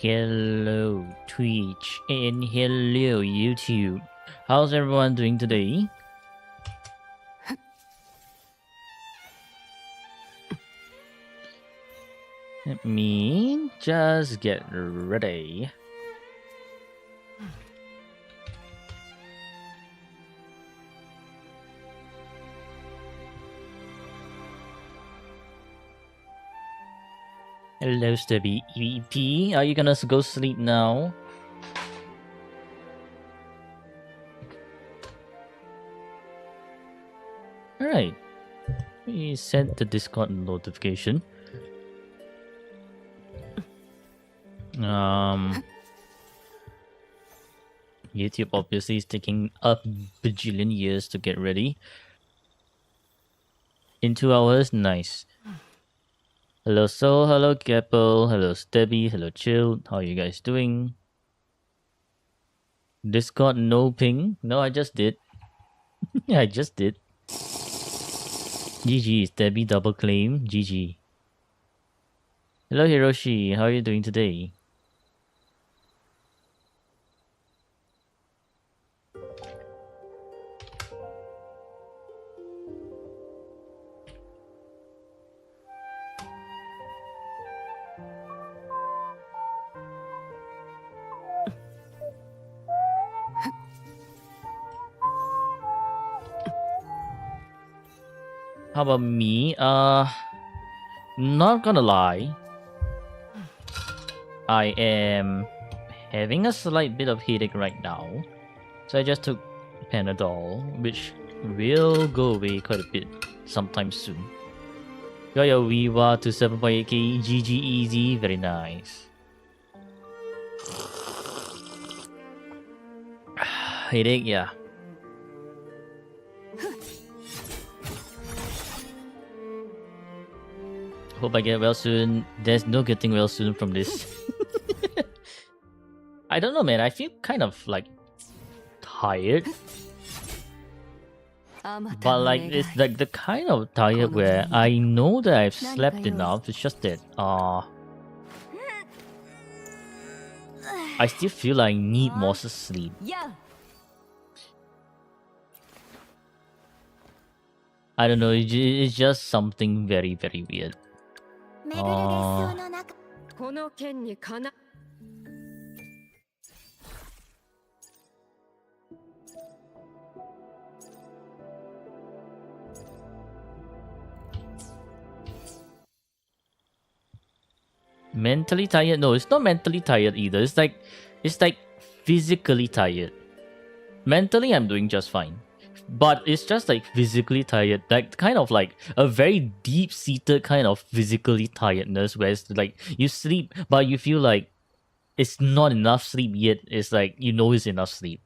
Hello Twitch and hello YouTube. How's everyone doing today? Let me just get ready. Hello Stubby EP. Are you gonna go sleep now? Alright. We sent the Discord notification. YouTube obviously is taking a bajillion years to get ready. In 2 hours, nice. Hello Soul, hello Gapple, hello Stebby, hello Chill. How are you guys doing? Discord no ping? No, I just did. I just did. GG, Stebby double claim. GG. Hello Hiroshi, how are you doing today? How about me? Not gonna lie. I am having a slight bit of headache right now. So I just took Panadol, which will go away quite a bit sometime soon. Got your Viva to 7.8k, GG easy, very nice. Headache, yeah. Hope I get well soon. There's no getting well soon from this. I don't know, man. I feel kind of like tired. But like it's like the kind of tired where I know that I've slept enough. It's just that I still feel like I need more sleep. I don't know. It's just something very, very weird. Mentally tired? No, it's not mentally tired either. It's like physically tired. Mentally, I'm doing just fine. But it's just like physically tired, like kind of like a very deep-seated kind of physically tiredness, where it's like you sleep, but you feel like it's not enough sleep yet. It's like you know it's enough sleep.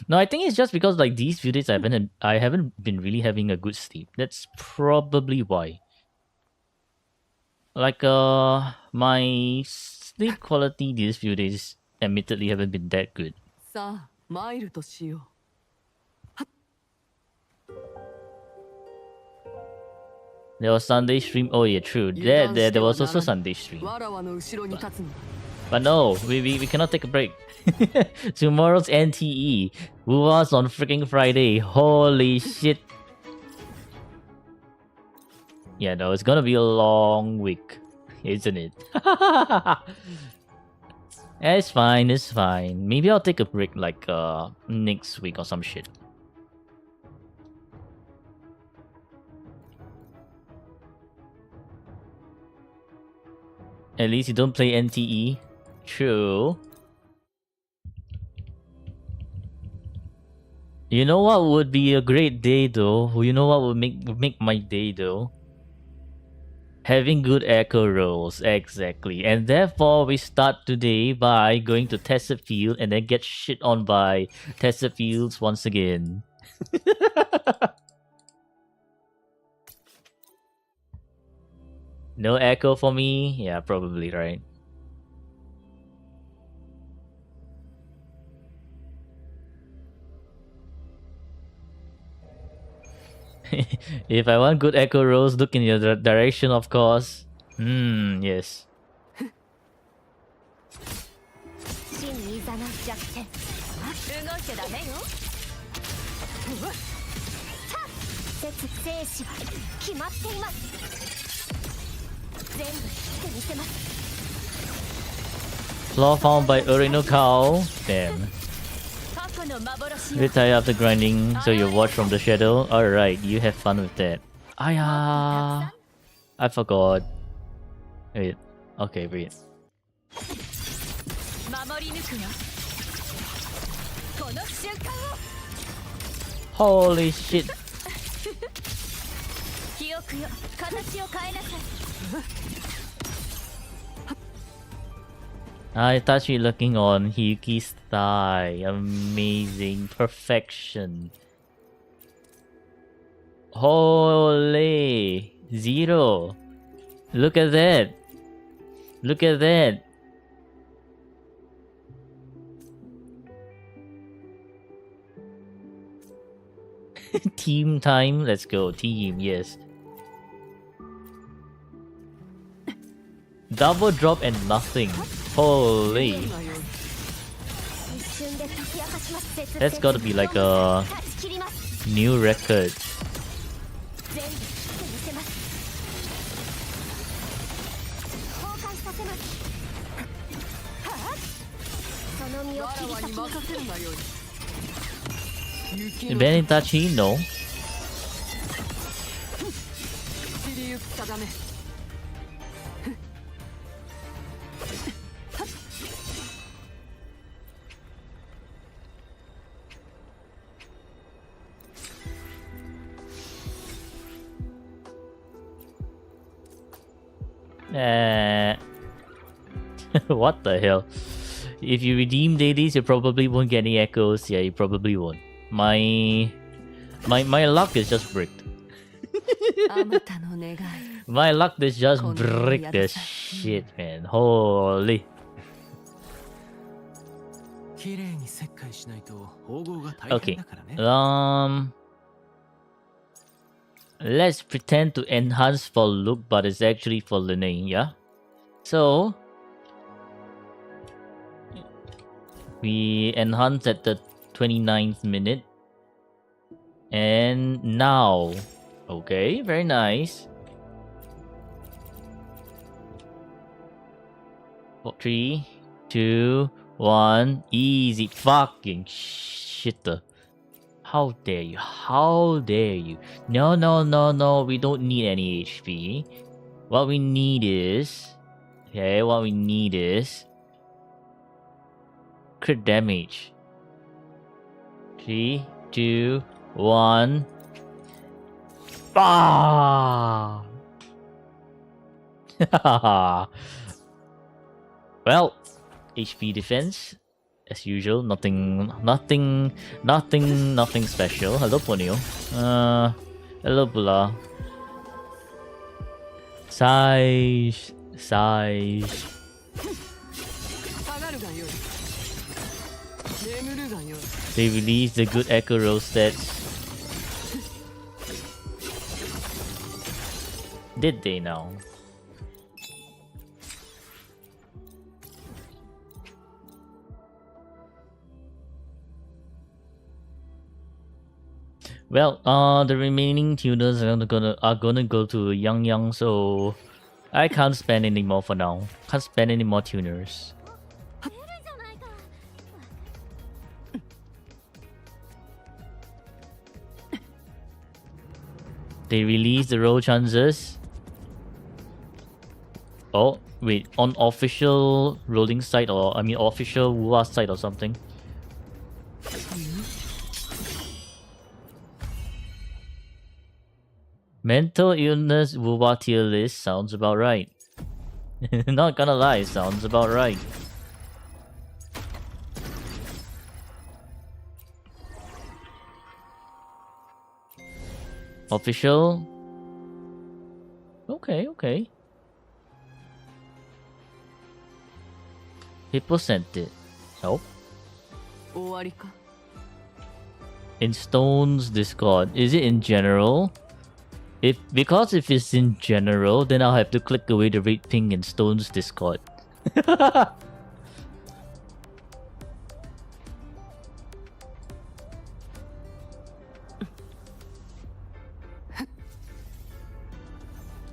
No, I think it's just because like these few days I haven't been really having a good sleep. That's probably why. Like my sleep quality these few days admittedly haven't been that good. There was Sunday stream. Oh yeah, true. There was also Sunday stream. But no, we cannot take a break. Tomorrow's NTE. Who was on freaking Friday? Holy shit. Yeah, no, it's gonna be a long week, isn't it? It's fine, it's fine. Maybe I'll take a break like next week or some shit. At least you don't play NTE. True. You know what would be a great day though? You know what would make my day though? Having good echo rolls, exactly. And therefore we start today by going to tested field and then get shit on by tested fields once again. No echo for me? Yeah, probably, right? If I want good echo rolls, look in your direction, of course. Yes. 死にいざなう弱点動いちゃダメよ節生死は決まっています全部してみせます Flaw found by Urino Cow. Damn. 過去の幻よ Retire after grinding, so you watch from the shadow. Alright, you have fun with that. Aya! I forgot. Wait. Okay, wait. 守り抜くよこの瞬間を Holy shit. 記憶よ形を変えなさい I touch you looking on Hiyuki's thigh. Amazing. Perfection. Holy. Zero. Look at that. Look at that. Team time. Let's go. Team. Yes. Double drop and nothing. Holy. 一瞬で解き明かします That's gotta be like a 断ち切ります new record. 全部してみせます崩壊させますはあその身を切り裂きます Benitachi, no. What the hell? If you redeem dailies, you probably won't get any echoes. Yeah, you probably won't. My luck is just bricked. My luck is just bricked as shit, man. Holy. Okay. Let's pretend to enhance for look, but it's actually for Lene, yeah? So we enhance at the 29th minute. And now. Okay, very nice. 3, 2, 1, easy. Fucking shit. How dare you? How dare you? No, no, no, no. We don't need any HP. What we need is... Okay, what we need is... crit damage. 3, 2, 1... Ah! Well, HP defense as usual. Nothing special. Hello, Ponyo. Hello, Bulla. Size. They released the good Echo Roll stats. Did they now? Well, the remaining tuners are gonna go to Yang, so I can't spend any more for now. Can't spend any more tuners. They release the roll chances. Oh, wait, on official rolling site, or I mean official WUA site or something. Mental illness WUA tier list sounds about right. Not gonna lie, sounds about right. Official. Okay. People sent it. Nope. In Stone's Discord. Is it in general? Because if it's in general, then I'll have to click away the red ping in Stone's Discord.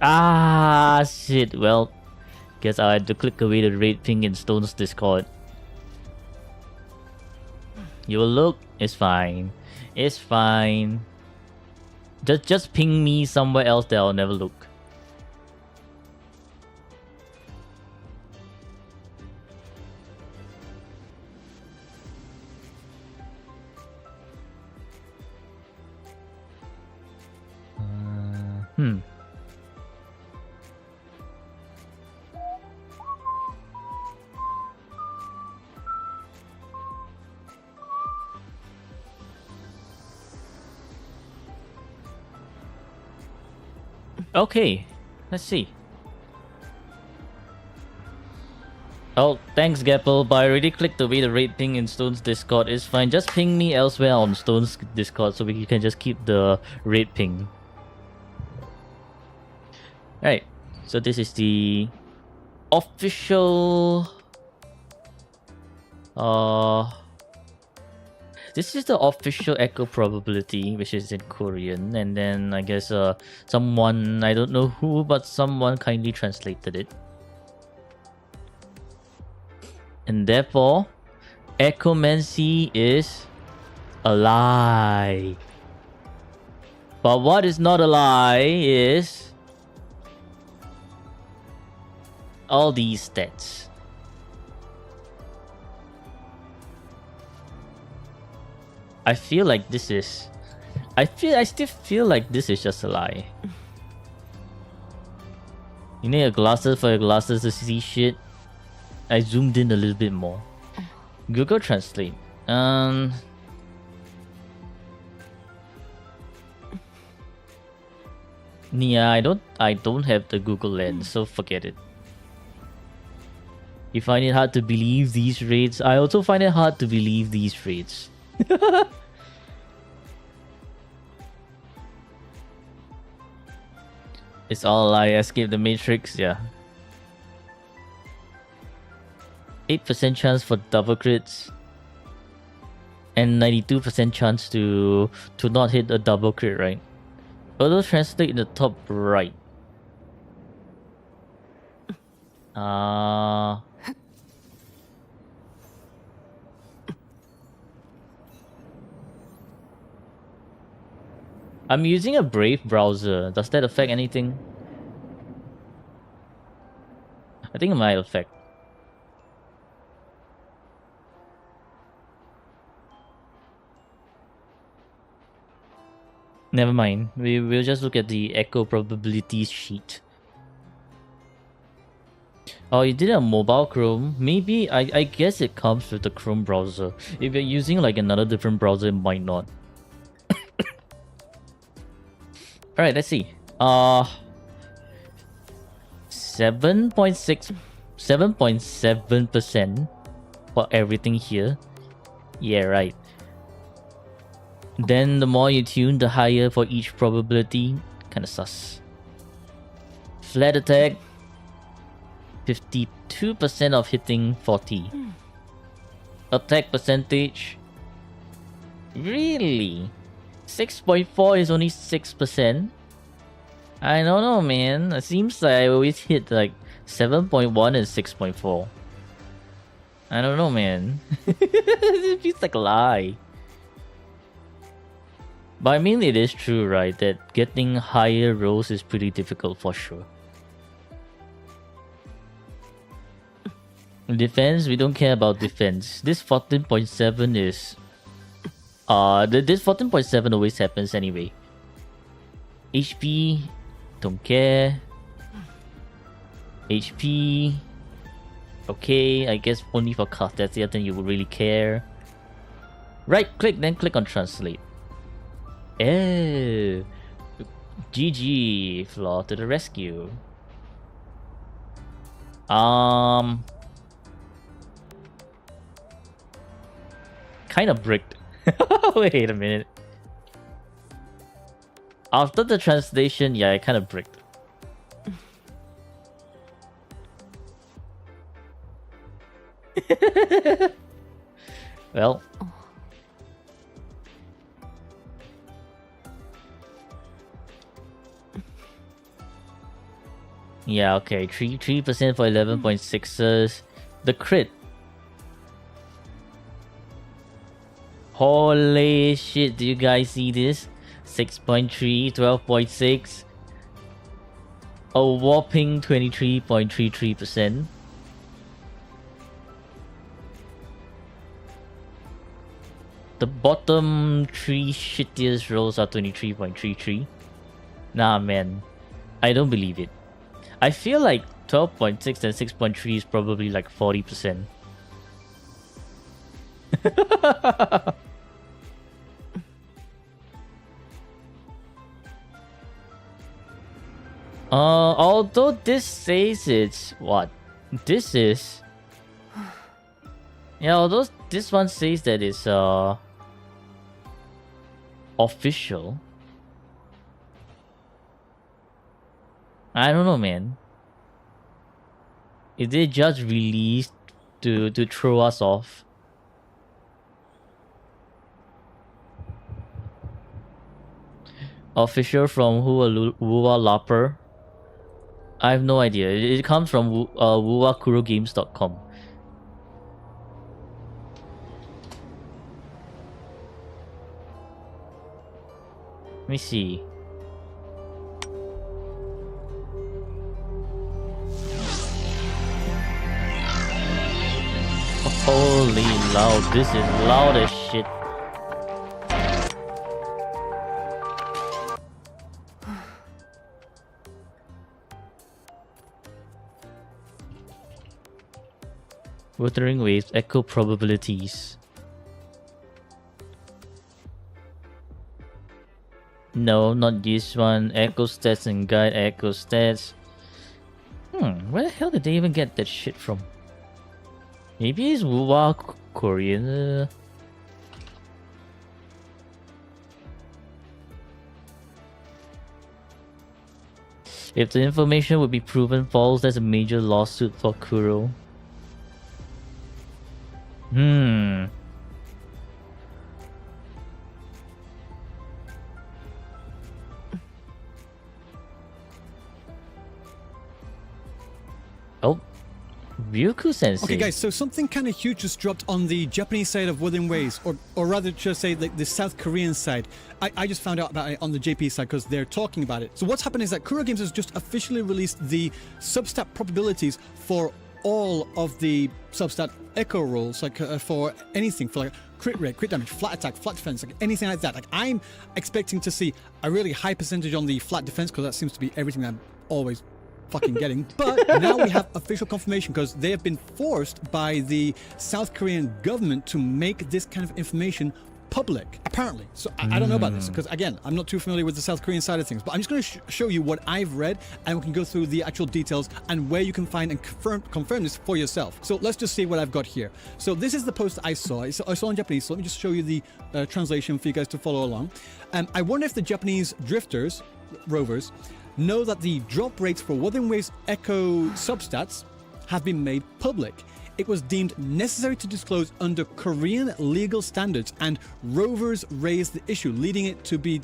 Ah, shit. Well, guess I had to click away the red ping in Stone's Discord. You will look. It's fine. It's fine. Just ping me somewhere else that I'll never look. Okay, let's see. Oh, thanks, Gapple, but I already clicked away the red ping in Stone's Discord. It's fine. Just ping me elsewhere on Stone's Discord so we can just keep the red ping. Alright, so this is the official... This is the official echo probability, which is in Korean, and then I guess someone, I don't know who, but someone kindly translated it. And therefore, echomancy is a lie. But what is not a lie is all these stats. I feel like this is... I still feel like this is just a lie. You need your glasses for your glasses to see shit. I zoomed in a little bit more. Google Translate. Yeah, I don't have the Google Lens, so forget it. You find it hard to believe these rates. I also find it hard to believe these rates. It's all a lie. Escape the Matrix, yeah. 8% chance for double crits. And 92% chance to not hit a double crit, right? Auto translate in the top right. I'm using a Brave browser. Does that affect anything? I think it might affect. Never mind. We'll just look at the echo probabilities sheet. Oh, you did a mobile Chrome? Maybe, I guess it comes with the Chrome browser. If you're using like another different browser, it might not. Alright, let's see. 7.7% for everything here. Yeah, right. Then the more you tune, the higher for each probability. Kinda sus. Flat attack. 52% of hitting 40. Attack percentage. Really? 6.4 is only 6%? I don't know, man. It seems like I always hit like 7.1 and 6.4. I don't know, man. It feels like a lie. But I mean, it is true, right? That getting higher rolls is pretty difficult for sure. Defense, we don't care about defense. This 14.7 is... this 14.7 always happens anyway. HP, don't care. HP, okay, I guess only for Cartesia then you would really care. Right click, then click on translate. Oh, GG, Flaw to the rescue. Kind of bricked. Wait a minute. After the translation, yeah, I kind of bricked. Well. Yeah, okay. 3% for 11.6s. The crit. Holy shit, do you guys see this? 6.3, 12.6. A whopping 23.33%. The bottom 3 shittiest rolls are 23.33. Nah, man. I don't believe it. I feel like 12.6 and 6.3 is probably like 40%. Although this says it's what? This is... Yeah, although this one says that it's official. I don't know, man. Is it just released to throw us off? Official from Wua Lapper? I have no idea. It comes from wuwakurogames.com. Let me see. Holy loud, this is loud as shit. Wuthering waves, echo probabilities. No, not this one. Echo stats and guide echo stats. Where the hell did they even get that shit from? Maybe it's Wuwa Korean. If the information would be proven false, that's a major lawsuit for Kuro. Oh, Ryuku-sensei. Okay, guys, so something kind of huge just dropped on the Japanese side of Wuthering Waves, or rather, just say like the South Korean side. I just found out about it on the JP side because they're talking about it. So what's happened is that Kuro Games has just officially released the substat probabilities for all of the substat echo rolls, like for anything, for like crit rate, crit damage, flat attack, flat defense, like anything like that. Like I'm expecting to see a really high percentage on the flat defense because that seems to be everything I'm always fucking getting. But now we have official confirmation because they have been forced by the South Korean government to make this kind of information public, apparently. So I don't know about this because, again, I'm not too familiar with the South Korean side of things, but I'm just going to show you what I've read and we can go through the actual details and where you can find and confirm this for yourself. So let's just see what I've got here. So this is the post I saw. I saw in Japanese, so let me just show you the translation for you guys to follow along. I wonder if the Japanese drifters, rovers, know that the drop rates for Wuthering Waves Echo substats have been made public. It was deemed necessary to disclose under Korean legal standards, and rovers raised the issue, leading it to be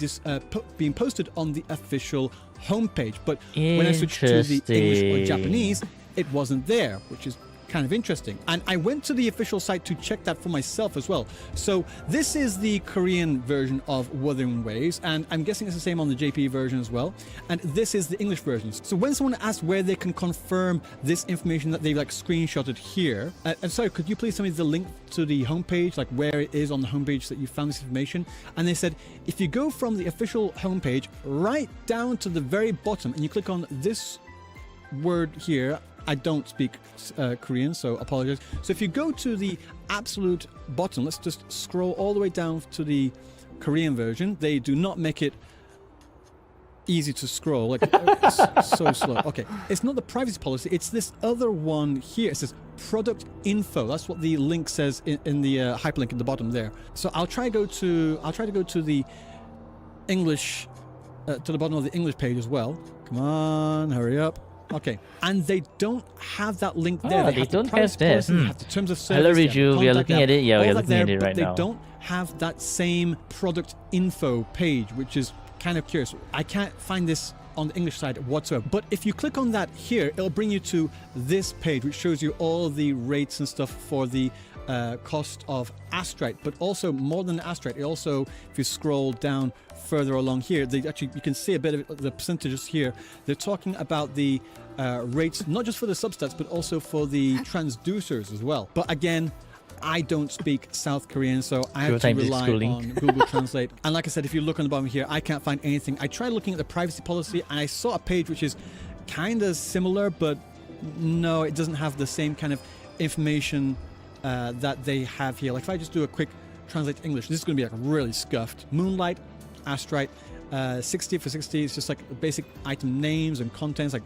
being posted on the official homepage. But when I switched to the English or Japanese, it wasn't there, which is kind of interesting. And I went to the official site to check that for myself as well. So this is the Korean version of Wuthering Waves, and I'm guessing it's the same on the JP version as well. And this is the English version. So when someone asks where they can confirm this information that they like screenshotted here, and sorry, could you please tell me the link to the homepage, like where it is on the homepage that you found this information? And they said, if you go from the official homepage right down to the very bottom and you click on this word here, I don't speak Korean, so apologize. So if you go to the absolute bottom, let's just scroll all the way down to the Korean version. They do not make it easy to scroll, like it's so slow. Okay, it's not the privacy policy, it's this other one here. It says product info. That's what the link says in the hyperlink at the bottom there. So I'll try to go to the English to the bottom of the English page as well. Come on, hurry up. Okay, and they don't have that link there. They have the don't privacy have that. policy, they have the terms of service. Hello, they have the Riju. We are contact, looking they at have it. Yeah, we all are that looking at there, it but right they now. don't have that same product info page, which is kind of curious. I can't find this on the English side whatsoever. But if you click on that here, it'll bring you to this page, which shows you all the rates and stuff for the cost of Astrite. But also, more than Astrite, it also, if you scroll down further along here, they actually, you can see a bit of the percentages here. They're talking about the rates, not just for the substats, but also for the transducers as well. But again, I don't speak South Korean, so I have to rely on Google Translate. And like I said, if you look on the bottom here, I can't find anything. I tried looking at the privacy policy, and I saw a page which is kind of similar, but no, it doesn't have the same kind of information that they have here. Like if I just do a quick translate to English, this is going to be like really scuffed. Moonlight, Astrite, 60 for 60 is just like basic item names and contents, like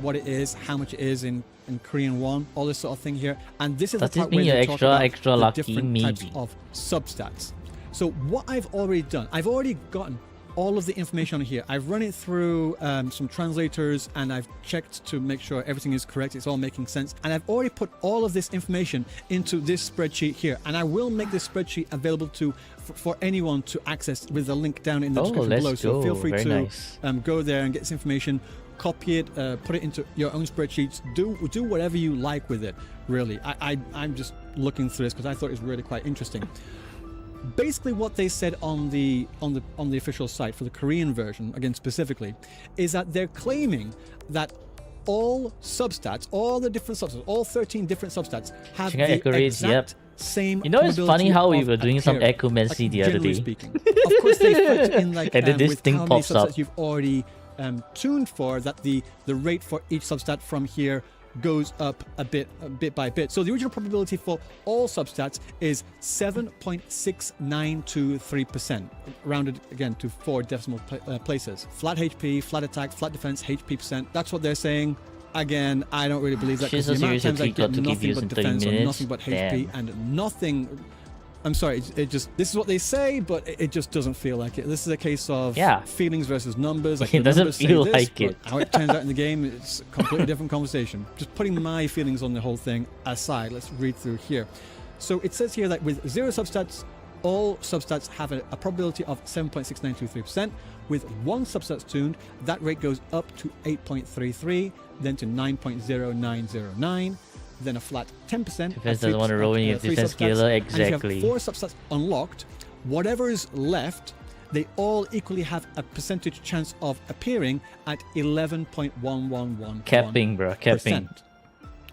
what it is, how much it is in Korean won, all this sort of thing here. And this is the part where they talk about extra the lucky, different types maybe. of substats. So what I've already done, I've already gotten all of the information on here. I've run it through some translators, and I've checked to make sure everything is correct, it's all making sense. And I've already put all of this information into this spreadsheet here, and I will make this spreadsheet available to for anyone to access with the link down in the description below. So feel free to go there and get this information, copy it, put it into your own spreadsheets, do whatever you like with it, really. I'm just looking through this because I thought it was really quite interesting. Basically what they said on the official site for the Korean version, again specifically, is that they're claiming that all substats, all the different substats, all 13 different substats have the exact same. You know, it's funny how we were doing some echomancy the other day. Speaking. Of course, they factor in like and then this thing how many pops substats up. you've already tuned for, that the rate for each substat from here goes up a bit by bit. So the original probability for all substats is 7.6923%, rounded again to 4 decimal places. Flat HP, flat attack, flat defense, HP percent. That's what they're saying. Again, I don't really believe that, because the amount of times I get nothing but defense or nothing but HP and nothing. I'm sorry, it just, this is what they say, but it just doesn't feel like it. This is a case of feelings versus numbers. Like it doesn't feel this, like it. How it turns out in the game, it's a completely different conversation. Just putting my feelings on the whole thing aside, let's read through here. So it says here that with 0 substats, all substats have a probability of 7.6923%. With 1 substat tuned, that rate goes up to 8.33, then to 9.0909. Then a flat 10%. Defense doesn't want to roll in your defense scaler, exactly. And if you have 4 substats unlocked, whatever is left, they all equally have a percentage chance of appearing at 11.1111%. Capping, bro, capping.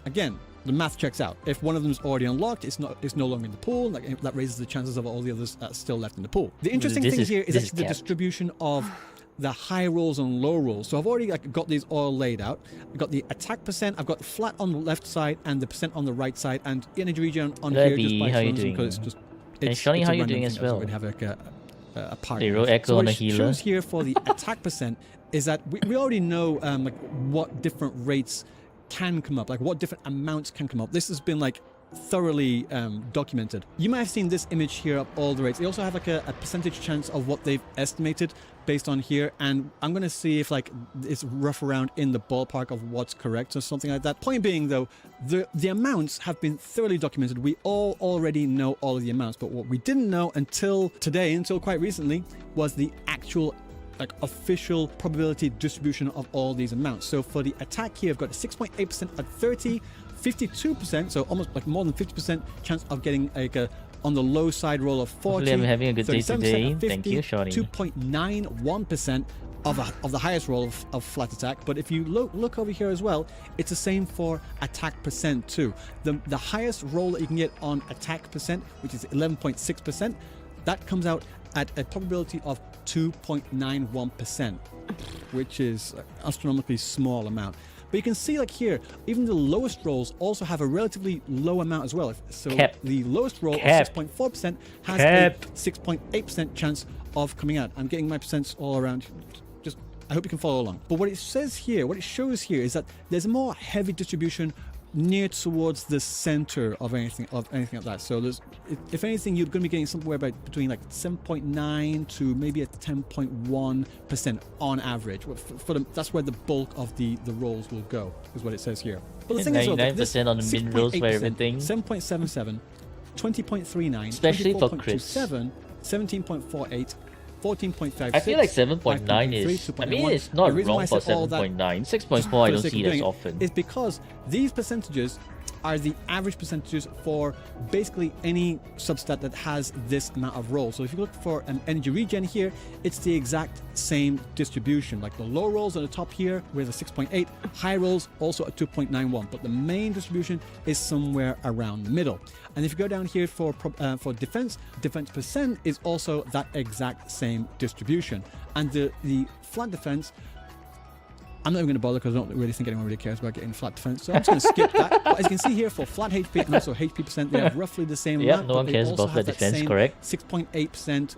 Again, the math checks out. If one of them is already unlocked, it's no longer in the pool. That raises the chances of all the others still left in the pool. The interesting thing here is actually the distribution of the high rolls and low rolls. So I've already got these all laid out. I've got the attack percent, I've got the flat on the left side and the percent on the right side, and energy regen on here just by how you doing? Because it's just, and Shawnee, how you doing as well? We'd have like a part. They roll echo on the healer. What it shows here for the attack percent is that we already know like what different rates can come up, like what different amounts can come up. This has been like thoroughly documented. You might have seen this image here of all the rates. They also have like a percentage chance of what they've estimated based on here, and I'm going to see if like it's rough around in the ballpark of what's correct or something like that. Point being though, the amounts have been thoroughly documented. We all already know all of the amounts, but what we didn't know until today, until quite recently, was the actual like official probability distribution of all these amounts. So for the attack here, I've got a 6.8% at 30, 52%, so almost like more than 50% chance of getting like a on the low side roll of 40. Hopefully I'm having a good day today. 50, Thank you, Shorty. 2.91% of the highest roll of flat attack. But if you look over here as well, it's the same for attack percent too. The highest roll that you can get on attack percent, which is 11.6%, that comes out at a probability of 2.91%, which is an astronomically small amount. But you can see like here, even the lowest rolls also have a relatively low amount as well. So the lowest roll of 6.4% has a 6.8% chance of coming out. I'm getting my percents all around. Just, I hope you can follow along. But what it says here, what it shows here is that there's a more heavy distribution near towards the center of anything like that. So there's, if anything, you're going to be getting somewhere about between like 7.9 to maybe a 10.1% on average. That's where the bulk of the rolls will go, is what it says here. But the thing is, 99% on the min rolls for everything. 7.77, 20.39, Especially for crits. 17.48. 14.56. I feel like 7.9 is. I mean, it's not wrong for 7.9. 6.4, I don't see it as often. It's because these percentages are the average percentages for basically any substat that has this amount of rolls. So if you look for an energy regen here, it's the exact same distribution. Like the low rolls at the top here with a 6.8, high rolls also a 2.91, but the main distribution is somewhere around the middle. And if you go down here for defense percent is also that exact same distribution. And the flat defense, I'm not even going to bother because I don't really think anyone really cares about getting flat defense. So I'm just going to skip that. But as you can see here, for flat HP and also HP percent, they have roughly the same amount. No one cares about flat defense, correct? 6.8%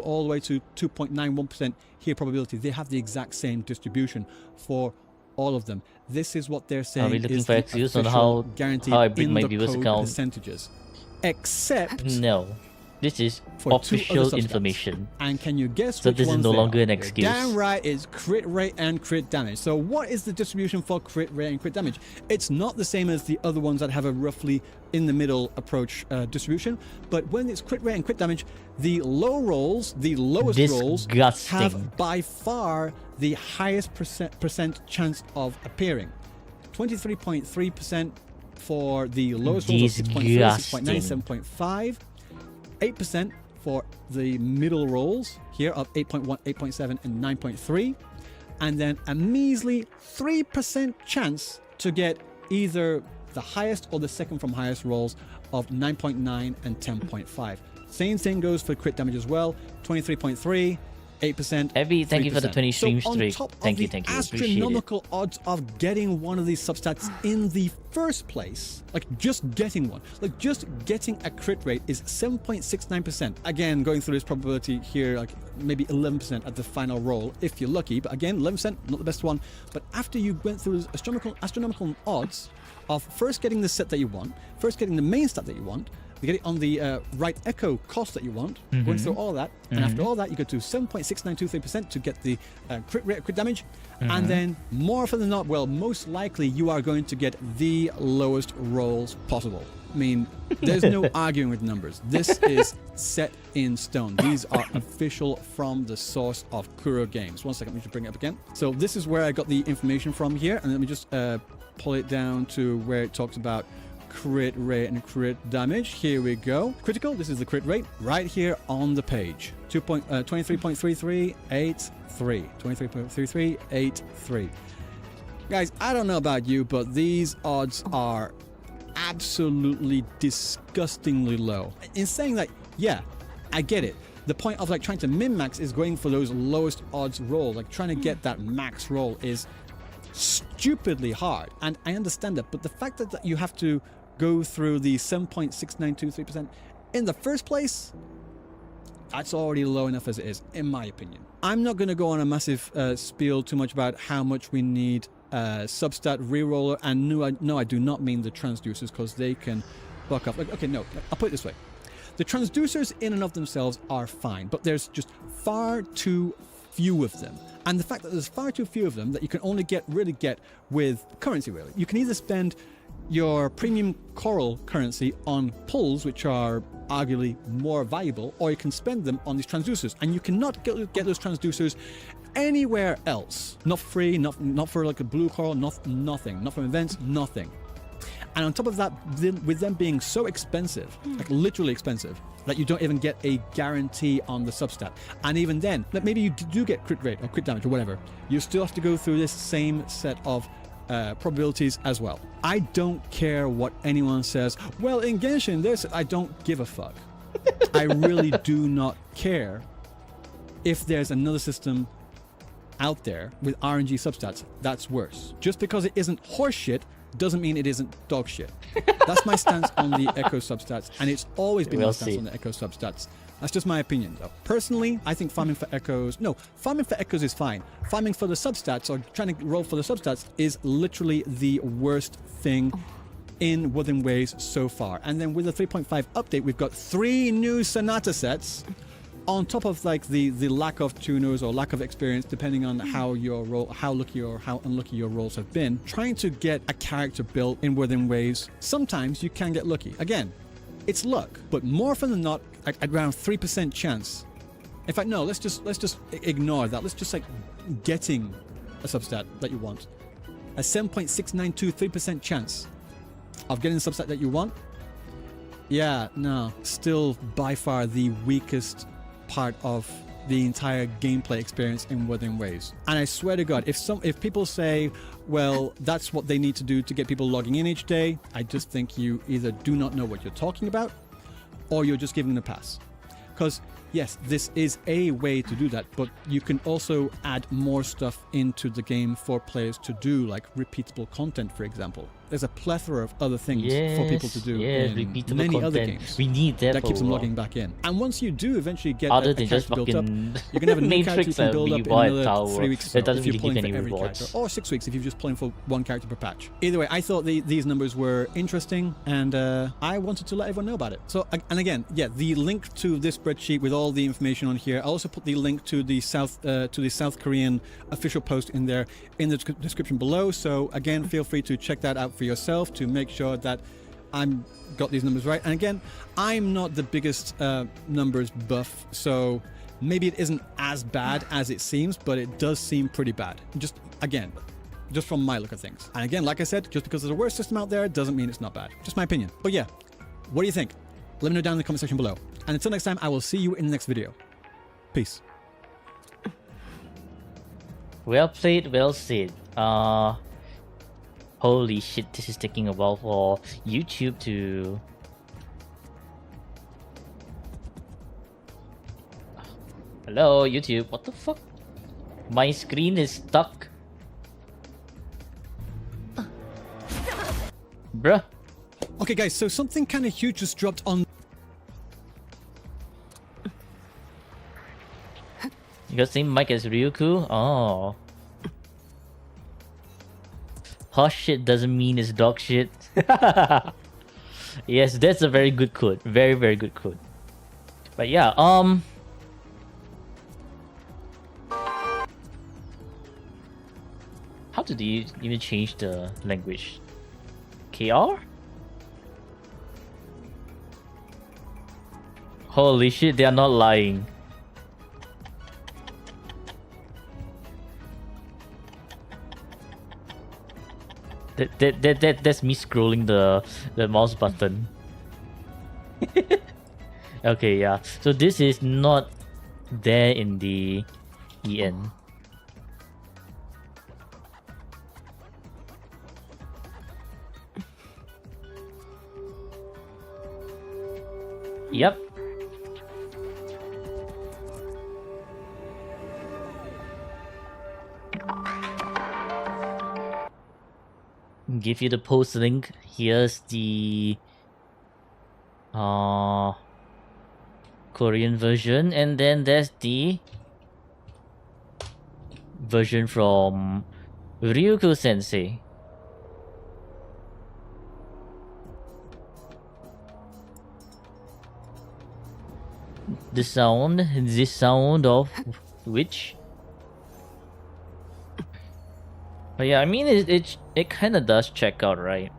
all the way to 2.91% here probability. They have the exact same distribution for all of them. This is what they're saying. Are we looking is for the excuse on official how guaranteed I bring in my the viewers code account? percentages. Except No. This is for two other official substats. information. And can you guess So which this is ones no they longer are? an excuse. Damn right, it's crit rate and crit damage. So what is the distribution for crit rate and crit damage? It's not the same as the other ones that have a roughly in the middle approach distribution, but when it's crit rate and crit damage, the low rolls, the lowest rolls, Disgusting. have by far the highest percent chance of appearing. 23.3% for the lowest rolls, 6.3, 6.9, 7.5, 8% for the middle rolls here of 8.1, 8.7, and 9.3, and then a measly 3% chance to get either the highest or the second from highest rolls of 9.9 and 10.5. Same thing goes for crit damage as well, 23.3, 8%. Evie, thank you for the 20 stream so streak. Thank you. Appreciate it. Astronomical odds of getting one of these substats in the first place, like just getting one, like just getting a crit rate is 7.69%. Again, going through this probability here, like maybe 11% at the final roll if you're lucky. But again, 11%, not the best one. But after you went through those astronomical odds of first getting the set that you want, first getting the main stat that you want, you get it on the right echo cost that you want, going through all that, and after all that, you go to 7.6923% to get the crit rate, crit damage, and then more often than not, well, most likely you are going to get the lowest rolls possible. I mean, there's no arguing with numbers. This is set in stone. These are official from the source of Kuro Games. One second, let me just bring it up again. So this is where I got the information from here, and let me just pull it down to where it talks about crit rate and crit damage. Here we go. Critical, this is the crit rate right here on the page. 23.3383. 23.3383. Guys, I don't know about you, but these odds are absolutely disgustingly low. In saying that, yeah, I get it. The point of like trying to min-max is going for those lowest odds roll. Like trying to get that max roll is stupidly hard, and I understand that, but the fact that you have to go through the 7.6923% in the first place, that's already low enough as it is, in my opinion. I'm not going to go on a massive spiel too much about how much we need substat reroller, and no, I do not mean the transducers, because they can buck up. Like, okay, no, I'll put it this way. The transducers in and of themselves are fine, but there's just far too few of them. And the fact that there's far too few of them that you can only really get with currency, really. You can either spend your premium coral currency on pulls, which are arguably more valuable, or you can spend them on these transducers. And you cannot get those transducers anywhere else. Not free, not for like a blue coral, nothing. Not from events, nothing. And on top of that, with them being so expensive, like literally expensive, that you don't even get a guarantee on the substat. And even then, like maybe you do get crit rate or crit damage or whatever, you still have to go through this same set of probabilities as well. I don't care what anyone says. Well, in Genshin, I don't give a fuck. I really do not care if there's another system out there with RNG substats that's worse. Just because it isn't horseshit doesn't mean it isn't dog shit. That's my stance on the Echo substats, and it's always been my stance on the Echo substats That's just my opinion, though. Personally, I think farming for echoes... No, farming for echoes is fine. Farming for the substats, or trying to roll for the substats, is literally the worst thing in Wuthering Waves so far. And then with the 3.5 update, we've got 3 new Sonata sets on top of like the lack of tuners or lack of experience, depending on how your role, how lucky or how unlucky your rolls have been. Trying to get a character built in Wuthering Waves, sometimes you can get lucky. Again, it's luck, but more often than not, around 3% chance. In fact, no, let's just ignore that. Let's just like getting a substat that you want. A 7.6923% chance of getting the substat that you want. Yeah, no, still by far the weakest part of the entire gameplay experience in Wuthering Waves. And I swear to God, if people say, well, that's what they need to do to get people logging in each day, I just think you either do not know what you're talking about, or you're just giving them a pass. Because yes, this is a way to do that, but you can also add more stuff into the game for players to do, like repeatable content, for example. There's a plethora of other things for people to do in many other games. We need that keeps them logging back in. And once you do eventually get other a than just character built up, fucking you can have a new character you Matrix can and build up in reward another tower. 3 weeks. That doesn't if you're really give pulling any for every rewards. character, or 6 weeks if you're just pulling for one character per patch. Either way, I thought these numbers were interesting, and I wanted to let everyone know about it. So, and again, yeah, the link to this spreadsheet with all the information on here. I also put the link to the South Korean official post in there in the description below. So again, feel free to check that out for yourself to make sure that I'm got these numbers right. And again, I'm not the biggest numbers buff, so maybe it isn't as bad as it seems, but it does seem pretty bad. Just from my look at things. And again, like I said, just because there's a worse system out there doesn't mean it's not bad. Just my opinion. But yeah, what do you think? Let me know down in the comment section below. And until next time, I will see you in the next video. Peace. Well played, well said. Holy shit, this is taking a while for YouTube to... Hello, YouTube, what the fuck? My screen is stuck. Bruh. Okay guys, so something kind of huge just dropped on... You got the same mic as Ryuku? Oh. Hot shit doesn't mean it's dog shit. Yes, that's a very good quote. Very, very good quote. But yeah, how did you even change the language? KR? Holy shit, they are not lying. That's me scrolling the mouse button. Okay, yeah. So this is not there in the EN. Yep. Give you the post link. Here's the Korean version, and then there's the version from Ryuko Sensei. The sound of which? But yeah, I mean it kind of does check out, right?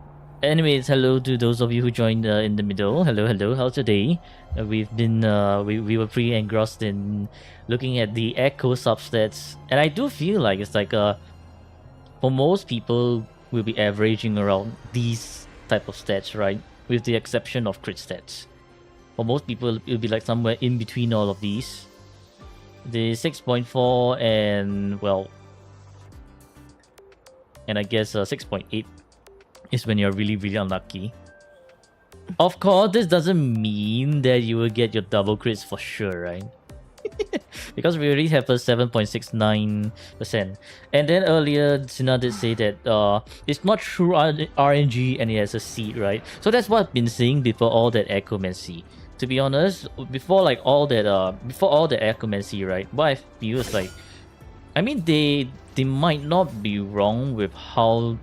Anyways, hello to those of you who joined in the middle. Hello, how's your day? We've been we were pretty engrossed in looking at the echo substats, and I do feel like it's like for most people we'll be averaging around these type of stats, right? With the exception of crit stats. For most people it'll be like somewhere in between all of these. The 6.4 and well, and I guess 6.8 is when you're really, really unlucky. Of course, this doesn't mean that you will get your double crits for sure, right? because we already have a 7.69%. And then earlier, Sina did say that it's not true RNG and it has a seed, right? So that's what I've been saying before all that Echomancy. To be honest, before all the Echomancy, right? What I feel is like, I mean, they might not be wrong with how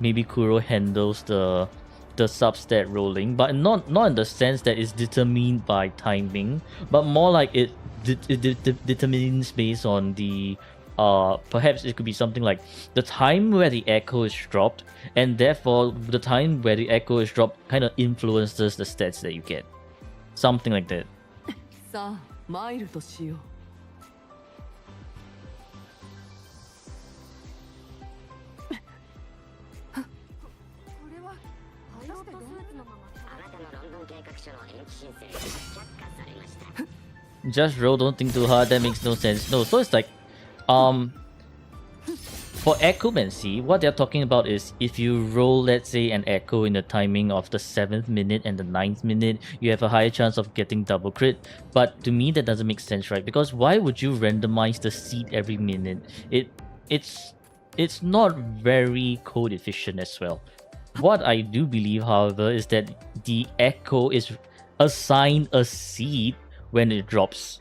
maybe Kuro handles the substat rolling, but not in the sense that it's determined by timing, but more like it determines based on the perhaps it could be something like the time where the echo is dropped, and therefore the time where the echo is dropped kind of influences the stats that you get, something like that. さあ、マイルとしよう。Just roll, don't think too hard, that makes no sense. No, so it's like, for Echomancy, what they're talking about is if you roll, let's say, an echo in the timing of the 7th minute and the 9th minute, you have a higher chance of getting double crit. But to me, that doesn't make sense, right? Because why would you randomize the seed every minute? It's not very code efficient as well. What I do believe, however, is that the echo is assigned a seed when it drops.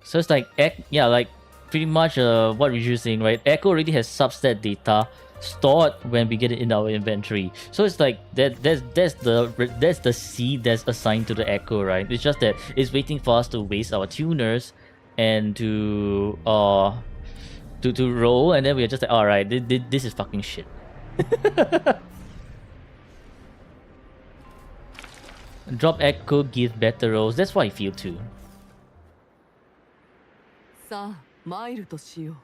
So it's like, yeah, like pretty much what Rishu's saying, right? Echo already has substat data stored when we get it in our inventory. So it's like that's the seed that's assigned to the echo, right? It's just that it's waiting for us to waste our tuners and to roll, and then we're just like, alright, this is fucking shit. Drop echo, give better rolls. That's what I feel too. さあ、マイルとしよ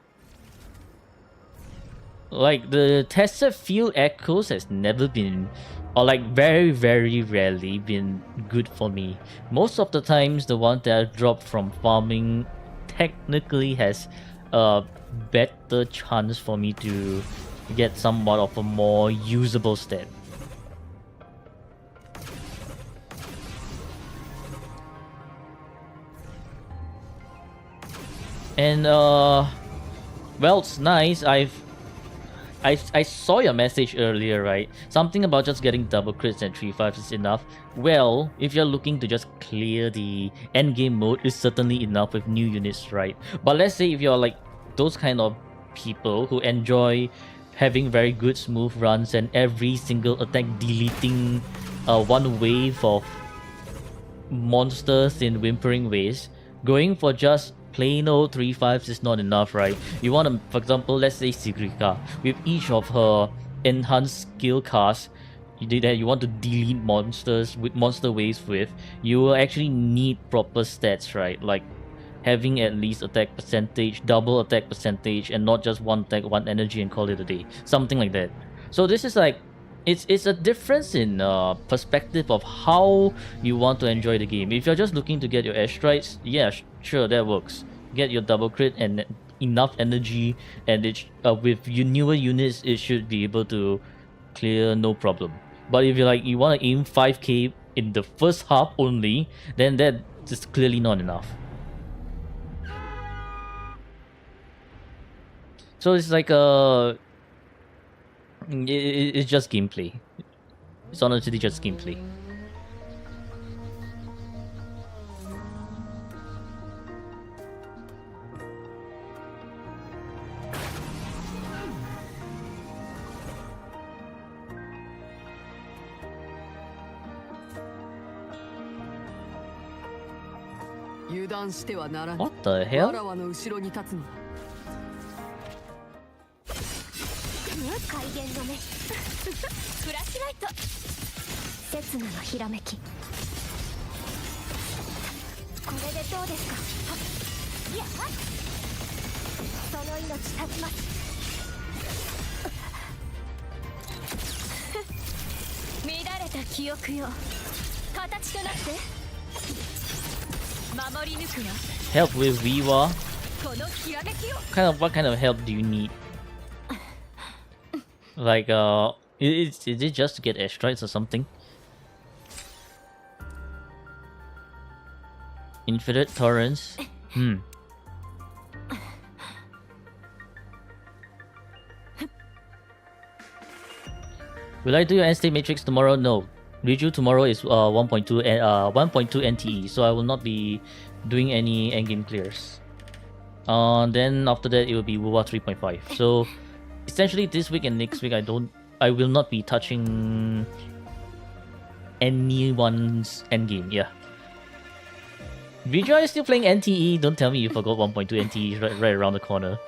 う。 Like the tested field echoes has never been, or like very rarely been good for me. Most of the times the one that I dropped from farming technically has a better chance for me to get somewhat of a more usable stat. And well, it's nice. I saw your message earlier, right? Something about just getting double crits and 3/5 is enough. Well, if you're looking to just clear the endgame mode, is certainly enough with new units, right? But let's say if you're like those kind of people who enjoy having very good smooth runs and every single attack deleting one wave of monsters in Whimpering Ways, going for just plain old 3/5s is not enough, right? You want to, for example, let's say Sigrika, with each of her enhanced skill casts that you want to delete monsters with monster waves with, you will actually need proper stats, right? Like having at least attack percentage, double attack percentage, and not just one attack, one energy and call it a day. Something like that. So this is like, it's a difference in perspective of how you want to enjoy the game. If you're just looking to get your airstrikes, yeah, sure, that works. Get your double crit and enough energy, and it with your newer units, it should be able to clear no problem. But if you want to aim 5k in the first half only, then that is clearly not enough. So it's like it's just gameplay. It's honestly just gameplay. What the hell? 怪現の目フラッシュライト刹那のひらめきこれでどうですかいやその命絶ちます乱れた記憶よ形となって守り抜くわ Help with Viva? このひらめきを What kind of help do you need? Like, is it just to get airstrikes or something? Infinite torrents. Will I do your end-state matrix tomorrow? No. Riju tomorrow is 1.2 NTE, so I will not be doing any endgame clears. Then after that it will be Wuwa 3.5. So essentially this week and next week I will not be touching anyone's endgame. Yeah. Riju, are you still playing NTE? Don't tell me you forgot 1.2 NTE right around the corner.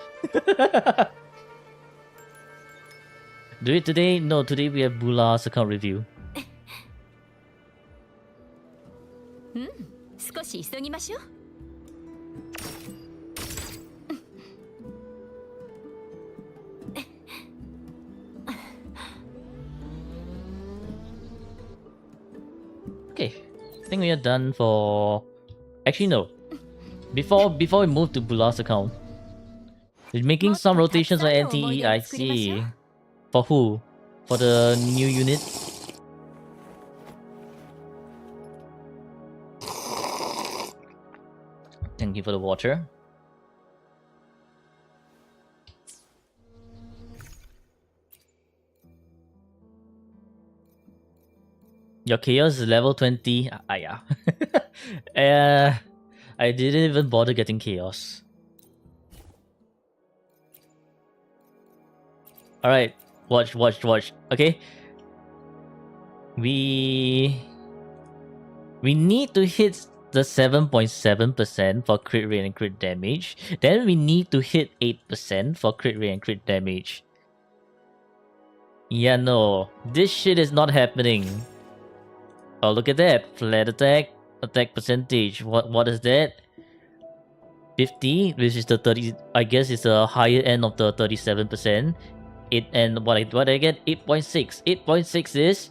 Do it today? No, today we have Bulla's account review. 少し急ぎましょう。Okay, I think we are done for... Actually, no. Before we move to Bulla's account, we're making some rotations on NTE, I see. For who? For the new unit? Thank you for the water. Your chaos is level 20. Yeah. I didn't even bother getting chaos. Alright, watch. Okay. We need to hit the 7.7% for crit rate and crit damage. Then we need to hit 8% for crit rate and crit damage. Yeah, no. This shit is not happening. Oh, look at that. Flat attack percentage. What is that? 50, which is the 30. I guess it's the higher end of the 37%. And what I get? 8.6. 8.6 is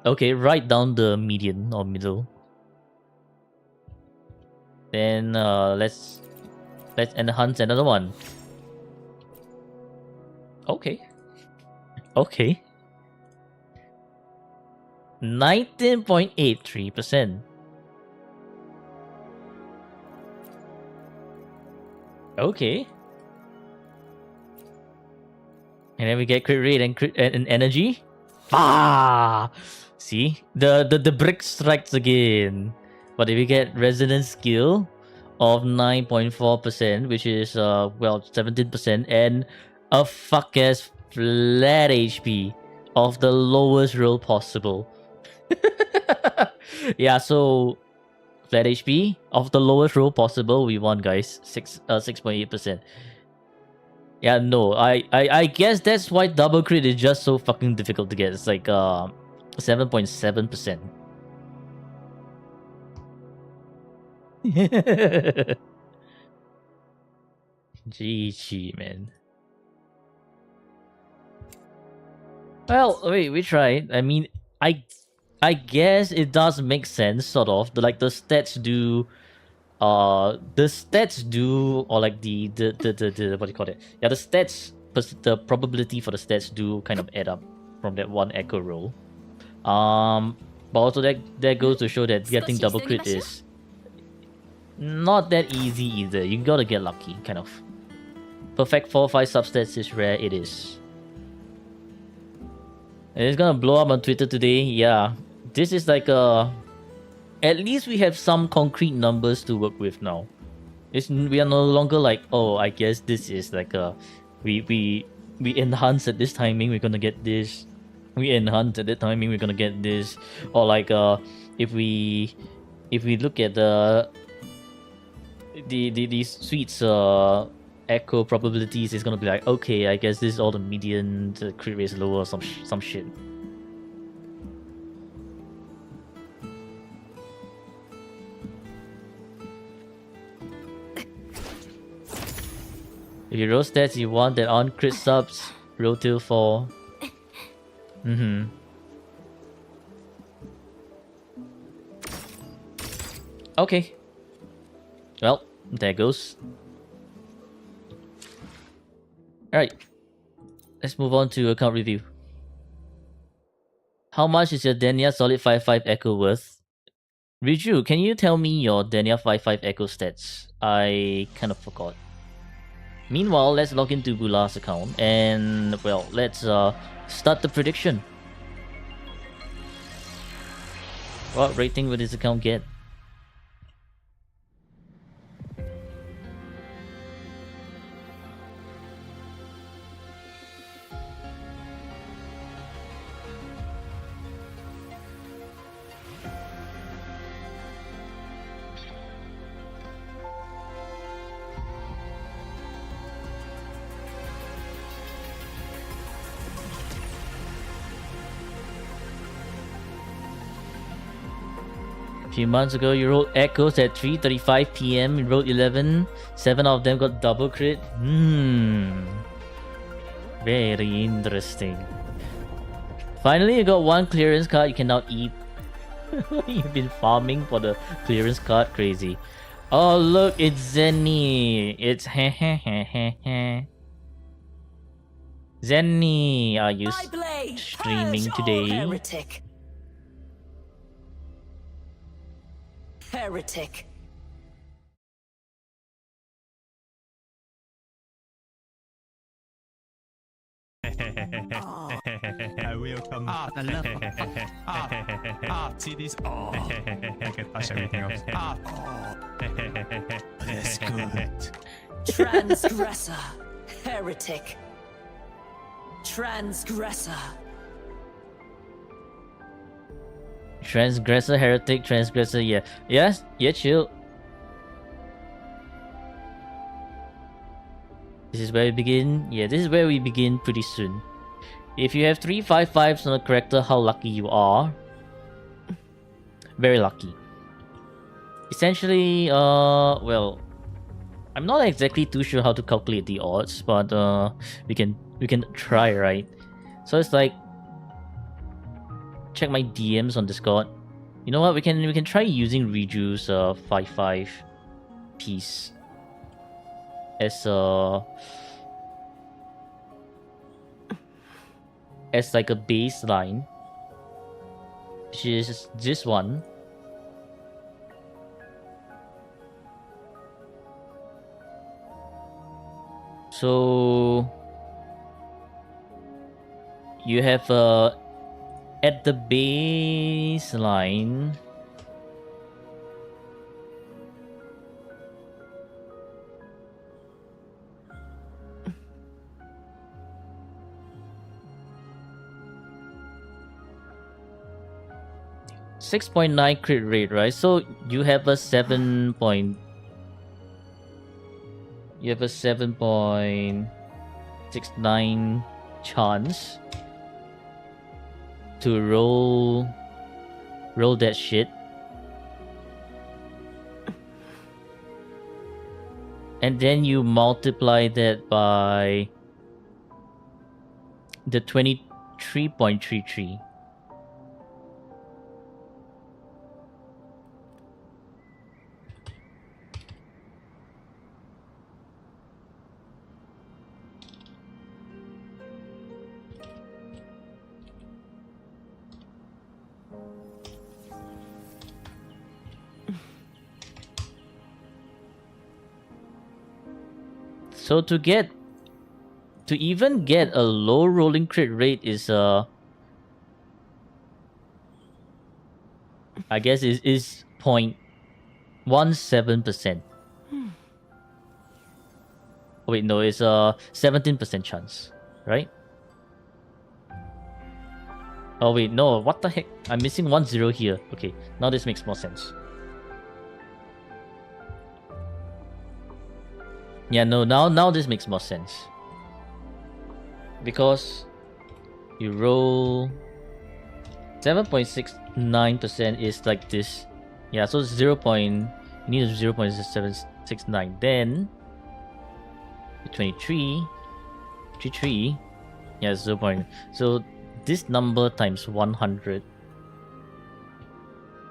okay, right down the median or middle. Then let's enhance another one. Okay. 19.83%. Okay. And then we get crit rate and crit and energy. See? The brick strikes again. But if we get resonance skill of 9.4%, which is 17%, and a fuck ass flat HP of the lowest roll possible. Yeah, so flat HP of the lowest roll possible, we won, guys. 6.8%. Yeah, no, I guess that's why double crit is just so fucking difficult to get. It's like 7.7%. GG, man. Well, wait, we tried. I mean, I guess it does make sense, sort of. The stats do, or like the what do you call it? Yeah, the stats, the probability for the stats do kind of add up from that one echo roll. But also that goes to show that getting double crit is not that easy either. You gotta get lucky, kind of. Perfect 4-5 substats is rare. It is. And it's gonna blow up on Twitter today. Yeah, this is like at least we have some concrete numbers to work with now. We are no longer like, oh, I guess this is like we enhance at this timing, we're gonna get this. We enhance at that timing, we're gonna get this. Or like if we look at these suites echo probabilities, is gonna be like, okay, I guess this is all the median, the crit rate is lower, some shit. If you roll stats you want that on crit subs, roll till 4. Okay. Well, there goes. Alright. Let's move on to account review. How much is your Denya Solid 5.5 Echo worth? Riju, can you tell me your Dania 55 Echo stats? I kind of forgot. Meanwhile, let's log into Bulla's account and, well, let's start the prediction. What rating will this account get? A few months ago, you rolled Echoes at 3:35 p.m. You rolled 11. 7 of them got double crit. Very interesting. Finally, you got one clearance card you can now eat. You've been farming for the clearance card. Crazy. Oh, look, it's Zenny. It's Zenny, are you streaming today? Heretic. Heretic. I will come. The love. See this? I can touch everything else. That's good. Transgressor. Heretic. Transgressor. Transgressor, heretic, transgressor, yeah. Yes, yeah, chill. This is where we begin. Yeah, this is where we begin pretty soon. If you have 3 5/5s on a character, how lucky you are. Very lucky. Essentially, well, I'm not exactly too sure how to calculate the odds, but we can try, right? So it's like, check my DMs on Discord. You know what? We can try using Riju's 5/5 piece as like a baseline, which is this one. So you have at the baseline, .6.9 crit rate, right? So you have a 7.69 chance to roll that shit. And then you multiply that by the 23.33. So to even get a low rolling crit rate is I guess is 0.17%. Oh, wait, no, it's 17% chance, right? Oh wait, no, what the heck? I'm missing 1 0 here. Okay, now this makes more sense. Yeah, no, now this makes more sense. Because you roll 7.69% is like this. Yeah, so 0. You need a 0.769. Then 23, yeah, 0. So this number times 100,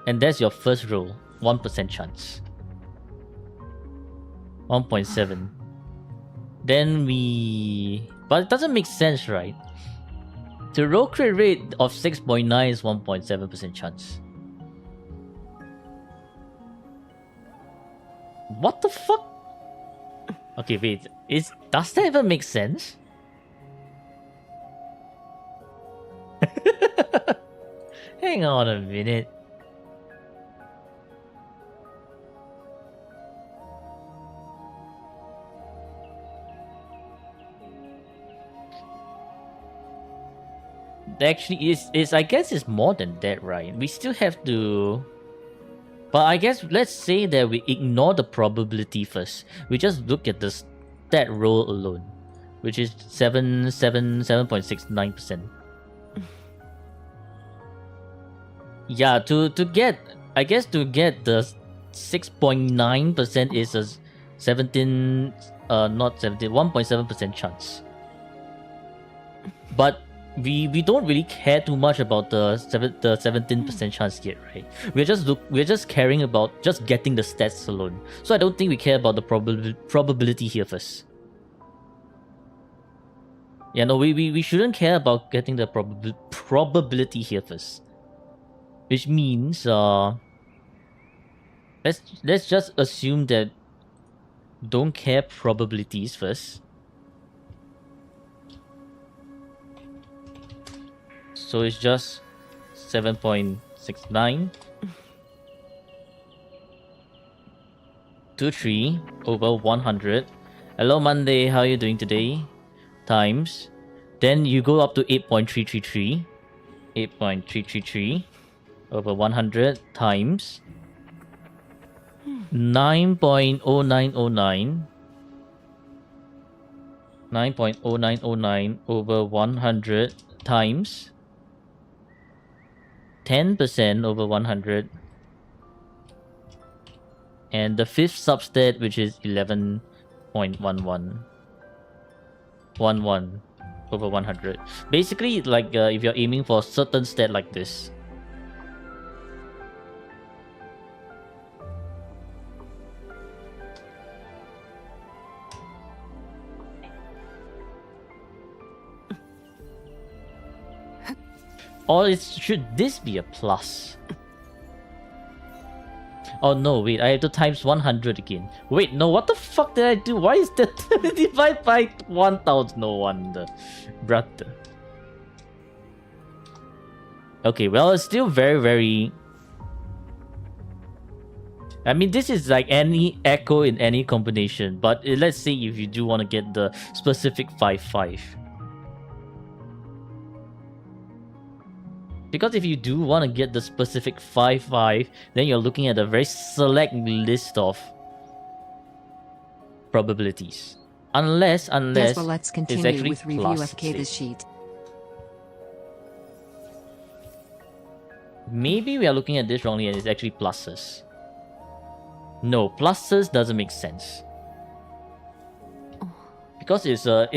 and that's your first roll. 1% chance. 1.7. Then but it doesn't make sense, right? The roll crit rate of 6.9 is 1.7% chance. What the fuck? Okay, wait. Does that even make sense? Hang on a minute. Actually, is I guess it's more than that, right? We still have to. But I guess let's say that we ignore the probability first. We just look at the stat roll alone, which is 7.69%. Yeah, to get the 6.9% is a 1.7% chance. But we don't really care too much about the 17% chance yet, right? We're just caring about just getting the stats alone. So I don't think we care about the probability here first. Yeah, no, we shouldn't care about getting the probability here first. Which means let's just assume that don't care probabilities first. So it's just 7.69 23 over 100. Hello Monday, how are you doing today? Times. Then you go up to 8.333. 8.333 over 100 times 9.0909. 9.0909 over 100 times 10% over 100, and the fifth substat, which is 11.11 over 100. Basically, like if you're aiming for a certain stat like this. Or should this be a plus? Oh no, wait, I have to times 100 again. Wait, no, what the fuck did I do? Why is that divided by 1000? No wonder. Brother. Okay, well, it's still very, very... I mean, this is like any echo in any combination, but let's say if you do want to get the specific 5-5. Because if you do want to get the specific 5-5, then you're looking at a very select list of probabilities. Unless Yes, well, let's it's continue actually with review plus, FK this say. sheet. Maybe we are looking at this wrongly and it's actually pluses. No, pluses doesn't make sense. Because it's a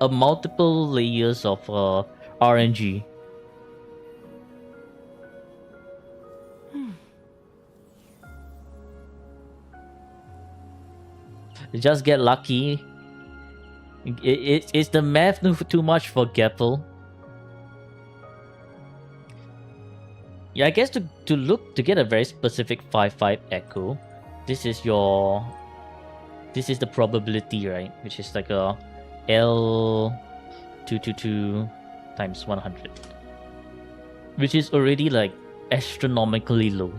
multiple layers of RNG. You just get lucky. Is the math too much for Geppel? Yeah, I guess to get a very specific 5-5 echo, this is the probability, right? Which is like a L222 times 100, which is already like astronomically low.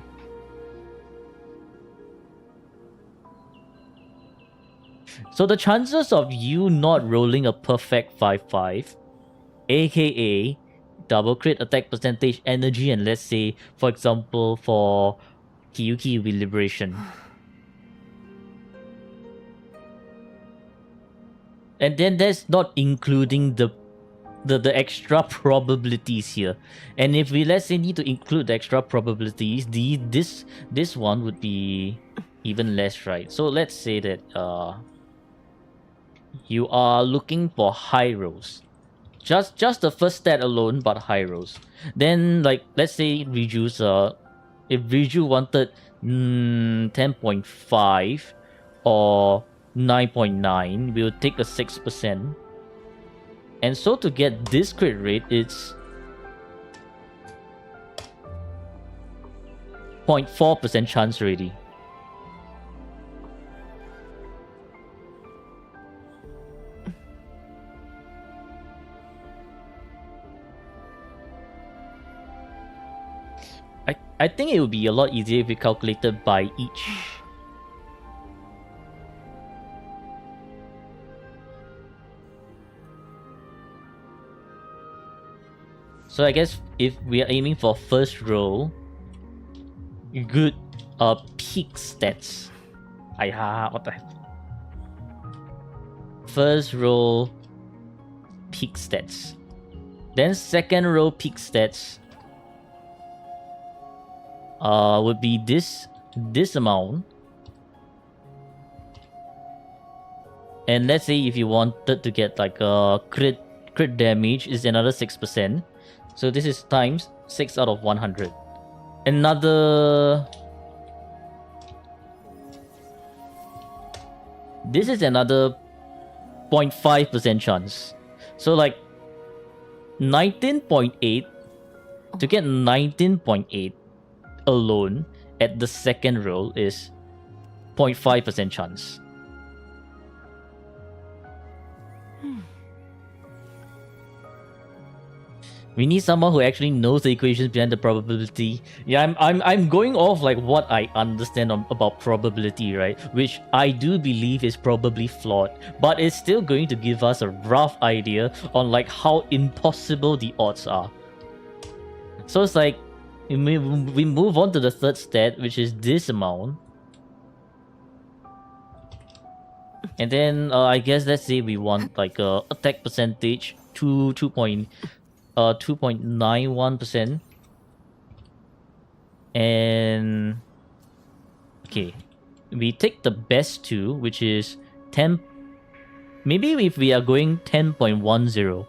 So the chances of you not rolling a perfect 5-5, aka double crit attack percentage energy, and let's say for example for Kyuki with Liberation, and then that's not including the extra probabilities here. And if we let's say need to include the extra probabilities, this one would be even less, right? So let's say that you are looking for high rolls, just the first stat alone, but high rolls. Then like let's say reduce if Riju wanted 10.5 or 9.9, we'll take a 6%. And so to get this crit rate, it's 0.4% chance already. I think it would be a lot easier if we calculated by each. So I guess if we are aiming for first row, good peak stats. What the heck? First row peak stats. Then second row peak stats would be this amount. And let's say if you wanted to get like a crit damage is another 6%. So this is times 6 out of 100. This is another 0.5% chance. So like 19.8 to get 19.8 alone at the second roll is 0.5% chance. We need someone who actually knows the equations behind the probability. Yeah, I'm going off like what I understand about probability, right? Which I do believe is probably flawed, but it's still going to give us a rough idea on like how impossible the odds are. So it's like we move on to the third stat, which is this amount. And then I guess let's say we want like a attack percentage 2.91%. And okay, we take the best two, which is 10. Maybe if we are going 10.10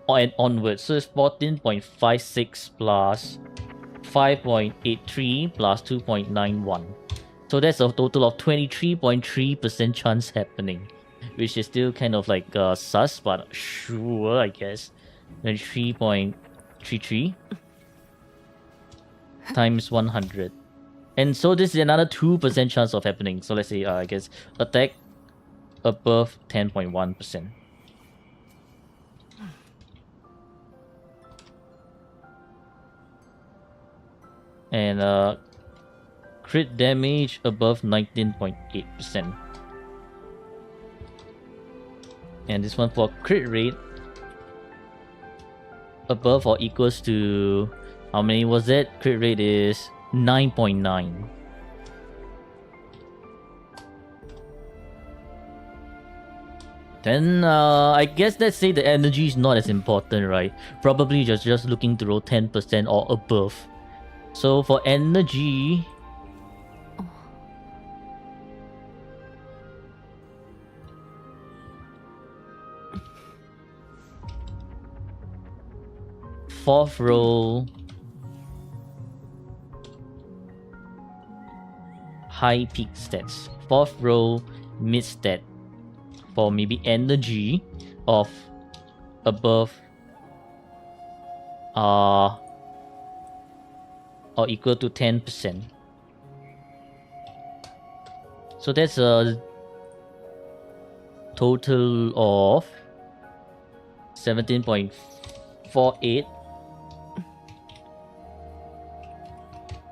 and onwards, so it's 14.56 plus 5.83 plus 2.91. So that's a total of 23.3% chance happening, which is still kind of like sus, but sure, I guess. 3.33 times 100. And so this is another 2% chance of happening. So let's say, I guess, attack above 10.1%. And crit damage above 19.8%. And this one for crit rate above or equals to, how many was it? Crit rate is 9.9. Then I guess let's say the energy is not as important, right? Probably just looking to roll 10% or above. So for energy, fourth row, high peak stats. Fourth row, mid stat. For maybe energy of above or equal to 10%. So that's a total of 17.48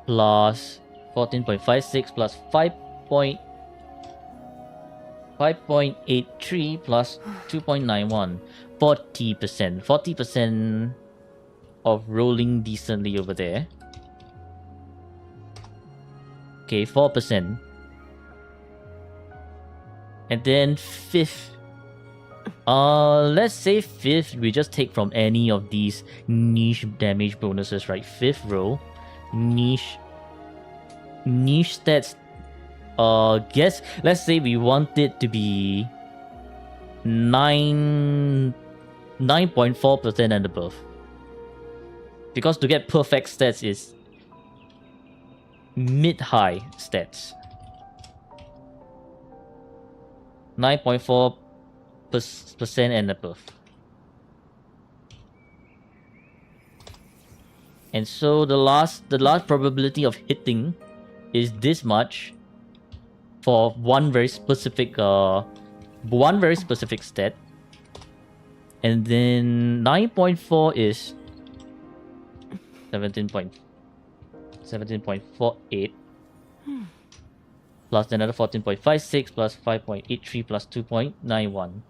plus 14.56 plus 5.83 plus 2.91. 40%. 40% of rolling decently over there. Okay, 4%. And then fifth. Let's say fifth, we just take from any of these niche damage bonuses, right? Fifth row. Niche stats. Guess let's say we want it to be 9.4% and above. Because to get perfect stats is mid-high stats. 9.4% and above. And so the last probability of hitting is this much for one very specific stat. And then 9.4 is 17. 17.48 plus another 14.56 plus 5.83 plus 2.91.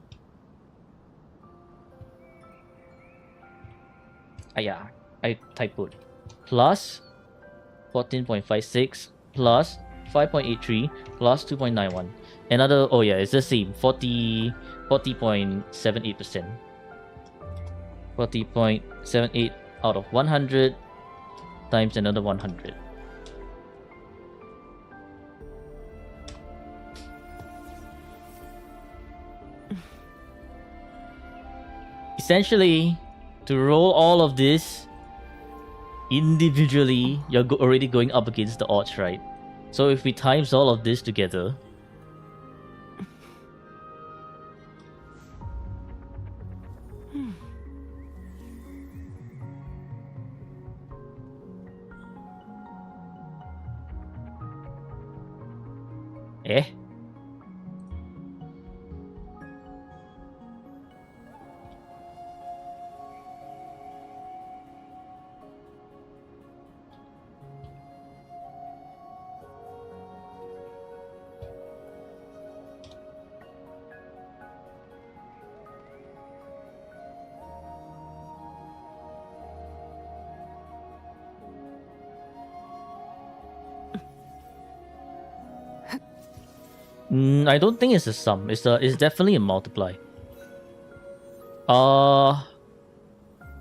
Yeah, I typoed. Plus 14.56 plus 5.83 plus 2.91. Another, oh yeah, it's the same, 40.78%. 40.78 out of 100 times another 100. Essentially, to roll all of this individually, you're already going up against the odds, right? So if we times all of this together, eh? I don't think it's a sum. It's definitely a multiply.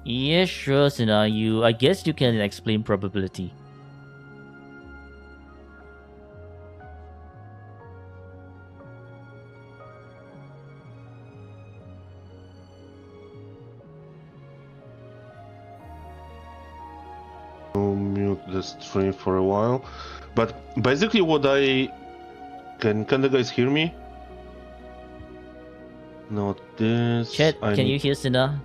Yeah, sure, Sina. I guess you can explain probability. Mute the stream for a while, but basically what can the guys hear me? Not this. Chat, can you hear Sina?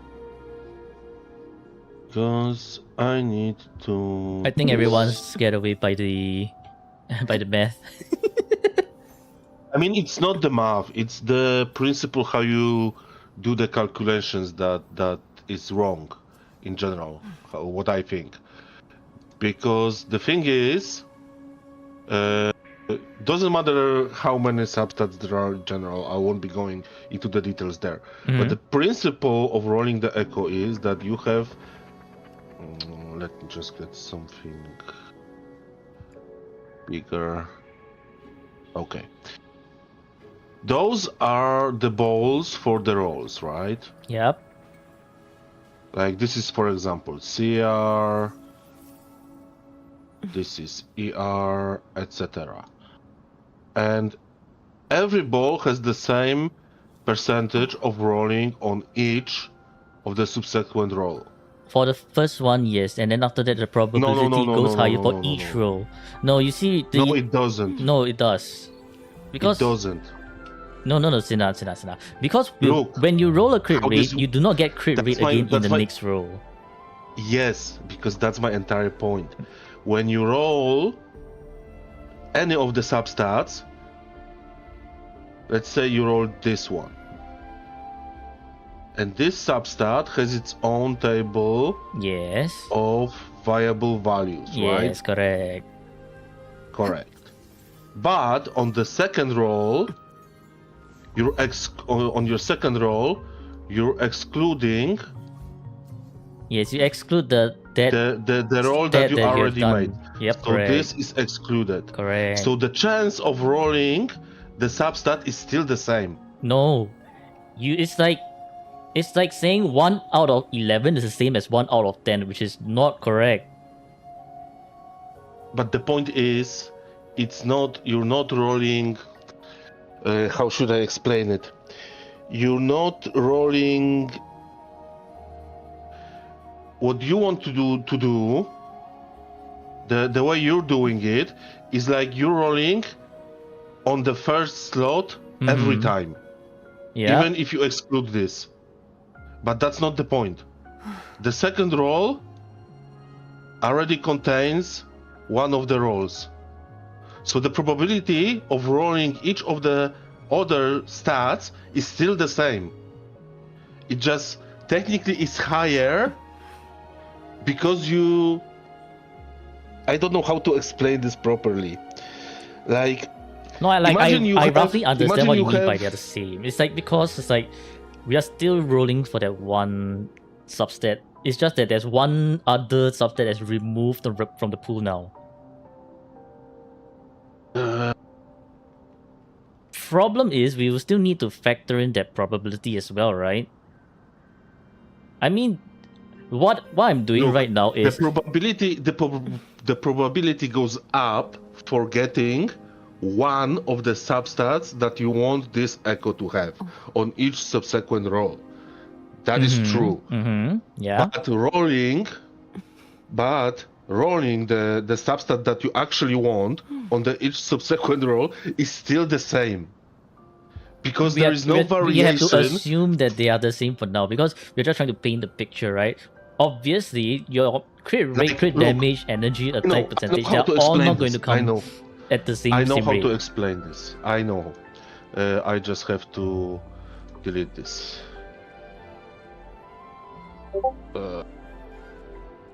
Because I need to. I think everyone's scared away by the by the math. I mean, it's not the math; it's the principle how you do the calculations that is wrong, in general. What I think, because the thing is, doesn't matter how many substats there are in general. I won't be going into the details there. But the principle of rolling the echo is that you have. Let me just get something bigger. Okay. Those are the balls for the rolls, right? Yep. Like this is, for example, CR. This is ER, etc. And every ball has the same percentage of rolling on each of the subsequent roll. For the first one, yes, and then after that, the probability goes higher for each roll. No, you see, No, it doesn't. No, it does. Because it doesn't. No, Sina. Because Look, when you roll a crit rate, you do not get crit rate again in the next roll. Yes, because that's my entire point. When you roll any of the substats, let's say you roll this one, and this substat has its own table of viable values, right? Yes, correct. Correct. But on the second roll, on your second roll, you're excluding. Yes, you exclude the roll that you already made. Yep, so correct. This is excluded. Correct. So the chance of rolling the substat is still the same. No, it's like saying 1 out of 11 is the same as 1 out of 10, which is not correct. But the point is, you're not rolling. How should I explain it? You're not rolling. What you want to do, the way you're doing it is like you're rolling on the first slot every time. Yeah. Even if you exclude this. But that's not the point. The second roll already contains one of the rolls. So the probability of rolling each of the other stats is still the same. It just technically is higher because you I don't know how to explain this properly. Like, No, I Imagine roughly understand imagine what you you mean by have- they're the same. It's like because it's like we are still rolling for that one substat. It's just that there's one other substat that's removed from the pool now. Problem is we will still need to factor in that probability as well, right? I mean, what I'm doing Look, right now is the probability goes up for getting one of the substats that you want this echo to have on each subsequent roll. That is true. Yeah. But rolling the substat that you actually want on the each subsequent roll is still the same. Because there is no We have variation. to assume that they are the same for now because we're just trying to paint the picture, right? Obviously, your crit rate, crit look, damage, energy, I know attack percentage, how they're to all explain not going this. to come I know. at the same I know how rate. to explain this. I know. I just have to delete this.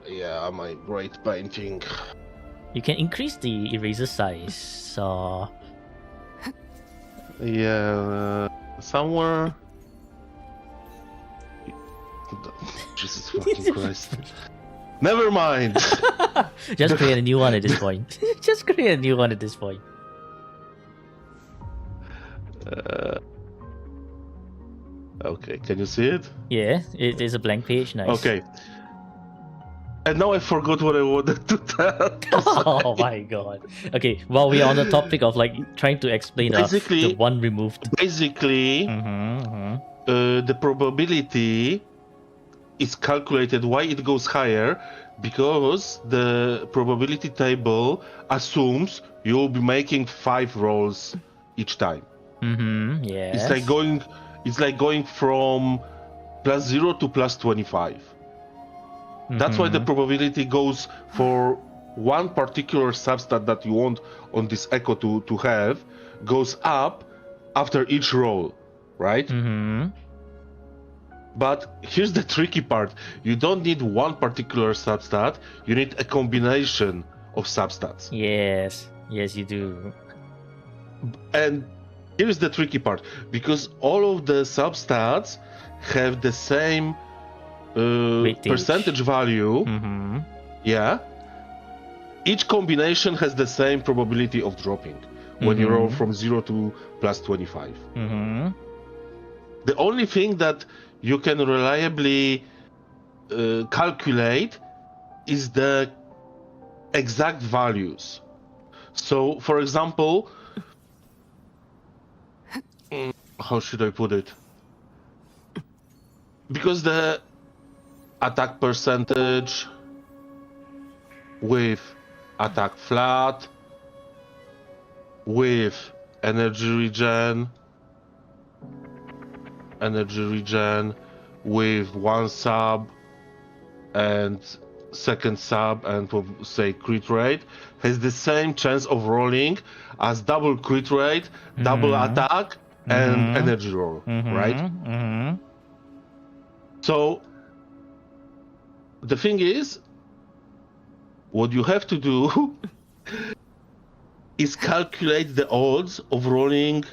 Yeah, my great painting. You can increase the eraser size. So Yeah, somewhere. Jesus fucking Christ. Never mind. just create a new one at this point. Just create a new one at this point. Okay, can you see it? Yeah, it is a blank page. Nice. Okay. And now I forgot what I wanted to tell. Oh my god. Okay, while we're on the topic of like trying to explain the one removed. Basically, the probability is calculated. Why it goes higher? Because the probability table assumes you'll be making 5 rolls each time. Yes. It's like going from +0 to +25. That's why the probability goes for one particular substat that you want on this echo to have goes up after each roll, right? But here's the tricky part. You don't need one particular substat, you need a combination of substats. Yes. Yes, you do. And here's the tricky part. Because all of the substats have the same percentage value, yeah, each combination has the same probability of dropping when you roll from 0 to +25. The only thing that you can reliably calculate is the exact values. So, for example, how should I put it? Because the attack percentage with attack flat, with energy regen, with one sub and second sub and say crit rate has the same chance of rolling as double crit rate, double attack, and energy roll, right? So the thing is, what you have to do is calculate the odds of rolling.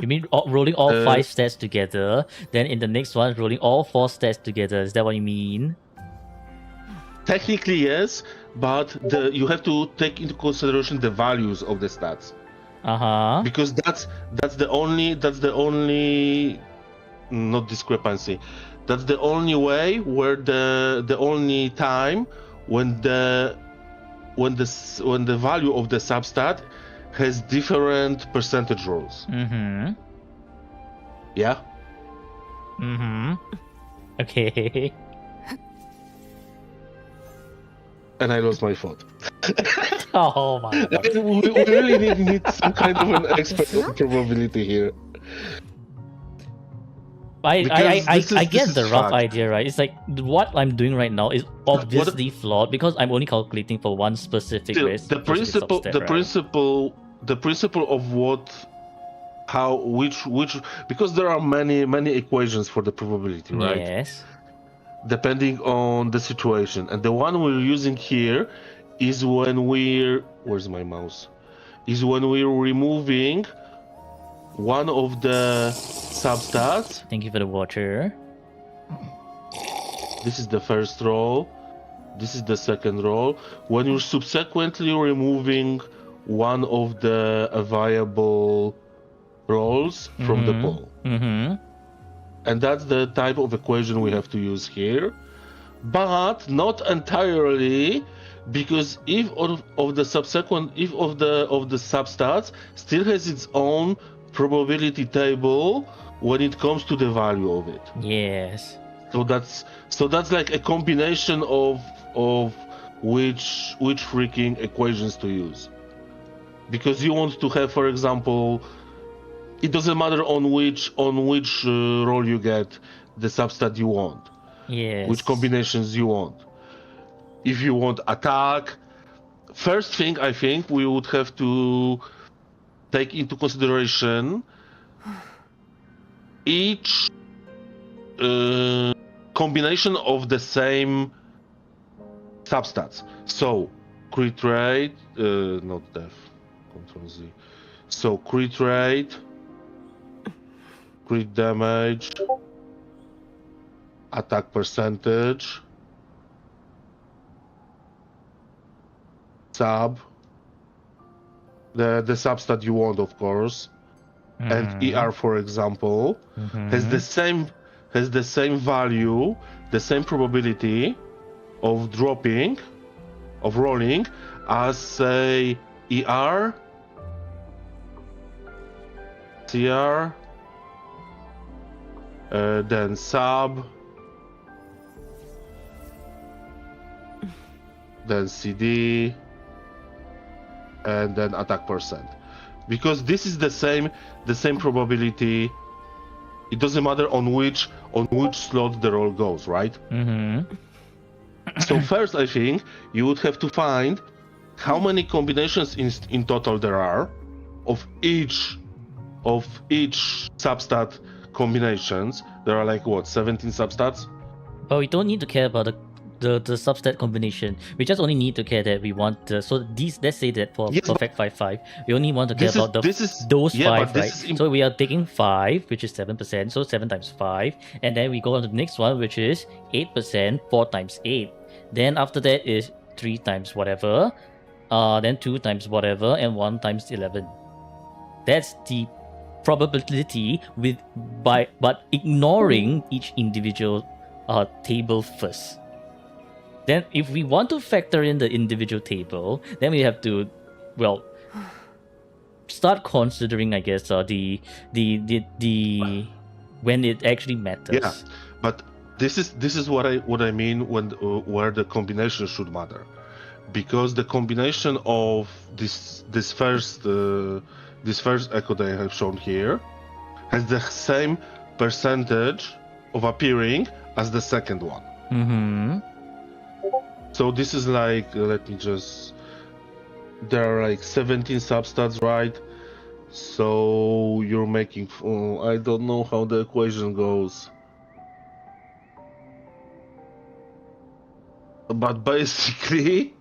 You mean rolling all 5 stats together, then in the next one rolling all 4 stats together? Is that what you mean? Technically yes, but you have to take into consideration the values of the stats. Because that's the only not discrepancy. That's the only way where the only time when the value of the substat has different percentage rolls. Yeah. Okay. And I lost my thought. Oh my god. We really need some kind of an expert on probability here. I This get is the rough fact. idea, right? It's like what I'm doing right now is obviously flawed because I'm only calculating for one specific race. The principle of which because there are many equations for the probability, right? Yes. Depending on the situation, and the one we're using here is when we're... Where's my mouse? Is when we're removing one of the substats. Thank you for the water. This is the first roll. This is the second roll. When you're subsequently removing one of the viable rolls from the pool. Mm-hmm. And that's the type of equation we have to use here. But not entirely, because if of the subsequent, if of the substats still has its own probability table when it comes to the value of it. Yes. So that's like a combination of which freaking equations to use. Because you want to have, for example, it doesn't matter on which roll you get the substat you want. Yes. Which combinations you want. If you want attack, first thing I think we would have to take into consideration each combination of the same substats. So crit rate, not death, Control Z. So crit rate, crit damage, attack percentage, sub, the substat you want, of course, and ER, for example, has the same value, the same probability of dropping, of rolling, as say ER, CR, then sub, then CD, and then attack percent. Because this is the same probability. It doesn't matter on which slot the roll goes, right? So first, I think you would have to find how many combinations in total there are of each substat combinations. There are like what, 17 substats? But we don't need to care about the substat combination. We just only need to care that we want the, so these, let's say that for Yes, perfect 5-5, we only want to care about those 5, right? So we are taking 5, which is 7%, so 7 times 5, and then we go on to the next one, which is 8%, 4 times 8. Then after that is 3 times whatever, then 2 times whatever, and 1 times 11. That's the probability but ignoring each individual table first. Then if we want to factor in the individual table, then we have to, well, start considering, I guess, the when it actually matters. Yeah, but this is what I mean when where the combination should matter, because the combination of this first echo that I have shown here has the same percentage of appearing as the second one. So this is like, let me just, there are like 17 substats, right? So you're making, I don't know how the equation goes. But basically,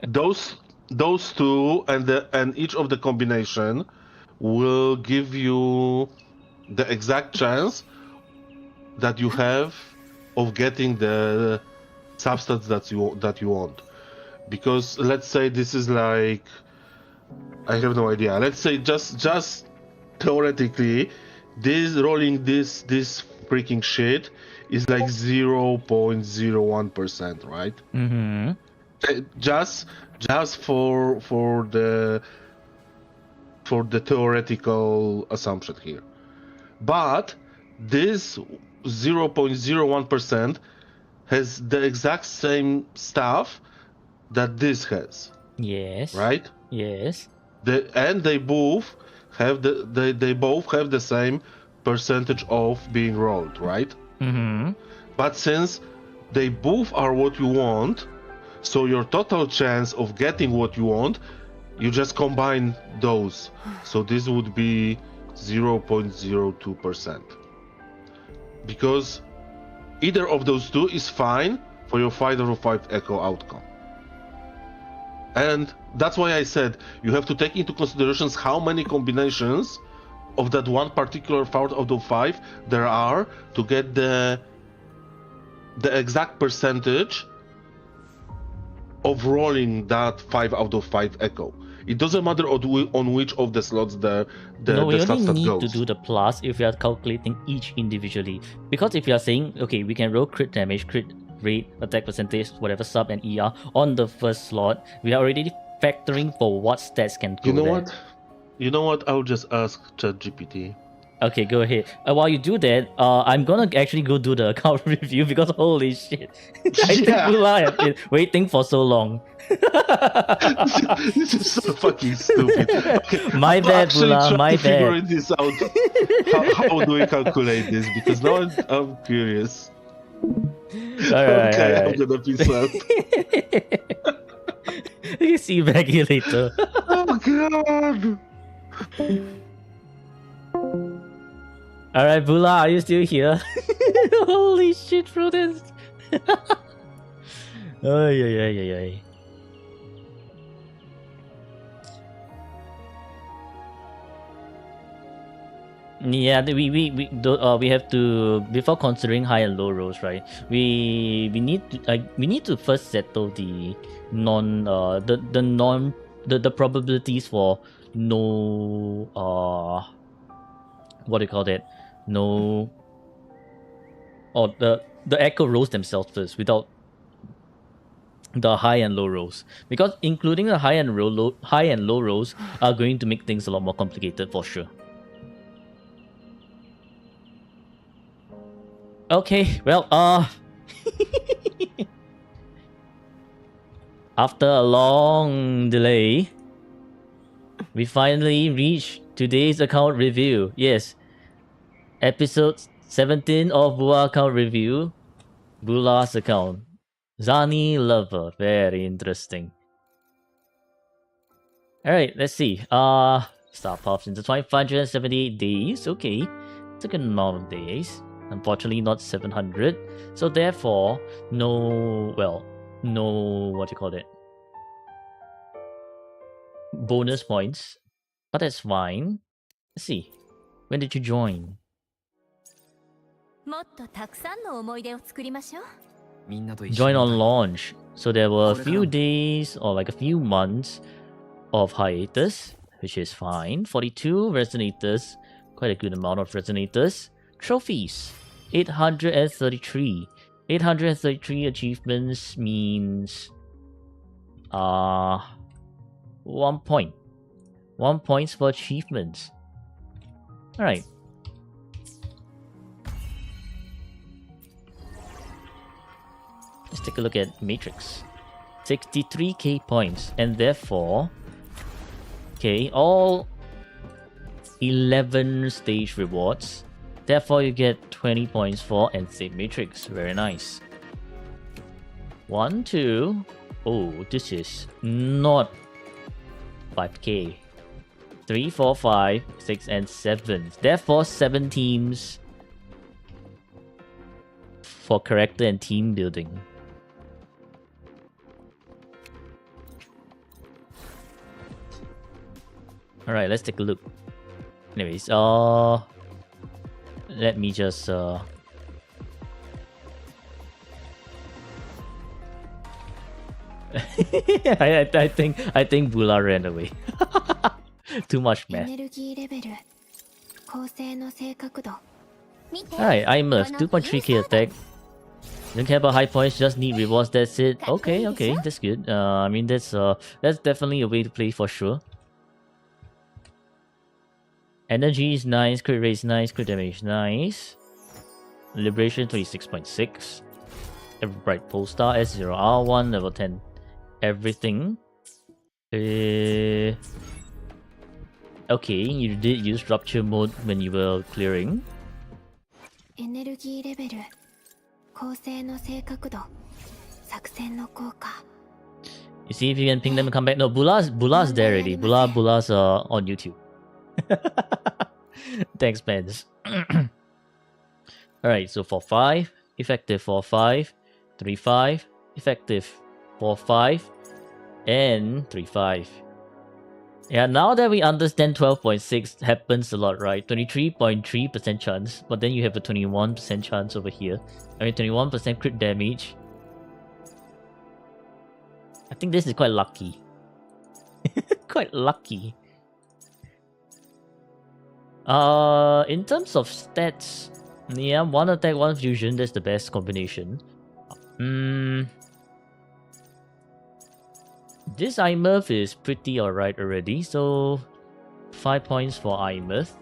those two and each of the combination will give you the exact chance that you have of getting the substats that you want. Because let's say this is like, I have no idea. Let's say just theoretically, rolling this freaking shit is like 0.01%, right? Just for the theoretical assumption here. But this 0.01% has the exact same stuff that this has. Yes. Right? Yes. And they both have the same percentage of being rolled, right? But since they both are what you want, so your total chance of getting what you want, you just combine those. So this would be 0.02%. Because either of those two is fine for your 5/5 echo outcome. And that's why I said you have to take into considerations how many combinations of that one particular 5 out of 5 there are to get the exact percentage of rolling that 5 out of 5 echo. It doesn't matter on which of the slots the No, we slot only stat need goes. to do the plus if we are calculating each individually. Because if you are saying, okay, we can roll crit damage, crit rate, attack percentage, whatever sub and ER on the first slot, we are already factoring for what stats can go You know there. what? You know what? I'll just ask ChatGPT. Okay, go ahead. While you do that, I'm gonna actually go do the account review because holy shit. I think Yeah. Bulla have been waiting for so long. This is so fucking stupid. Okay, My I'm bad, actually Bulla, trying my to figure bad. this out. How do we calculate this? Because now I'm curious. Alright, Okay, I'm alright. gonna peace out. You see you back here later. Oh god. Alright, Bulla, are you still here? Holy shit, bro, this. Ay, ay, ay, ay, ay. Yeah, we have to, before considering high and low rolls, right? We need to first settle the the probabilities for no what do you call that? No, or the echo rolls themselves first without the high and low rolls, because including the high and low rolls are going to make things a lot more complicated for sure. Okay, well, after a long delay, we finally reached today's account review. Yes, episode 17 of Bulla account review. Bulla's account. Zani Lover. Very interesting. Alright, let's see. Star Puffs intertwined 578 days. Okay. It's a good amount of days. Unfortunately, not 700. So therefore, no, what do you call it? Bonus points. But that's fine. Let's see. When did you join? もっとたくさんの思い出を作りましょう。 Join on launch. So there were a few days or like a few months of hiatus, which is fine. 42 resonators. Quite a good amount of resonators. Trophies. 833. 833 achievements means 1 point. 1 point for achievements. Alright. Let's take a look at Matrix. 63k points, and therefore, okay, all 11 stage rewards. Therefore, you get 20 points for N-State Matrix. Very nice. 1, 2. Oh, this is not 5k. 3, 4, 5, 6, and 7. Therefore, 7 teams for character and team building. Alright, let's take a look. Anyways, let me just I think Bulla ran away. Too much エ math. ネルギーレベル、構成の正確度。見て。 Alright, IMF 2.3k attack. Don't care about high points, just need rewards, that's it. Okay, okay, that's good. I mean that's definitely a way to play for sure. Energy is nice, crit rate is nice, crit damage is nice. Liberation 26.6. Every bright Polestar, S0, R1, level 10. Everything. Okay, you did use rupture mode when you were clearing. エネルギーレベル、構成の正確度、作戦の効果。 You see if you can ping them and come back. No, Bulla's there already. Bulla's on YouTube. Thanks, Pens. Alright, so 4-5, effective 4-5, 3-5, effective 4-5, and 3-5. Yeah, now that we understand 12.6 happens a lot, right? 23.3% chance, but then you have a 21% chance over here. I mean, 21% crit damage. I think this is quite lucky. Quite lucky. In terms of stats, yeah, 1 attack, 1 fusion, that's the best combination. This Imurth is pretty alright already, so 5 points for Imurth.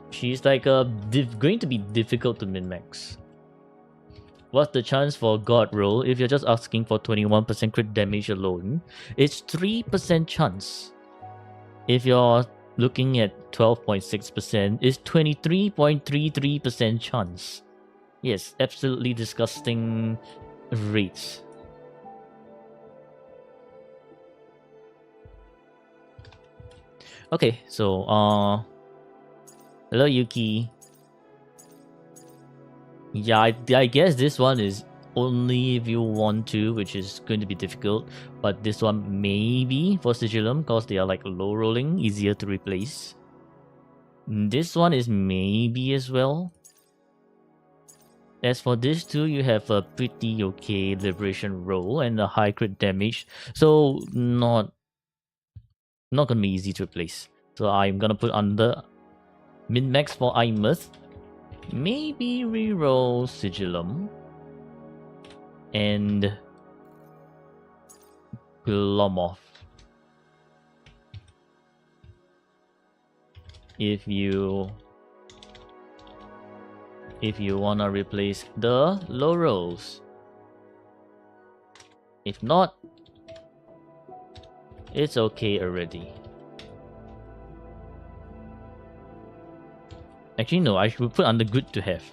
She's like going to be difficult to min-max. What's the chance for God roll if you're just asking for 21% crit damage alone? It's 3% chance. If you're looking at 12.6%, it's 23.33% chance. Yes, absolutely disgusting rates. Okay, so hello Yuki. Yeah, I guess this one is only if you want to, which is going to be difficult. But this one maybe for Sigillum, because they are like low rolling, easier to replace. This one is maybe as well. As for this two, you have a pretty okay liberation roll and a high crit damage, so not gonna be easy to replace. So I'm gonna put under min-max for Imurth. Maybe reroll Sigillum and Glomoth. If you wanna replace the low rolls. If not, it's okay already. Actually no, I should put under good to have.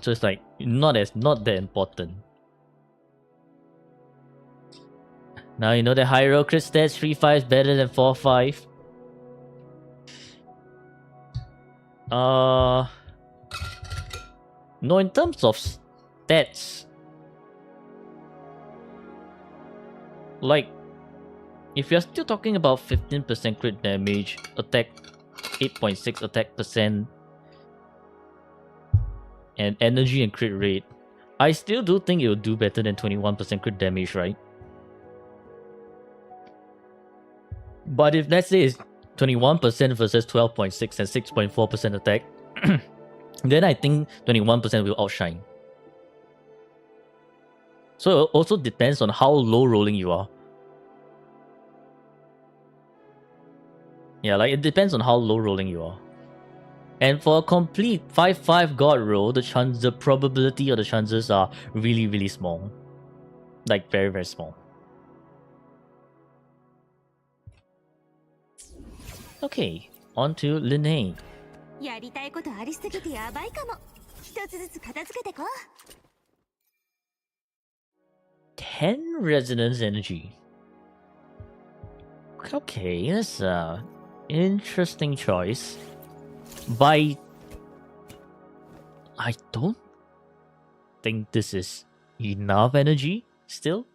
So it's like not that important. Now you know that high roll crit stats 3-5 is better than 4-5. No, in terms of stats, like if you're still talking about 15% crit damage, attack 8.6 attack percent, and energy and crit rate, I still do think it will do better than 21% crit damage, right? But if let's say it's 21% versus 12.6 and 6.4% attack, then I think 21% will outshine. So it also depends on how low rolling you are. Yeah, like it depends on how low rolling you are. And for a complete 5-5 God roll, the probability or the chances are really, really small. Like very, very small. Okay, on to Linnea. やりたいことありすぎてやばいかも。一つずつ片付けてこう。 10 resonance energy. Okay, that's a interesting choice. But I don't think this is enough energy still.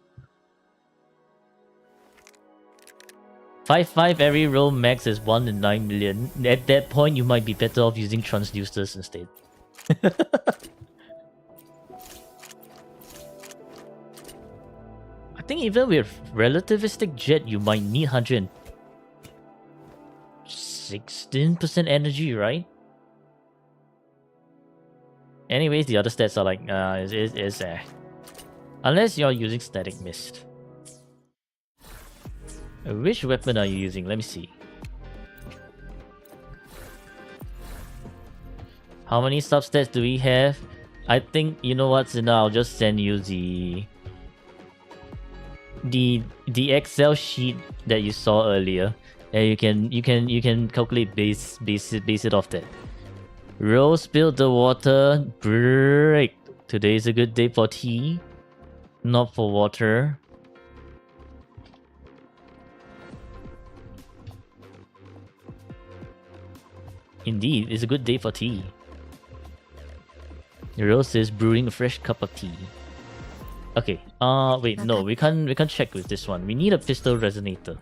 5-5 every roll max is 1 in 9 million. At that point, you might be better off using transducers instead. I think even with relativistic jet, you might need 116% energy, right? Anyways, the other stats are like, unless you're using static mist. Which weapon are you using? Let me see. How many substats do we have? I think, you know what, Sina, I'll just send you the Excel sheet that you saw earlier, and you can calculate base it off that. Rose spilled the water. Break. Today is a good day for tea, not for water. Indeed, it's a good day for tea. Rose is brewing a fresh cup of tea. Okay. Wait, no, we can't check with this one. We need a pistol resonator.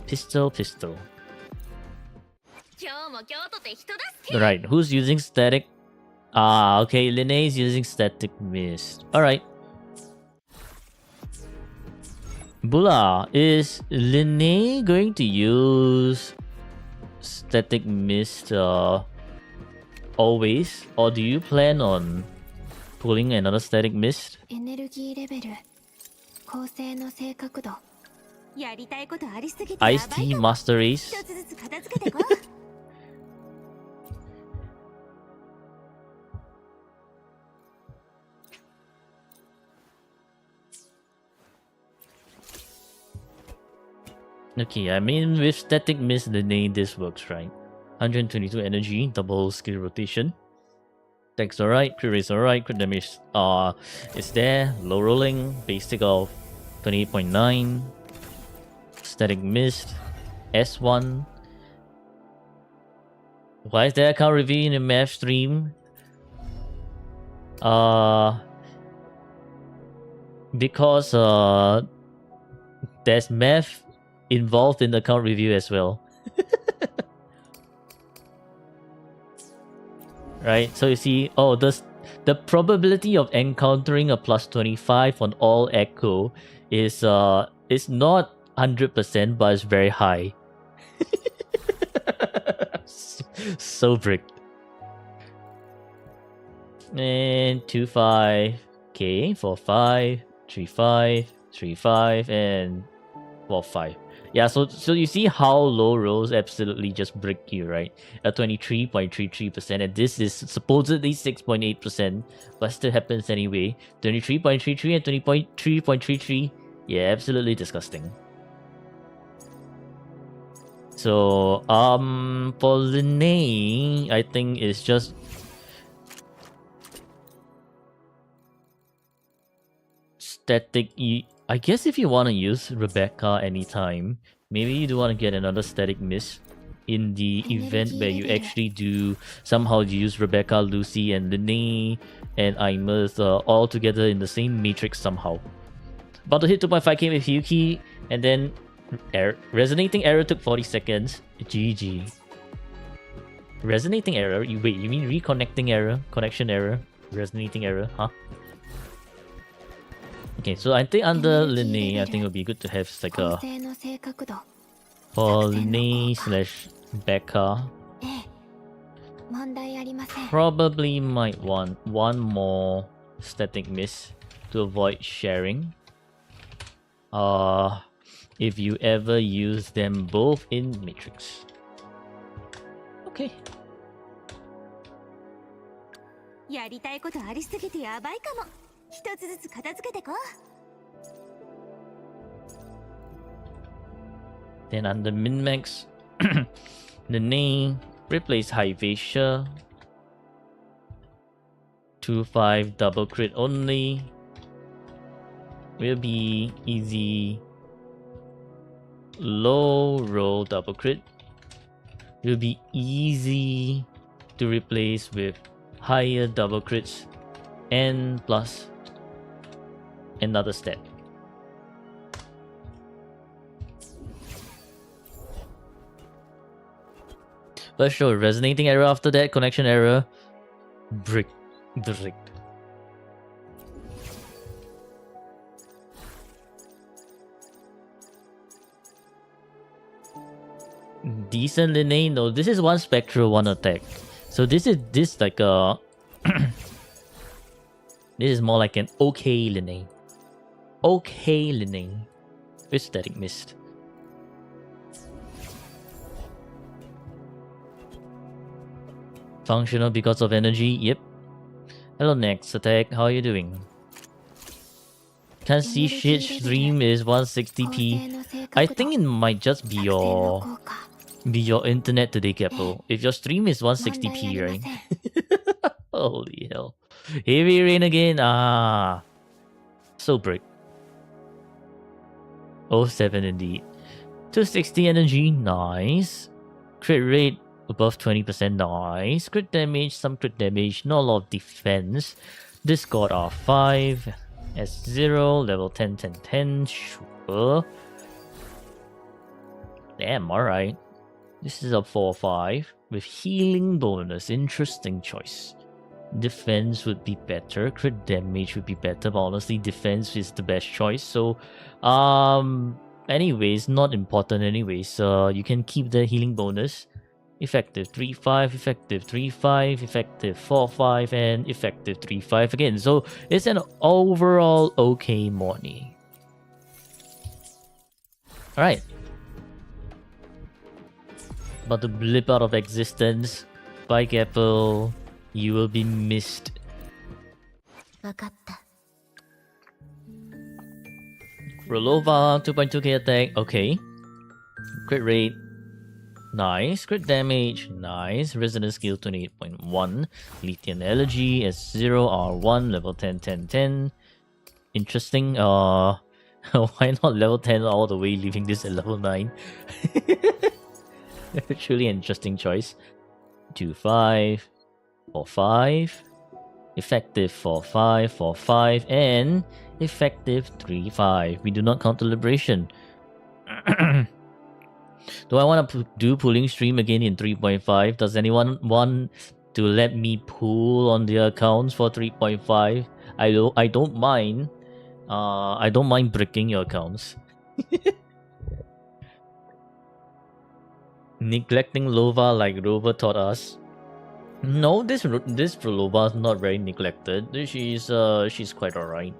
Pistol. 今日も京都で人助け Right, who's using static? Ah, okay, Linnea's using static mist. Alright. Bulla, is Linnea going to use static mist always? Or do you plan on pulling another static mist? エネルギーレベル構成の正確度やりたいことありすぎてやばい Ice Tea Master Race? 一つずつ片付けてこ Okay, I mean with static mist Linnea this works, right? 122 energy, double skill rotation. Dex alright, crit rate alright, crit damage is there, low rolling, basic of 28.9, static mist, S1. Why is there account review in the math stream? Because there's math involved in the account review as well. Right, so you see, oh, the probability of encountering a plus 25 on all echo is not 100%, but it's very high. So bricked. And 2-5, okay, 4-5, 3-5, 3-5, and 4-5. Yeah, so you see how low rolls absolutely just brick you, right? At 23.33%, and this is supposedly 6.8%, but still happens anyway. 23.33 and 20.3.33. Yeah, absolutely disgusting. So, for Linnea, I think it's just static. I guess if you want to use Rebecca anytime, maybe you do want to get another static miss in the event where you actually do somehow use Rebecca, Lucy, and Linnea and Aimer's all together in the same matrix somehow. About to hit 2.5k with Yuki, and then resonating error took 40 seconds. GG. Resonating error? Wait, you mean reconnecting error? Connection error? Resonating error? Huh? Okay, so I think under Linnea, I think it would be good to have like a 構成の正確度 for Linnea / Becca. ええ問題ありません Probably might want one more static miss to avoid sharing. If you ever use them both in Matrix. Okay. やりたいことありすぎてやばいかも一つずつ片付けてこ Then under min-max, Linnea, replace Hyvatia. 2-5 double crit only. Will be easy. Low roll double crit. Will be easy to replace with higher double crits and plus another stat. But sure, resonating error after that, connection error, bricked. Decent Linnea, no, this is one spectral, one attack. So this like a this is more like an okay Linnea. Okay Linnea with static mist. Functional because of energy, yep. Hello next attack, how are you doing? Can't see shit, stream is 160p. I think it might just be your internet today, Keppel. If your stream is 160p, right? Holy hell. Heavy rain again. Ah. So brick. 07 indeed. 260 energy. Nice. Crit rate above 20%. Nice. Crit damage. Some crit damage. Not a lot of defense. Discord R5, S0, level 10, 10, 10, sure. Damn, alright. This is a 4-5 with healing bonus. Interesting choice. Defense would be better. Crit damage would be better, but honestly, defense is the best choice. So, anyways, not important anyways. You can keep the healing bonus. Effective 3-5, effective 3-5, effective 4-5, and effective 3-5 again. So it's an overall okay morning. Alright. About to blip out of existence. Bye, Apple. You will be missed. わかった。 Rolova, 2.2k attack. Okay. Crit rate. Nice. Crit damage. Nice. Resonance skill 28.1. Lithium Elegy S0 R1 level 10 10 10. Interesting. Why not level 10 all the way, leaving this at level 9? Truly interesting choice. 2-5. 4-5. Effective 4-5, 4-5, and effective 3-5. We do not count the liberation. Do I want to do pulling stream again in 3.5? Does anyone want to let me pull on their accounts for 3.5? I don't mind. I don't mind bricking your accounts. Neglecting Lova like Rover taught us. No, this Lova is not very neglected. She's quite alright.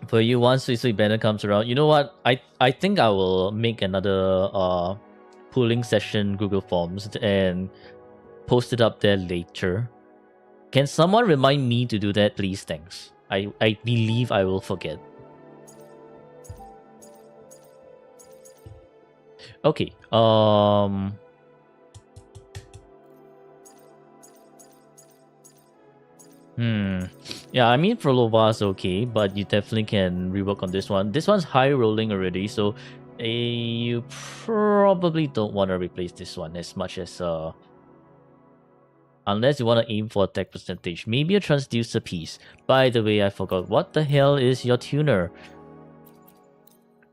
For you, once Suisui Banner comes around, you know what? I think I will make another pooling session Google Forms and post it up there later. Can someone remind me to do that, please? Thanks. I believe I will forget. Okay. Yeah, I mean Prolova's okay, but you definitely can rework on this one. This one's high rolling already, so you probably don't want to replace this one as much as unless you want to aim for attack percentage. Maybe a transducer piece. By the way, I forgot, what the hell is your tuner?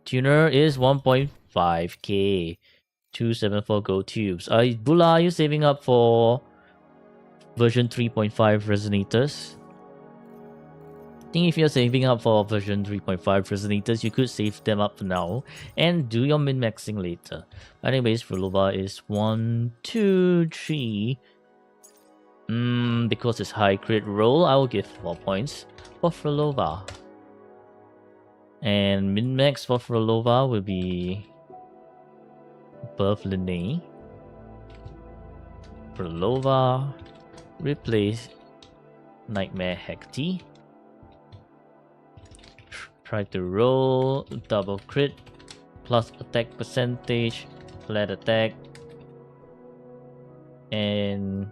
Tuner is 1.5k. 274 gold tubes. Bulla, are you saving up for version 3.5 resonators? I think if you're saving up for version 3.5 resonators, you could save them up for now and do your min-maxing later. Anyways, Frolova is 1, 2, 3. Because it's high crit roll, I will give 4 points for Frolova. And min-max for Frolova will be above Linnae. Frolova, replace Nightmare Hecty. Try to roll double crit plus attack percentage, flat attack, and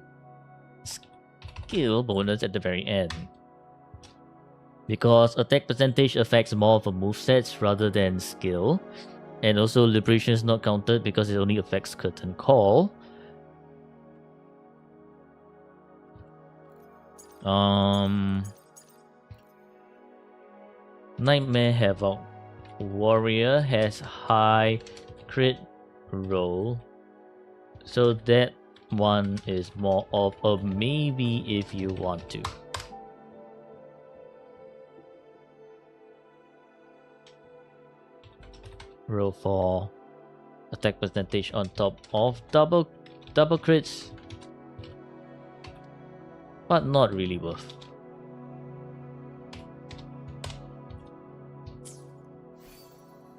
skill bonus at the very end. Because attack percentage affects more of a movesets rather than skill, and also liberation is not counted because it only affects curtain call. Nightmare Havoc Warrior has high crit roll, so that one is more of a maybe if you want to. Roll for attack percentage on top of double crits, but not really worth.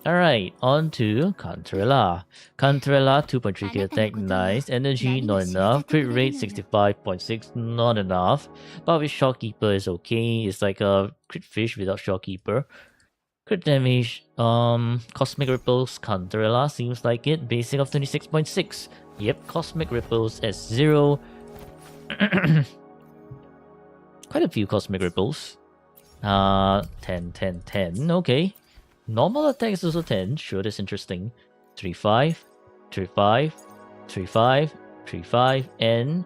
Alright, on to Cantrella. Cantrella, 2.3k attack, nice. Energy, not enough. Crit rate, 65.6, not enough. But with Shockkeeper is okay. It's like a crit fish without Shockkeeper. Crit damage, Cosmic Ripples, Cantrella, seems like it. Basic of 26.6. Yep, Cosmic Ripples S0. Quite a few Cosmic Ripples. 10, 10, 10, okay. Normal attack is also 10. Sure, that's interesting. 3-5, 3-5, 3-5, 3-5, and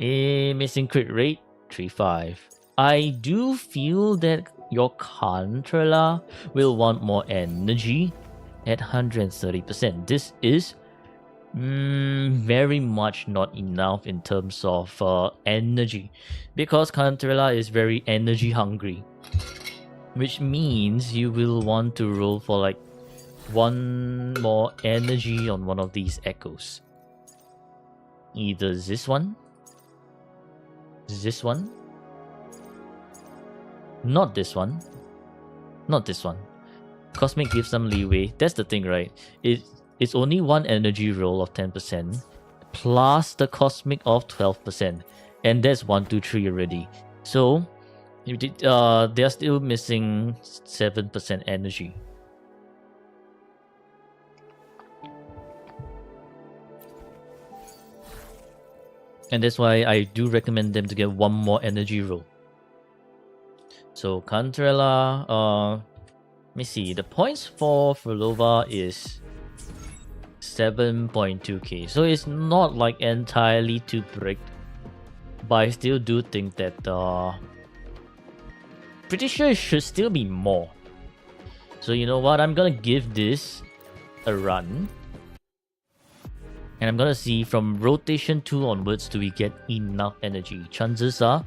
Missing crit rate 3-5. I do feel that your controller will want more energy at 130%. This is very much not enough in terms of energy, because controller is very energy hungry, which means you will want to roll for like one more energy on one of these echoes. Either this one, not this one, not this one. Cosmic gives some leeway. That's the thing, right? It's only one energy roll of 10% plus the cosmic of 12%, and that's 1, 2, 3 already. So they're still missing 7% energy. And that's why I do recommend them to get one more energy roll. So Cantrella, let me see. The points for Frolova is 7.2k. So it's not like entirely too bricked. But I still do think that pretty sure it should still be more. So you know what? I'm gonna give this a run. And I'm gonna see from rotation 2 onwards, do we get enough energy? Chances are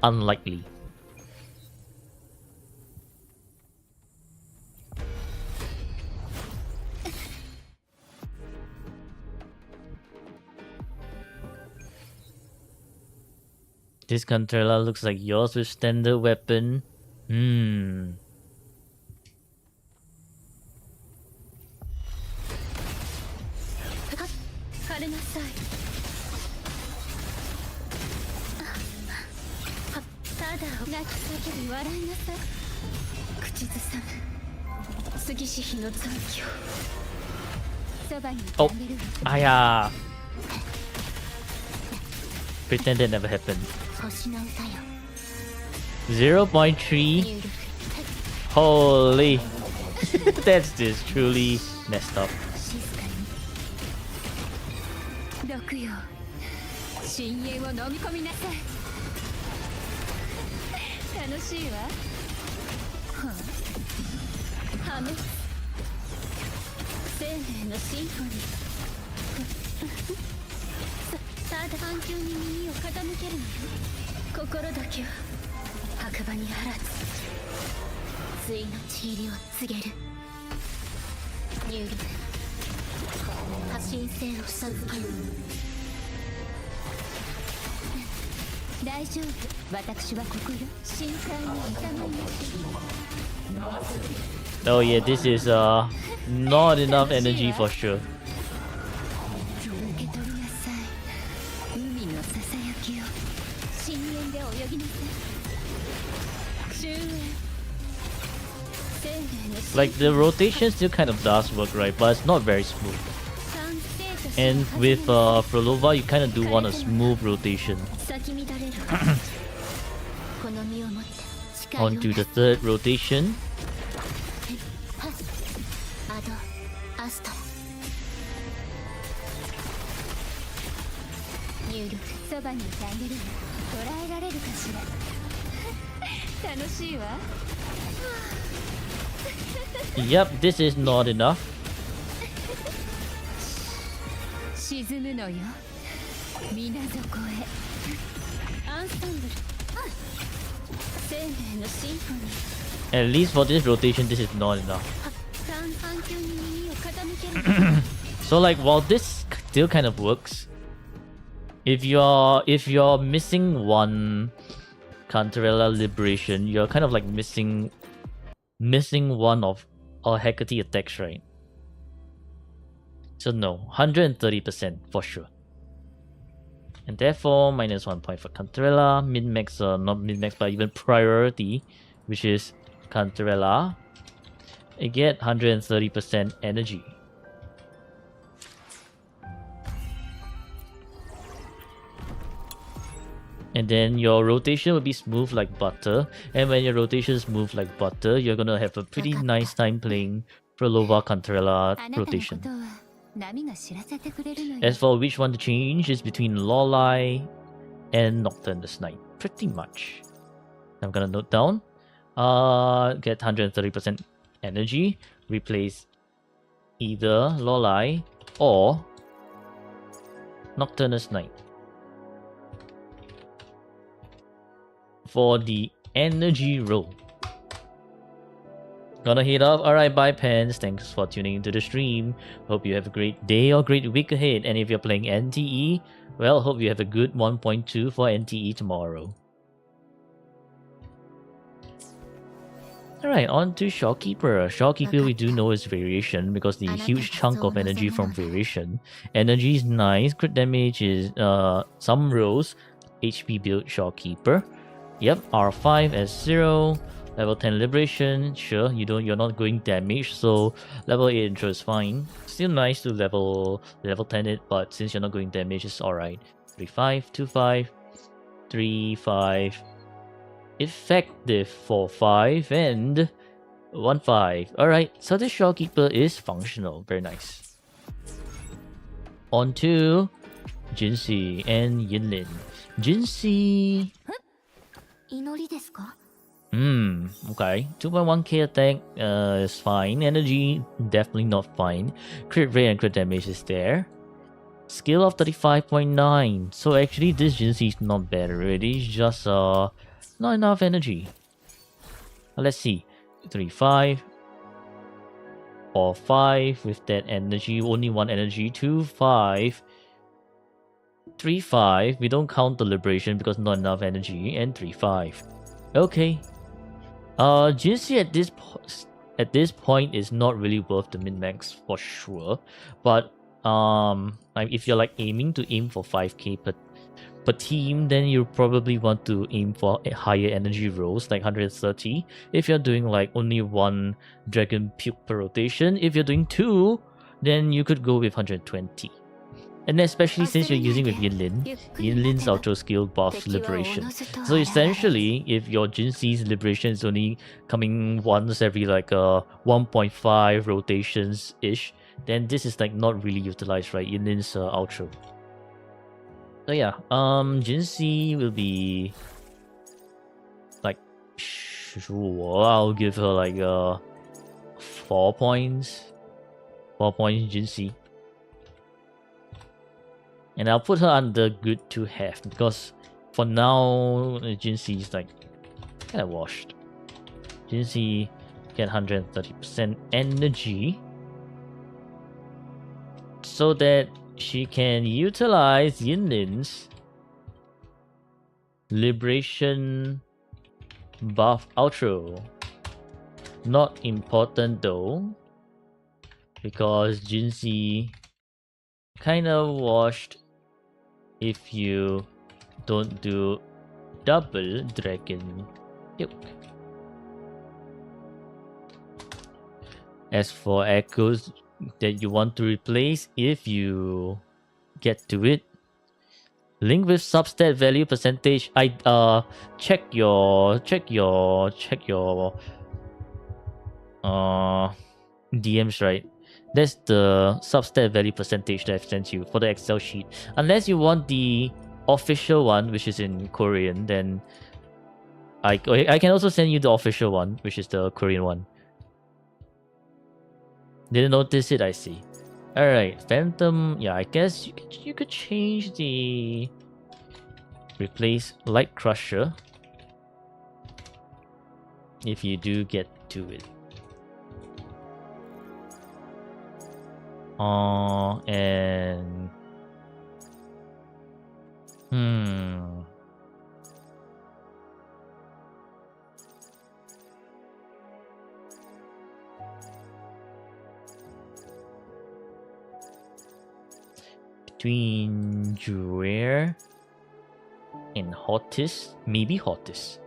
unlikely. This controller looks like yours with standard weapon. 枯れなさい。ただ泣き叫び笑いなさい。口ずさむ杉し日の残響。そばにいてあげるわ。Aya! Pretend that never happened. 星の歌よ。 0.3? Holy! That's just truly messed up. 静かに。毒よ。深淵を飲み込みなさい。楽しいわ。破滅。生命のシンフォニー。ただ環境に耳を傾けるのよ。心だけは墓場にあらず。ついのち入りを告げる。入力。過信性を授ける。大丈夫。私はここよ。深海に痛みなし。 Oh yeah, this is not enough energy for sure. 受け取りなさい。海のささやきを深淵で泳ぎなさい。終焉。生命の Like the rotation still kind of does work, right? But it's not very smooth. And with Frolova, you kind of do want a smooth rotation. 咲き乱れる。この身をもって誓いを Onto the third rotation. アドアストラ。入力。そばにいてあげるわ。捉えられるかしら。楽しいわ。 Yep, this is not enough. 沈むのよ。水底へ。アンサンブル。生命のシンフォニー。 At least for this rotation, this is not enough. 環境に耳を傾ける。 So like while this still kind of works, if you're missing one Cantarella liberation, you're kind of like missing one of our Hecate attacks, right? So no, 130% for sure. And therefore, minus 1 point for Cantarella. Min-max, not min-max, but even priority, which is Cantarella. I get 130% energy. And then your rotation will be smooth like butter. And when your rotation is smooth like butter, you're gonna have a pretty nice time playing Frolova Cantarella あなたのこ rotation. とは波が知らせてくれるのよ。 As for which one to change, is between Lolai and Nocturnus Knight. Pretty much. I'm gonna note down. Get 130% energy. Replace either Lolai or Nocturnus Knight. For the energy roll. Gonna head off. Alright, bye Pens. Thanks for tuning into the stream. Hope you have a great day or great week ahead. And if you're playing NTE, well, hope you have a good 1.2 for NTE tomorrow. Alright, on to Shawkeeper. Shawkeeper we do know is variation because the huge chunk of energy from variation. Energy is nice, crit damage is some rolls. HP build Shawkeeper. Yep, R5 S0. Level 10 liberation, sure, you're not going damage, so level 8 intro is fine. Still nice to level 10 it, but since you're not going damage, it's alright. 3-5, 2-5, 3-5. Effective 4-5 and 1-5. Alright, so the Shawkeeper is functional. Very nice. On to Jinxie and Yinlin. Jinxie. 祈りですか? Okay. 2.1k attack is fine. Energy, definitely not fine. Crit rate and crit damage is there. Skill of 35.9. So actually this Jinxie is not bad already. It's just not enough energy. Let's see. 3-5. 4-5 with that energy. Only one energy. 2-5. 3-5. We don't count the liberation because not enough energy. And 3-5. Okay. Jinxie at this point is not really worth the min-max for sure, but if you're like aiming for 5k per team, then you probably want to aim for a higher energy rolls like 130. If you're doing like only one dragon puke per rotation, if you're doing two, then you could go with 120. And especially since you're using with Yinlin, Yinlin's outro skill buffs Liberation. So essentially, if your Jinxie's Liberation is only coming once every like 1.5 rotations-ish, then this is like not really utilized, right? Yinlin's outro. So yeah, Jinxie will be like, sure, I'll give her like 4 points. 4 points Jinxie. And I'll put her under good to have because for now Jinxie is like kind of washed. Jinxie get 130% energy so that she can utilize Yinlin's Liberation buff outro. Not important though because Jinxie kind of washed if you don't do double dragon yoke. As for echoes that you want to replace, if you get to it, link with substat value percentage. I check your DMs, right? That's the substat value percentage that I've sent you for the Excel sheet. Unless you want the official one, which is in Korean, then I can also send you the official one, which is the Korean one. Didn't notice it, I see. Alright, Phantom. Yeah, I guess you could change the... Replace Light Crusher if you do get to it. And between Juer and Hortis, maybe Hortis.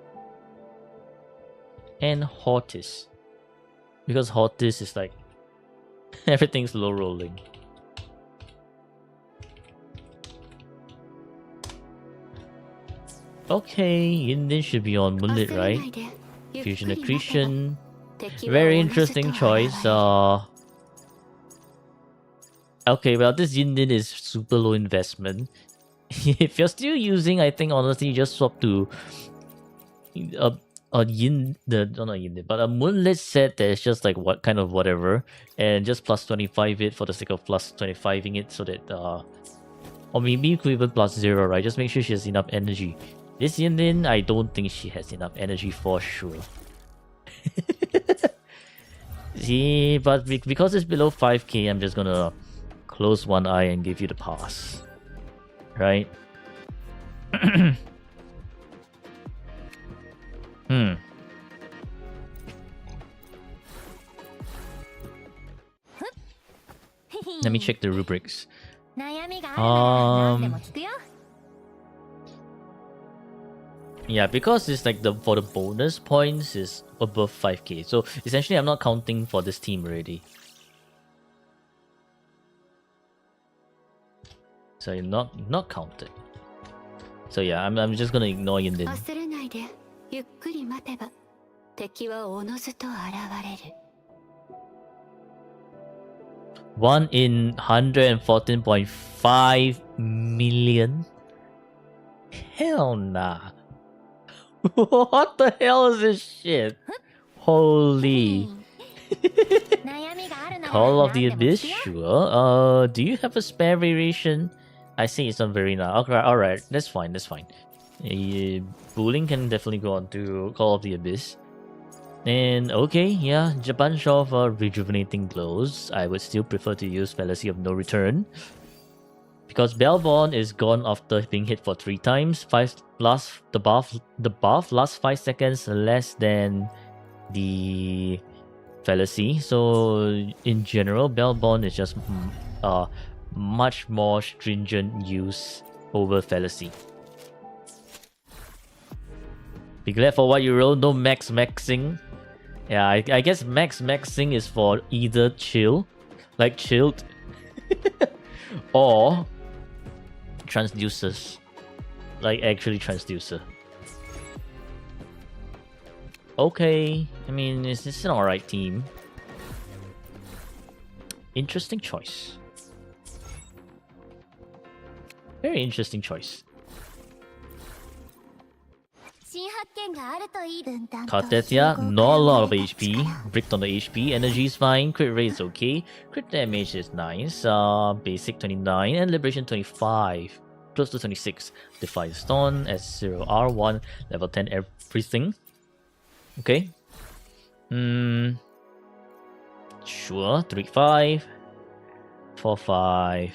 And Hortis. Because Hortis is like everything's low rolling. Okay, Yinlin should be on Moonlit, right? Fusion Accretion. Very interesting choice. Okay, well this Yinlin is super low investment. if you're still using, I think honestly just swap to a yin not yin but a moonlit set that's just like what kind of whatever, and just plus 25 it for the sake of plus 25ing it, so that or maybe you could even plus 0, right? Just make sure she has enough energy. This yin I don't think she has enough energy for sure. See, but because it's below 5k, I'm just gonna close one eye and give you the pass, right? Let me check the rubrics. 悩みがあるなら何でも聞くよ。 Yeah, because it's like for the bonus points is above 5k. So essentially I'm not counting for this team already. So you're not counted. So yeah, I'm just gonna ignore Yindin. 焦らないで、ゆっくり待てば敵はおのずと現れる。 1 in 114.5 million? Hell nah. What the hell is this shit? Holy. 悩みがあるなら Call of the 何でも Abyss? 聞くよ。 Sure. Do you have a spare variation? I see it's not very now. Okay, alright. That's fine, that's fine. Bowling can definitely go on to Call of the Abyss. And okay, yeah, a bunch of rejuvenating glows. I would still prefer to use Fallacy of No Return, because Bellborn is gone after being hit for 3 times. The buff lasts 5 seconds less than the Fallacy. So in general, Bellborn is just much more stringent use over Fallacy. Be glad for what you roll. No maxing. Yeah, I guess maxing is for either chill, like chilled, or transducers, like actually transducer. Okay, I mean it's an alright team. Interesting choice. Very interesting choice. 新発見があるといい。分担と Cartesia, 集合 not a lot of から HP. 力 Bricked on the HP. Energy is fine. Crit rate is okay. Crit damage is nice. Basic 29 and Liberation 25. Close to 26. Defy Stone, S0 R1, level 10 everything. Okay. Sure. 3-5. 4-5.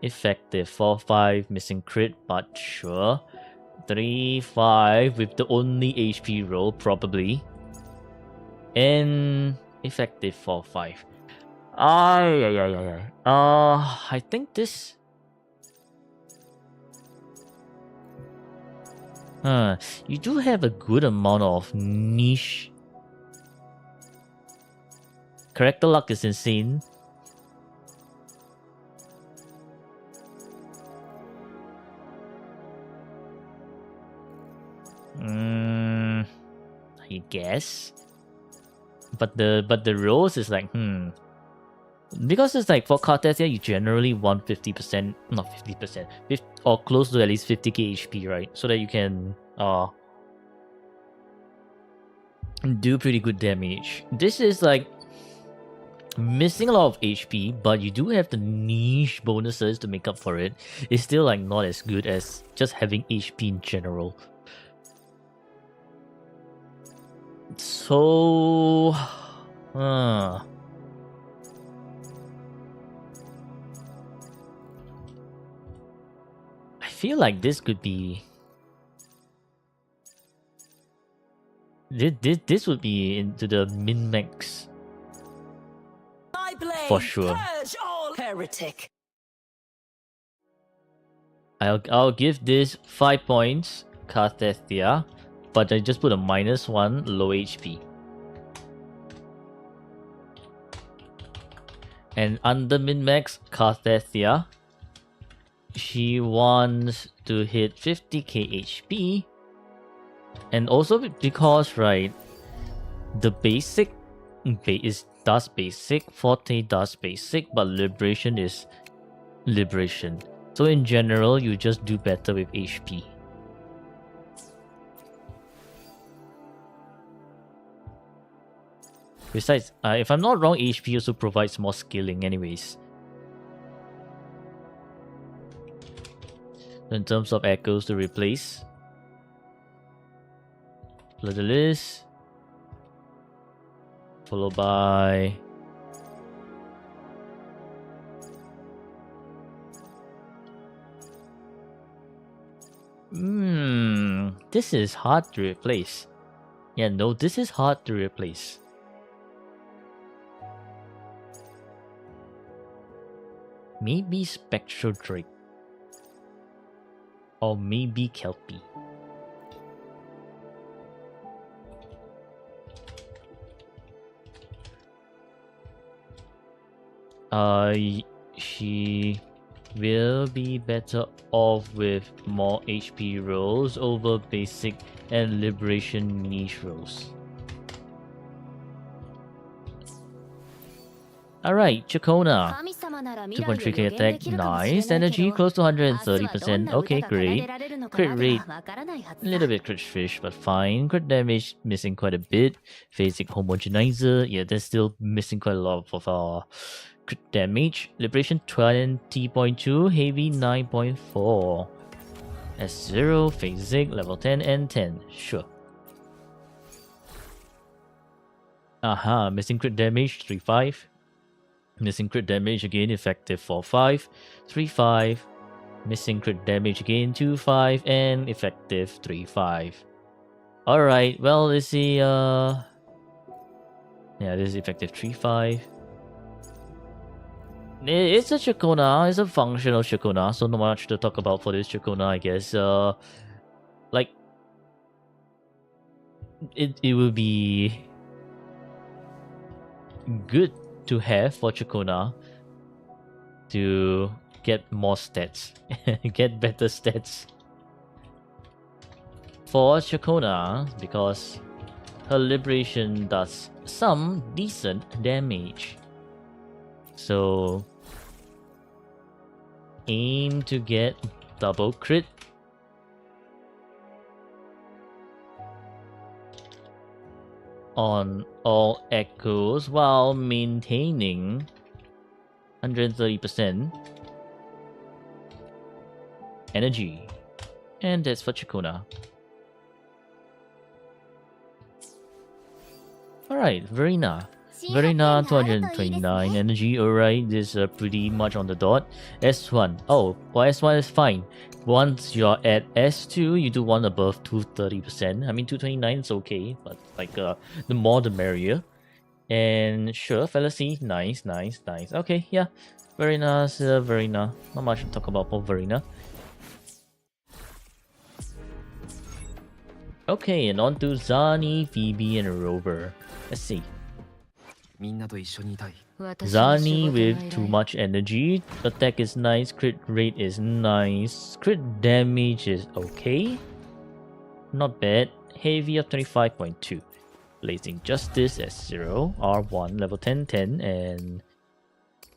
Effective 4-5. Missing crit, but sure. 3-5 with the only HP roll, probably. And effective 4-5. I think this. You do have a good amount of niche. Character luck is insane. I guess. But the rolls is like, because it's like for Cartesia, you generally want 50%, not 50%, or close to at least 50k HP, right? So that you can do pretty good damage. This is like missing a lot of HP, but you do have the niche bonuses to make up for it. It's still like not as good as just having HP in general. So, I feel like this could be. This would be into the min max My blade, for sure. purge all heretic. I'll give this 5 points, Cartesia, but I just put a -1 low HP. And under min-max, Cartesia, she wants to hit 50k HP. And also because, right, the basic does basic, Forte does basic, but Liberation is Liberation. So in general, you just do better with HP. Besides, if I'm not wrong, HP also provides more skilling anyways. In terms of echoes to replace. Bloodless. Followed by... this is hard to replace. Yeah, no, this is hard to replace. Maybe Spectral Drake. Or maybe Kelpie. She will be better off with more HP rolls over basic and liberation niche rolls. Alright, Chacona. 2.3k attack, nice. Energy close to 130%. Okay, great. Crit rate, a little bit crit fish, but fine. Crit damage missing quite a bit. Phasic homogenizer, yeah, that's still missing quite a lot of our crit damage. Liberation 20.2, heavy 9.4. S0, Phasic, level 10 and 10. Sure. Aha, missing crit damage 3.5. Missing crit damage again, effective 4.5, 3.5. Missing crit damage again, 2.5, and effective 3.5. Alright, well, let's see, yeah, this is effective 3.5. It's a Chacona, it's a functional Chacona, so not much to talk about for this Chacona, I guess. Like, it will be good to have for Chacona to get more stats, get better stats for Chacona, because her liberation does some decent damage. So aim to get double crit. On all echoes while maintaining 130% energy. And that's for Chacona. Alright, Verena. Verena 229 energy. Alright, this is pretty much on the dot. S1. Oh, well, S1 is fine. Once you're at S2, you do one above 230%. I mean, 229 is okay, but like the more the merrier. And sure, fallacy, nice. Okay, yeah, Verena, Verena. Not much to talk about for Verena. Okay, and on to Zani, Phoebe, and Rover. Let's see. みんなと一緒にいたい Zani with too much energy. Attack is nice, crit rate is nice, crit damage is okay. Not bad. Heavy of 25.2. Blazing Justice S0, R1, level 10, and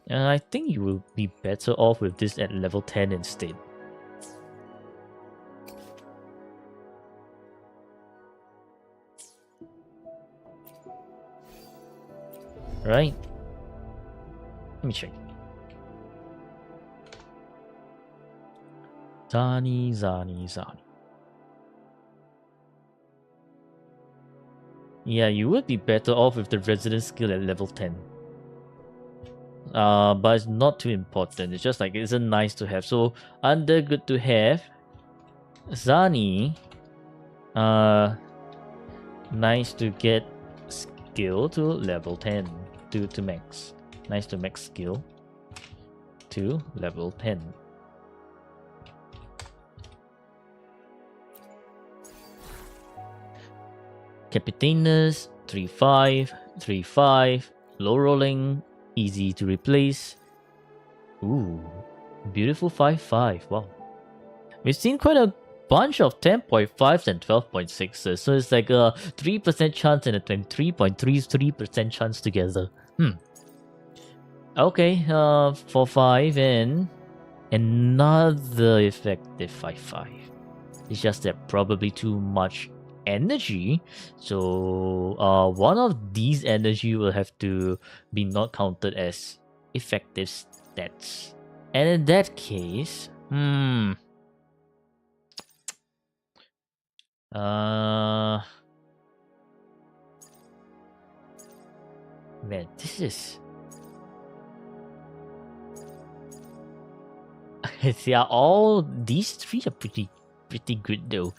I think you will be better off with this at level 10 instead. Right. Let me check. Zani. Yeah, you would be better off with the resident skill at level 10. But it's not too important. It's just like, it's a nice to have. So, under good to have, Zani, nice to get skill to level 10 to max. Nice to max skill to level 10. Capitanus 3.5, low rolling, easy to replace. Ooh, beautiful 5.5. Wow, we've seen quite a bunch of 10.5s and 12.6s, so it's like a 3% chance and a 23.33% chance together. Okay, 4.5 and another effective 5-5. It's just that probably too much energy. So one of these energy will have to be not counted as effective stats. And in that case, man, this is yeah, all these three are pretty good though.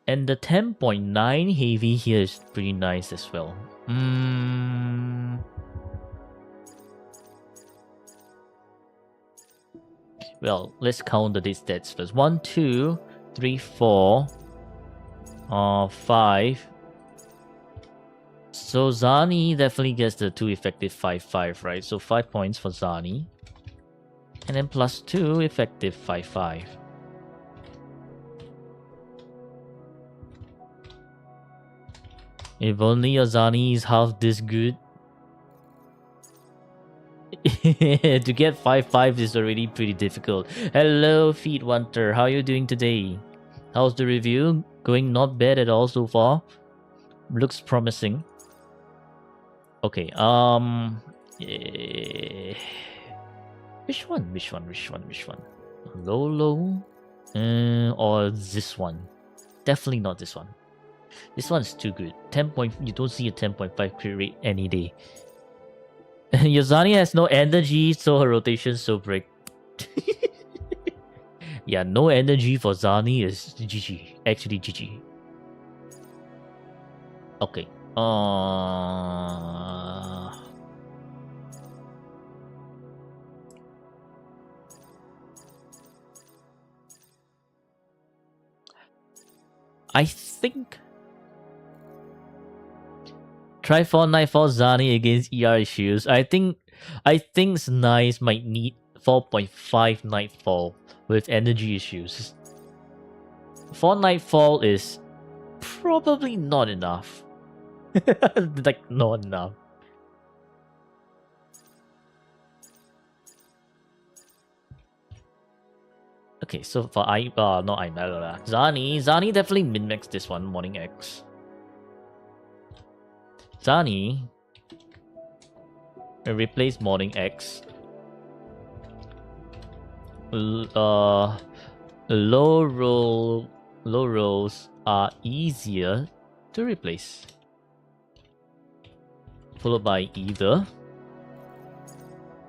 And the 10.9 heavy here is pretty nice as well. Well, let's count the stats first. 1, 2, 3, 4, 5. So Zani definitely gets the 2 effective 5-5, right? So 5 points for Zani. And then plus 2 effective 5-5. If only your Zani is half this good. To get 5-5 is already pretty difficult. Hello, Feet Wanter. How are you doing today? How's the review? Going not bad at all so far. Looks promising. Okay, which one? Lolo? Or this one? Definitely not this one. This one's too good. 10 point. You don't see a 10.5 crit rate any day. Yozani has no energy, so her rotation so break. Yeah, no energy for Zani is GG. Actually, GG. Okay. I think try 4 Nightfall Zani against ER issues. I think Nice might need 4.5 Nightfall with energy issues. 4 Nightfall is probably not enough. Like, not enough. Okay, so for Zani definitely min-max this one, Morning X. Zani will replace Morning X. Low rolls are easier to replace. Followed by either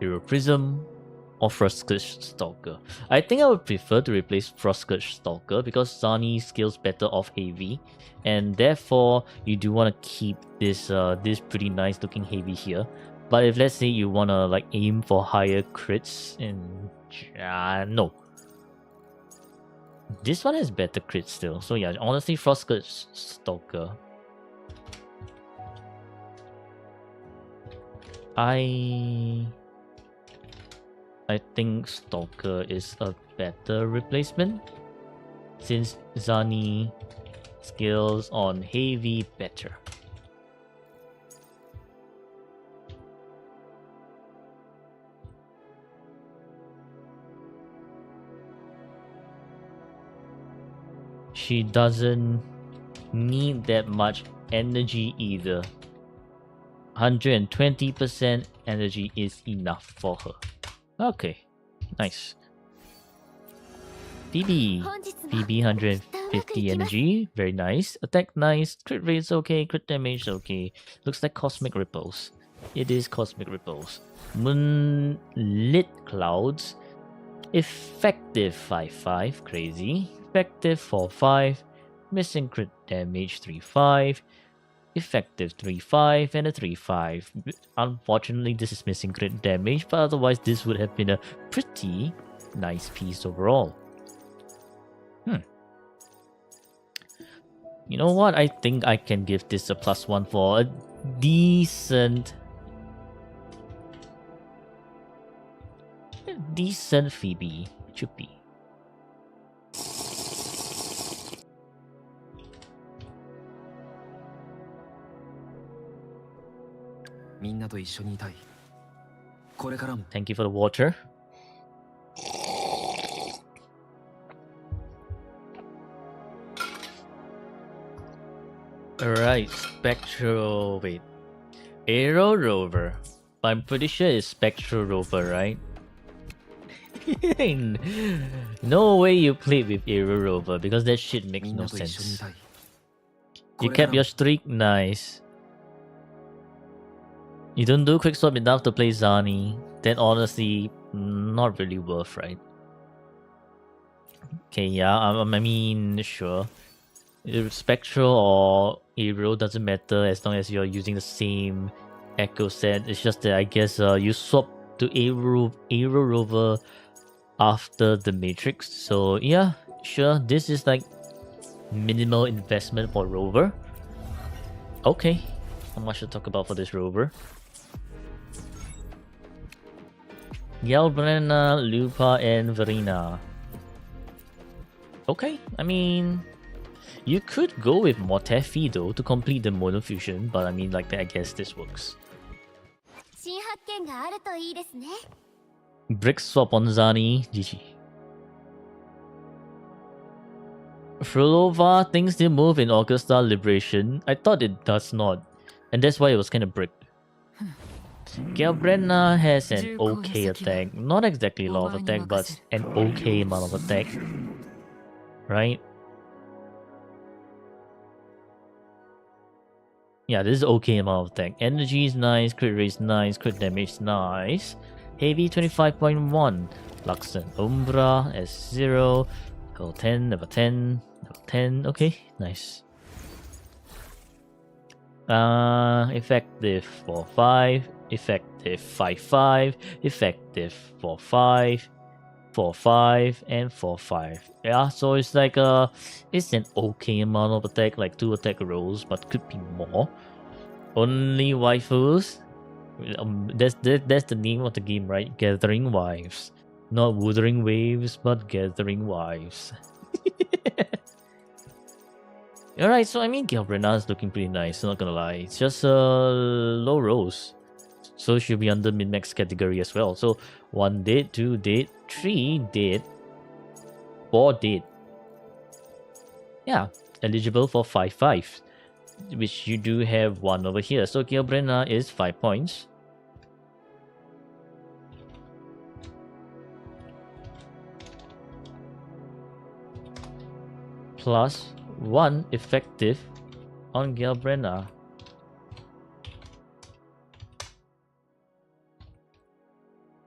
Hero Prism or Frostcurse Stalker. I think I would prefer to replace Frostcurse Stalker because Zani scales better off heavy, and therefore you do want to keep this this pretty nice looking heavy here. But if let's say you want to like aim for higher crits, and no, this one has better crits still. So yeah, honestly, Frostcurse Stalker. I think Stalker is a better replacement since Zani scales on heavy better. She doesn't need that much energy either. 120% energy is enough for her. Okay, nice. Phoebe 150 energy, very nice. Attack nice, crit rate okay, crit damage okay. Looks like Cosmic Ripples. It is Cosmic Ripples. Moonlit Clouds, effective 5-5, crazy. Effective 4-5, missing crit damage 3-5. Effective 3-5 and a 3-5. Unfortunately, this is missing crit damage, but otherwise this would have been a pretty nice piece overall. You know what? I think I can give this a +1 for a decent Phoebe. It should be. これからも Thank you for the water. Alright, Spectral... Wait. Aero Rover. I'm pretty sure it's Spectral Rover, right? No way you played with Aero Rover because that shit makes みん no なと一緒にい sense. たい You これから kept も your streak, nice. You don't do quick swap enough to play Zani, then honestly, not really worth, right? Okay, yeah, I mean, sure. If Spectral or Aero doesn't matter as long as you're using the same Echo set. It's just that I guess you swap to Aero Rover after the Matrix. So yeah, sure, this is like minimal investment for Rover. Okay, not much to talk about for this Rover. Galbrena, Lupa, and Verena. Okay, I mean, you could go with Motefi though to complete the monofusion, but I mean, like, I guess this works. 新発見があるといいですね Brick swap on Zani, GG. Frolova thinks they move in Augusta Liberation. I thought it does not, and that's why it was kind of bricked. Galbrena has an okay attack. Not exactly a lot of attack, but an okay amount of attack. Right? Yeah, this is okay amount of attack. Energy is nice, crit rate is nice, crit damage is nice. Heavy 25.1. Luxon Umbra S0. Level 10, level 10, level 10. Okay, nice. Effective 4-5, effective 5-5, effective 4-5, 4-5, and 4-5. Yeah, so it's like it's an okay amount of attack, like 2 attack rolls, but could be more. Only waifus. That's the name of the game, right? Gathering wives, not wuthering waves, but gathering wives. Alright, so I mean, Galbrena is looking pretty nice, not gonna lie. It's just low rolls. So she'll be under min-max category as well. So 1 dead, 2 dead, 3 dead, 4 dead. Yeah, eligible for 5-5, which you do have 1 over here. So Galbrena is 5 points. Plus 1 effective on Galbrena.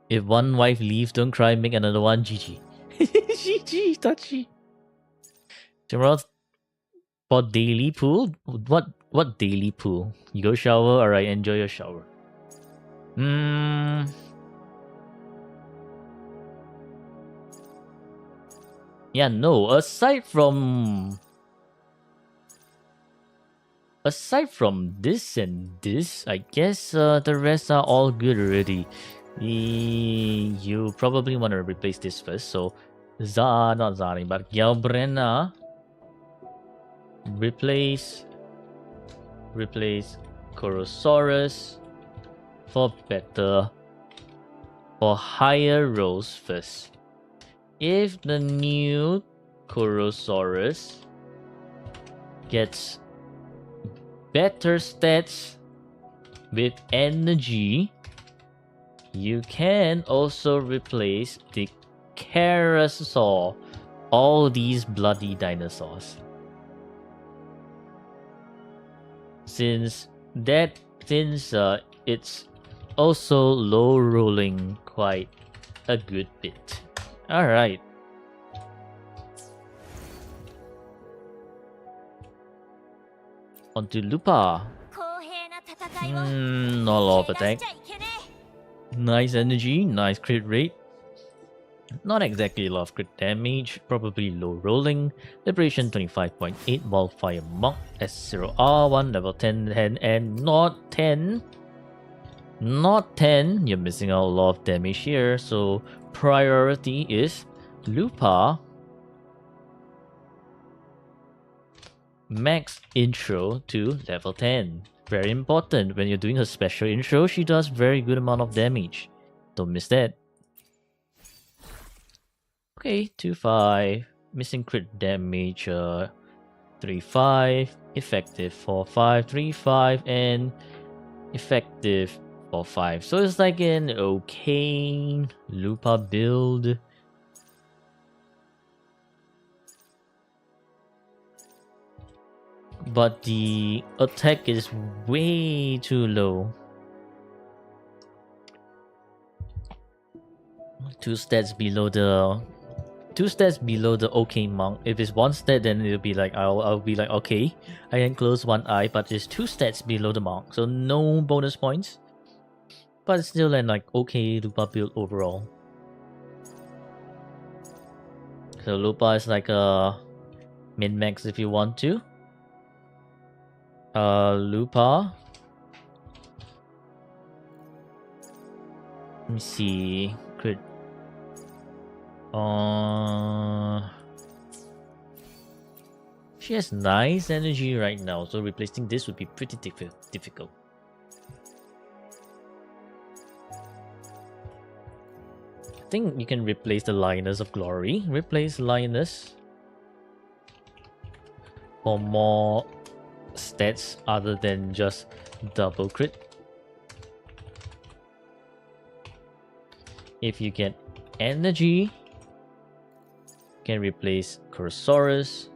If one wife leaves, don't cry, make another one. GG. GG, touchy. Tomorrow for daily pool? What daily pool? You go shower? Alright, enjoy your shower. Yeah, no, aside from this and this, I guess the rest are all good already. You probably want to replace this first, so not Zani, but Galbrena. Replace Corosaurus for higher rolls first. If the new Corosaurus gets better stats with energy, you can also replace the Carasaur, all these bloody dinosaurs. Since it's also low rolling quite a good bit. Alright. On to Lupa. 公平な戦いを Not a lot of 蹴らし attack. ちゃいけね Nice energy, nice crit rate. Not exactly a lot of crit damage, probably low rolling. Liberation 25.8, Wildfire Monk, S0R1, level 10, and not 10. Not 10, you're missing out a lot of damage here, so priority is Lupa. Max intro to level 10. Very important, when you're doing her special intro, she does very good amount of damage. Don't miss that. Okay, 2-5. Missing crit damage, 3-5. Effective 4-5, 3-5, and effective 4-5. So it's like an okay Lupa build. But the attack is way too low. 2 stats below the okay monk. If it's 1 stat, then it'll be like I'll be like, okay, I can close one eye, but it's 2 stats below the monk, so no bonus points. But it's still an like okay Lupa build overall. So Lupa is like a min max if you want to. Lupa. Let me see. Crit. She has nice energy right now, so replacing this would be pretty difficult. I think you can replace the Lioness of Glory. Replace Lioness for more stats other than just double crit. If you get energy, you can replace Curosaurus.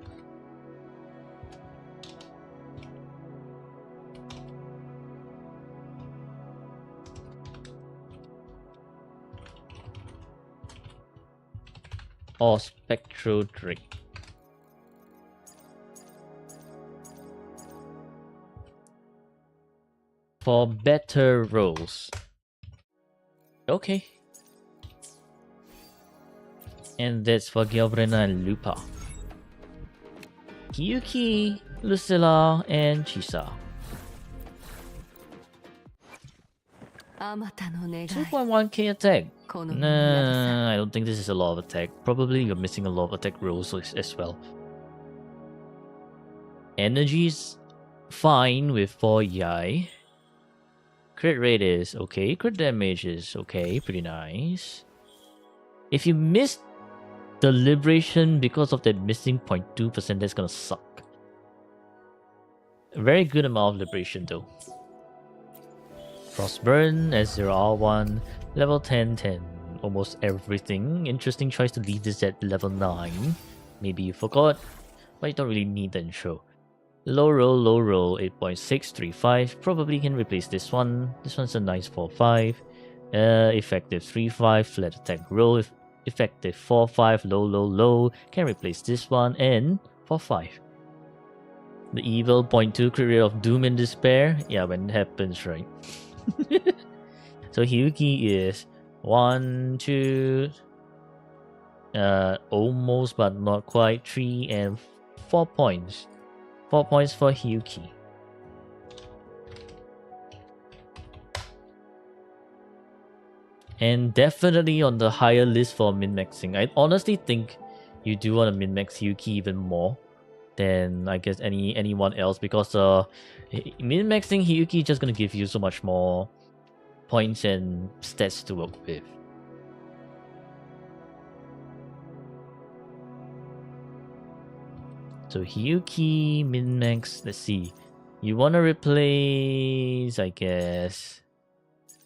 Or Spectral Drake. For better rolls. Okay. And that's for Gilbrena and Lupa. Kyuki, Lucilla, and Chisa. 2.1k attack. Nah, I don't think this is a lot of attack. Probably you're missing a lot of attack rolls as well. Energy's fine with 4 Yai. Crit rate is okay. Crit damage is okay. Pretty nice. If you missed the liberation because of that missing 0.2%, that's gonna suck. A very good amount of liberation though. Frostburn, S0R1, level 10. Almost everything. Interesting choice to leave this at level 9. Maybe you forgot, but you don't really need the intro. Low roll, 8.635. Probably can replace this one. This one's a nice 4-5. Effective 3-5, flat attack roll. Effective 4-5, low. Can replace this one and 4-5. The evil 0.2 crit rate of Doom and Despair. Yeah, when it happens, right? So Hyuki is 1, 2, almost but not quite, 3 and 4 points. 4 points for Hyuki. And definitely on the higher list for min-maxing. I honestly think you do want to min-max Hyuki even more than I guess anyone else, because min-maxing Hyuki is just gonna give you so much more points and stats to work with. So Hyuki min-max, let's see. You wanna replace, I guess,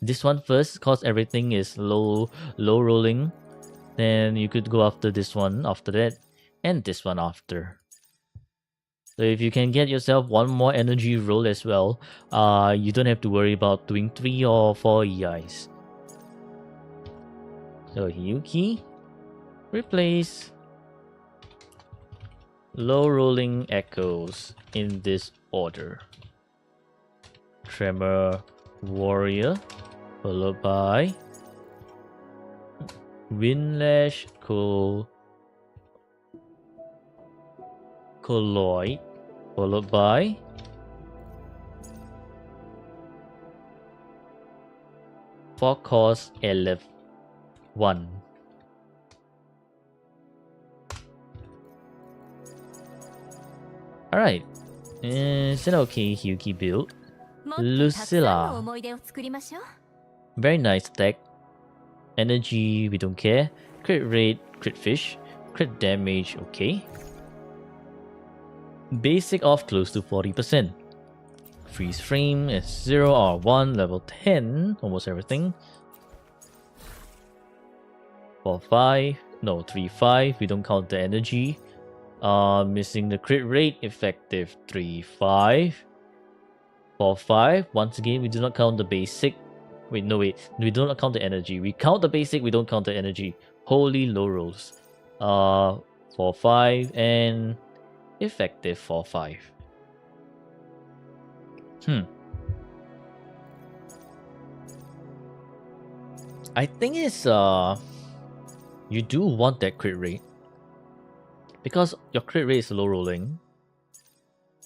this one first, cause everything is low rolling. Then you could go after this one after that, and this one after. So if you can get yourself one more energy roll as well, you don't have to worry about doing 3 or 4 EIs. So Hyuki, replace low rolling echoes in this order. Tremor Warrior, followed by Windlash Colloid, followed by Focus 11. Alright, it's an okay Hyuki build. Lucilla, very nice attack. Energy, we don't care. Crit rate, crit fish. Crit damage, okay. Basic off close to 40%. Freeze frame is 0 R1, level 10, almost everything. 4-5, no 3-5, we don't count the energy. Missing the crit rate, effective 3-5. 4-5, once again we do not count the basic. Wait, no wait, we do not count the energy. We count the basic, we don't count the energy. Holy low rolls. 4-5 and effective 4-5. I think it's you do want that crit rate. Because your crit rate is low rolling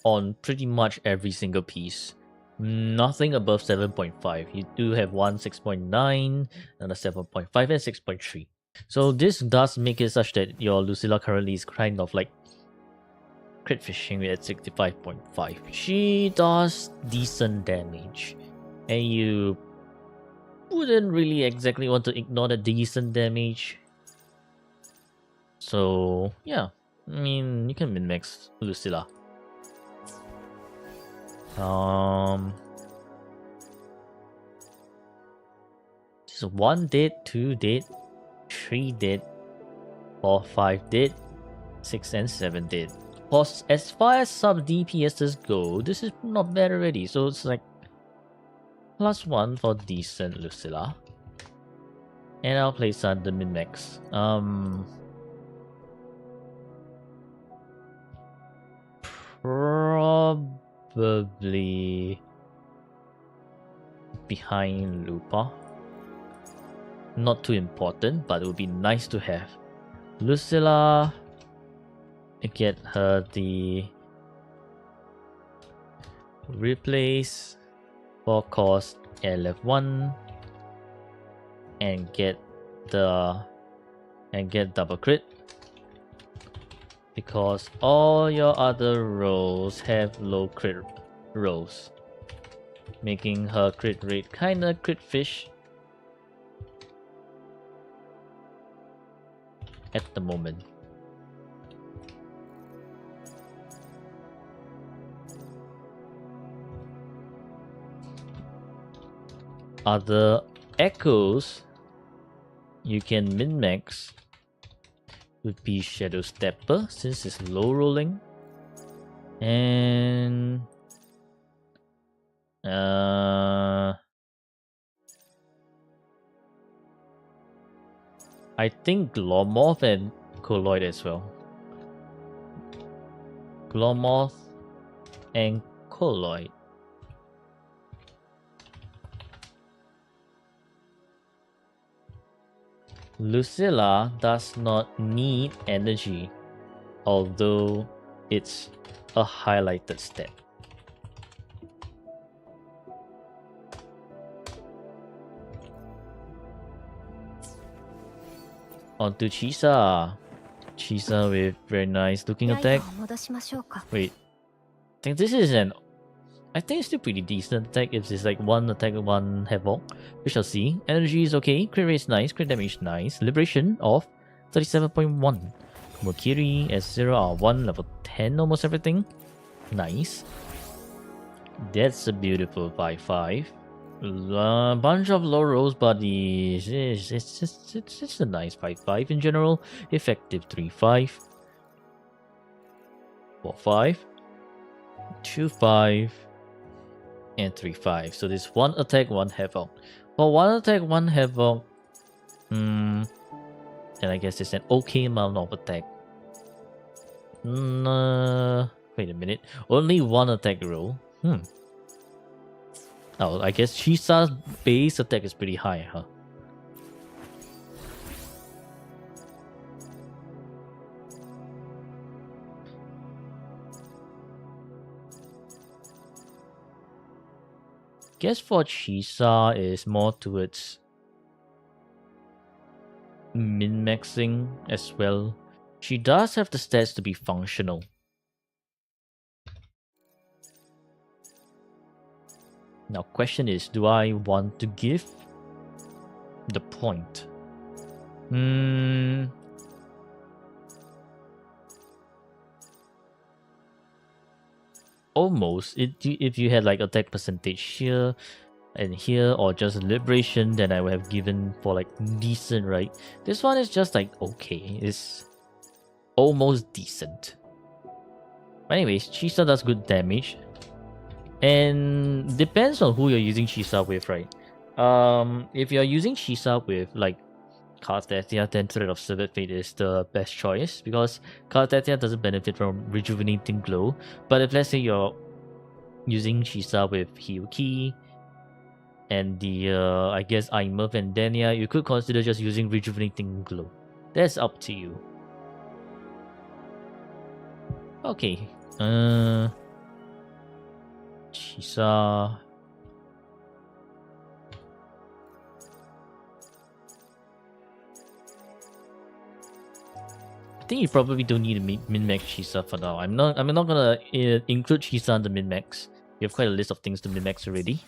on pretty much every single piece. Nothing above 7.5. You do have one 6.9, another 7.5, and 6.3. So this does make it such that your Lucilla currently is kind of like crit fishing at 65.5. She does decent damage. And you wouldn't really exactly want to ignore the decent damage. So yeah, I mean you can min-max Lucilla. Just 1 dead, 2 dead, 3 dead, 4, 5 dead, 6 and 7 dead. As far as sub DPSs go, this is not bad already. So it's like +1 for decent Lucilla. And I'll place on the min-max. Probably behind Lupa. Not too important, but it would be nice to have. Lucilla, get her the replace for cost LF1 and get double crit. Because all your other rolls have low crit rolls, making her crit rate kinda crit fish at the moment. Other echoes you can min-max would be Shadow Stepper, since it's low rolling, and I think Glomorph and Colloid as well. Glomorph and Colloid. Lucilla does not need energy, although it's a highlighted stat. On to Chisa. Chisa with very nice looking attack. Wait, I think it's still pretty decent attack if it's like 1 attack, 1 havoc. We shall see. Energy is okay, crit rate is nice, crit damage is nice. Liberation of 37.1. Mokiri S0 R1 level 10 almost everything. Nice. That's a beautiful 5-5. Bunch of low rolls, but it's a nice 5-5 in general. Effective 3-5. 4-5. 2-5. And 3-5. So this 1 attack, 1 havoc. For 1 attack, 1 havoc, and I guess it's an okay amount of attack. Wait a minute. Only 1 attack roll. Oh, I guess Chisa's base attack is pretty high, huh? Guess for Chisa is more towards min-maxing as well. She does have the stats to be functional. Now question is, do I want to give the point Hmm. Almost. If you had like attack percentage here and here, or just liberation, then I would have given for like decent, right? This one is just like okay. It's almost decent. Anyways, Chisa does good damage. And depends on who you're using Chisa with, right? If you're using Chisa with like Karthethia, then Thread of Severed Fate is the best choice because Karthethia doesn't benefit from Rejuvenating Glow. But if let's say you're using Chisa with Hyuki and the I guess Aimer and Denia, you could consider just using Rejuvenating Glow. That's up to you. Okay. Chisa. I think you probably don't need to min-max Chisa for now. I'm not gonna include Chisa on the min-max. You have quite a list of things to min-max already.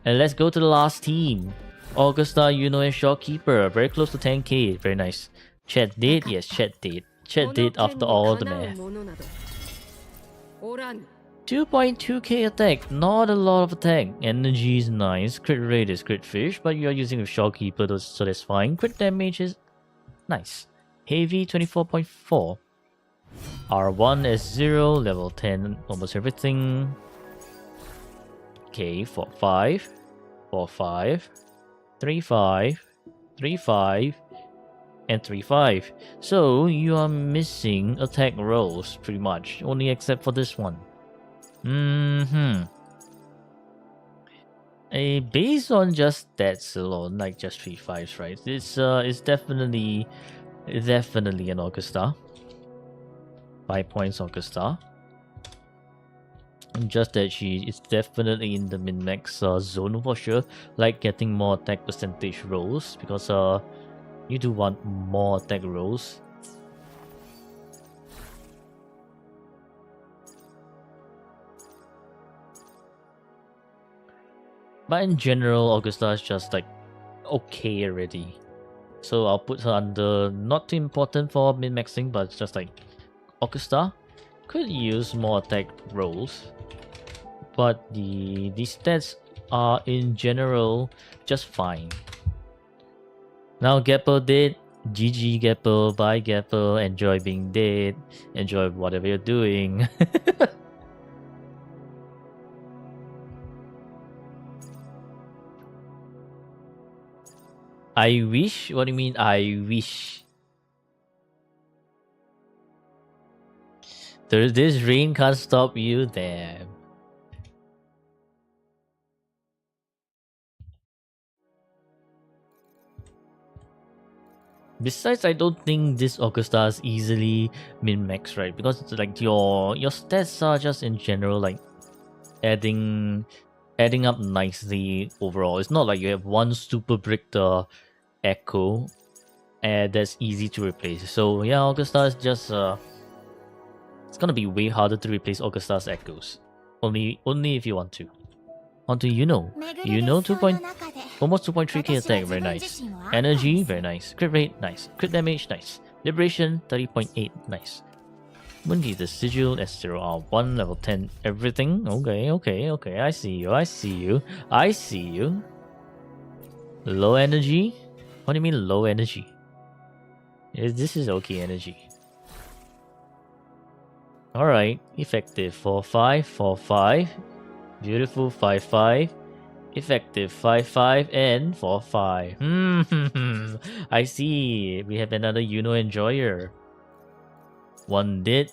And let's go to the last team. Augusta, Yuno, and Shopkeeper. Very close to 10k. Very nice. Chat date? Yes, chat date. Chat date after all the math. 2.2k attack. Not a lot of attack. Energy is nice. Crit rate is crit fish, but you are using with Shopkeeper, so that's fine. Crit damage is nice. Heavy 24.4. R1 is 0. Level 10, almost everything. Okay, 4-5. 4-5. 3-5. 3-5. And 3-5. So you are missing attack rolls pretty much. Only except for this one. Based on just stats alone, like just 3-5s, right? It's definitely an Augusta. 5 points Augusta. Just that she is definitely in the min-max zone for sure. Like getting more attack percentage rolls because you do want more attack rolls. But in general, Augusta is just like okay already. So I'll put her under not too important for min-maxing, but it's just like Augusta could use more attack rolls. But the stats are in general just fine. Now Gapple dead. GG Gapple, bye Gapple, enjoy being dead. Enjoy whatever you're doing. I wish? What do you mean I wish? This rain can't stop you there. Besides, I don't think this Augusta is easily min-max, right? Because it's like your stats are just in general like adding up nicely overall. It's not like you have one super brick the echo and that's easy to replace. So yeah, Augusta is just it's gonna be way harder to replace Augusta's echoes. Only if you want to. Onto Yuno. Yuno almost 2.3k attack, very nice. Energy, very nice. Crit rate, nice. Crit damage, nice. Liberation, 30.8, nice. Moongi the Sigil, S0R1, level 10, everything. Okay. I see you. Low energy? What do you mean low energy? This is okay energy. Alright, effective 4-5, 4-5. Beautiful 5-5. Effective 5-5 and 4-5. I see. We have another Yuno enjoyer. 1 did,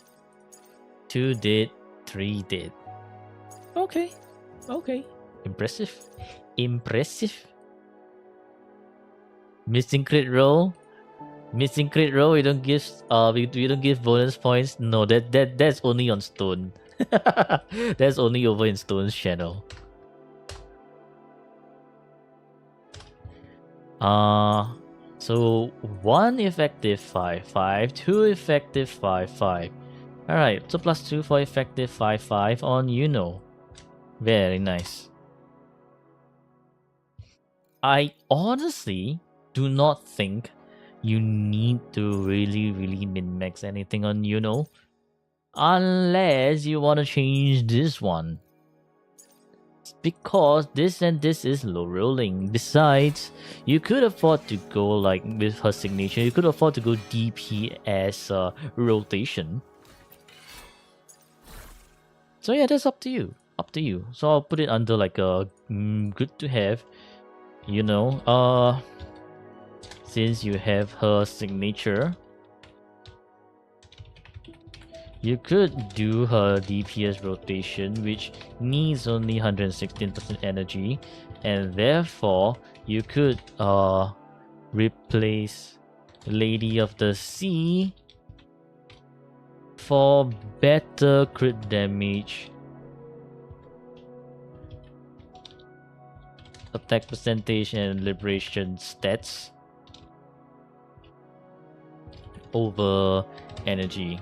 2 did, 3 did. Okay. Impressive. Missing crit roll. We don't give we don't give bonus points. No, that's only on Stone. That's only over in Stone's channel. So 1 effective 5-5, 2 effective 5-5. Alright, so +2 for effective 5-5 on Yuno. Very nice. I honestly do not think you need to really min-max anything on Yuno. Unless you want to change this one. Because this and this is low rolling. Besides, you could afford to go like with her signature, you could afford to go DPS rotation. So yeah, that's up to you. Up to you. So I'll put it under like a good to have. You know, since you have her signature, you could do her DPS rotation, which needs only 116% energy, and therefore you could replace Lady of the Sea for better crit damage, attack percentage, and liberation stats over energy.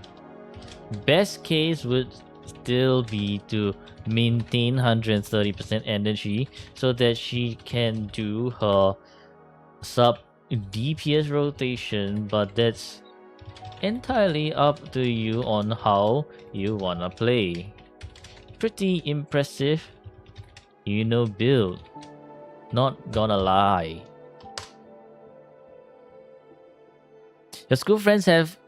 Best case would still be to maintain 130% energy so that she can do her sub DPS rotation, but that's entirely up to you on how you wanna play. Pretty impressive, you know, build. Not gonna lie. Your school friends have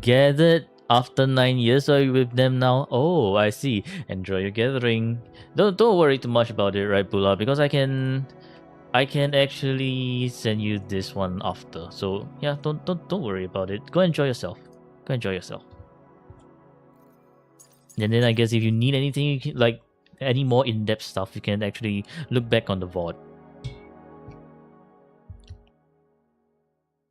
gathered after 9 years. Are you with them now? Oh, I see. Enjoy your gathering. Don't worry too much about it, right, Bulla? Because I can actually send you this one after. So yeah, don't worry about it. Go enjoy yourself. Go enjoy yourself. And then I guess if you need anything, you can, like any more in-depth stuff, you can actually look back on the VOD.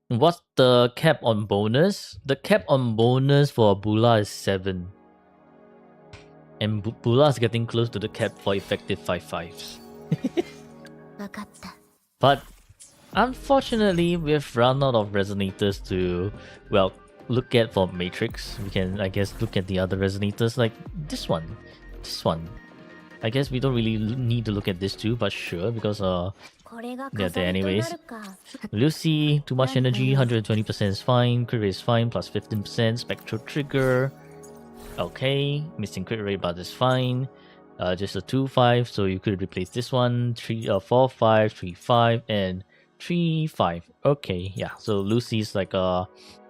What's the cap on bonus? The cap on bonus for Bulla is 7. And Bulla is getting close to the cap for effective 5/5s. But unfortunately, we've run out of resonators to, well, look at for Matrix. We can, I guess, look at the other resonators like this one. This one. I guess we don't really need to look at this too, but sure, because they're there anyways. Lucy, too much energy, 120% is fine, crit rate is fine, plus 15%, spectral trigger. Okay, missing crit rate, but it's fine. Just a 2/5, so you could replace this one, 4/5, 3/5, and 3/5. Okay, yeah. So Lucy's like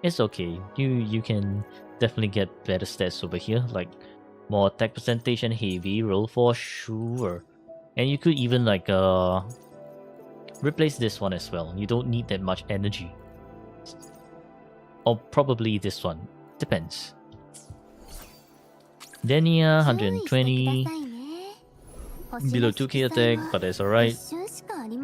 it's okay. You can definitely get better stats over here, like more attack percentage and heavy roll for sure. And you could even like replace this one as well. You don't need that much energy. Or probably this one. Depends. Denia, 120. Below 2k attack, but that's alright.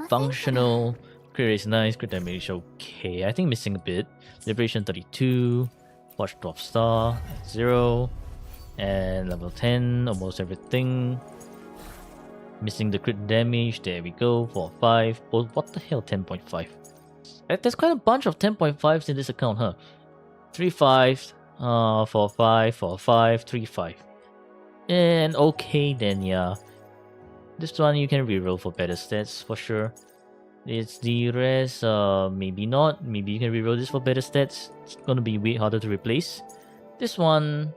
Functional. Crit rate is nice. Crit damage okay. I think missing a bit. Liberation 32. Watch 12 star. 0. And level 10. Almost everything. Missing the crit damage. There we go. 4/5. Oh, what the hell? 10.5. There's quite a bunch of 10.5s in this account, huh? 3/5. 4/5. 4/5. 3/5. And okay then, yeah. This one you can reroll for better stats for sure. It's the rest, maybe not. Maybe you can reroll this for better stats. It's gonna be way harder to replace. This one,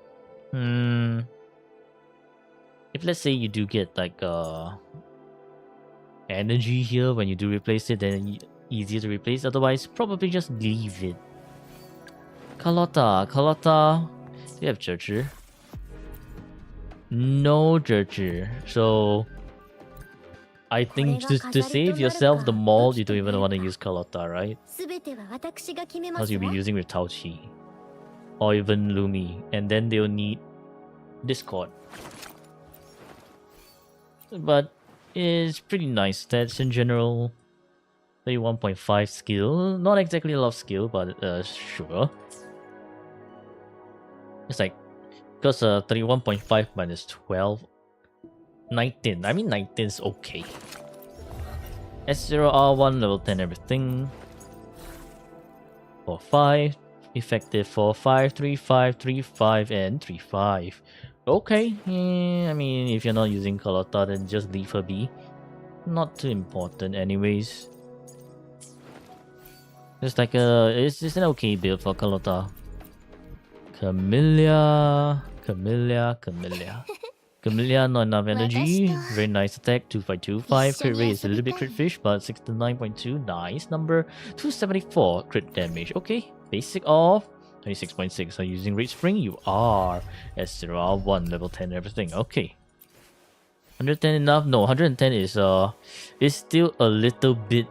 if let's say you do get like energy here when you do replace it, then easier to replace. Otherwise, probably just leave it. Carlotta, do you have Zhezhi? No Zhezhi. So I think to save yourself the mold, you don't even want to use Carlotta, right? Because you'll be using with Tauchi. Or even Lumi. And then they'll need Discord. But it's pretty nice stats in general. 31.5 skill. Not exactly a lot of skill, but sure. It's like, because 31.5 minus 12. 19. I mean 19 is okay. S0R1 level 10 everything. 4/5. Effective 4/5, 3/5, 3/5, and 3/5. Okay, I mean if you're not using Carlotta, then just leave her be. Not too important anyways. It's like it's an okay build for Kalota. Camellia. Camellia, not enough energy. Very nice attack, 2525. Crit rate is a little bit crit fish, but 69.2. Nice number. 274 crit damage. Okay. Basic of 26.6. Are you using Rage Spring? You are. S2E17, level 10, everything. Okay. 110 enough? No, 110 is still a little bit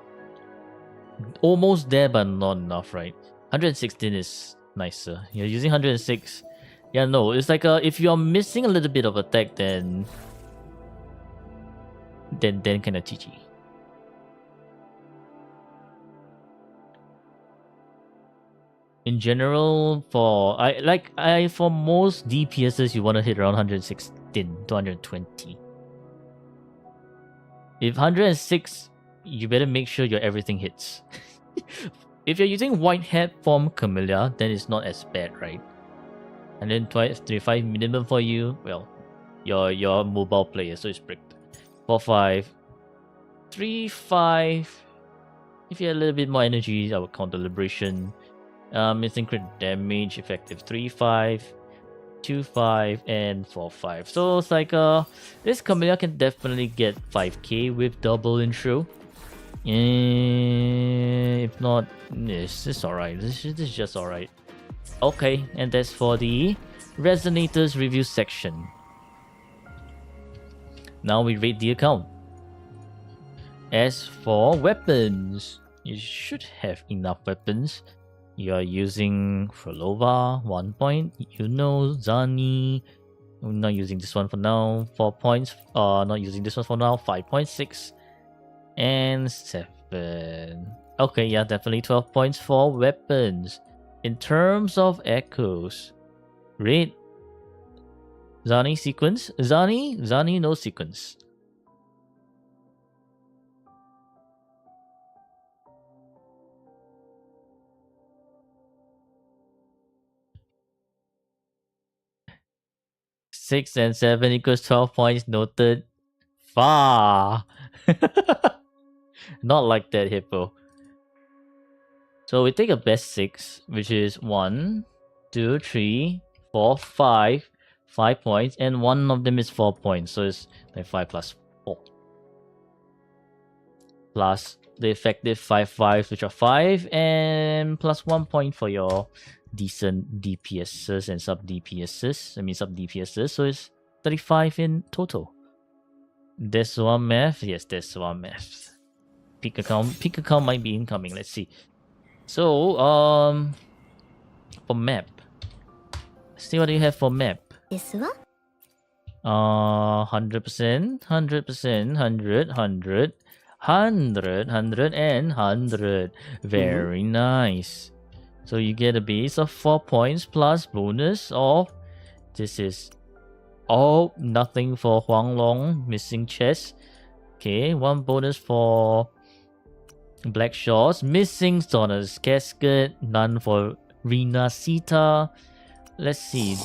almost there, but not enough, right? 116 is nicer. You're using 106. Yeah, no, it's like if you're missing a little bit of attack, then kind of GG. In general, for for most DPSs, you want to hit around 116 to 120. If 106, you better make sure your everything hits. If you're using white hat form Camellia, then it's not as bad, right? And then 35 minimum for you. Well, you're a mobile player, so it's bricked. 4-5, 3-5. If you had a little bit more energy, I would count the liberation. Missing crit damage, effective 3-5, 2-5, and 4-5. So it's like this Camellia can definitely get 5k with double intro. If not, this is alright. This is just alright. Okay, and that's for the Resonators review section. Now we rate the account. As for weapons, you should have enough weapons. You are using Frolova, 1 point. Zani. I'm not using this one for now. 4 points. Not using this one for now. 5.6 and 7. Okay, yeah, definitely 12 points for weapons. In terms of echoes, rate Zani sequence. Zani no sequence. Six and 7 equals 12 points. Noted. Far. Not like that, Hippo. So we take a best 6, which is 1, 2, 3, 4, 5. 5 points, and one of them is 4 points. So it's like 5 plus 4. Plus the effective 5/5, which are 5, and plus 1 point for your decent DPSs and sub DPSs. Sub DPSs. So it's 35 in total. There's one math. Yes, there's one math. Peak account might be incoming. Let's see. So for map. See what do you have for map? 100%, 100%, 100, 100, 100, 100, and 100. Very nice. So you get a base of 4 points plus bonus of, this is all nothing for Huanglong, missing chest. Okay, 1 bonus for Black Shores, missing Sona's Casket, none for Rina Sita. Let's see,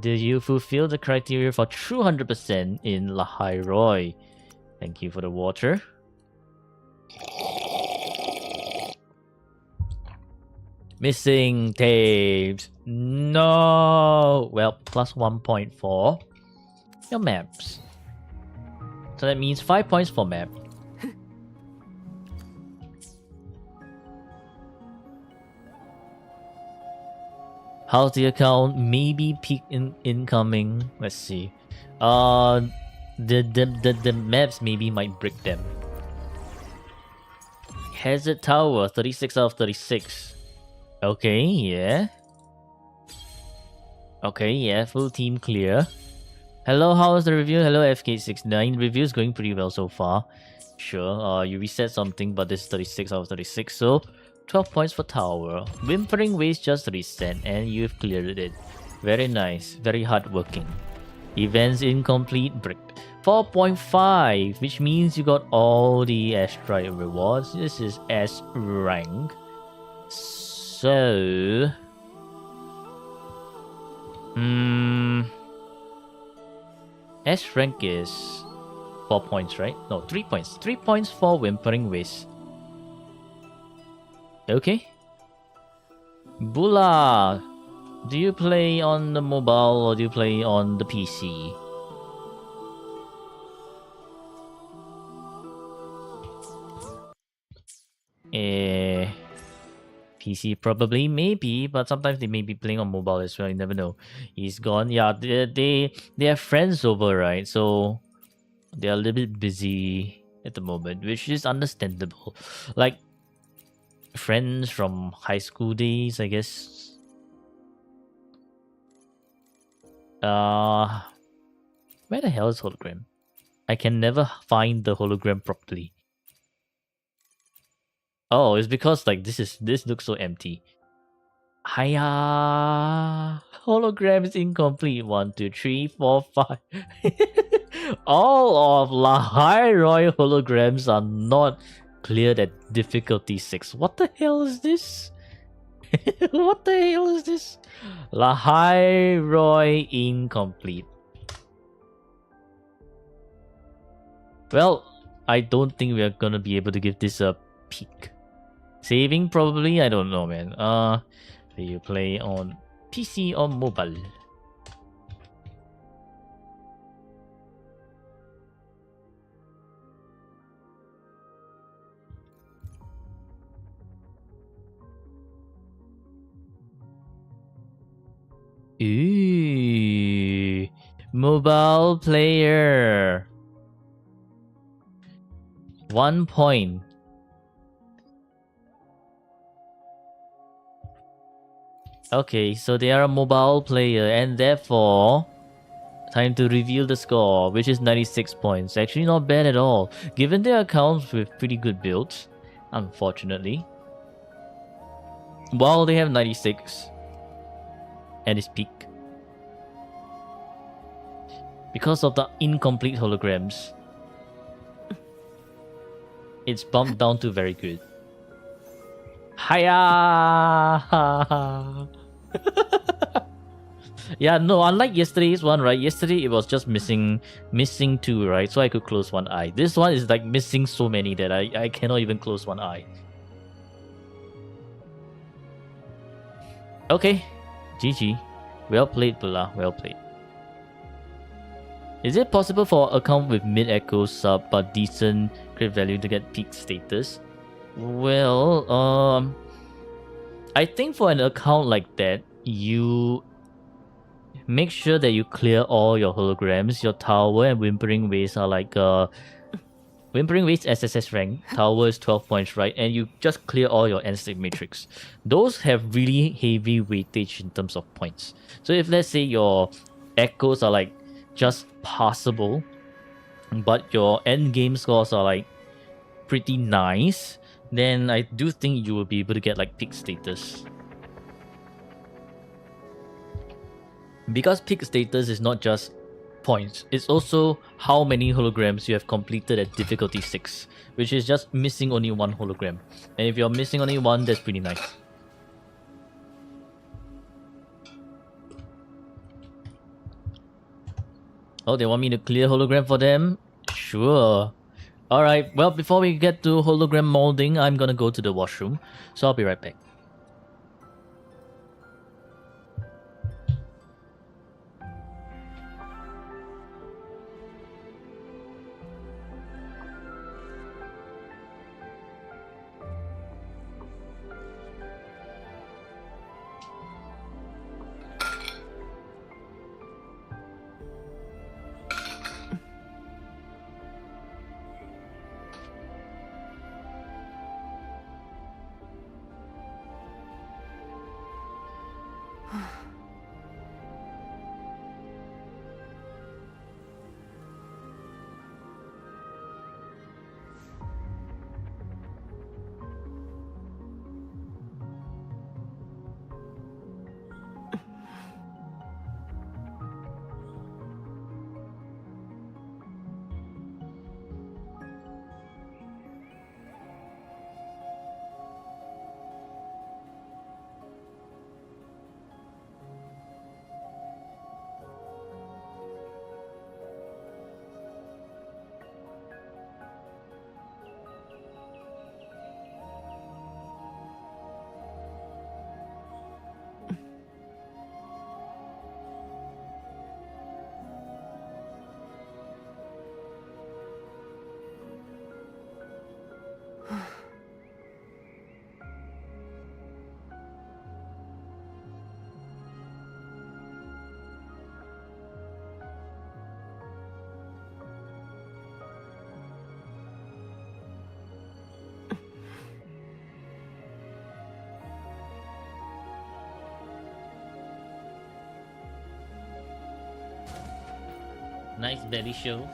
do you fulfill the criteria for true 100% in Lahai Roy? Thank you for the water. Missing tapes. No. Well, plus 1 point for your maps. So that means 5 points for map. How's the account? Maybe peak incoming. Let's see. The maps maybe might break them. Hazard Tower, 36 out of 36. Okay, yeah. Okay, yeah, full team clear. Hello, how was the review? Hello, FK69. Review's going pretty well so far. Sure, you reset something, but this is 36 out of 36, so 12 points for tower. Whimpering Waste just reset and you've cleared it. Very nice, very hardworking. Events incomplete, bricked. 4.5, which means you got all the asteroid rewards. This is S rank. So S rank is 4 points, right? No, 3 points. 3 points for Whimpering Waste. Okay. Bulla, do you play on the mobile or do you play on the PC? PC probably, maybe, but sometimes they may be playing on mobile as well. You never know. He's gone. Yeah, they have friends over, right? So they're a little bit busy at the moment, which is understandable. Like friends from high school days, I guess. Where the hell is hologram? I can never find the hologram properly. Oh, it's because like this looks so empty. Hiya! Hologram is incomplete. 1, 2, 3, 4, 5. All of Lahai Roy holograms are not cleared at difficulty 6. What the hell is this? What the hell is this? Lahai Roy incomplete. Well, I don't think we're gonna be able to give this a peek. Saving probably? I don't know, man. Do you play on PC or mobile? Ooh, mobile player. 1 point. Okay, so they are a mobile player and therefore time to reveal the score, which is 96 points. Actually not bad at all, given their accounts with pretty good builds, unfortunately. While they have 96 at its peak. Because of the incomplete holograms, it's bumped down to very good. Hiya! Yeah, no, unlike yesterday's one, right? Yesterday it was just missing 2, right? So I could close one eye. This one is like missing so many that I cannot even close one eye. Okay. GG. Well played, Bulla. Well played. Is it possible for account with mid-echo sub but decent crit value to get peak status? Well, I think for an account like that, you make sure that you clear all your holograms. Your Tower and Whimpering Waves are like Whimpering Waves SSS rank. Tower is 12 points, right? And you just clear all your end state matrix. Those have really heavy weightage in terms of points. So if let's say your echoes are like just passable, but your end game scores are like pretty nice, then I do think you will be able to get like peak status. Because peak status is not just points, it's also how many holograms you have completed at difficulty 6, which is just missing only 1 hologram. And if you're missing only 1, that's pretty nice. Oh, they want me to clear hologram for them? Sure. Alright, well, before we get to hologram molding, I'm gonna go to the washroom, so I'll be right back. Nice belly show.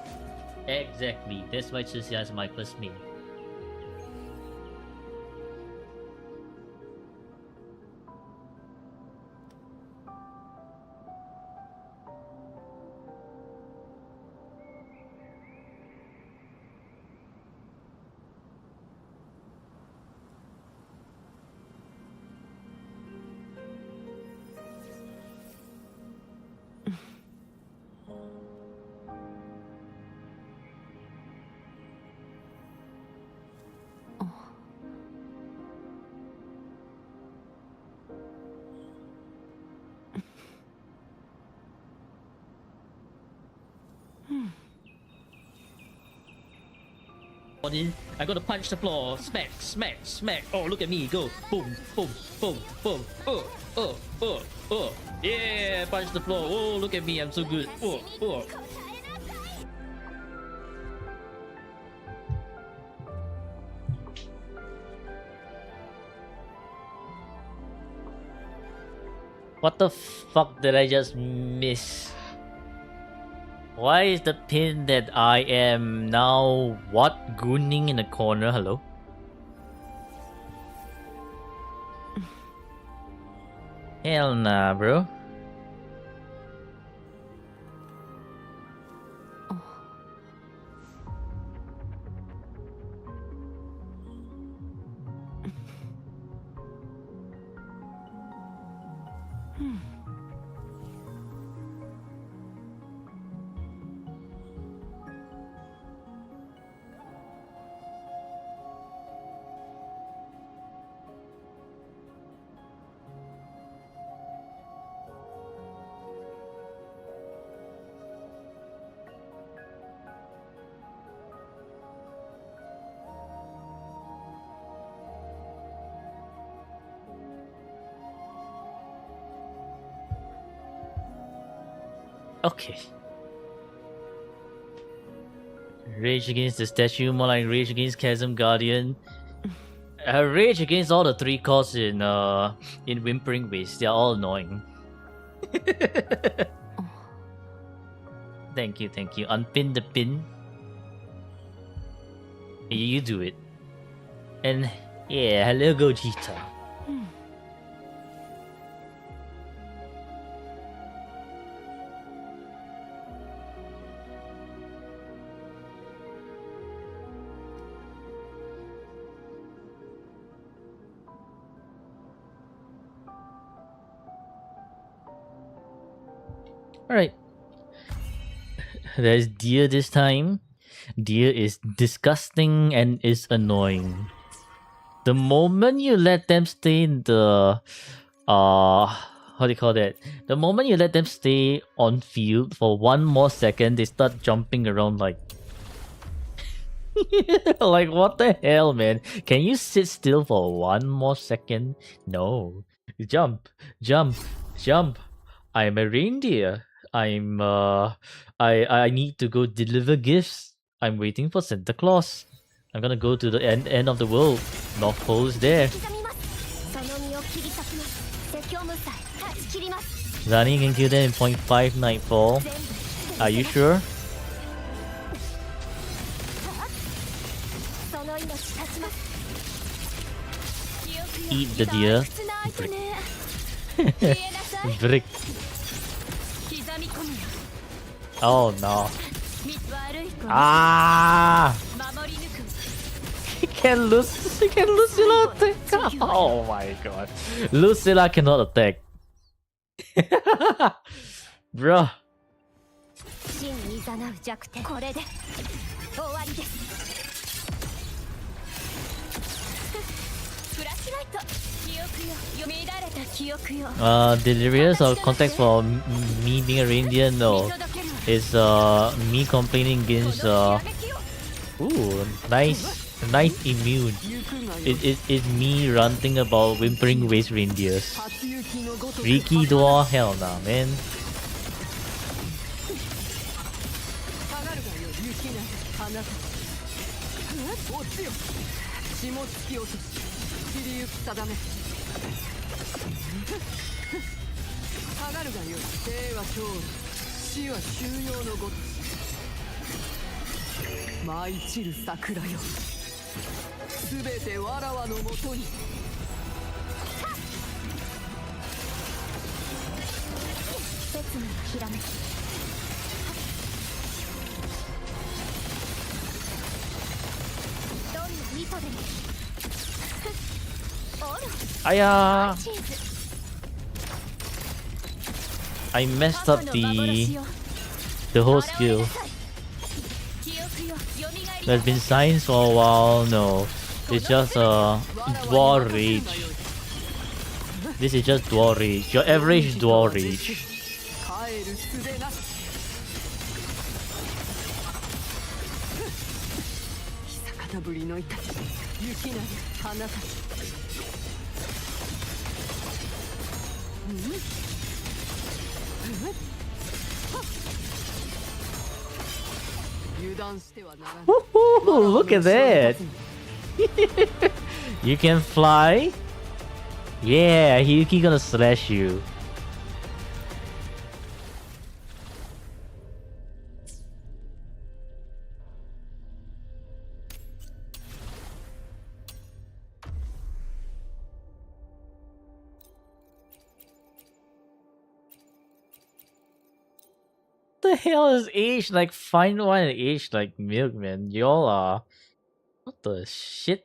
Exactly. That's why Tsuchiya is my first main. I gotta punch the floor. Smack, smack, smack. Oh, look at me go. Boom, boom, boom, boom. Yeah, punch the floor. Oh, look at me. I'm so good. What the fuck did I just miss? Why is the pin that I am now what gooning in the corner? Hello? Hell nah, bro. Okay. Rage against the statue, more like rage against Chasm Guardian. Rage against all the 3 calls in Whimpering Waste. They're all annoying. Thank you, thank you. Unpin the pin. You do it. And yeah, hello Gogeta. Alright. There's Deer this time. Deer is disgusting and is annoying. The moment you let them stay in the what do you call that? The moment you let them stay on field for 1 more second, they start jumping around like like what the hell, man? Can you sit still for 1 more second? No. Jump, jump, jump. I'm a reindeer. I need to go deliver gifts. I'm waiting for Santa Claus. I'm gonna go to the end of the world. North Pole is there. Zani can kill them in 0.5 Nightfall. Are you sure? Eat the deer. Brick. Brick. Oh no. Ah! He can lose. He can Lucilla attack. Oh my god. Lucilla cannot attack. Bruh. Delirious or context for me being a reindeer? No. It's me complaining against ooh, nice immune. It's me ranting about Whimpering Waste reindeers. Riki Door, hell nah, man. 舞い散る桜よ、すべてわらわのもとに。切なひらめき。どんな意図でも。おる。Aya! チーズ。 I messed up 赤の幻よ。 the whole skill. 記憶よ、蘇り There's been signs for a while. No, it's just dwarf rage. This is just dwarf rage. Your average dwarf rage. 帰る術なし。久方ぶりのいたち、雪なる花たち。油断してはならない。 Woohoo! Look at that! You can fly? Yeah, Hiyuki gonna slash you. What the hell is aged like fine wine and aged like milk, man? Y'all are. What the shit?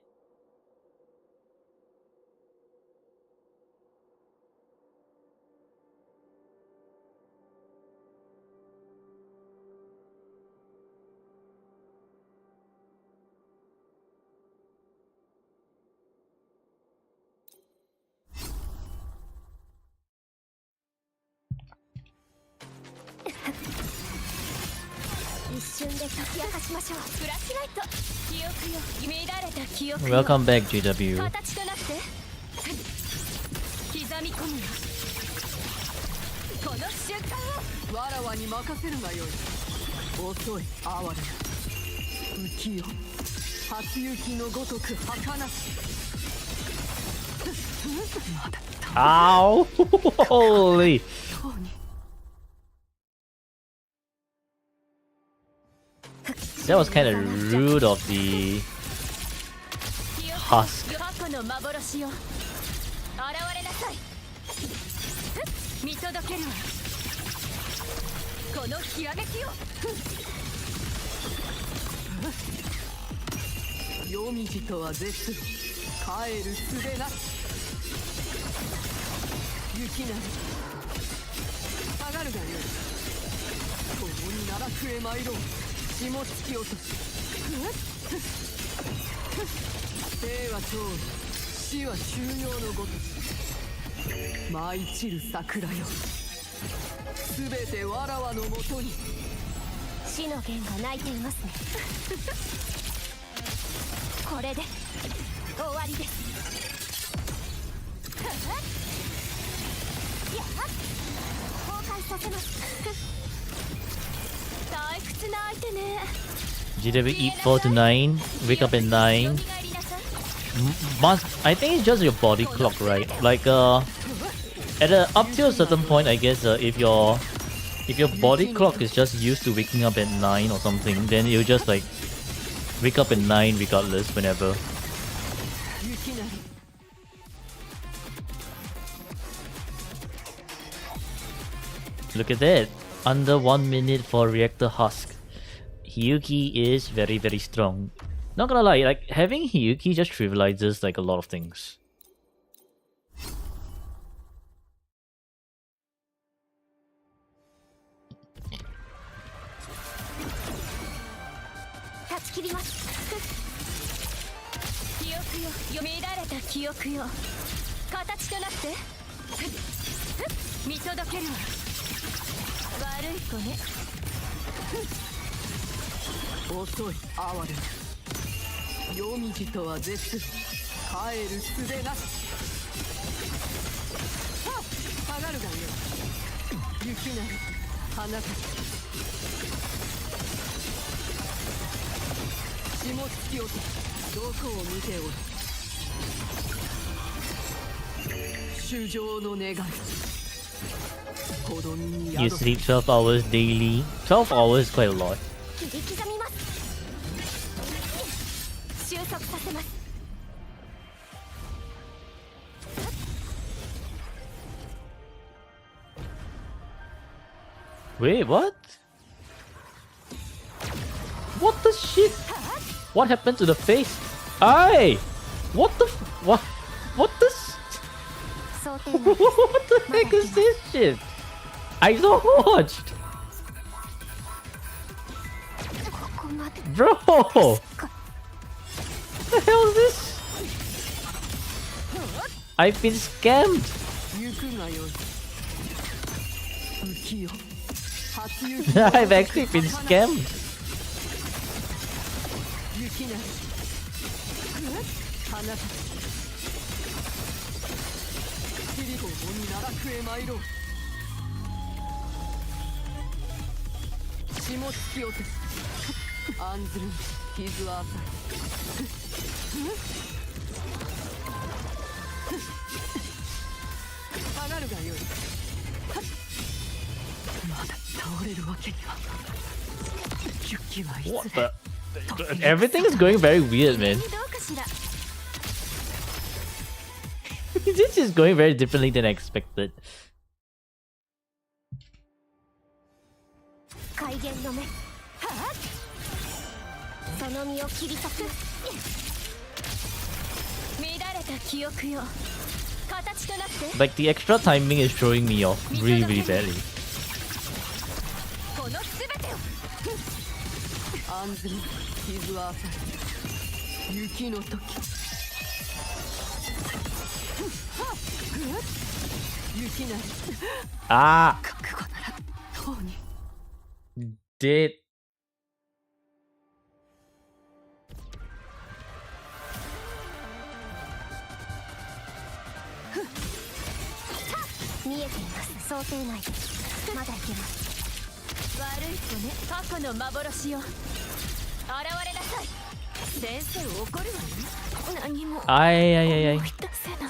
Welcome back, GW. 形となって刻み込むよ。この瞬間をわらわに任せるがよい。遅い哀れな浮世、初雪のごとく儚し。まだ Ow! Holy! とうに That was kind of rude of the husk. 余白の幻よ、現れなさい。見届けるわ。このひらめきを。夜道とは絶す。帰る術なし。雪なり下がるがよい。共に奈落へ参ろう。下突き落とし。生は長寿、死は収容のごとし。舞い散る桜よ、すべてわらわのもとに。死の弦が鳴いていますね。これで終わりです。やっ崩壊させます。退屈な相手ね。 GW eat 4 to 9, wake up at 9. I think it's just your body clock, right? Like at up to a certain point, I guess if your body clock is just used to waking up at 9 or something, then you just like wake up at 9 regardless whenever. Look at that, under 1 minute for reactor husk. Hiyuki is very very strong. Not gonna lie, like having Hiyuki just trivializes like a lot of things. You sleep 12 hours daily. 12 hours is quite a lot. 速させます。 Wait, what? What the shit? What happened to the face? Aye! What the what? What the想定内です。 what the heck is this shit? I so watched! ここまで Bro! か。 What the hell is this? I've been scammed! 行くがよい。浮世初雪 I've actually been scammed! 雪なり花たちキリコ鬼奈落へ参ろう。霜突き落とす案ずる傷は浅い。下がるがよい。まだ倒れるわけには。雪はい What ずれ the? Everything is going very weird, man. どうかしら。 This is going very differently than I expected. 怪現の目。はあ、その身を切り裂く。乱れた記憶よ。形となって。 Like the extra timing is throwing me off really, really badly. このすべてを。案ずる傷は浅い。雪の時。雪なり Ah! 覚悟ならとうに。 Did 見えています。想定内です。まだいけます。悪い子ね。過去の幻よ。現れなさい。先生怒るわね。何も ay ay ay 思 ay. い出せない。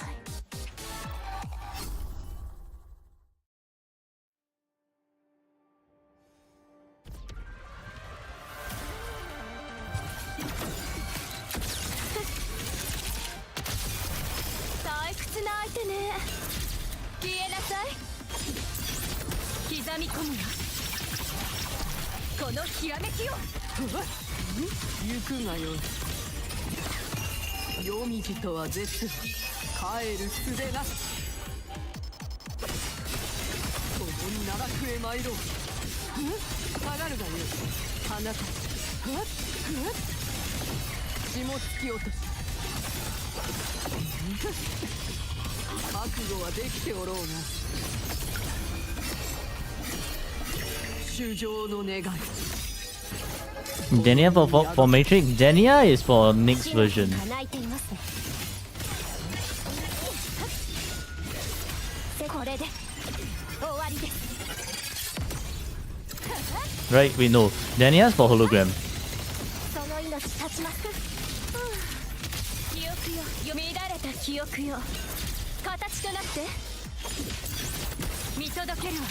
退屈な相手ね。消えなさい。刻み込むよ。このひらめきを。行くがよい。夜道とは絶帰る術なし。共に奈落へ参ろう。下がるがよい。花たち霜突き落とし。覚悟はできておろうが。衆生の願い。 Denia for Matrix. Denia is for Nick's version. 叶えていますね。これで終わりです。 Right? We know. Denia's for hologram. その命断ちます。記憶よ。乱れた記憶よ。形となって見届けるわ。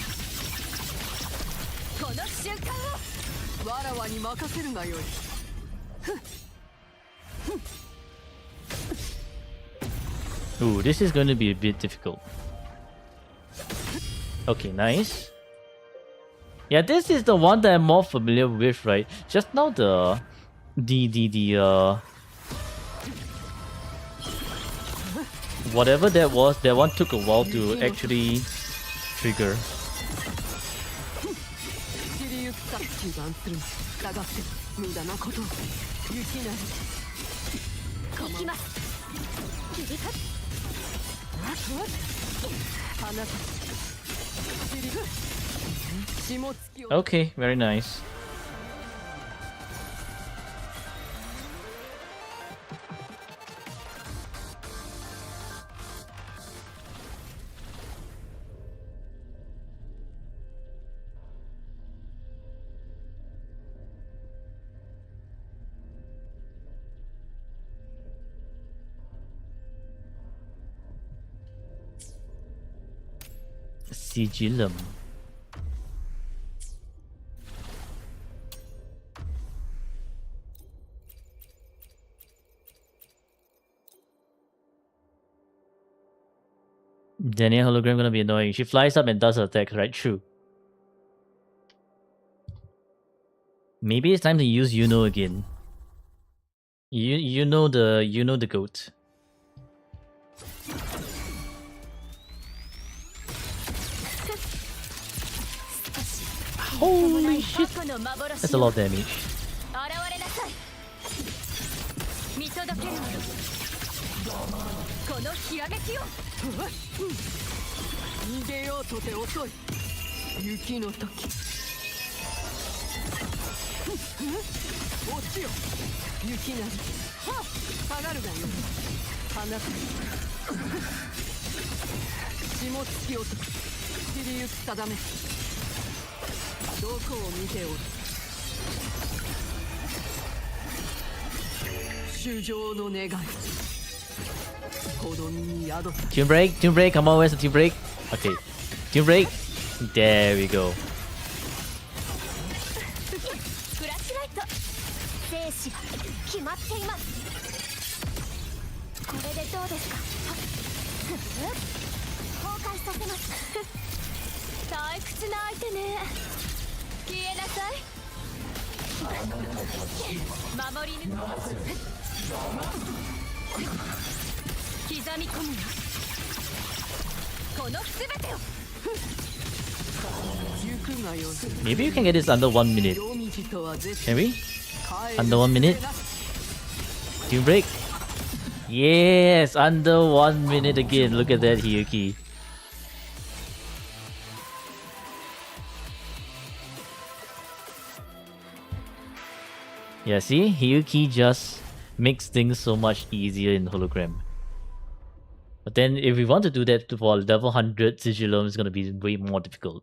この瞬間を。わらわに任せるがよい。 Ooh, this is going to be a bit difficult. Okay, nice. Yeah, this is the one that I'm more familiar with, right? Just now whatever that was, that one took a while to actually trigger. 散りゆくさ中断する。従って無駄なことを。雪なり行きます。切り裂く。花たち散り霜突きを。 Okay, very nice. Sigillum. Daniel hologram gonna be annoying. She flies up and does her attack, right? True. Maybe it's time to use Yuno again. You know the goat. Holy shit! That's a lot of damage. 見届けるわよこのひらめきを逃げようとて遅い雪の時落ちよ雪なり下がるがよ放て霜付き男散りゆく定めどこを見ておる主情の願い Tune break, come on, where's the tune break? Okay, tune break. There we go. フラッシュライト生死は決まっていますこれでどうですか崩壊させます退屈な相手ね消えなさい守りぬ刻み込むよこの全てを Maybe you can get this under 1 minute. Can we? Under 1 minute? Tune break? Yes! Under 1 minute again. Look at that, Hiyuki. Yeah, see? Hiyuki just makes things so much easier in hologram. But then if we want to do that for level 100 Sigillum, it's gonna be way more difficult.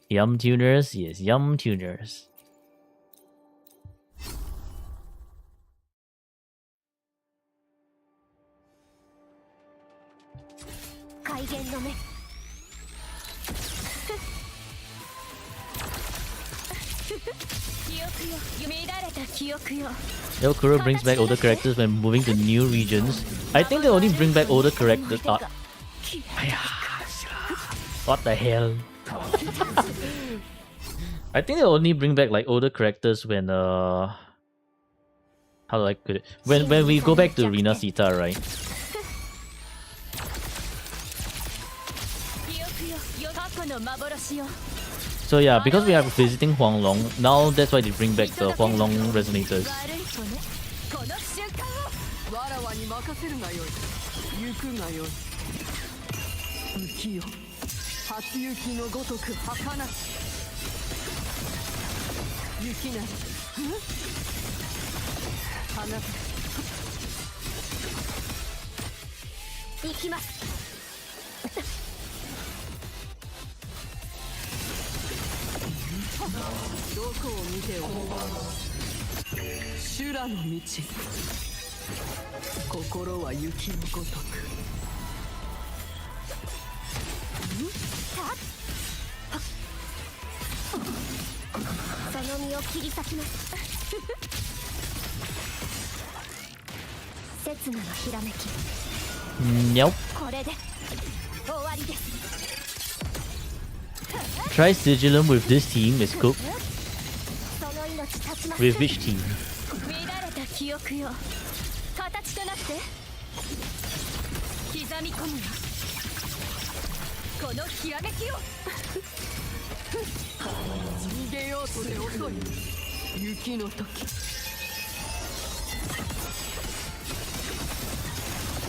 Yum tuners, yes, yum tuners. Yo, Kuro brings back older characters when moving to new regions. I think they only bring back older characters. What the hell? I think they only bring back like older characters when how do I put it? When we go back to Rina Sita, right? So yeah, because we are visiting Huanglong, now that's why they bring back the Huanglong resonators. Nope. Try Sigillum with this team is cooked. With which team?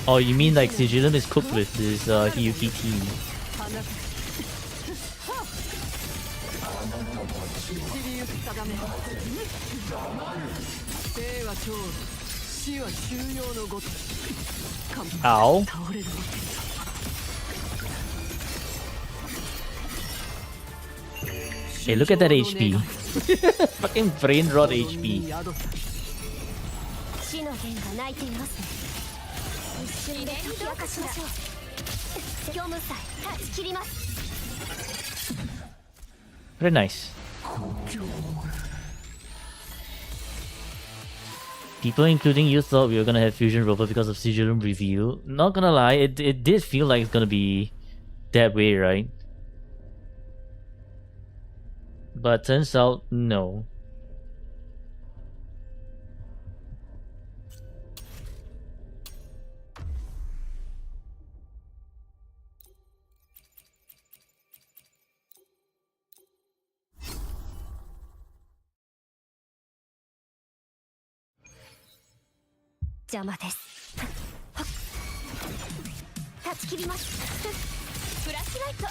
Oh, you mean like Sigillum is cooked with this Hiyuki team? Ow. Hey, look at that HP. Fucking brain rot HP. Very nice. People, including you, thought we were gonna have Fusion Rover because of Sigilum reveal. Not gonna lie, it did feel like it's gonna be that way, right? But turns out, no. Jama です断ち切りますフラッシュライト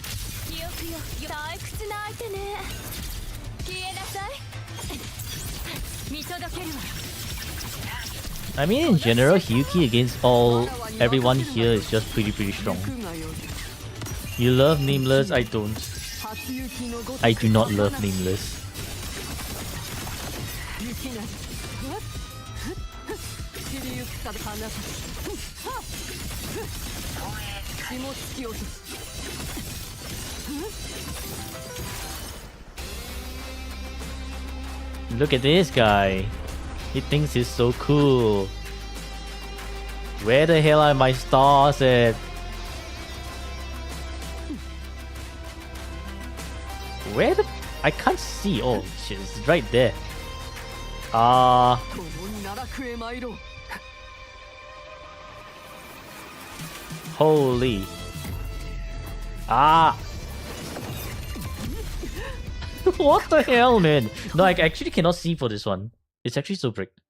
記憶よ退屈な相手ね消えなさい見届けるわ I mean, in general, Hyuki against everyone here is just pretty strong. You love Nameless? I don't. I do not love Nameless. 散りゆくか花咲霜突き落とし Look at this guy. He thinks he's so cool. Where the hell are my stars at? Where the... I can't see. Oh shit, it's right there. 共に奈落へ参ろう Holy. What the hell, man? No, I actually cannot see for this one. It's actually so bricked.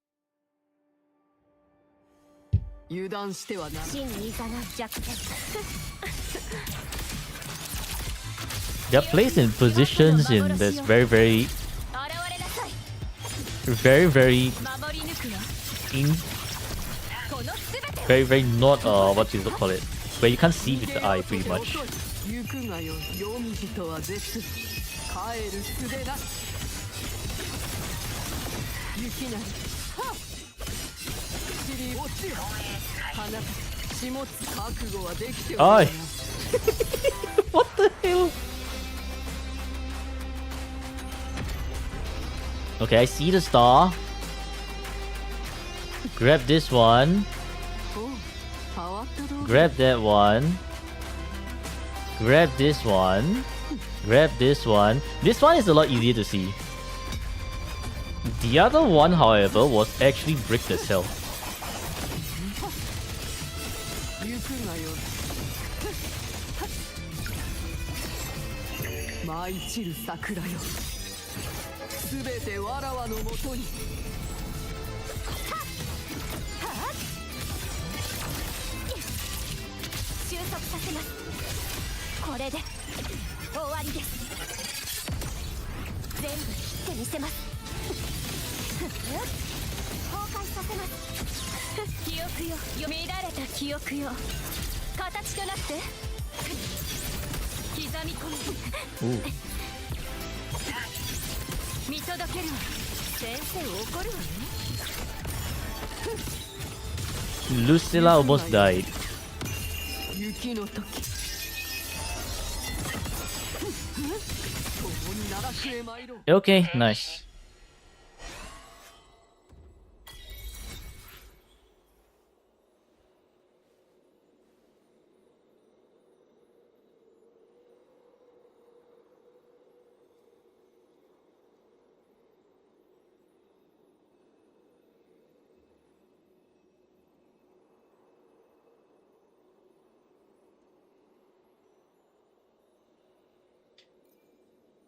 油断してはならない 真に座が弱点 They're placed in positions in this very 現れなさい in 守り抜くわこの全て very not what you call it, where you can't see with the eye pretty much. 行くがよ読み人は絶帰る術なし雪なり塵落ちよ花咲霜つ覚悟はできておるな What the hell? Okay, I see the star. Grab this one. おう変わった道具 Grab that one. Grab this one. Grab this one. This one is a lot easier to see. The other one, however, was actually bricked as hell. 行くがよ舞い散る桜よすべてわらわのもとに収束させますこれで終わりです全部切ってみせます崩壊させます記憶よ乱れた記憶よ形となって刻み込む Ooh. 見届けるわ先生怒るわね Lucilla almost died. 雪の時共に奈落へ参ろう Okay, nice.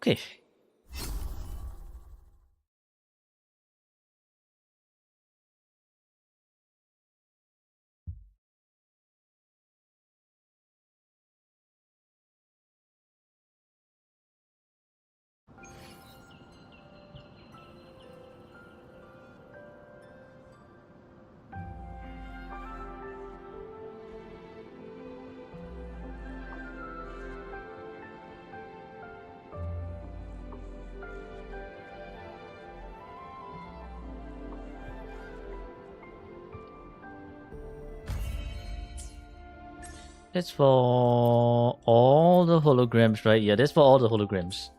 Okay. That's for all the holograms, right? Yeah, that's for all the holograms.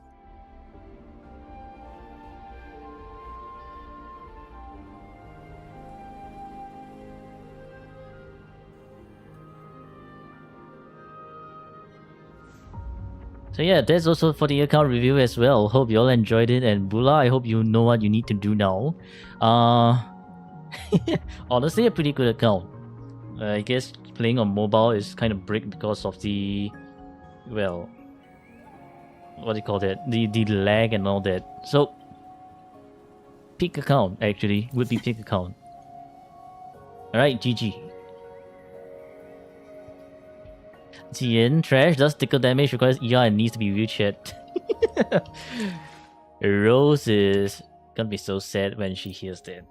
So yeah, that's also for the account review as well. Hope you all enjoyed it, and Bulla, I hope you know what you need to do now. Honestly, a pretty good account. I guess playing on mobile is kind of brick because of the, well, what do you call that? The lag and all that. So peak account actually would be peak account. All right, GG. Tien, trash does tickle damage, requires ER and needs to be wheelchaired. Rose is gonna be so sad when she hears that.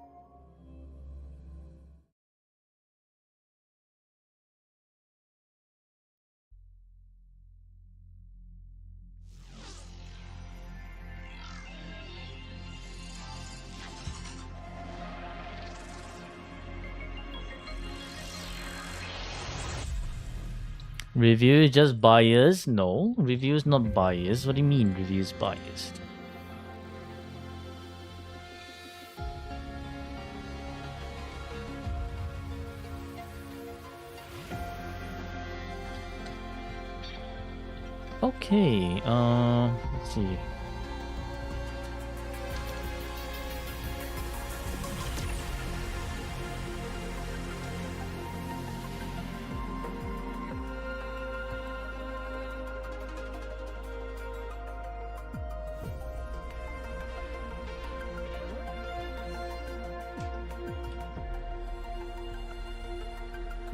Review is just biased? No, review is not biased. What do you mean review is biased? Okay, let's see.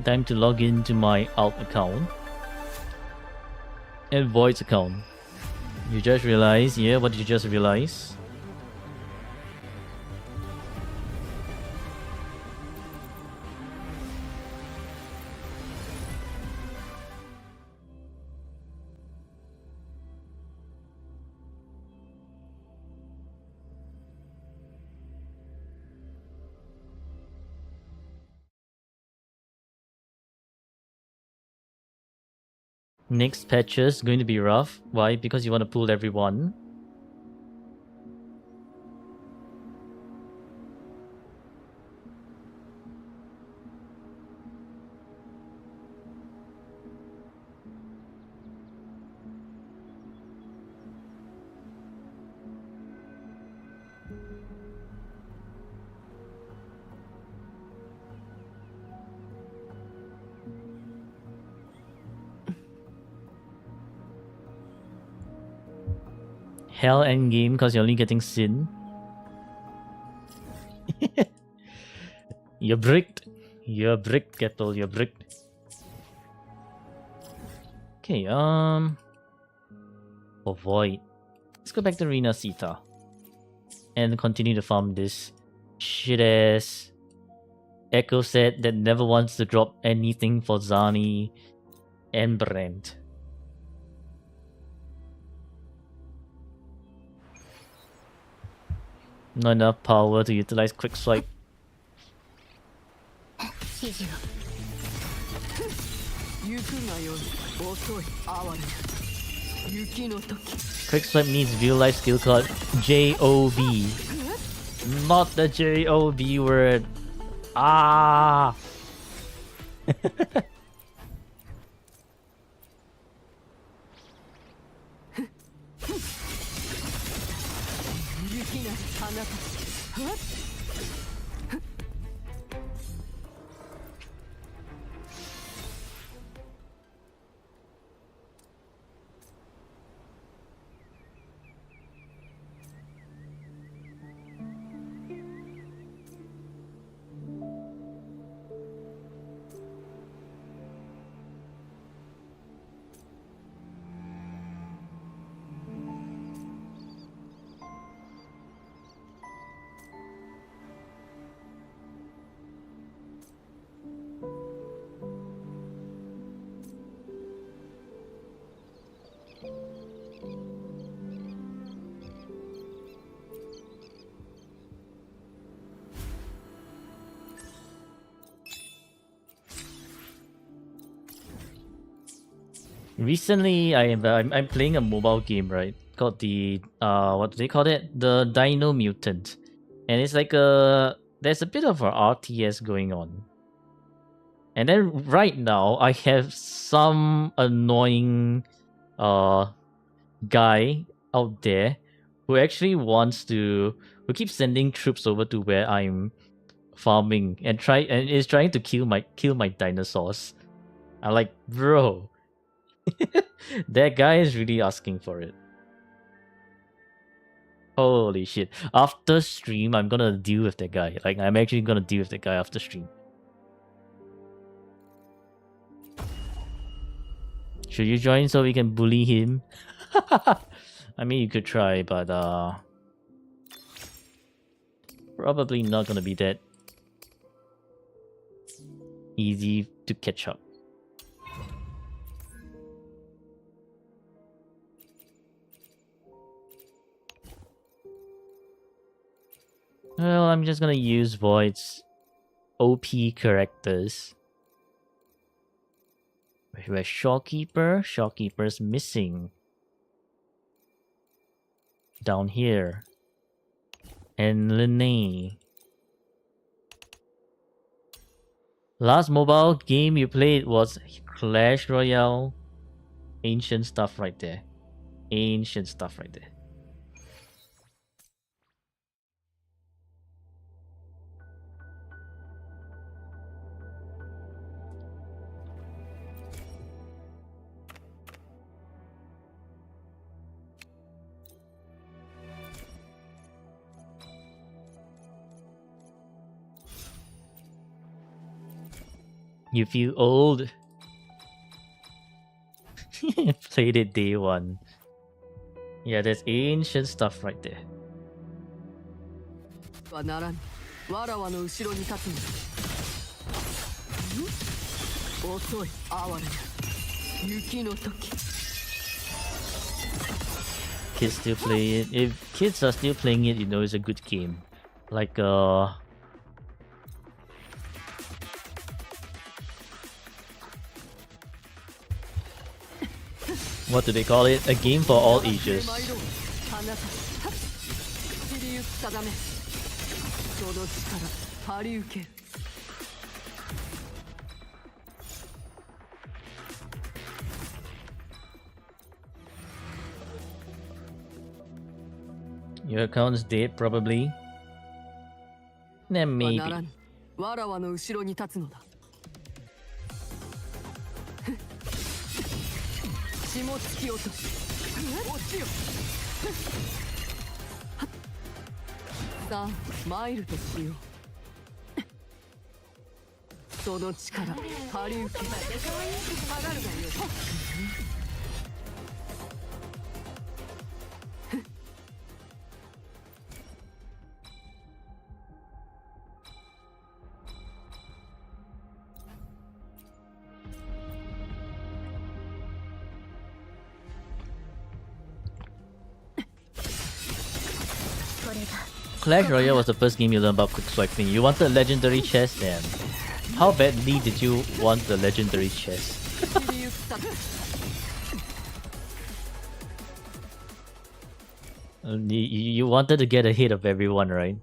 Time to log into my alt account and voice account. You just realized, yeah, what did you just realize? Next patches going to be rough. Why? Because you want to pull everyone. Hell endgame because you're only getting Sin. You're bricked. You're bricked, Kettle. You're bricked. Okay, avoid. Let's go back to Rena Sita. And continue to farm this shit ass Echo set that never wants to drop anything for Zani and Brent. Not enough power to utilize quick swipe. 指示を行くがよい遅い哀れ雪の時 Quick swipe needs real life skill card JOB. Not the JOB word. Ah. 雪なし花たちはっ Recently, I'm playing a mobile game, right? Called the what do they call it? The Dino Mutant, and it's like there's a bit of a RTS going on. And then right now, I have some annoying guy out there who actually who keeps sending troops over to where I'm farming and is trying to kill my dinosaurs. I'm like, bro, that guy is really asking for it. Holy shit. After stream, I'm gonna deal with that guy. Like, I'm actually gonna deal with that guy after stream. Should you join so we can bully him? I mean, you could try, but probably not gonna be that easy to catch up. Well, I'm just gonna use Void's OP characters. Where's Shopkeeper? Shopkeeper's missing. Down here. And Lene. Last mobile game you played was Clash Royale. Ancient stuff right there. Ancient stuff right there. You feel old? Played it day one. Yeah, there's ancient stuff right there. はならぬ。わらわの後ろに立つのだ。遅い、哀れな。雪の時。Kids still play it. If kids are still playing it, you know it's a good game. Like what do they call it? A game for all ages. 走りゆく定め。その力、張り受ける。Your account's dead, probably. Then は maybe. ならぬ。わらわの後ろに立つのだ。血も突き落とし。落ちよ。さあ、参るとしよう。その力、張り受け。下がるがよい。Clash Royale was the first game you learned about quick swiping. You wanted a legendary chest then. How badly did you want the legendary chest? You wanted to get ahead of everyone, right?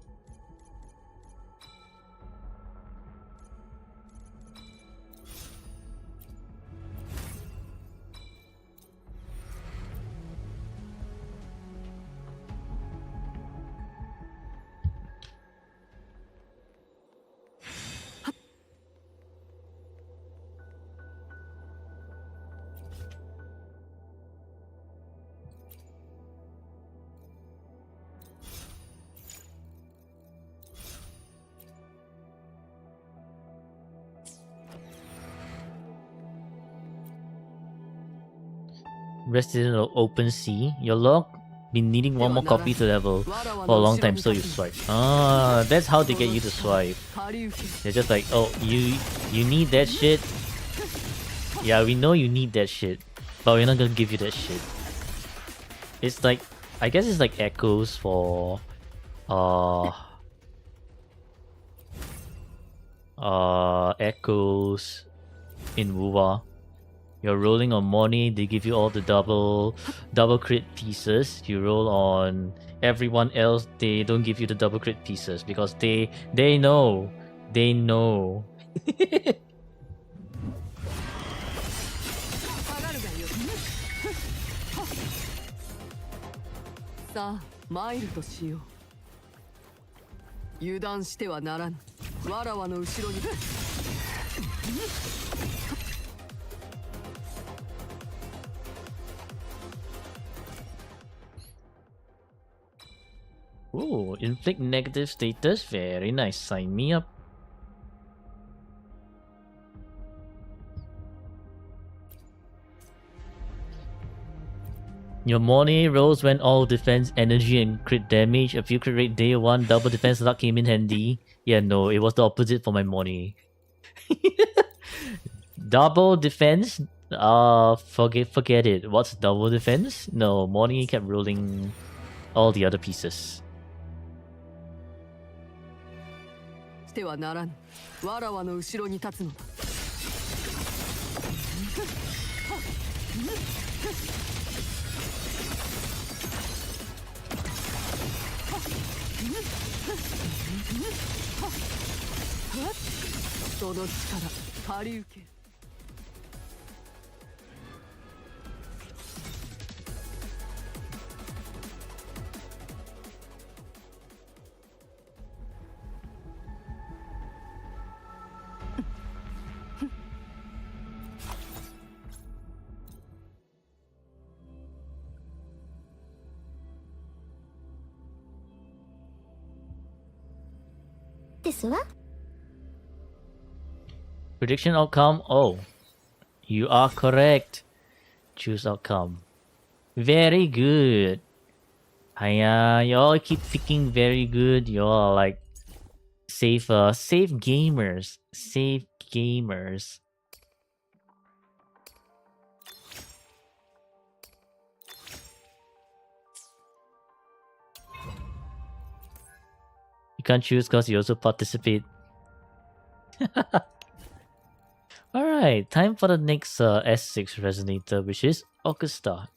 Resident of Open Sea. Your log been needing one more copy to level for a long time, so you swipe. Ah, that's how they get you to swipe. They're just like, oh, you need that shit. Yeah, we know you need that shit, but we're not gonna give you that shit. It's like, I guess it's like echoes for echoes in Wuwa. You're rolling on money, they give you all the double crit pieces. You roll on everyone else, they don't give you the double crit pieces because they know. They know. さあ参るとしよう。油断してはならぬ。わらわの後ろに。 Ooh, inflict negative status. Very nice. Sign me up. Your money rose when all defense, energy, and crit damage. A few crit rate day 1. Double defense luck came in handy. Yeah, no, it was the opposite for my money. Double defense? Forget it. What's double defense? No, money kept rolling all the other pieces. してはならぬ。わらわの後ろに立つのだ。 その力借り受ける。 ですわ。 Prediction outcome? Oh, you are correct. Choose outcome. Very good. Y'all keep picking very good. Y'all like safe gamers. Safe gamers. You can't choose because you also participate. Alright, time for the next S6 resonator, which is Augusta.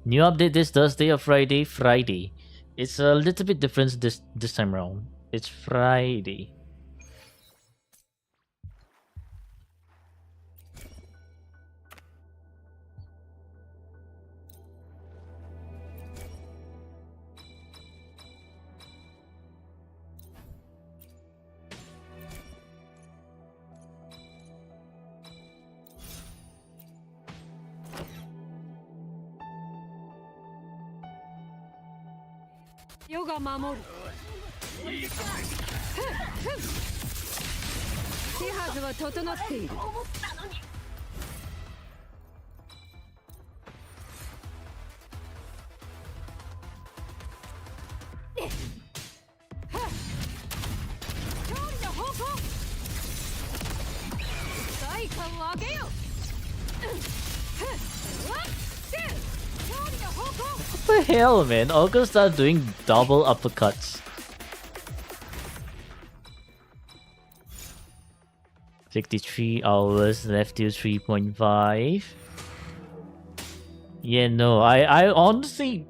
New update this Thursday or Friday? Friday. It's a little bit different this time around. It's Friday.世が守る。手はずは整っている。勝利の方向。対価を上げよ。勝利の方向。 What the hell, man? Augusta doing double uppercuts. 63 hours left till 3.5. Yeah, no, I honestly,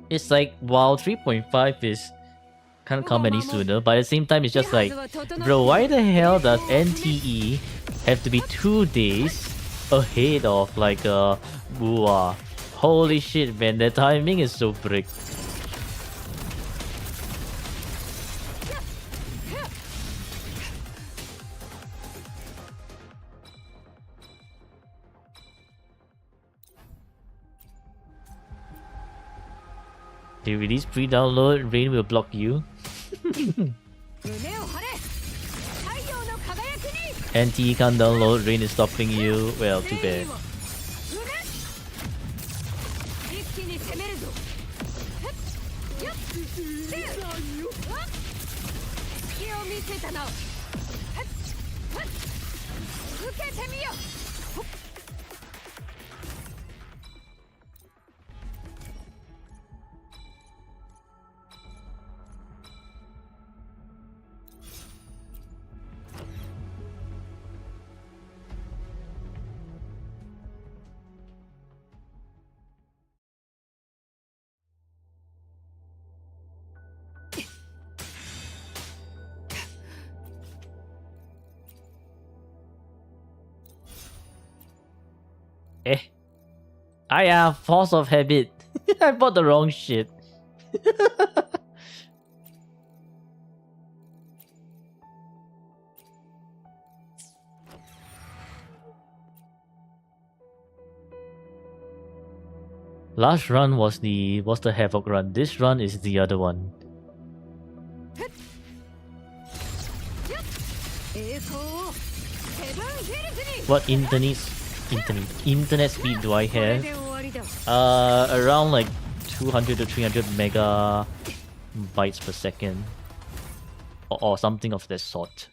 it's like, while 3.5 is can't come any sooner, but at the same time, it's just like, bro, why the hell does NTE have to be 2 days ahead of like Bulla? Holy shit, man, the timing is so brick. They release pre-download, Rain will block you. NT can't download, Rain is stopping you. Well, too bad. Eh. Ah yeah, force of habit. I bought the wrong shit. Last run was the Havoc run. This run is the other one. What internet speed do I have? Around like 200 to 300 megabytes per second, or something of that sort.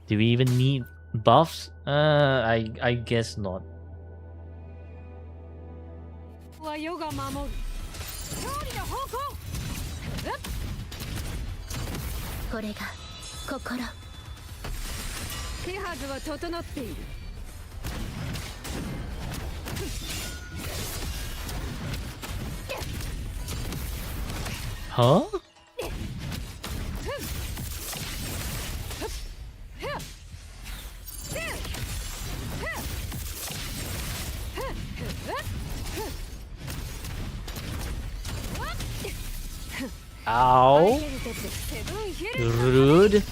Do we even need buffs? I guess not. 世が守る勝利の方向これが心手はずは整っている Huh? Ow. Rude.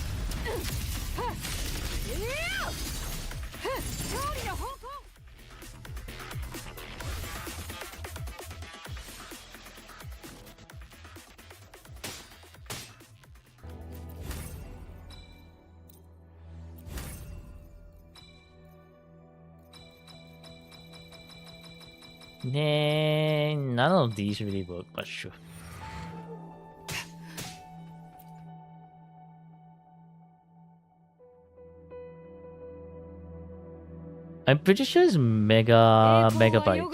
Nah, none of these really work, but sure. I'm pretty sure it's megabytes.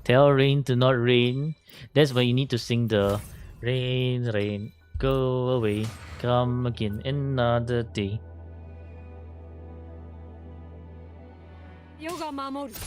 Tell rain to not rain. That's why you need to sing the rain, rain, go away, come again another day. 世が守る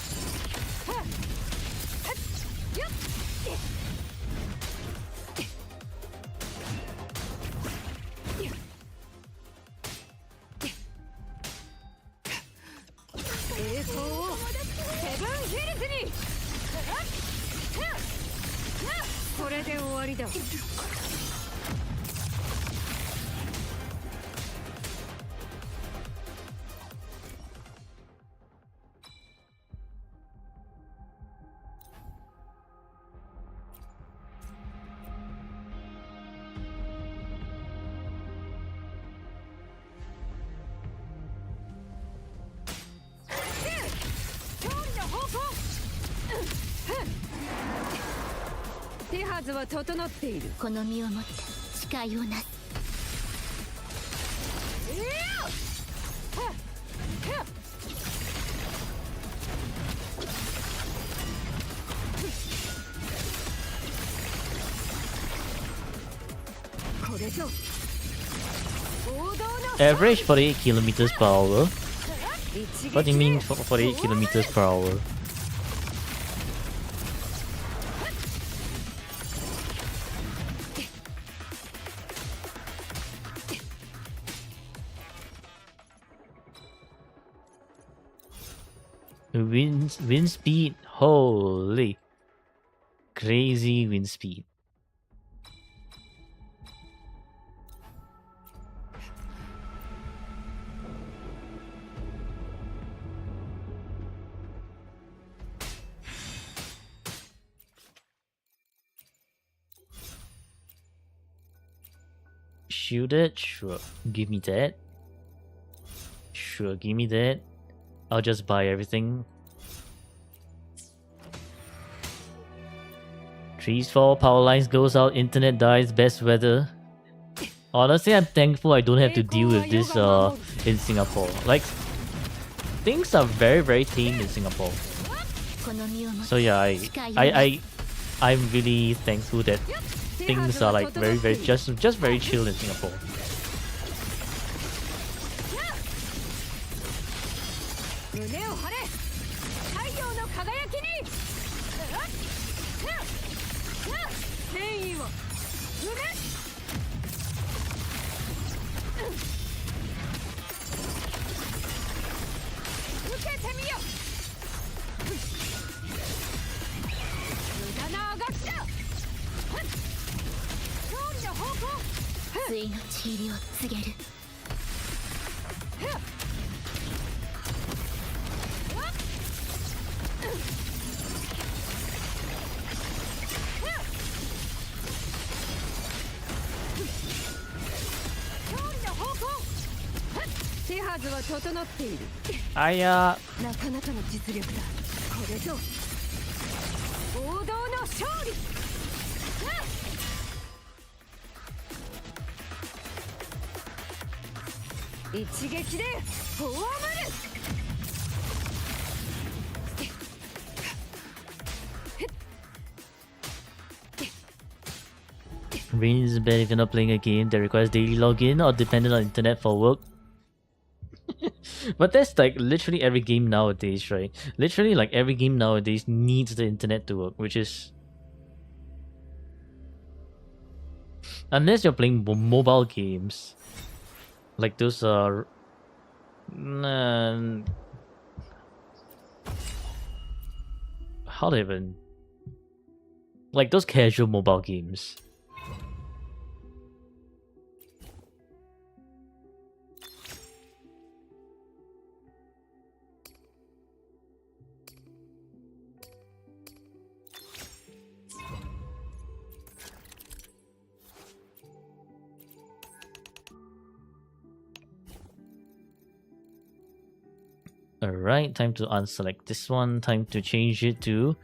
これで終わりだ 手はずは整っている この身をもって誓いをなす これぞ Average 48 kilometers per hour. What do you mean 48 kilometers per hour? Wind speed, holy crazy wind speed. Shoot it, sure, give me that. Sure, give me that. I'll just buy everything. Trees fall, power lines goes out, internet dies, best weather. Honestly, I'm thankful I don't have to deal with this in Singapore. Like, things are very, very tame in Singapore. So yeah, I'm really thankful that things are like very, very just very chill in Singapore. I なかなかの実力だ。これぞ王道の勝利。一撃でフォアマル。Rain is bad if you're not playing a game that requires daily login or dependent on internet for work. But that's like literally every game nowadays, right? Literally like every game nowadays needs the internet to work, which is... Unless you're playing mobile games. Like those are... how do I even... Like those casual mobile games. Alright, time to unselect this one. Time to change it to...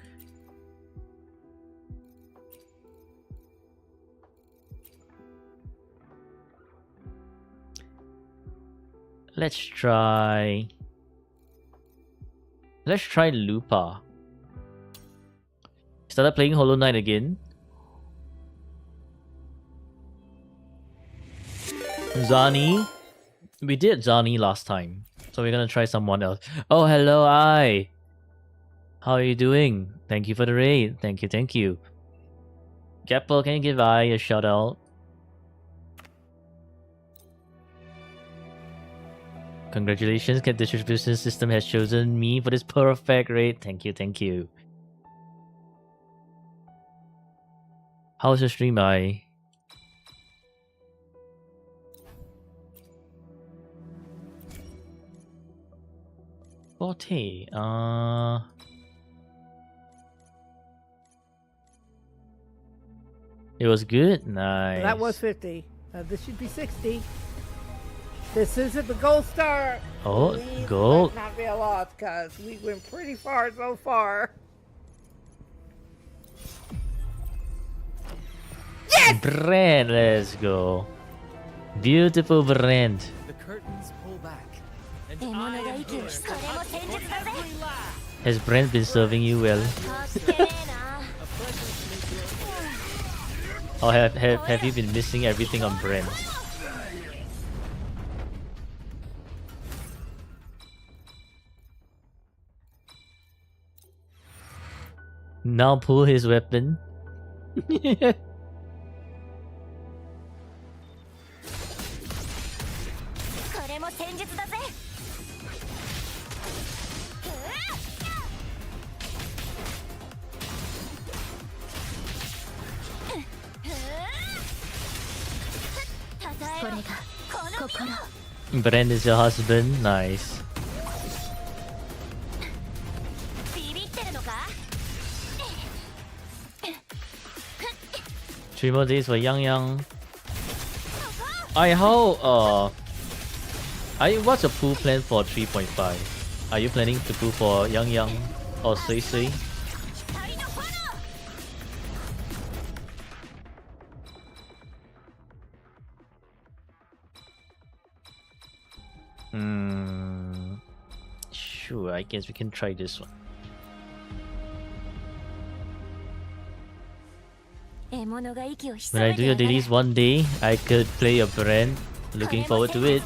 Let's try Lupa. Started playing Hollow Knight again. Zani. We did Zani last time. So we're gonna try someone else. Oh, hello, I. How are you doing? Thank you for the raid. Thank you. Gapple, can you give I a shout out? Congratulations, Cat Distribution System has chosen me for this perfect raid. Thank you. How's your stream, I? Forte. It was good. Nice. That was 50. This should be 60. This isn't the gold star. Oh, Please gold. might not be a lot because we went pretty far so far. Yes! Brand, let's go. Beautiful Brand. The curtains pull back. Has Brand been serving you well? Or have you been missing everything on Brand? Now pull his weapon. Brand is your husband? Nice. 3 more days for Yang Yang. What's your pool plan for 3.5? Are you planning to pool for Yang Yang or Sui Sui? Sure, I guess we can try this one. When I do your dailies one day, I could play a brand. Looking forward to it.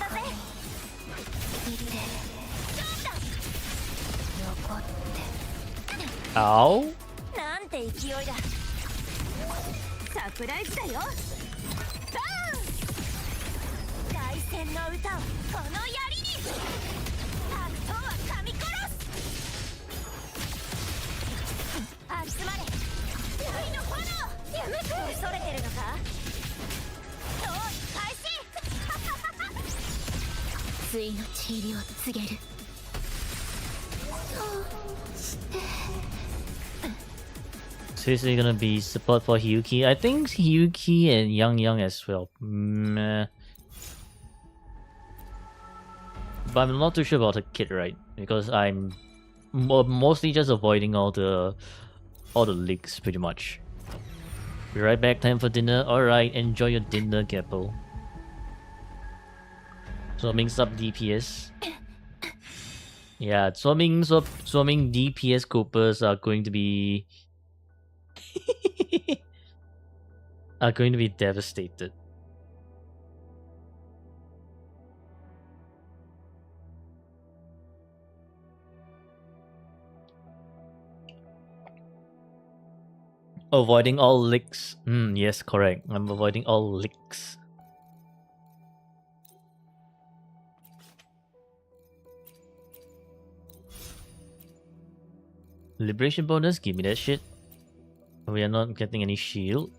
Ow. なんて勢いだ。サプライズだよ。バーン。凱旋の歌をこの槍に。悪党は噛み殺す。集まれ。槍の炎。やめて。恐れてるのか。そう開始。対の地入りを告げる。そうして。So is it gonna be support for Hyuki? I think Hyuki and Yang as well. Meh. But I'm not too sure about the kid, right? Because I'm mostly just avoiding all the leaks pretty much. Be right back. Time for dinner. Alright, enjoy your dinner, Gappo. Swimming sub DPS. Yeah, swimming DPS Coopers are going to be devastated. Avoiding all licks. Yes, correct. I'm avoiding all licks. Liberation bonus, give me that shit. We are not getting any shield.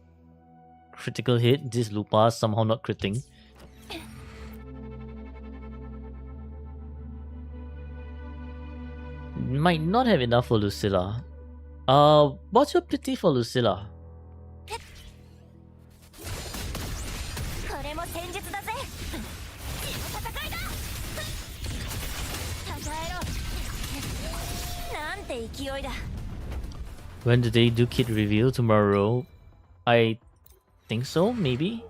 Critical hit, this Lupa somehow not critting. Might not have enough for Lucilla. What's your pity for Lucilla? When do they do kit reveal? Tomorrow? I think so, maybe?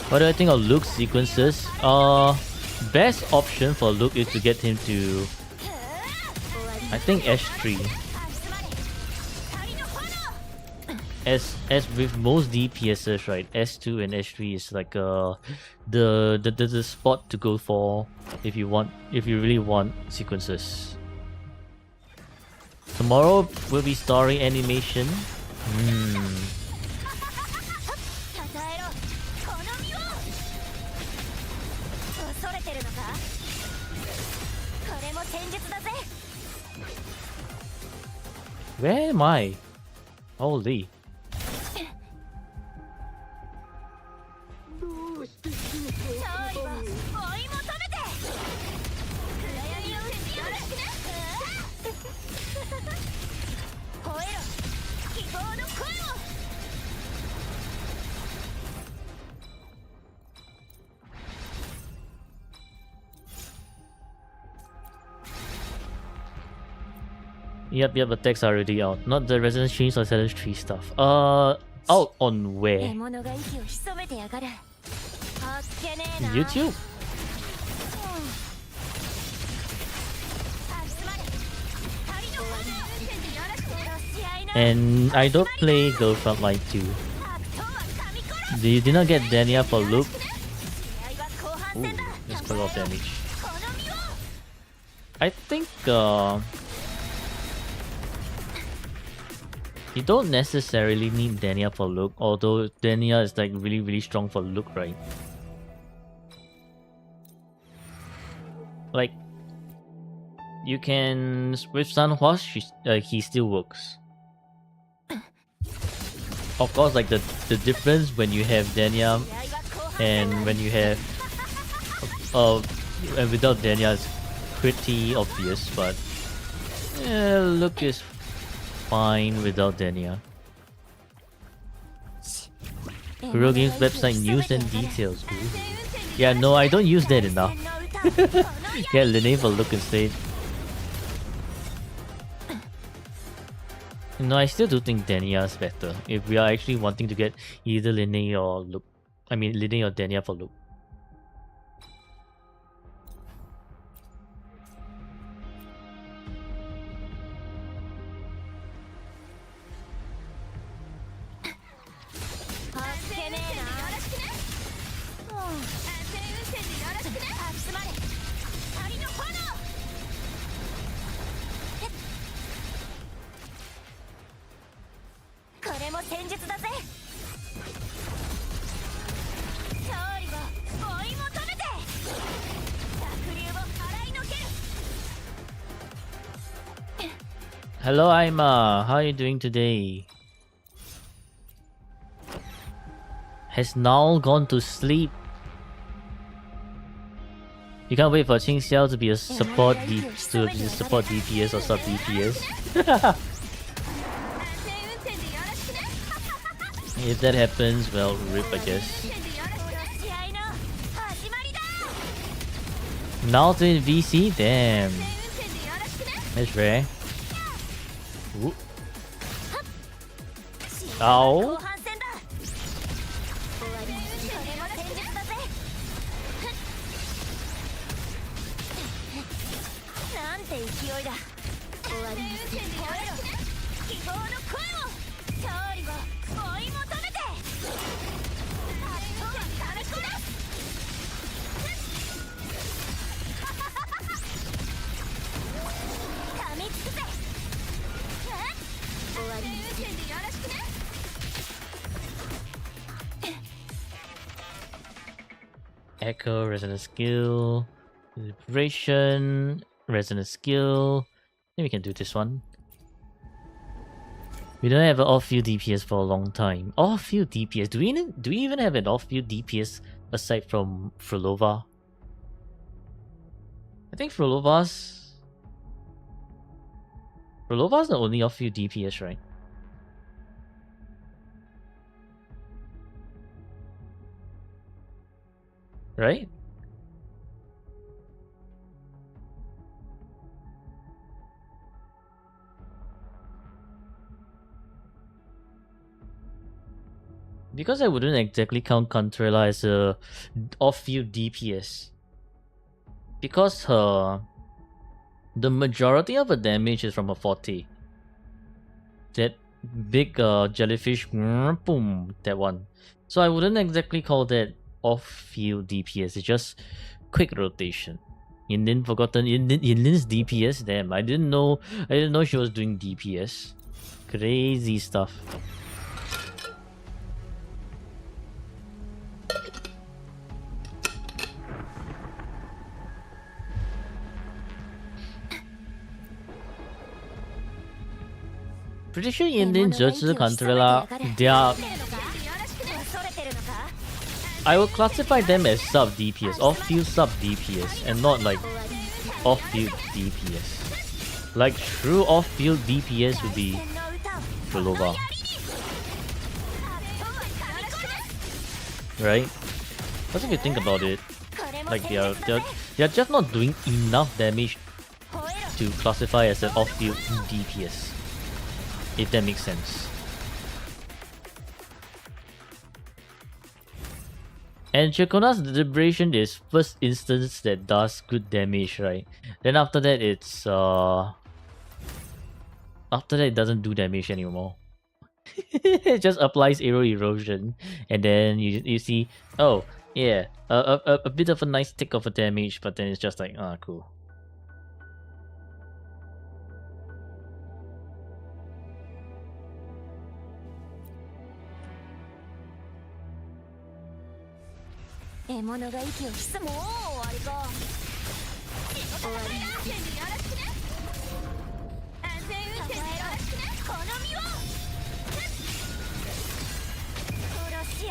What do I think of Luke's sequences? Best option for Luke is to get him to, I think, S3. As with most DPSs, right? S2 and S3 is like the spot to go for if you really want sequences. Tomorrow will be story animation. Where am I? Holy. Yep, attacks are already out. Not the Resident Streams or Silent Tree stuff. Out on where? YouTube? And I don't play Girl Frontline 2. You did not get Dania for Luke? Ooh, that's quite a lot of damage. I think you don't necessarily need Dania for Luke, although Dania is like really strong for Luke, right? Like, you can with Sanhua, he still works. Of course, like the difference when you have Dania and when you have and without Dania is pretty obvious, but Luke is fine without Dania. Hero Games website news and details. Ooh. Yeah, no, I don't use that enough. Get Linnea for look instead. No, I still do think Dania's better. If we are actually wanting to get either Linnea or look. I mean, Linnea or Dania for look. Hello, Aima. How are you doing today? Has Null gone to sleep? You can't wait for Qing Xiao to be a support support DPS or sub DPS. If that happens, well, rip, I guess. Null in VC? Damn. That's rare. Ooh. Ow. Echo, resonant skill, liberation, resonant skill. I think we can do this one. We don't have an off-field DPS for a long time. Off-field DPS. Do we even have an off-field DPS aside from Frolova? I think Frolova's the only off-field DPS, right? Right? Because I wouldn't exactly count Contrella as a off-field DPS. Because the majority of her damage is from her forte. That big jellyfish, boom, that one. So I wouldn't exactly call that off-field DPS. It's just quick rotation. Yinlin forgotten Yinlin's DPS. Damn, I didn't know she was doing DPS. Crazy stuff. Pretty sure Yinlin, Zhetsu, Contrella, they are... I would classify them as sub DPS, off-field sub DPS, and not like off-field DPS. Like true off-field DPS would be Frolova. Right? Because if you think about it, like they're just not doing enough damage to classify as an off-field DPS. If that makes sense. And Chakona's Liberation is first instance that does good damage, right? Then after that it's after that it doesn't do damage anymore. It just applies arrow erosion, and then you see, oh yeah, a bit of a nice tick of a damage, but then it's just like, ah, cool.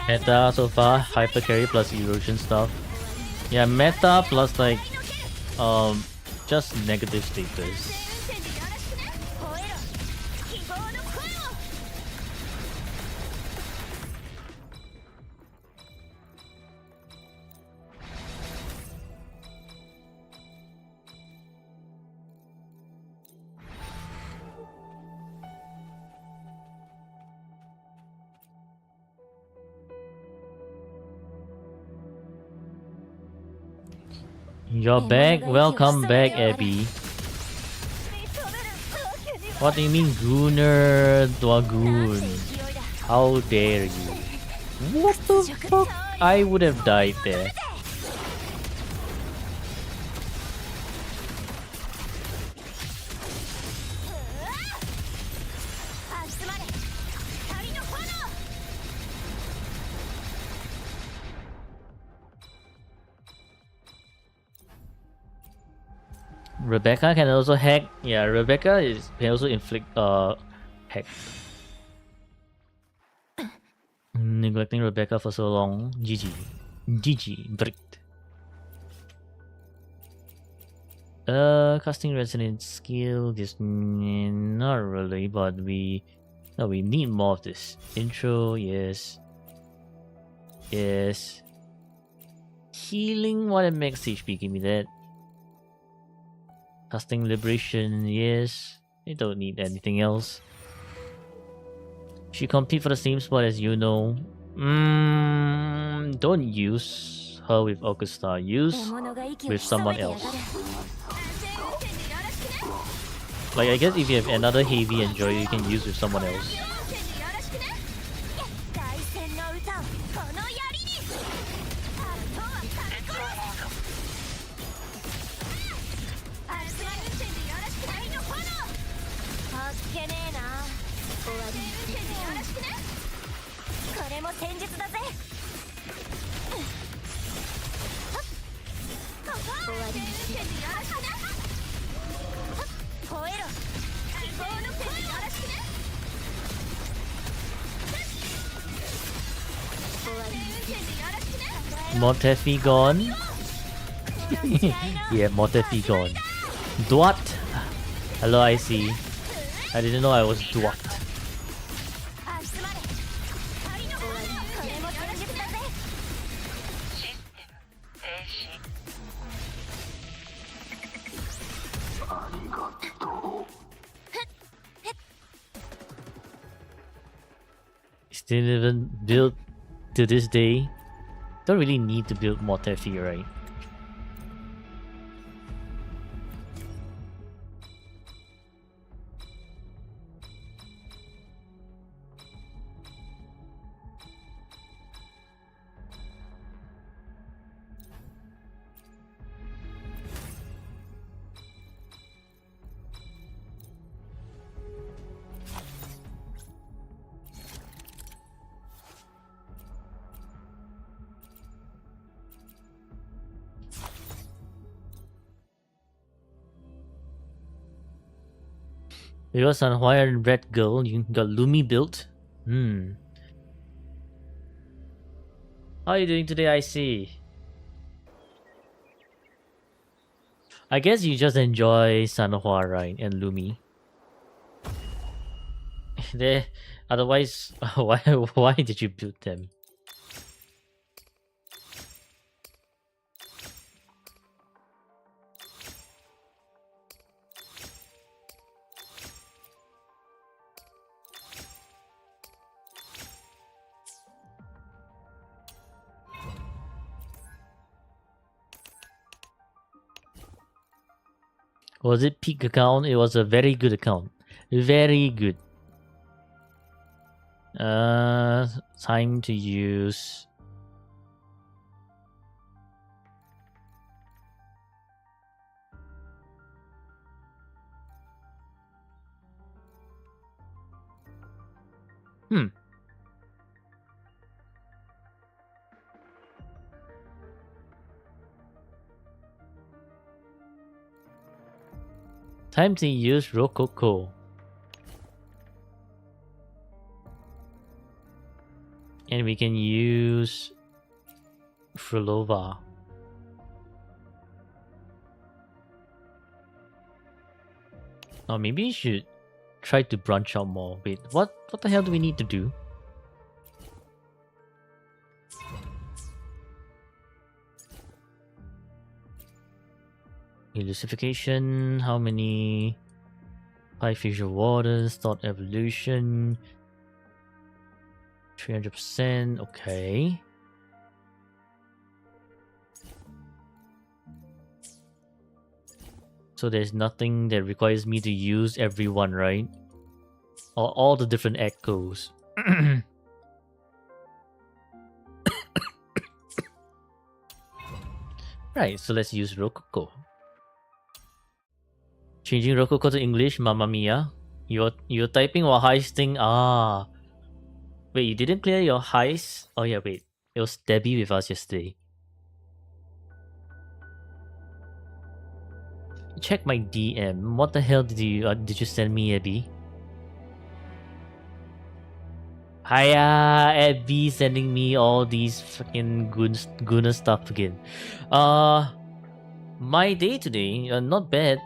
Meta so far, hyper carry plus erosion stuff. Yeah, meta plus like just negative status. You're back? Welcome back, Abby. What do you mean, Gunner Dwagoon? How dare you? What the fuck? I would have died there. Rebecca can also hack. Yeah, Rebecca can also inflict hack. Neglecting Rebecca for so long. GG. GG. Bricked. Casting resonance skill. This not really, but we need more of this. Intro, yes. Yes. Healing, what a max HP, give me that. Casting liberation, yes. You don't need anything else. She compete for the same spot as you know. Don't use her with Augusta. Use with someone else. Like, I guess if you have another heavy enjoyer, you can use with someone else. Mortefi gone. Yeah, Mortefi gone. Dwat. Hello, I see. I didn't know I was dwat. Still even built to this day. Don't really need to build Mortefi, right? It was on Wire Red Girl. You got Lumi built. How are you doing today, I see? I guess you just enjoy Sanhua, right? And Lumi. Otherwise, why did you build them? Was it peak account? It was a very good account. Very good. Time to use. Time to use Rococo. And we can use Frolova. Oh, maybe you should try to branch out more. Wait, what the hell do we need to do? Elucification, how many? 5 Fusion Waters, Thought Evolution, 300%, okay. So there's nothing that requires me to use everyone, right? Or all the different echoes. Right, so let's use Rococo. Changing Rococo to English, Mamma Mia. You're typing while heisting. Ah. Wait, you didn't clear your heist? Oh yeah, wait. It was Debbie with us yesterday. Check my DM. What the hell did you send me, Abby? Hiya, Abby sending me all these fucking good stuff again. My day today, not bad.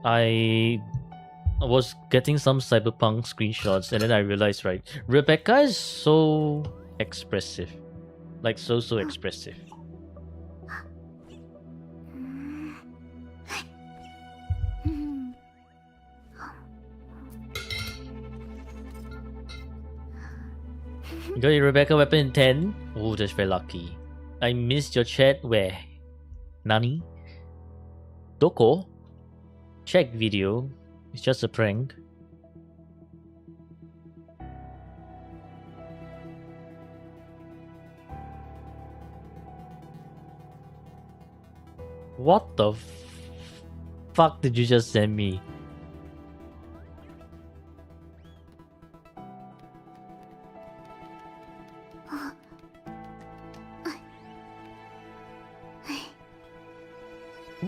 I was getting some cyberpunk screenshots and then I realized, right, Rebecca is so expressive. Like so expressive. You got your Rebecca weapon in 10? Oh, that's very lucky. I missed your chat. Where? Nani? Doko? Check video. It's just a prank. What the fuck did you just send me?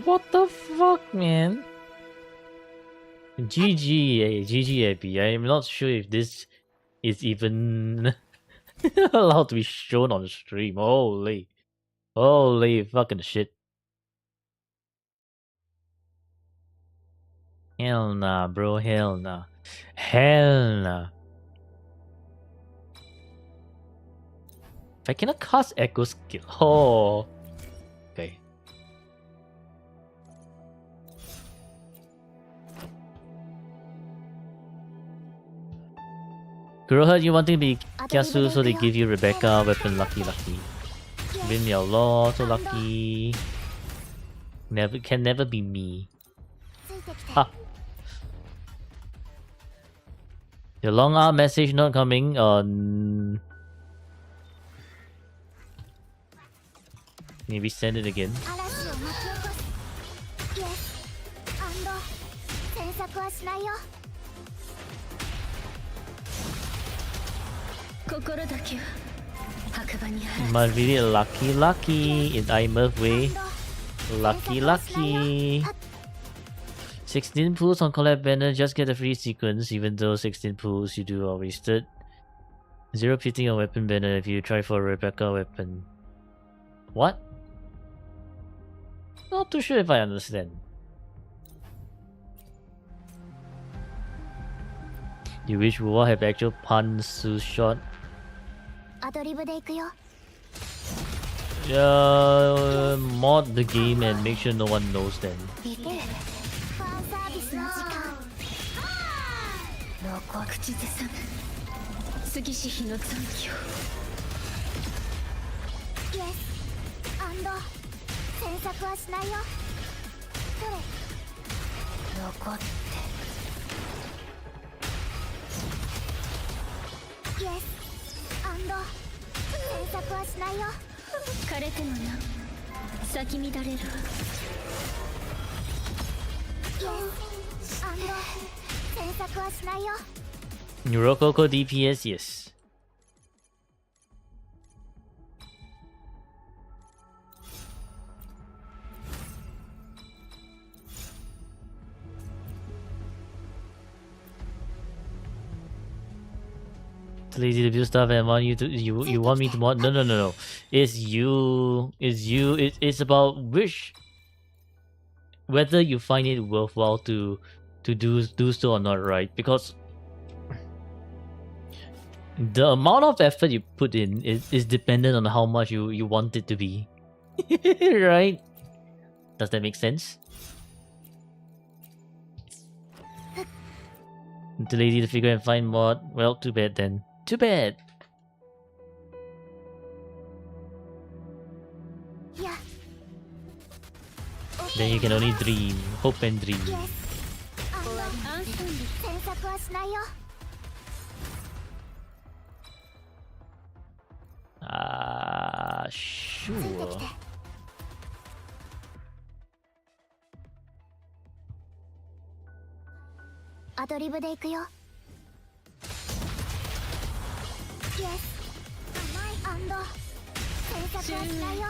What the fuck, man? GG, Abby. I'm not sure if this is even allowed to be shown on stream. Holy fucking shit. Hell nah, bro. Hell nah. Hell nah. I cannot cast Echo skill. Oh. Okay. Girl heard you wanting to be Kyasu, so they give you Rebecca weapon. Lucky. Win your law, so lucky. Can never be me. Ha. Your long arm message not coming on. Maybe send it again. But really lucky in IMF way. Lucky. 16 pulls on collab banner, just get a free sequence, even though 16 pulls you do are wasted. 0 pitting on weapon banner if you try for a Rebecca weapon. What? Not too sure if I understand. You wish Bulla have actual Pansu shot? Yeah, mod the game and make sure no one knows then. Rococo DPS, yes. Lazy to build stuff and want you to you want me to mod? No. It's about whether you find it worthwhile to do so or not, right? Because the amount of effort you put in is dependent on how much you want it to be. Right? Does that make sense? Too lazy to figure and find mod. Well, too bad then. Too bad. Then you can only dream, hope and dream. 安心に詮索はしないよ Sure. アドリブで行くよ Yes 甘い&詮索はしないよ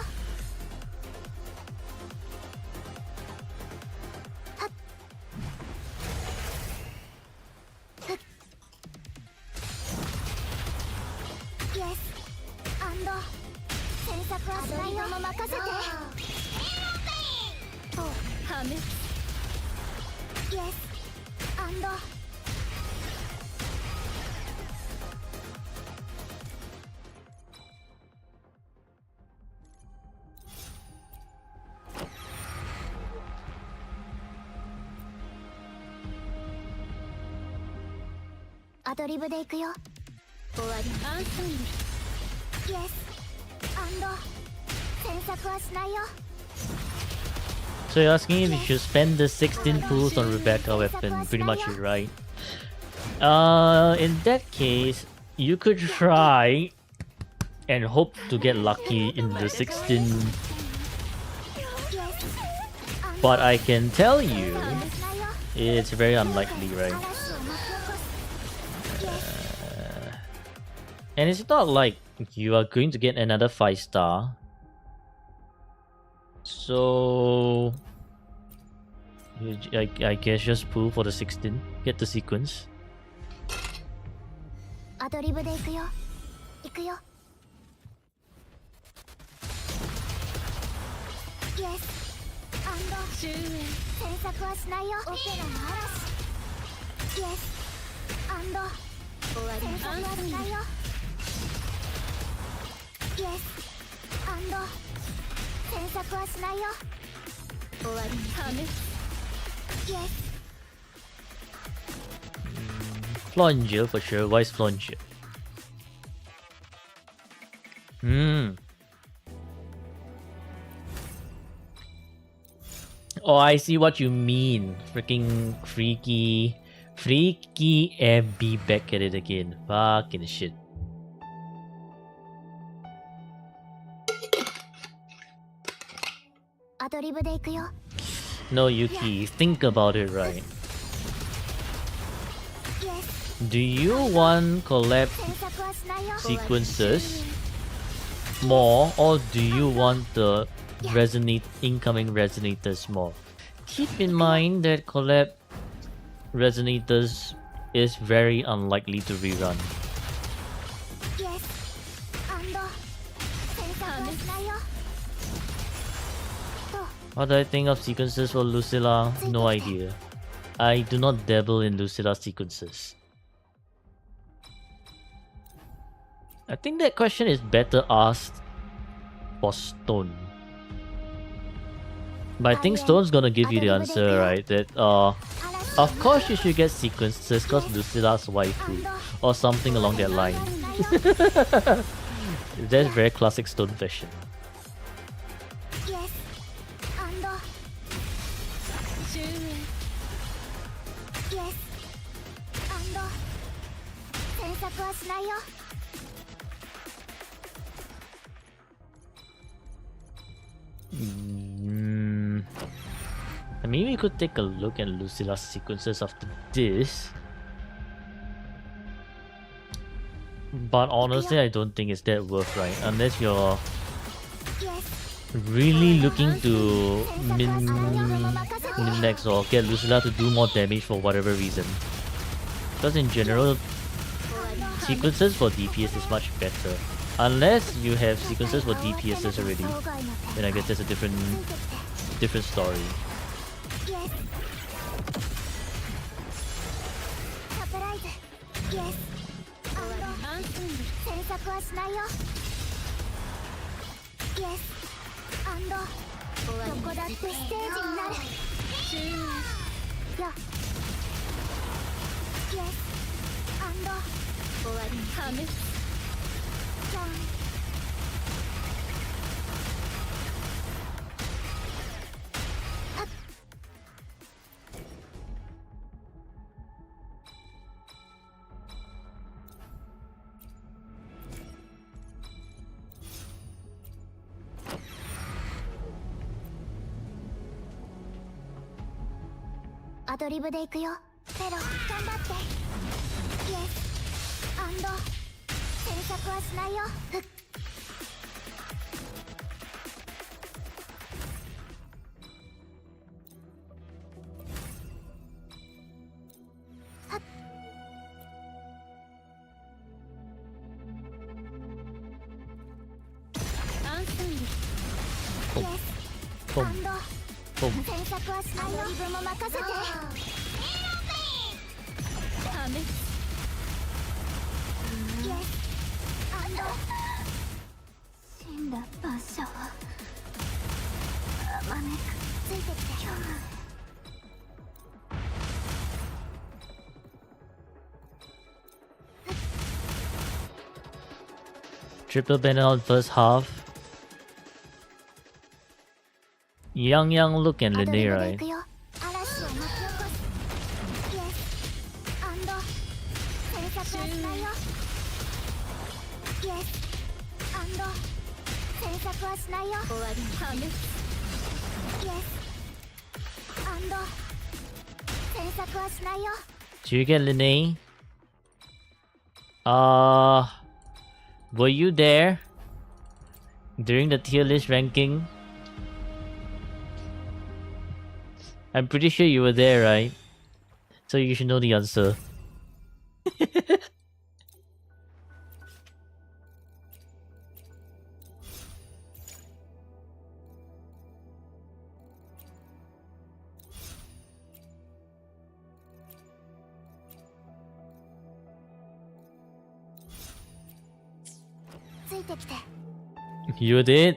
Yes 詮索はしないよも任せてハメ Yes アドリブで行くよ終わりアンソング Yes 詮索はしないよ So you're asking if you should spend the 16 pools on Rebecca weapon, pretty much you're right. In that case, you could try and hope to get lucky in the 16. But I can tell you, it's very unlikely, right? And it's not like you are going to get another 5-star. So I guess just pull for the 16, get the sequence. アドリブで行くよ行くよ Yes 終焉詮索はしないよオペラの嵐 Yes 終わり詮索はしないよ Yes 詮索はしないよ終わりハメ Yes Flanger for sure. Why is Flanger? Oh, I see what you mean. Freaking freaky Abby back at it again. Fucking shit. No, Yuki, think about it right. Do you want collab sequences more, or do you want the incoming resonators more? Keep in mind that collab resonators is very unlikely to rerun. What do I think of sequences for Lucilla? No idea. I do not dabble in Lucilla sequences. I think that question is better asked for Stone. But I think Stone's gonna give you the answer, right? That of course you should get sequences cause Lucilla's waifu or something along that line. That's very classic Stone fashion. I mean, we could take a look at Lucilla's sequences after this. But honestly, I don't think it's that worth, right? Unless you're really looking to min-max or get Lucilla to do more damage for whatever reason. Because in general, sequences for DPS is much better. Unless you have sequences for DPSs already, then I guess that's a different story. アドリブで行くよ。ペロ頑張ってイエスアンド詮索はしないよ。ふっアンスンリイエスアンド詮索はしないよ。アドリブも任せて。ダメイエスアンド死んだ馬車はあまねくついてきてよ。Triple banner on first half. Young look and アド Lene, リブで right? 行くよ。嵐を巻き起こすイエスアンド詮索はしないよ。イエスアンド詮索はしないよ。終わりにハムイエスアンド詮索はしないよ。 Do you get Lene? Were you there during the tier list ranking? I'm pretty sure you were there, right? So you should know the answer. You did?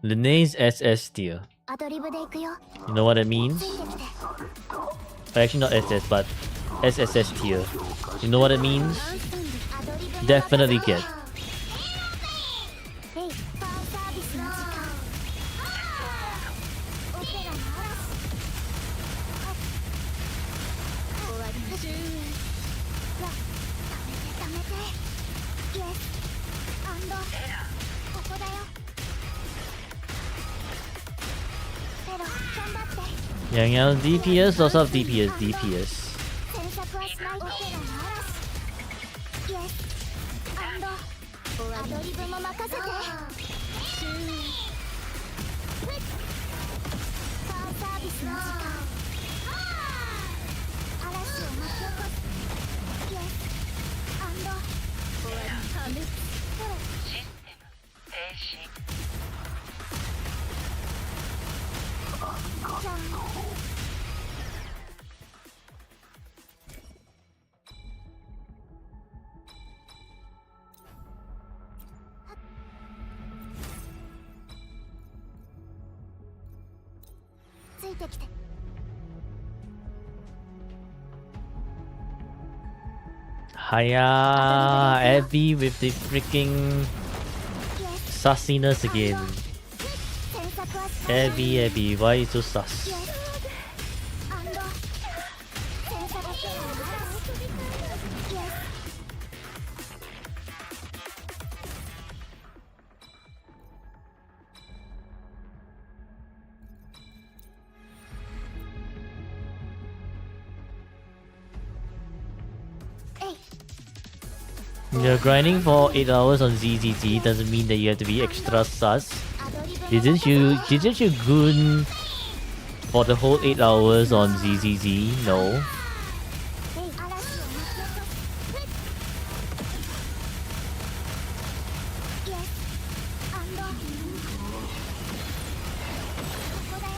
Lene's SS tier. アドリブで行くよ。 You know what that means? ついてきて。 Actually, not SS, but SSS tier. You know what it means? アドリブも Definitely get. ヘイファンサービスの時間。オペラの嵐。終わりに終焉。わ、ためてイエスアンドここだよ。ペロ頑張って。 Yang DPS, lots of DPS. 詮索はしない。オペラの嵐。イエスアンドアドリブも任せて。終焉。ファンサービスの時間。嵐を巻き起こす。イエスアンド終わりハムシステム停止。じゃん。ついてきて。 Hiya, Abby with the freaking sassiness again. 詮索はしない。 Abby, why you so sus? イエスアンド詮索オペラの嵐。イエス You're grinding for 8 hours on ZZZ doesn't mean that you have to be extra sus. Didn't you goon for the whole 8 hours on ZZZ? No. 嵐を巻き起こす。イエスアンドここだよ。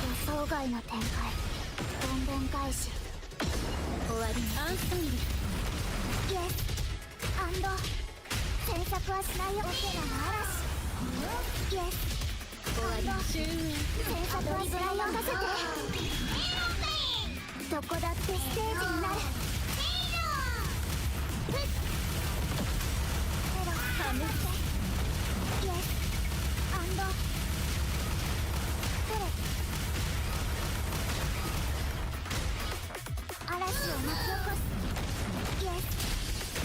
予想外の展開。どんどん返し。終わりにアンストング。イエスアンド詮索はしないよ。オペラの嵐。イエス終わりに終焉。詮索はしないよ。任せて。どこだってステージになる。ペロハムイエスアンドペレ嵐を巻き起こす。イエス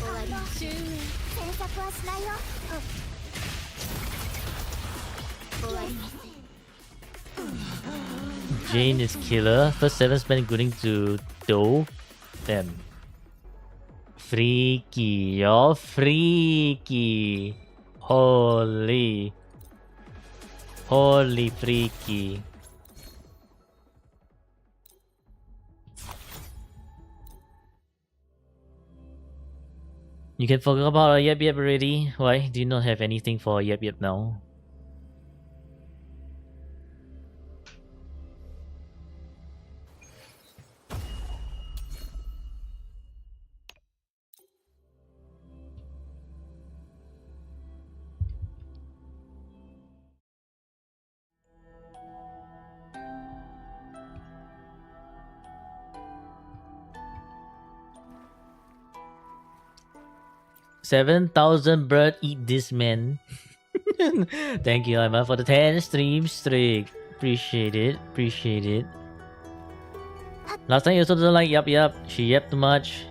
終わりに終焉。詮索はしないよ。終わりに Jane is killer. First 7 spent going to Do. Them. Freaky, yo, freaky. Holy freaky. You can forget about a Yep Yep already. Why? Do you not have anything for a Yep Yep now? $7,000 bird, eat this man. Thank you, Emma, for the 10 stream streak. Appreciate it. Appreciate it. Last time you also didn't like Yup Yup. She yapped too much.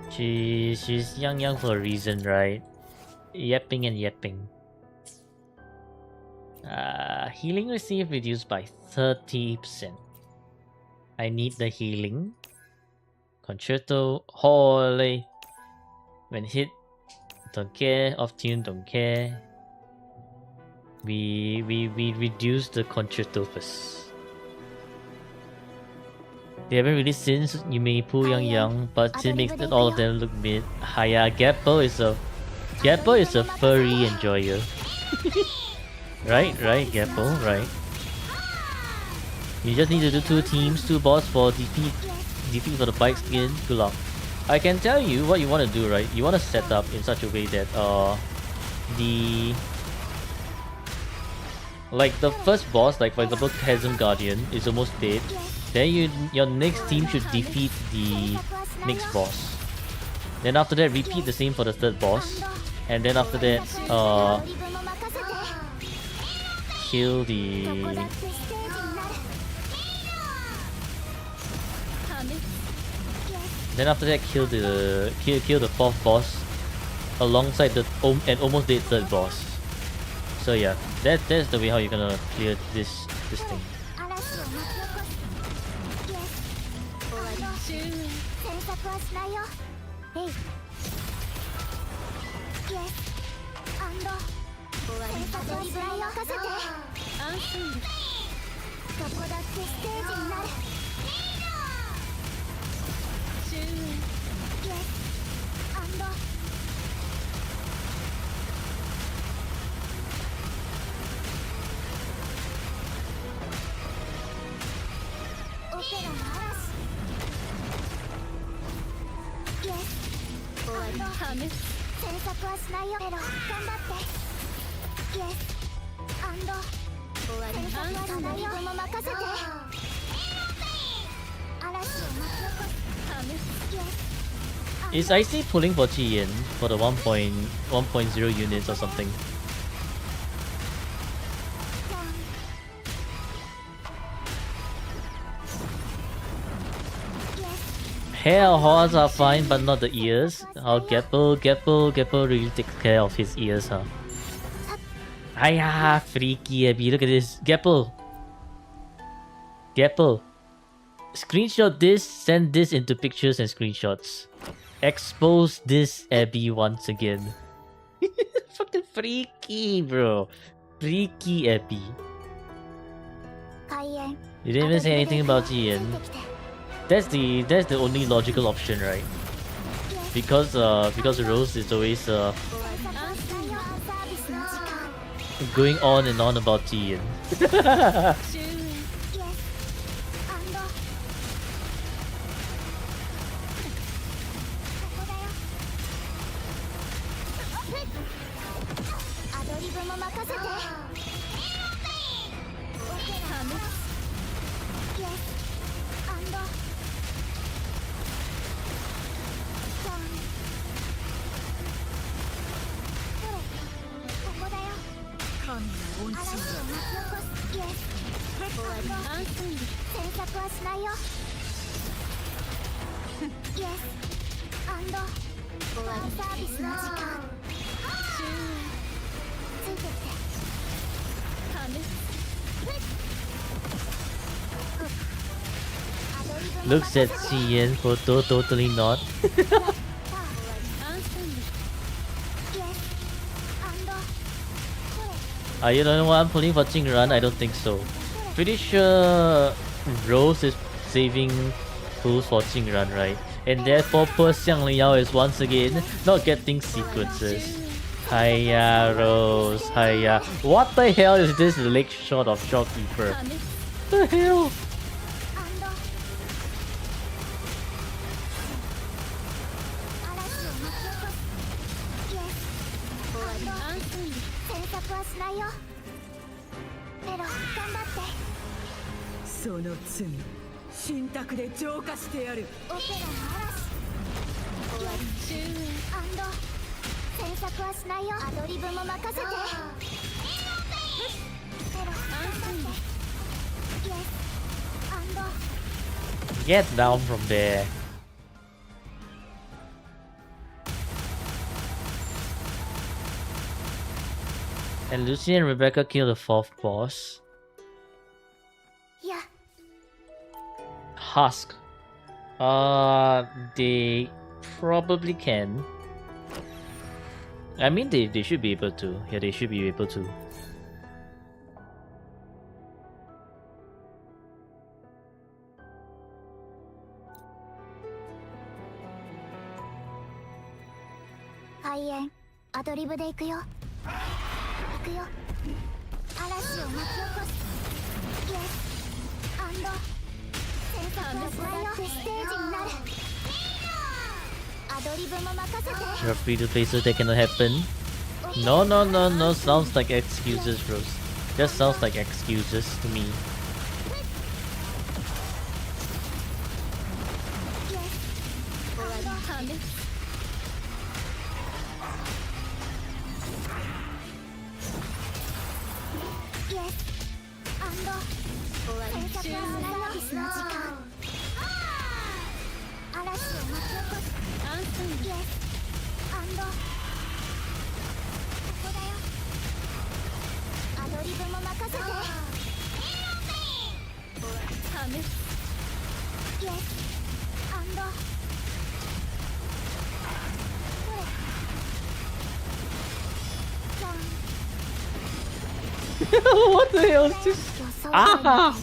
She's young for a reason, right? Yapping and yapping. Healing received reduced by 30%. I need the healing. Concerto. Holy. When hit, don't care. Off tune, don't care. We reduce the concerto first. They haven't released since You May Pull Young, but it makes all of them look mid. Haya Gappo is a furry enjoyer. right, Gappo, right. You just need to do 2 teams, 2 boss for defeat for the bike skin. Good luck. I can tell you what you want to do, right? You want to set up in such a way that the first boss, like for example Chasm Guardian, is almost dead. Then your next team should defeat the next boss. Then after that, repeat the same for the third boss, and then after that, kill the. Then after that, kill the 4th boss alongside the almost dead 3rd boss. So yeah, that's the way how you're gonna clear this thing. Is IC pulling for Chien for the 1.0 units or something? Hair or horns are fine, but not the ears. How Gapple really takes care of his ears, huh? Hiya, freaky Abby, look at this. Gapple. Screenshot this, send this into pictures and screenshots. Expose this Abby once again. Fucking freaky, bro. Freaky Abby. You didn't even say anything about Jian. That's the only logical option, right? Because Rose is always going on and on about Jian. Looks at CN photo, totally not. Are you the only one pulling for Run? I don't think so. Pretty sure Rose is saving pulls for Run, right? And therefore poor Xiang Liao is once again not getting sequences. Hiya Rose, hiya. What the hell is this leg shot of Shopkeeper? The hell? Get down from there. And Lucy and Rebecca kill the fourth boss. Yeah. Husk. They probably can. I mean, they should be able to. Yeah, they should be able to. High-end. アドリブで行くよ。行くよ。嵐を巻き起こす。Yes. And 戦策を使ってステージになる。アドリブも任せて。 You're free to play so that cannot happen. No, no, no, no. Sounds like excuses, Rose. Just sounds like excuses to me. What the hell is this? Ah!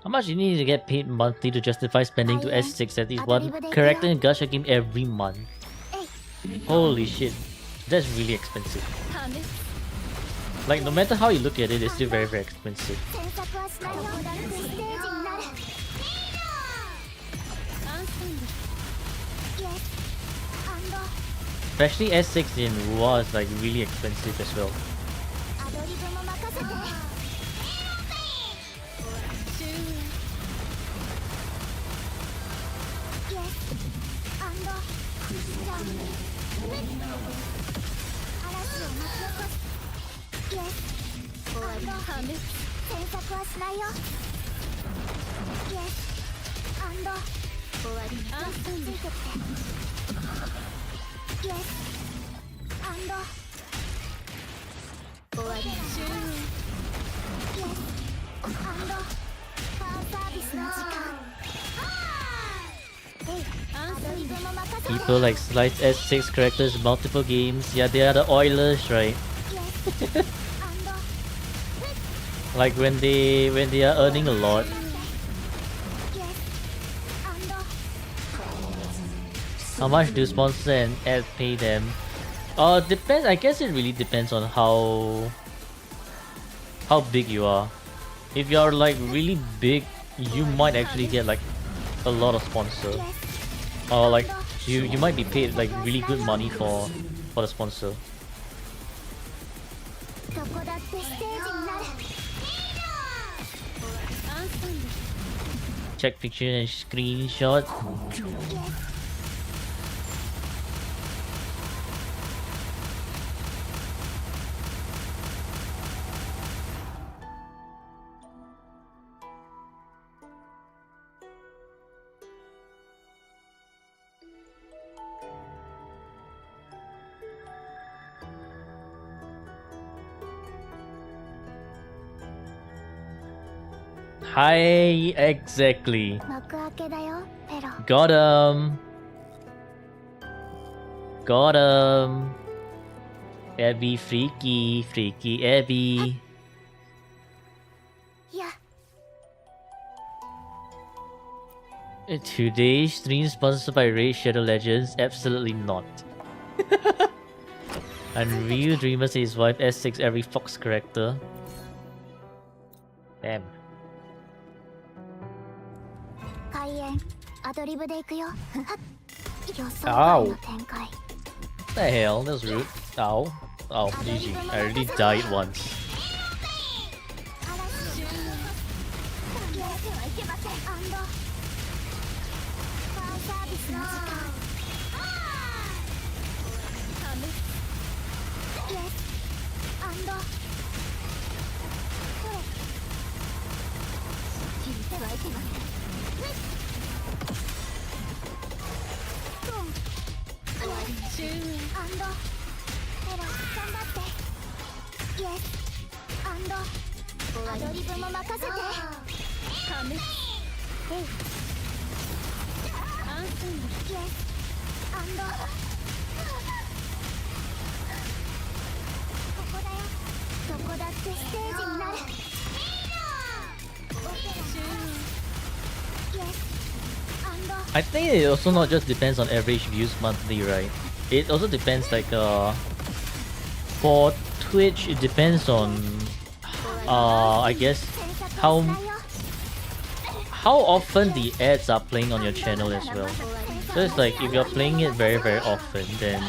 How much you need to get paid monthly to justify spending to S6 at least one character in gacha game every month? Holy shit, that's really expensive. Like, no matter how you look at it, it's still very, very expensive. Especially S6 in Ruwa is like really expensive as well. People like slice S6 characters multiple games. Yeah, they are the Oilers, right? Like when they are earning a lot. How much do sponsor and ad pay them? Depends. I guess it really depends on how big you are. If you're like really big, you might actually get like a lot of sponsor, or like you might be paid like really good money for the sponsor. どこだってステージになる。アンサンド Check picture and screenshot. Hi, exactly. 幕開けだよペロ。 Got him. Got him. Abby, freaky, freaky Abby. いや Today's stream sponsored by Raid Shadow Legends? Absolutely not. Unreal Dreamer says his wife S6 every Fox character. Damn. 開演アドリブで行くよ。はっ予想 Ow. 外の展開。 What the hell? That was rude. Ow. Oh, GG. I already died once. 嵐の限られてはいけません。アンドファンサービスの時間。ハムイエスアンドこれ引いてはいけません。ドン終わり終焉アンドエラ頑張ってイエスアンドアドリブも任せてハムエイアンスンイエスアンドここだよどこだってステージになるオペラ終焉イエスアンド I think it also not just depends on average views monthly, right? It also depends like for Twitch it depends on I guess how often the ads are playing on your channel as well. So it's like if you're playing it very very often, then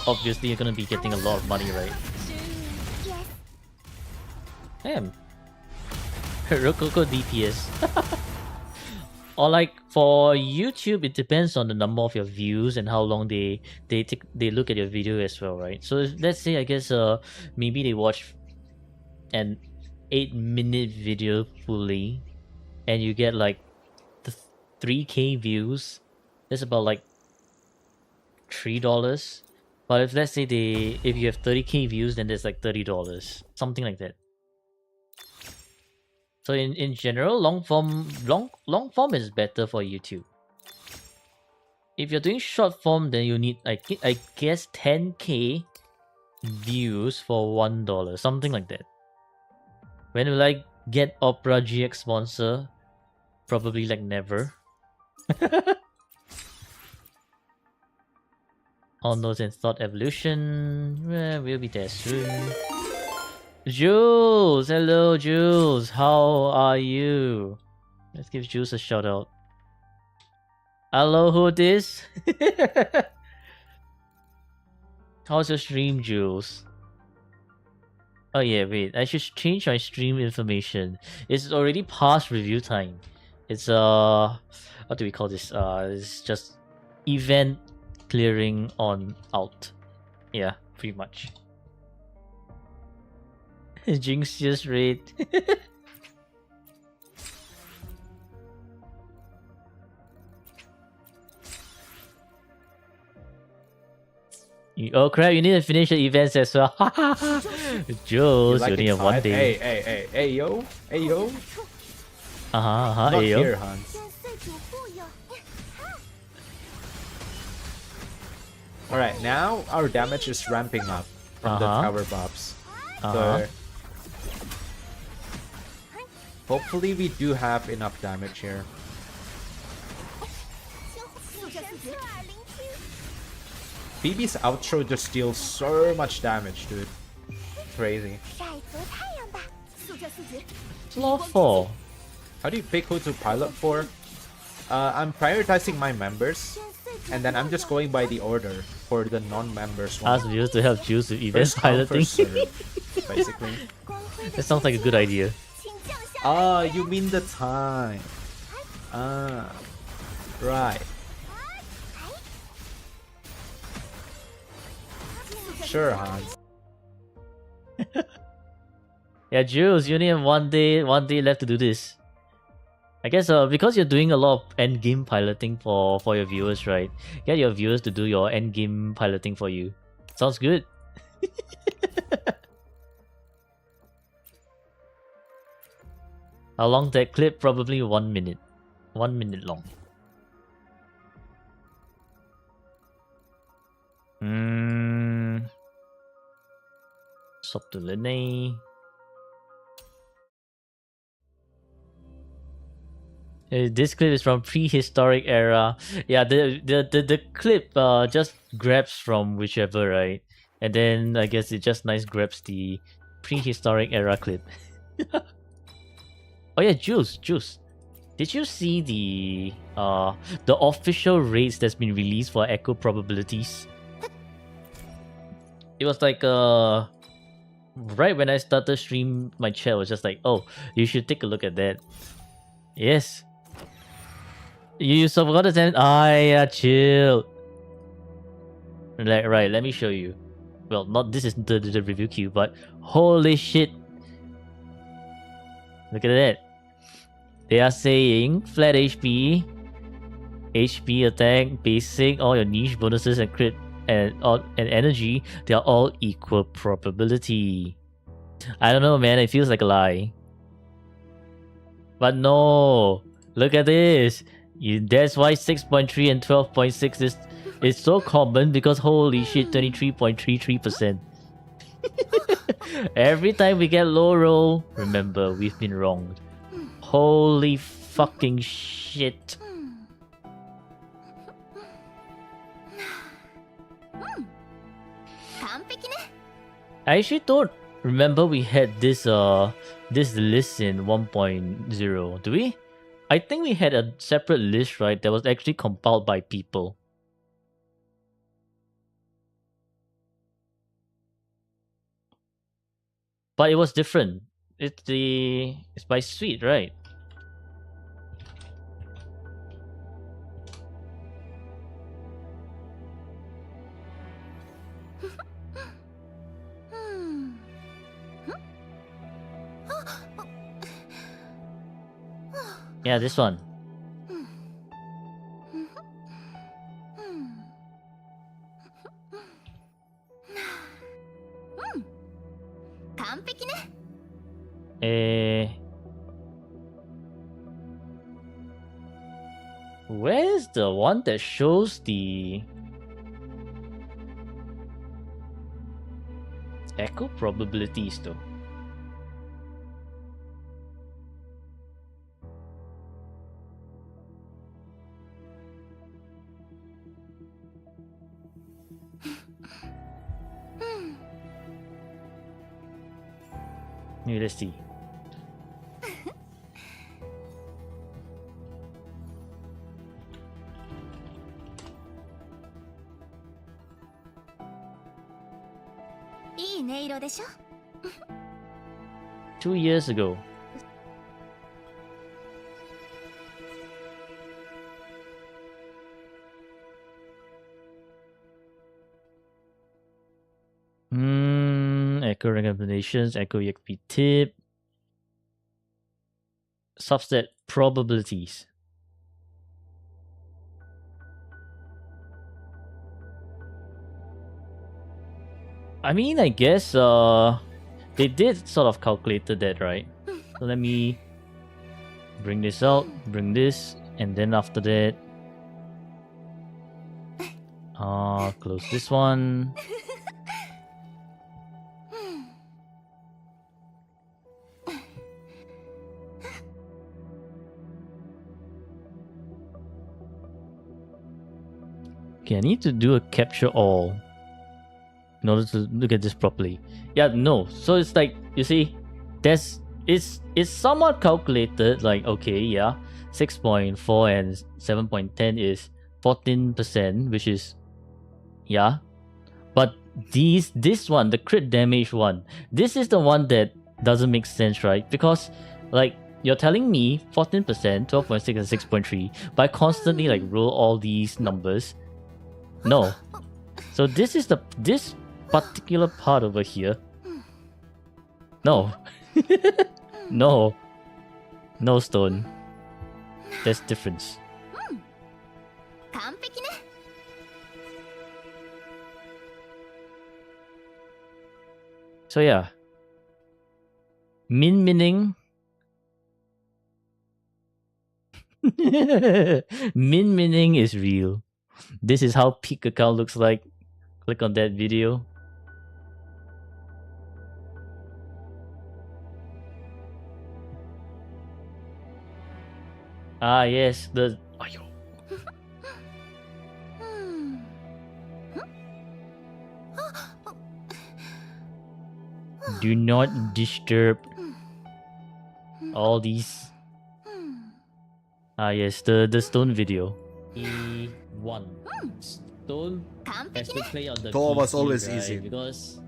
obviously you're gonna be getting a lot of money, right? Damn. Rococo DPS. Or like for YouTube, it depends on the number of your views and how long they look at your video as well, right? So let's say I guess maybe they watch an 8-minute video fully, and you get like the 3K views. That's about like $3. But if let's say if you have 30K views, then there's like $30, something like that. So in general, long form is better for YouTube. If you're doing short form, then you need I guess 10K views for $1, something like that. When will I get Opera GX sponsor? Probably like never. All nodes and thought evolution. We'll be there soon. Jules! Hello, Jules! How are you? Let's give Jules a shout out. Hello, who this? How's your stream, Jules? Oh yeah, wait. I should change my stream information. It's already past review time. It's what do we call this? It's just event clearing on alt. Yeah, pretty much. Jinxia's raid. Oh crap, you need to finish the events as well. Jules, you only have one day. Hey, yo. Not Not yo. here, Hans. Alright, now our damage is ramping up from the power buffs. So hopefully we do have enough damage here. Phoebe's outro just deals so much damage, dude. Crazy. Slot 4. How do you pick who to pilot for? I'm prioritizing my members, and then I'm just going by the order for the non-members one. Ask viewers to help choose with event First come, piloting. first serve, basically. That sounds like a good idea. Ah, you mean the time. Ah, right. Sure, Hans. Yeah, Jules, you only have one day left to do this. I guess because you're doing a lot of end game piloting for your viewers, right? Get your viewers to do your end game piloting for you. Sounds good. How long that clip? Probably 1 minute. 1 minute long. Stop to Lene. This clip is from prehistoric era. Yeah, the clip just grabs from whichever, right? And then I guess it just nice grabs the prehistoric era clip. Oh yeah, Juice. Did you see the official rates that's been released for echo probabilities? It was like right when I started stream, my chat was just like, oh, you should take a look at that. Yes. You forgot to send. Yeah, chill. Right, let me show you. Well, not this is the review queue, but holy shit. Look at that. They are saying flat HP, HP attack, basic, all your niche bonuses and crit and energy, they are all equal probability. I don't know, man, it feels like a lie. But no, look at this. That's why 6.3 and 12.6 is so common, because holy shit, 23.33%. Every time we get low roll, remember, we've been wronged. Holy fucking shit. I actually don't remember we had this list in 1.0, do we? I think we had a separate list, right, that was actually compiled by people. But it was different. It's by suite, right? Yeah, this one. Where's the one that shows the echo probabilities though? Let's see. Two years ago. Echo recommendations, Echo EXP tip, subset probabilities. I mean, I guess they did sort of calculated that, right? So let me bring this out, bring this, and then after that, close this one. Okay, I need to do a capture all in order to look at this properly. Yeah, no. So it's like, you see, it's somewhat calculated. Like, okay, yeah, 6.4 and 7.10 is 14%, which is, yeah. But this one, the crit damage one, this is the one that doesn't make sense, right? Because, like, you're telling me 14%, 12.6 and 6.3, but I constantly like roll all these numbers. No. So this is this particular part over here. No. No. No, Stone. There's difference. 完璧ね。 So yeah. Min-mining. Min-mining is real. This is how peak account looks like. Click on that video. Ah yes, the Ayo. Do not disturb all these. Ah yes, the stone video. E1. Stone has to play on the Thor was PC, always right? easy. Because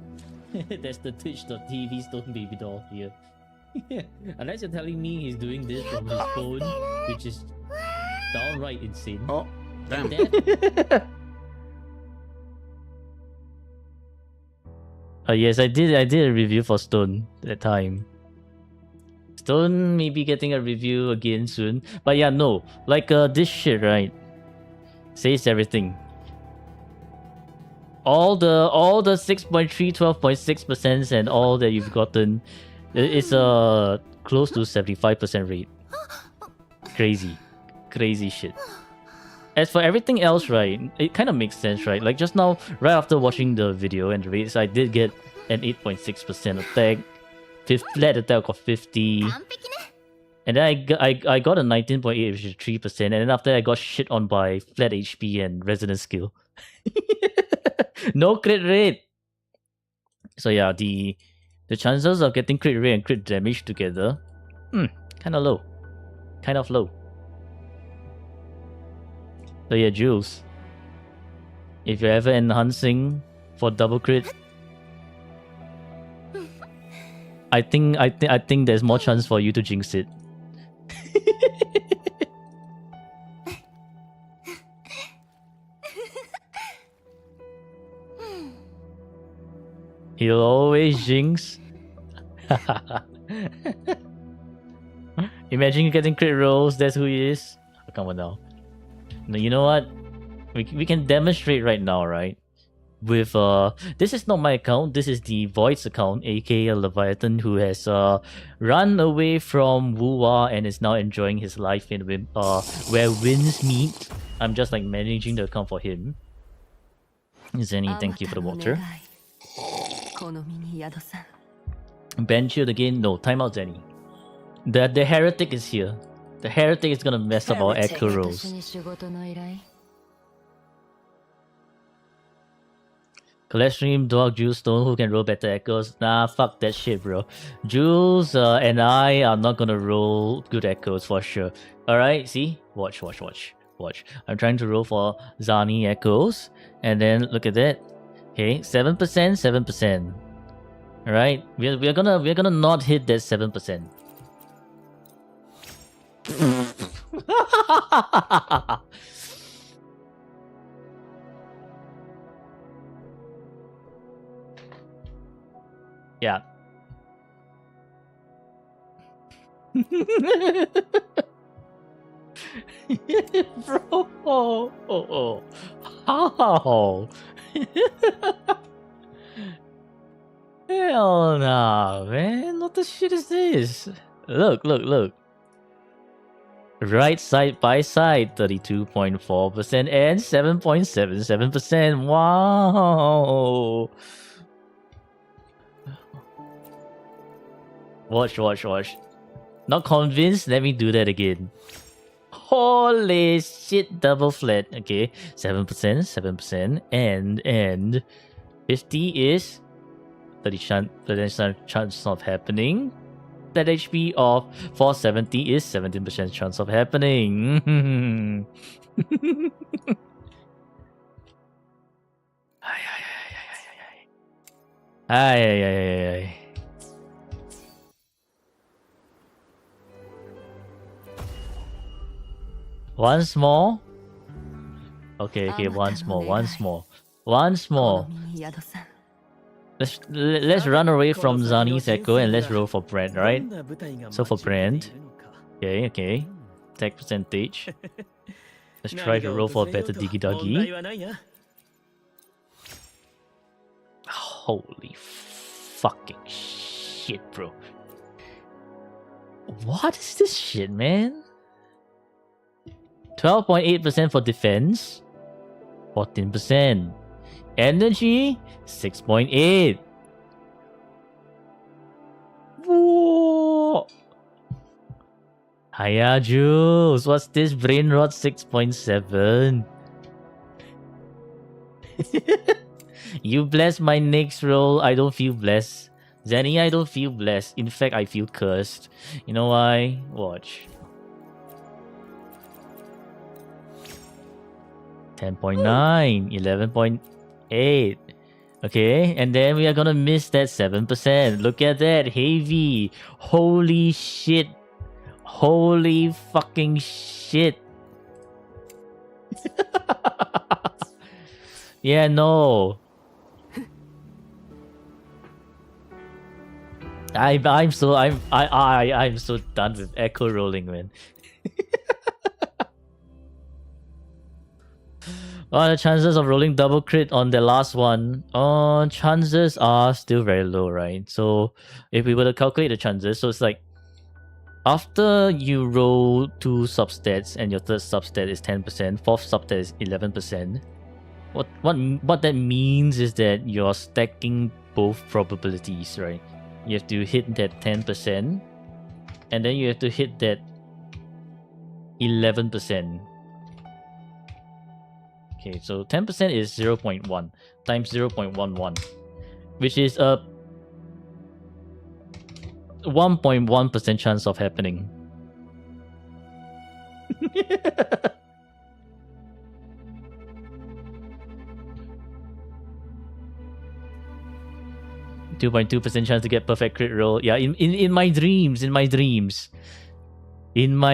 there's the twitch.tv stone baby doll here. Unless you're telling me he's doing this from his phone, which is downright insane. Oh, damn. That... yes, I did a review for Stone that time. Stone may be getting a review again soon. But yeah, no. Like this shit, right? Says everything. All the 6.3, 12.6% and all that you've gotten, it's a close to 75% rate. Crazy shit. As for everything else, right, it kind of makes sense, right? Like just now, right after watching the video and the rates, I did get an 8.6% attack, flat attack of 50, and then I got a 19.8, which is 3%, and then after that I got shit on by flat HP and resonance skill. No crit rate. So yeah, the chances of getting crit rate and crit damage together, kind of low. So yeah, Jules, if you're ever enhancing for double crit, I think there's more chance for you to jinx it. He'll always jinx. Imagine getting crit rolls. That's who he is. Oh, come on now. No, you know what? We can demonstrate right now, right? With this is not my account. This is the Void's account, aka Leviathan, who has run away from Bulla and is now enjoying his life in where winds meet. I'm just like managing the account for him. Zenny, thank you for the water. Ban shield again? No, timeout Zenny. The heretic is here. The heretic is gonna mess up our echo rolls. Collect stream, dog, Jules, Stone, who can roll better echoes? Nah, fuck that shit, bro. Jules and I are not gonna roll good echoes for sure. Alright, see? Watch. I'm trying to roll for Zani echoes. And then look at that. Okay, 7%. Alright? We're gonna not hit that 7%. Yeah. Bro, how? Hell nah, man. What the shit is this? Look. Right side by side, 32.4% and 7.77%. Wow. Watch. Not convinced? Let me do that again. Holy shit, double flat. Okay, 7%, 7%, and 50 is 30% chance of happening. That HP of 470 is 17% chance of happening. Ay. Once more. Okay, once more. この身に宿さん Let's run away from Zani's echo and let's roll for Brand, right? So for Brand, okay, attack percentage. Let's try to roll for a better Diggy Duggy. Holy fucking shit, bro. What is this shit, man? 12.8% for defense, 14%. Energy, 6.8. Whoa! Hiya, Jules. What's this? Brain rot 6.7. You bless my next roll. I don't feel blessed. Zenny, I don't feel blessed. In fact, I feel cursed. You know why? Watch. 10.9, 11.8. Okay, and then we are gonna miss that 7%. Look at that, heavy. Holy shit. Holy fucking shit. Yeah, no. I'm so done with echo rolling, man. The chances of rolling double crit on the last one, chances are still very low, right? So if we were to calculate the chances, so it's like after you roll 2 substats and your third substat is 10%, fourth substat is 11%. What that means is that you're stacking both probabilities, right? You have to hit that 10%, and then you have to hit that 11%. Okay, so 10% is 0.1 times 0.11, which is a 1.1% chance of happening. 2.2% chance to get perfect crit roll. Yeah, in my dreams. In my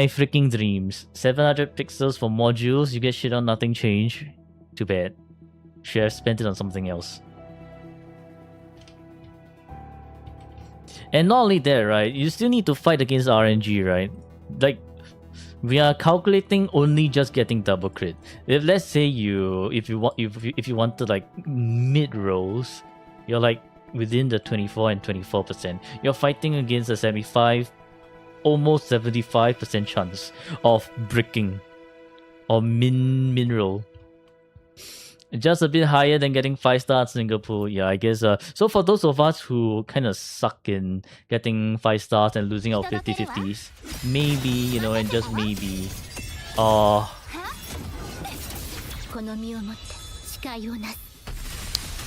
freaking dreams. 700 pixels for modules. You get shit on nothing change. Too bad. Should have spent it on something else. And not only that, right? You still need to fight against RNG, right? Like, we are calculating only just getting double crit. If let's say if you want to like mid rolls, you're like within the 24 and 24%. You're fighting against a 75, almost 75% chance of bricking or min roll. Just a bit higher than getting 5-star at Singapore. Yeah, I guess. So for those of us who kind of suck in getting 5 stars and losing our 50-50s, maybe, and just maybe,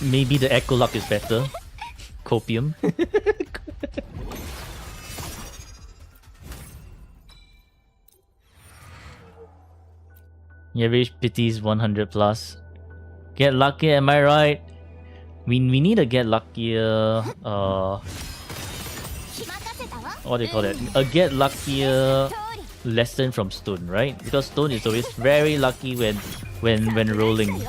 maybe the Echo Luck is better. Copium. Yeah, Rage Pity's 100 plus. Get lucky, am I right? We need to get luckier. What do you call that? A get luckier lesson from Stone, right? Because Stone is always very lucky when rolling.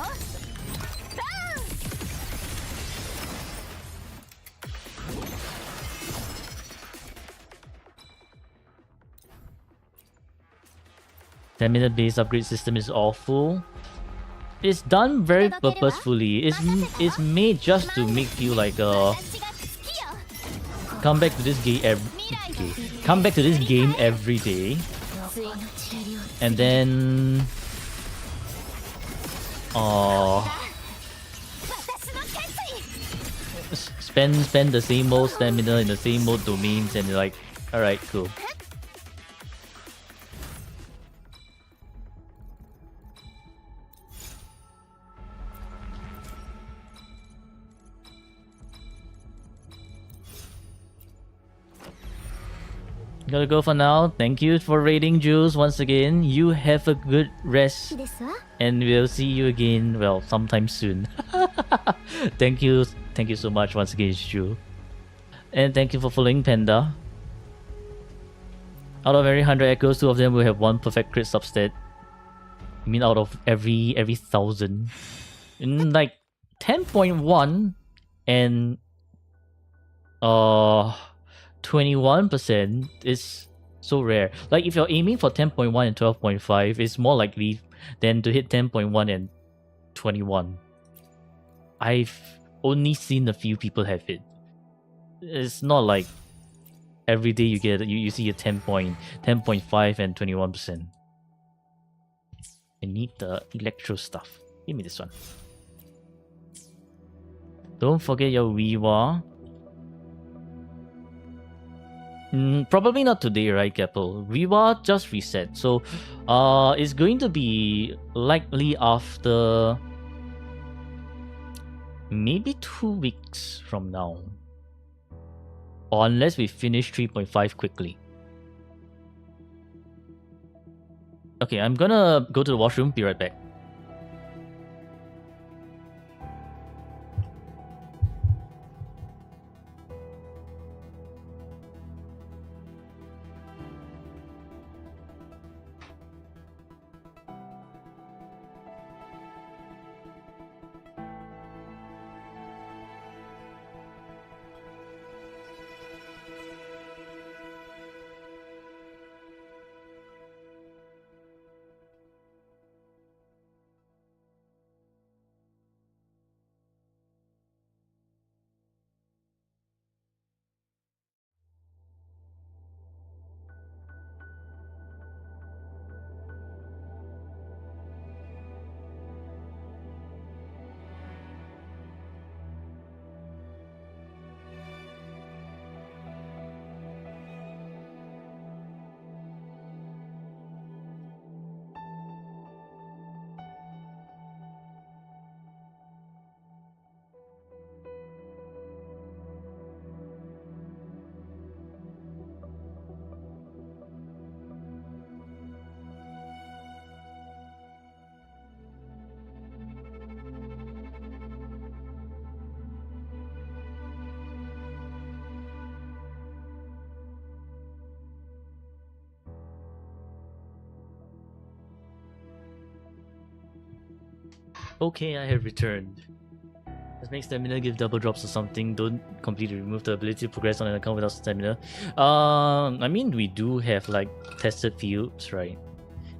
Minute base upgrade system is awful. It's done very purposefully. It's made just to make you like come back to this game every day, and then spend the same old stamina in the same old domains, and you're like, all right, cool. Gotta go for now. Thank you for raiding, Jules, once again. You have a good rest. ですわ。 And we'll see you again, well, sometime soon. Thank you so much once again, Ju. And thank you for following Panda. Out of every 100 echoes, 2 of them will have 1 perfect crit substat. I mean, out of every 1,000. In like 10.1 and 21% is so rare. Like if you're aiming for 10.1 and 12.5, it's more likely than to hit 10.1 and 21. I've only seen a few people have it. It's not like every day you see a 10.5 and 21%. I need the electro stuff. Give me this one. Don't forget your Weewa. Probably not today, right, Keppel? Weewa just reset, so it's going to be likely after maybe 2 weeks from now. Or unless we finish 3.5 quickly. Okay, I'm gonna go to the washroom, be right back. Okay, I have returned. Let's make stamina give double drops or something. Don't completely remove the ability to progress on an account without stamina. I mean, we do have like tested fields, right?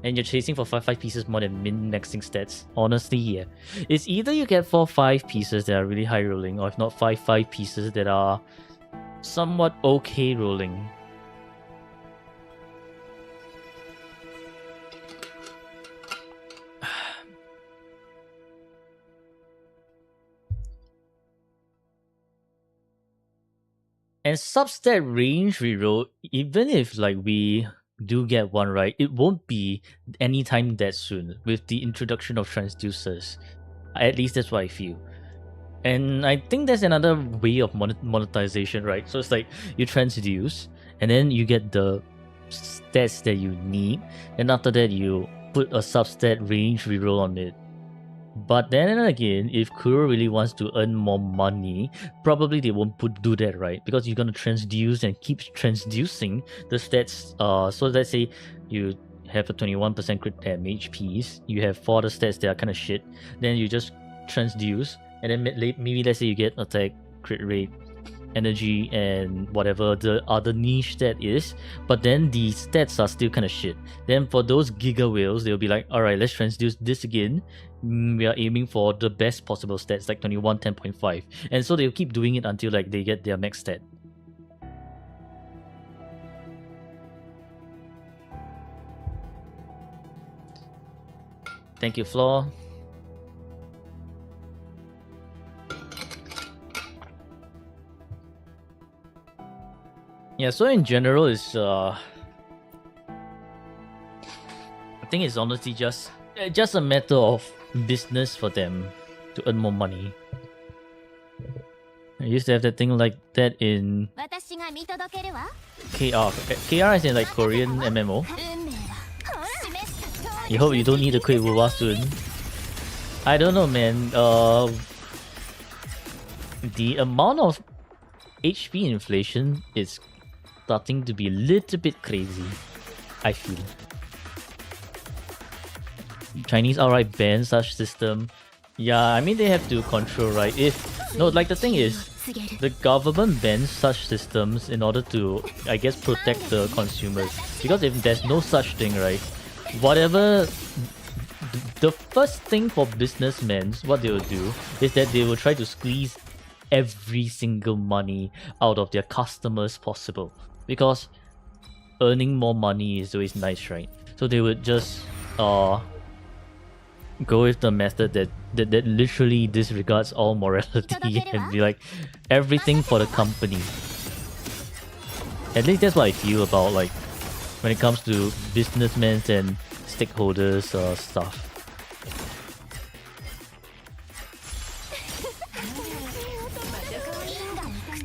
And you're chasing for 5 pieces more than min-maxing stats. Honestly, yeah. It's either you get 4-5 pieces that are really high rolling, or if not 5 pieces that are somewhat okay rolling. And substat range reroll, even if like we do get one right, it won't be anytime that soon with the introduction of transducers. At least that's what I feel. And I think there's another way of monetization, right? So it's like you transduce and then you get the stats that you need, and after that you put a substat range reroll on it. But then again, if Kuro really wants to earn more money, probably they won't do that, right? Because you're gonna transduce and keep transducing the stats. So let's say you have a 21% crit damage piece, you have 4 other stats that are kind of shit, then you just transduce, and then maybe let's say you get attack, crit rate, energy, and whatever the other niche stat is, but then the stats are still kind of shit. Then for those giga whales, they'll be like, alright, let's transduce this again. We are aiming for the best possible stats, like 21, 10.5. And so they'll keep doing it until like they get their max stat. Thank you, Flaw. Yeah, so in general, it's I think it's honestly just a matter of business for them to earn more money. I used to have that thing like that in 私が見届けるわ KR. KR is in like Korean MMO. 運命は示した通 You hope you don't need to quit WoW soon. I don't know, man. The amount of HP inflation is starting to be a little bit crazy, I feel. Chinese outright ban such system. Yeah, I mean they have to control, right? Like the thing is, 告げる the government bans such systems in order to, I guess, protect the consumers. Because if there's no such thing, right? Whatever, the first thing for businessmen, what they will do is that they will try to squeeze every single money out of their customers possible. Because earning more money is always nice, right? So they would just go with the method that literally disregards all morality and be like everything for the company. At least that's what I feel about like when it comes to businessmen and stakeholders stuff.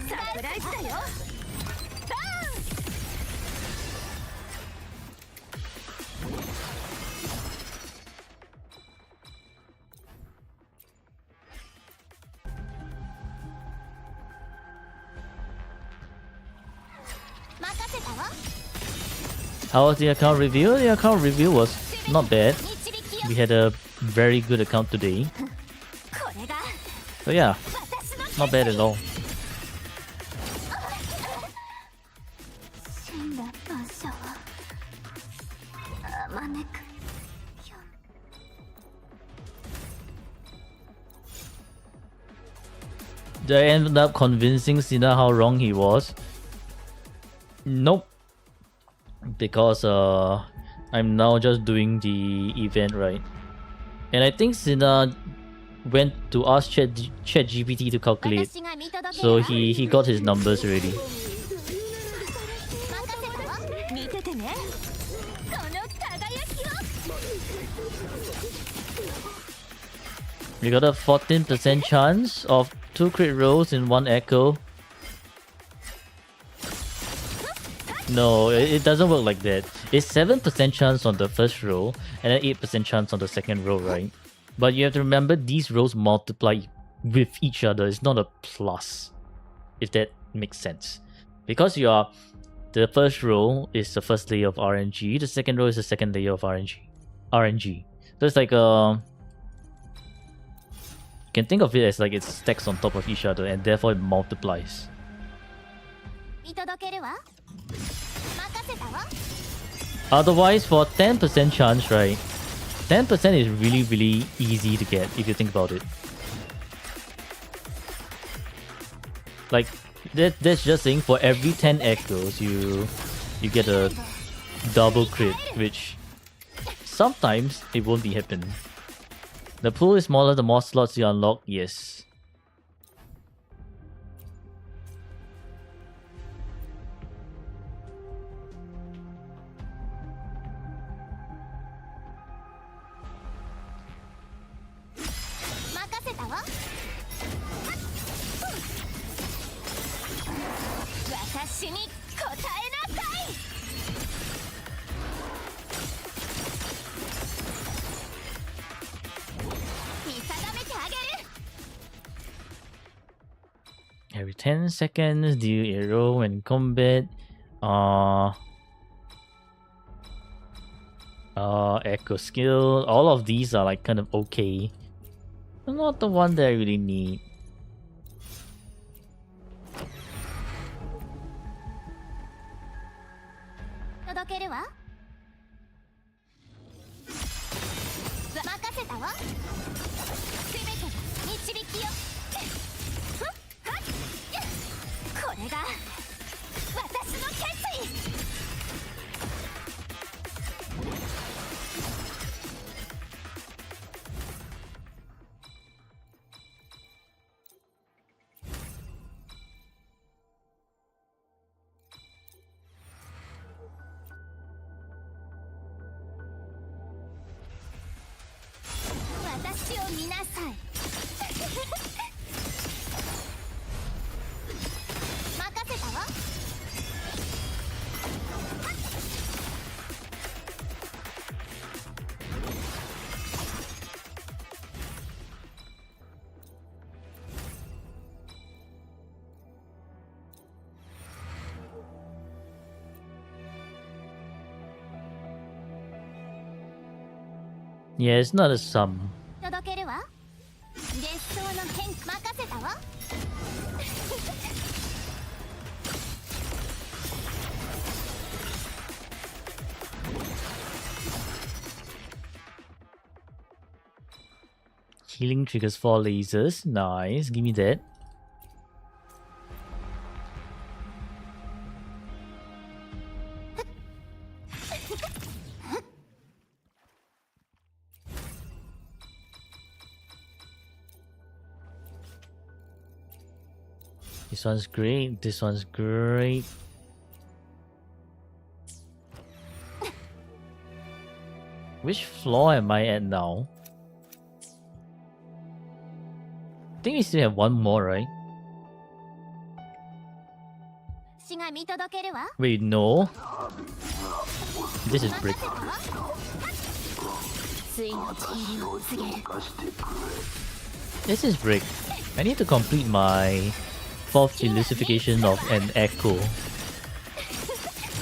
サプライズだよ 任せたわ How was the account review? The account review was not bad. 導きよ We had a very good account today. これが So yeah, 私の not bad at all. 死んだ馬車はあまねくよ Did I end up convincing Sina how wrong he was? Nope. Because I'm now just doing the event, right? And I think Sina went to ask ChatGPT to calculate. 私が見届けるわ So he got his numbers already. 任せたわ見ててねこの輝きを We got a 14% chance of 2 crit rolls in 1 echo. No, it doesn't work like that. It's 7% chance on the first roll and then 8% chance on the second roll, right? But you have to remember these rolls multiply with each other. It's not a plus, if that makes sense. Because the first roll is the first layer of RNG, the second roll is the second layer of RNG. So it's like you can think of it as like it stacks on top of each other and therefore it multiplies. 見届けるわ任せたわ Otherwise, for 10% chance, right? 10% is really, really easy to get if you think about it. Like, that's just saying for every 10 echoes, you get a double crit, which sometimes it won't be happening. The pool is smaller the more slots you unlock, yes. Every 10 seconds, deal a roll when combat. Echo skill. All of these are like kind of okay. But not the one that I really need. Yeah, it's not a sum. 届けるわ。月相の変任せたわ。Healing triggers 4 lasers. Nice. Give me that. This one's great. This one's great. Which floor am I at now? I think we still have one more, right? 死が見届けるわ。 Wait, no. This is brick. ついの地理を告げる。 This is brick. I need to complete my 4th elucification of an echo.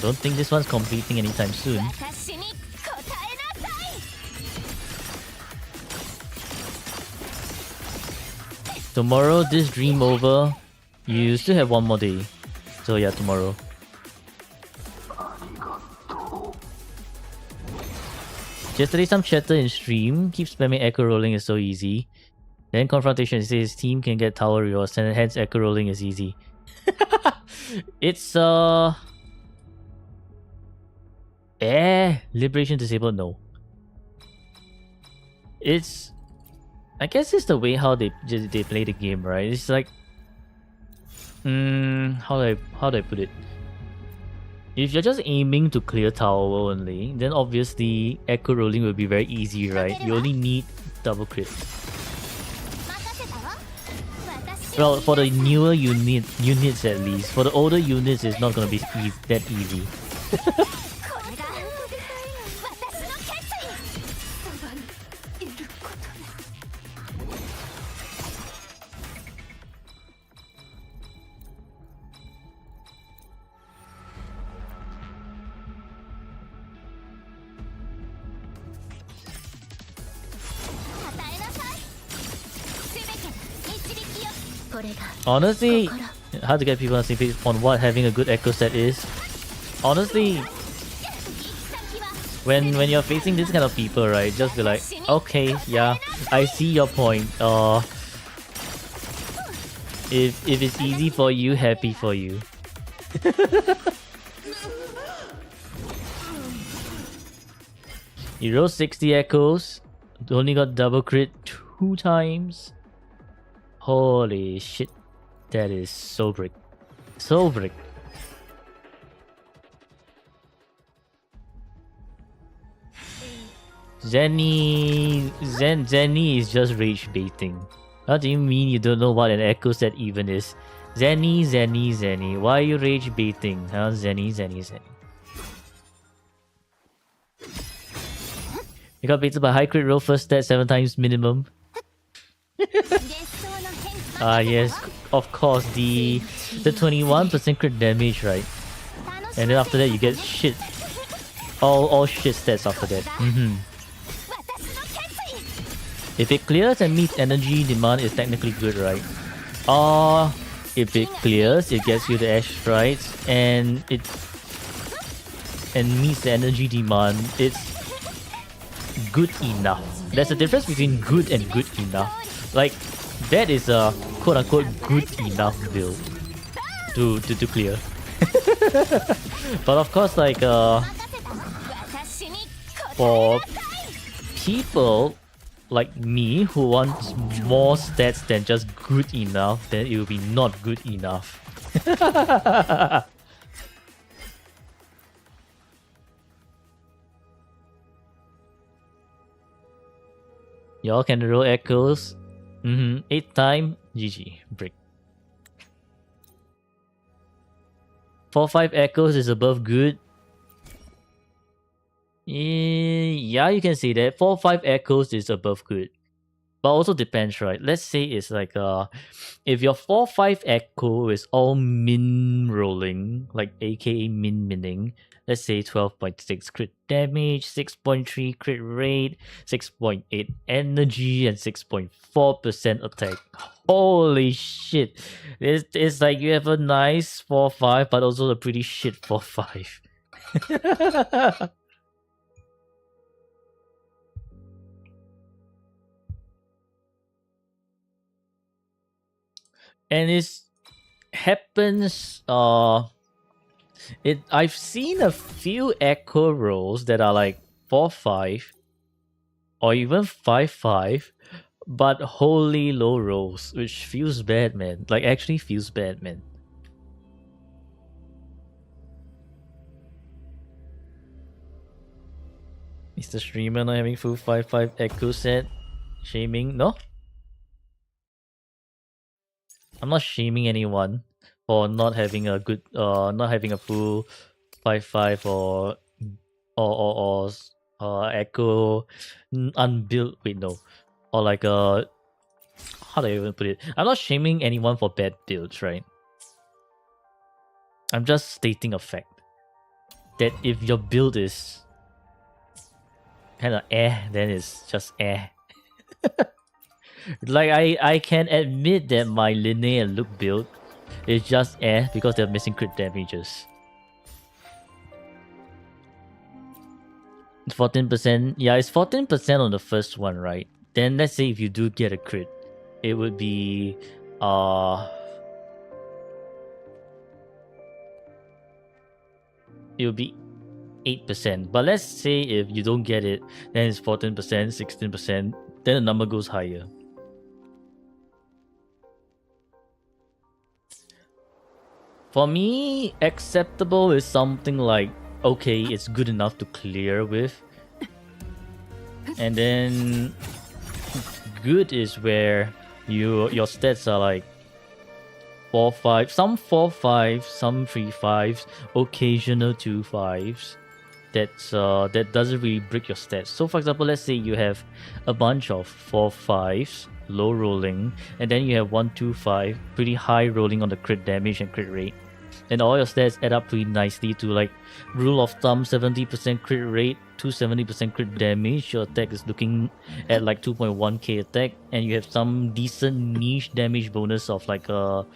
Don't think this one's completing anytime soon. 私に答えなさい。 Tomorrow, this dream over. You still have one more day. So yeah, tomorrow. Yesterday, some chatter in stream. Keep spamming echo rolling is so easy. Then confrontation says team can get tower rewards and hence echo rolling is easy. It's liberation disabled, no. It's, I guess it's the way how they play the game, right? It's like how do I put it? If you're just aiming to clear tower only, then obviously echo rolling will be very easy, right? You only need double crit. Well, for the newer units at least. For the older units, it's not gonna be that easy. これが私の決意。そばにいることね。 Honestly, hard to get people on the same page on what having a good echo set is. Honestly, when you're facing this kind of people, right, just be like, okay, yeah, I see your point. If it's easy for you, happy for you. You rolled 60 echoes, only got double crit 2 times. Holy shit, that is so brick. So brick. Zenny is just rage baiting. What do you mean you don't know what an echo set even is? Zenny. Why are you rage baiting? Huh? Zenny. You got baited by high crit roll first stat 7 times minimum. Yes, of course, the 21% crit damage, right? And then after that you get shit. All shit stats after that. If it clears and meets energy demand, it's technically good, right? If it clears, it gets you the ash strides, and meets the energy demand, it's good enough. There's a difference between good and good enough. Like, that is a quote-unquote good enough build to clear. But of course, like, for people like me who want more stats than just good enough, then it will be not good enough. Y'all can roll echoes. 8 time. GG. Brick. 4-5 echoes is above good. Yeah, you can say that. 4-5 echoes is above good. But also depends, right? Let's say it's like if your 4-5 echo is all min rolling, like aka min minning, let's say 12.6 crit damage, 6.3 crit rate, 6.8 energy, and 6.4% attack. Holy shit. It's like you have a nice 4-5, but also a pretty shit 4-5. And it happens I've seen a few echo rolls that are like 4-5 or even 5-5, but wholly low rolls, which feels bad, man. Like actually feels bad, man. Is the streamer not having full 5-5 echo set? Shaming? No? I'm not shaming anyone for not having a good not having a full 5-5 or echo unbuilt, wait, no, or like a, how do I even put it? I'm not shaming anyone for bad builds, right? I'm just stating a fact that if your build is kind of then it's just Like I can admit that my Linnea and Luke build is just because they're missing crit damages. 14%, yeah, it's 14% on the first one, right? Then let's say if you do get a crit, it would be it would be 8%. But let's say if you don't get it, then it's 14%, 16%, then the number goes higher. For me, acceptable is something like, okay, it's good enough to clear with. And then good is where your stats are like 4-5, some 4-5, some 3-5s, occasional 2-5s. That doesn't really break your stats. So for example, let's say you have a bunch of 4-5s, low rolling, and then you have 1-2-5, pretty high rolling on the crit damage and crit rate. And all your stats add up pretty nicely to, like, rule of thumb, 70% crit rate, 270% crit damage. Your attack is looking at like 2.1k attack, and you have some decent niche damage bonus of like of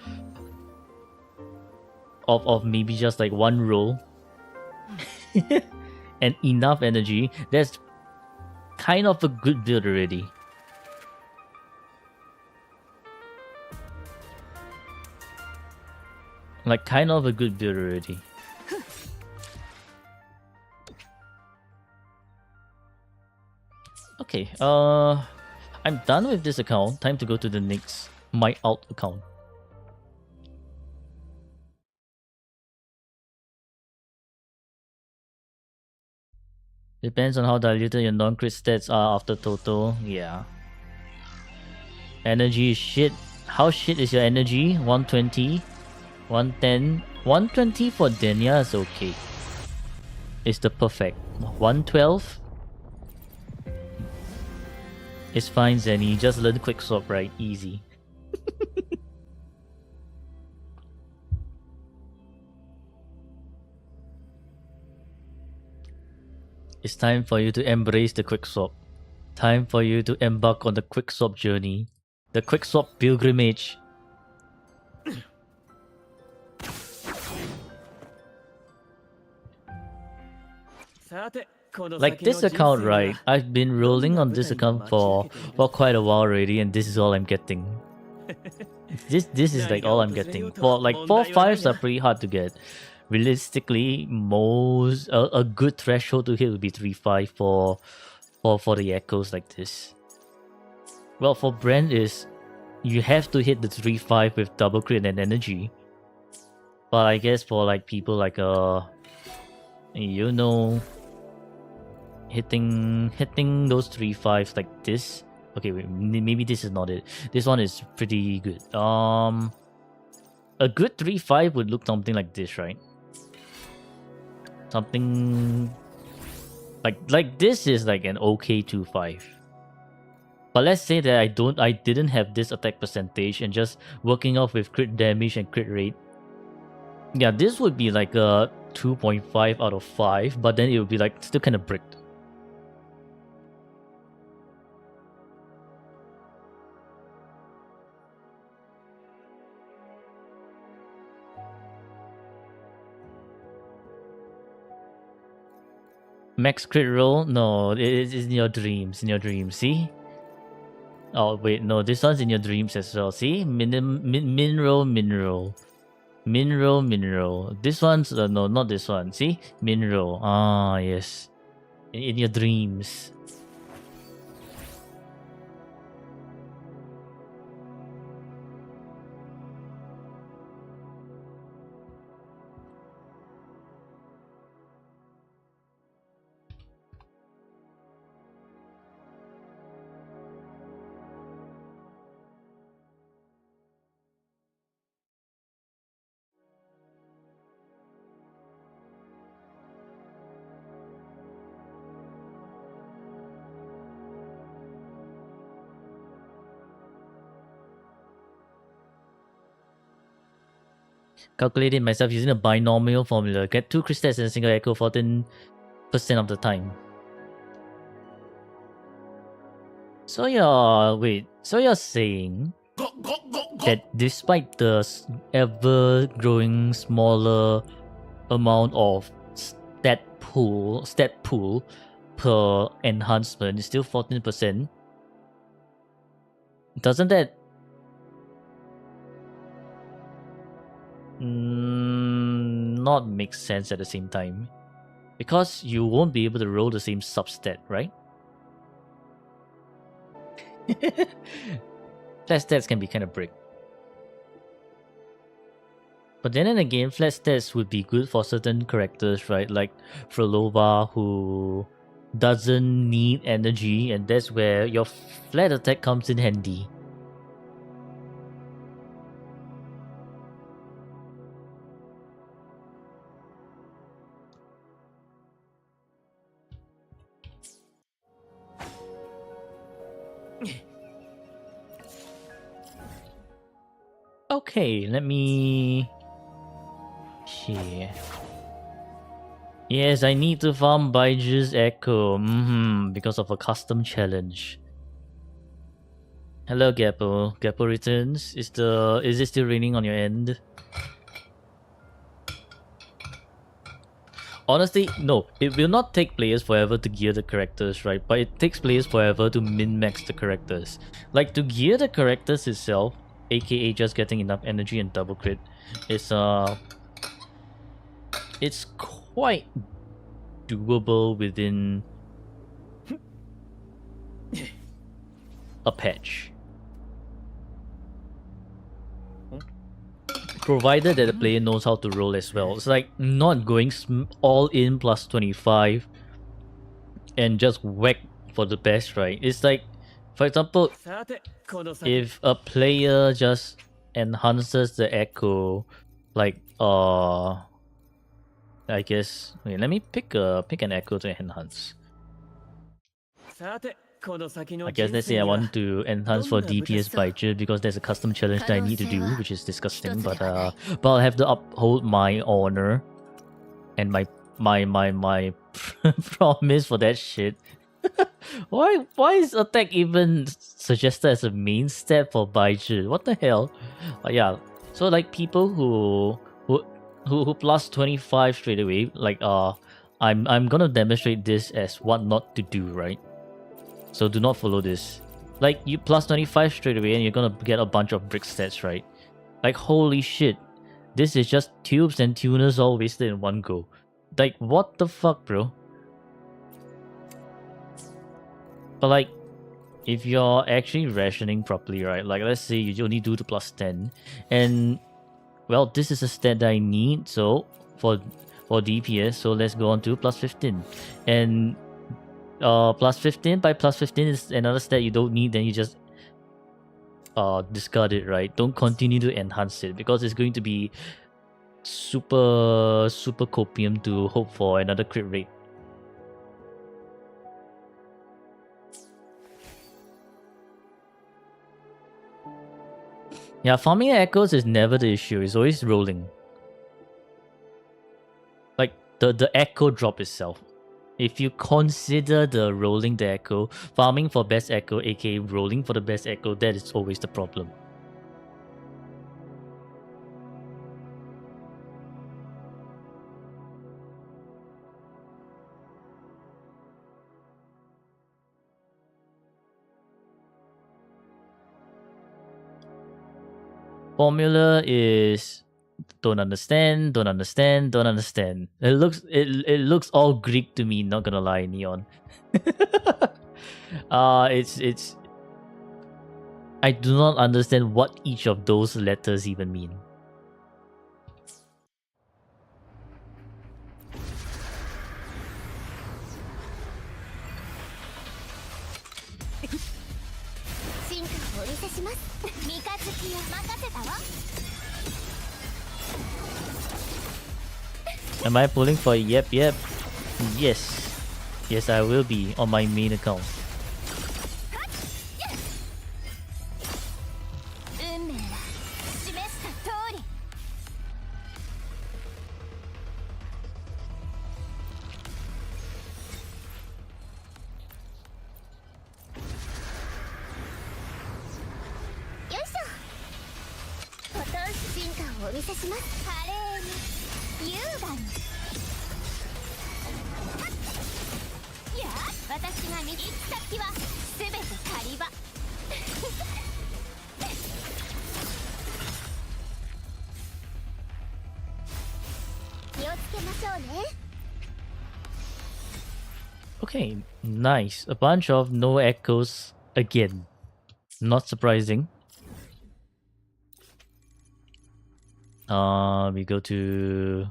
maybe just like one roll. And enough energy. That's kind of a good build already. Like kind of a good build already. Okay, I'm done with this account. Time to go to the next my alt account. Depends on how diluted your non-crit stats are after total. Yeah. Energy is shit. How shit is your energy? 120, 110, 120 for Denya is okay. It's the perfect. 112. It's fine, Zenny. Just learn quick swap, right? Easy. It's time for you to embrace the quick swap. Time for you to embark on the quick swap journey. The quick swap pilgrimage. Like this account, right? I've been rolling on this account for quite a while already, and this is all I'm getting. This is like all I'm getting. For like 4-5s are pretty hard to get. Realistically, most a good threshold to hit would be 3-5 for the echoes like this. Well, for Brand is you have to hit the 3-5 with double crit and energy. But I guess for like people like you know, hitting those 3-5s like this. Okay, wait, maybe this is not it. This one is pretty good. A good 3-5 would look something like this, right? Something like this is like an okay 2-5. But let's say that I didn't have this attack percentage and just working off with crit damage and crit rate. Yeah, this would be like a 2.5 out of 5, but then it would be like still kind of bricked. Max crit roll? No, it's in your dreams. In your dreams, see? Oh wait, no, this one's in your dreams as well. See? Min roll, min roll. Min roll, min roll. This one's no, not this one. See? Min roll. Ah, yes. In your dreams. Calculated myself using a binomial formula. Get 2 crystals and a single echo 14% of the time. So you're saying that despite the ever growing smaller amount of stat pool per enhancement is still 14%? Doesn't that not make sense at the same time? Because you won't be able to roll the same substat, right? Flat stats can be kind of brick. But then again, flat stats would be good for certain characters, right? Like Frolova, who doesn't need energy, and that's where your flat attack comes in handy. Okay, let me see. Yes, I need to farm Baiju's Echo. Because of a custom challenge. Hello, Gappo. Gappo returns. Is it still raining on your end? Honestly, no. It will not take players forever to gear the characters, right? But it takes players forever to min-max the characters. Like, to gear the characters itself, aka just getting enough energy and double crit, is it's quite doable within a patch. Provided that the player knows how to roll as well. It's like not going all in plus 25 and just whack for the best, right? It's like, for example, if a player just enhances the echo, like I guess, wait, let me pick an echo to enhance. I guess let's say I want to enhance for DPS Baiju because there's a custom challenge that I need to do, which is disgusting. But I'll have to uphold my honor and my promise for that shit. Why is attack even suggested as a main step for Baiju? What the hell? Yeah. So like people who plus 25 straight away, like I'm gonna demonstrate this as what not to do, right? So do not follow this. Like, you plus 25 straight away and you're gonna get a bunch of brick stats, right? Like, holy shit. This is just tubes and tuners all wasted in one go. Like, what the fuck, bro? But like, if you're actually rationing properly, right? Like, let's say you only do the plus 10. And, well, this is a stat that I need, so, for DPS, so let's go on to plus 15. And plus 15 by plus 15 is another stat you don't need, then you just discard it, right? Don't continue to enhance it because it's going to be super copium to hope for another crit rate. Yeah, farming echoes is never the issue. It's always rolling. Like the echo drop itself. If you consider the rolling the echo, farming for best echo, aka rolling for the best echo, that is always the problem. Formula is don't understand. It looks all Greek to me, not gonna lie, Neon. It's I do not understand what each of those letters even mean. Am I pulling for yep? Yes, I will be on my main account. Okay, nice. A bunch of no echoes again. Not surprising. We go to...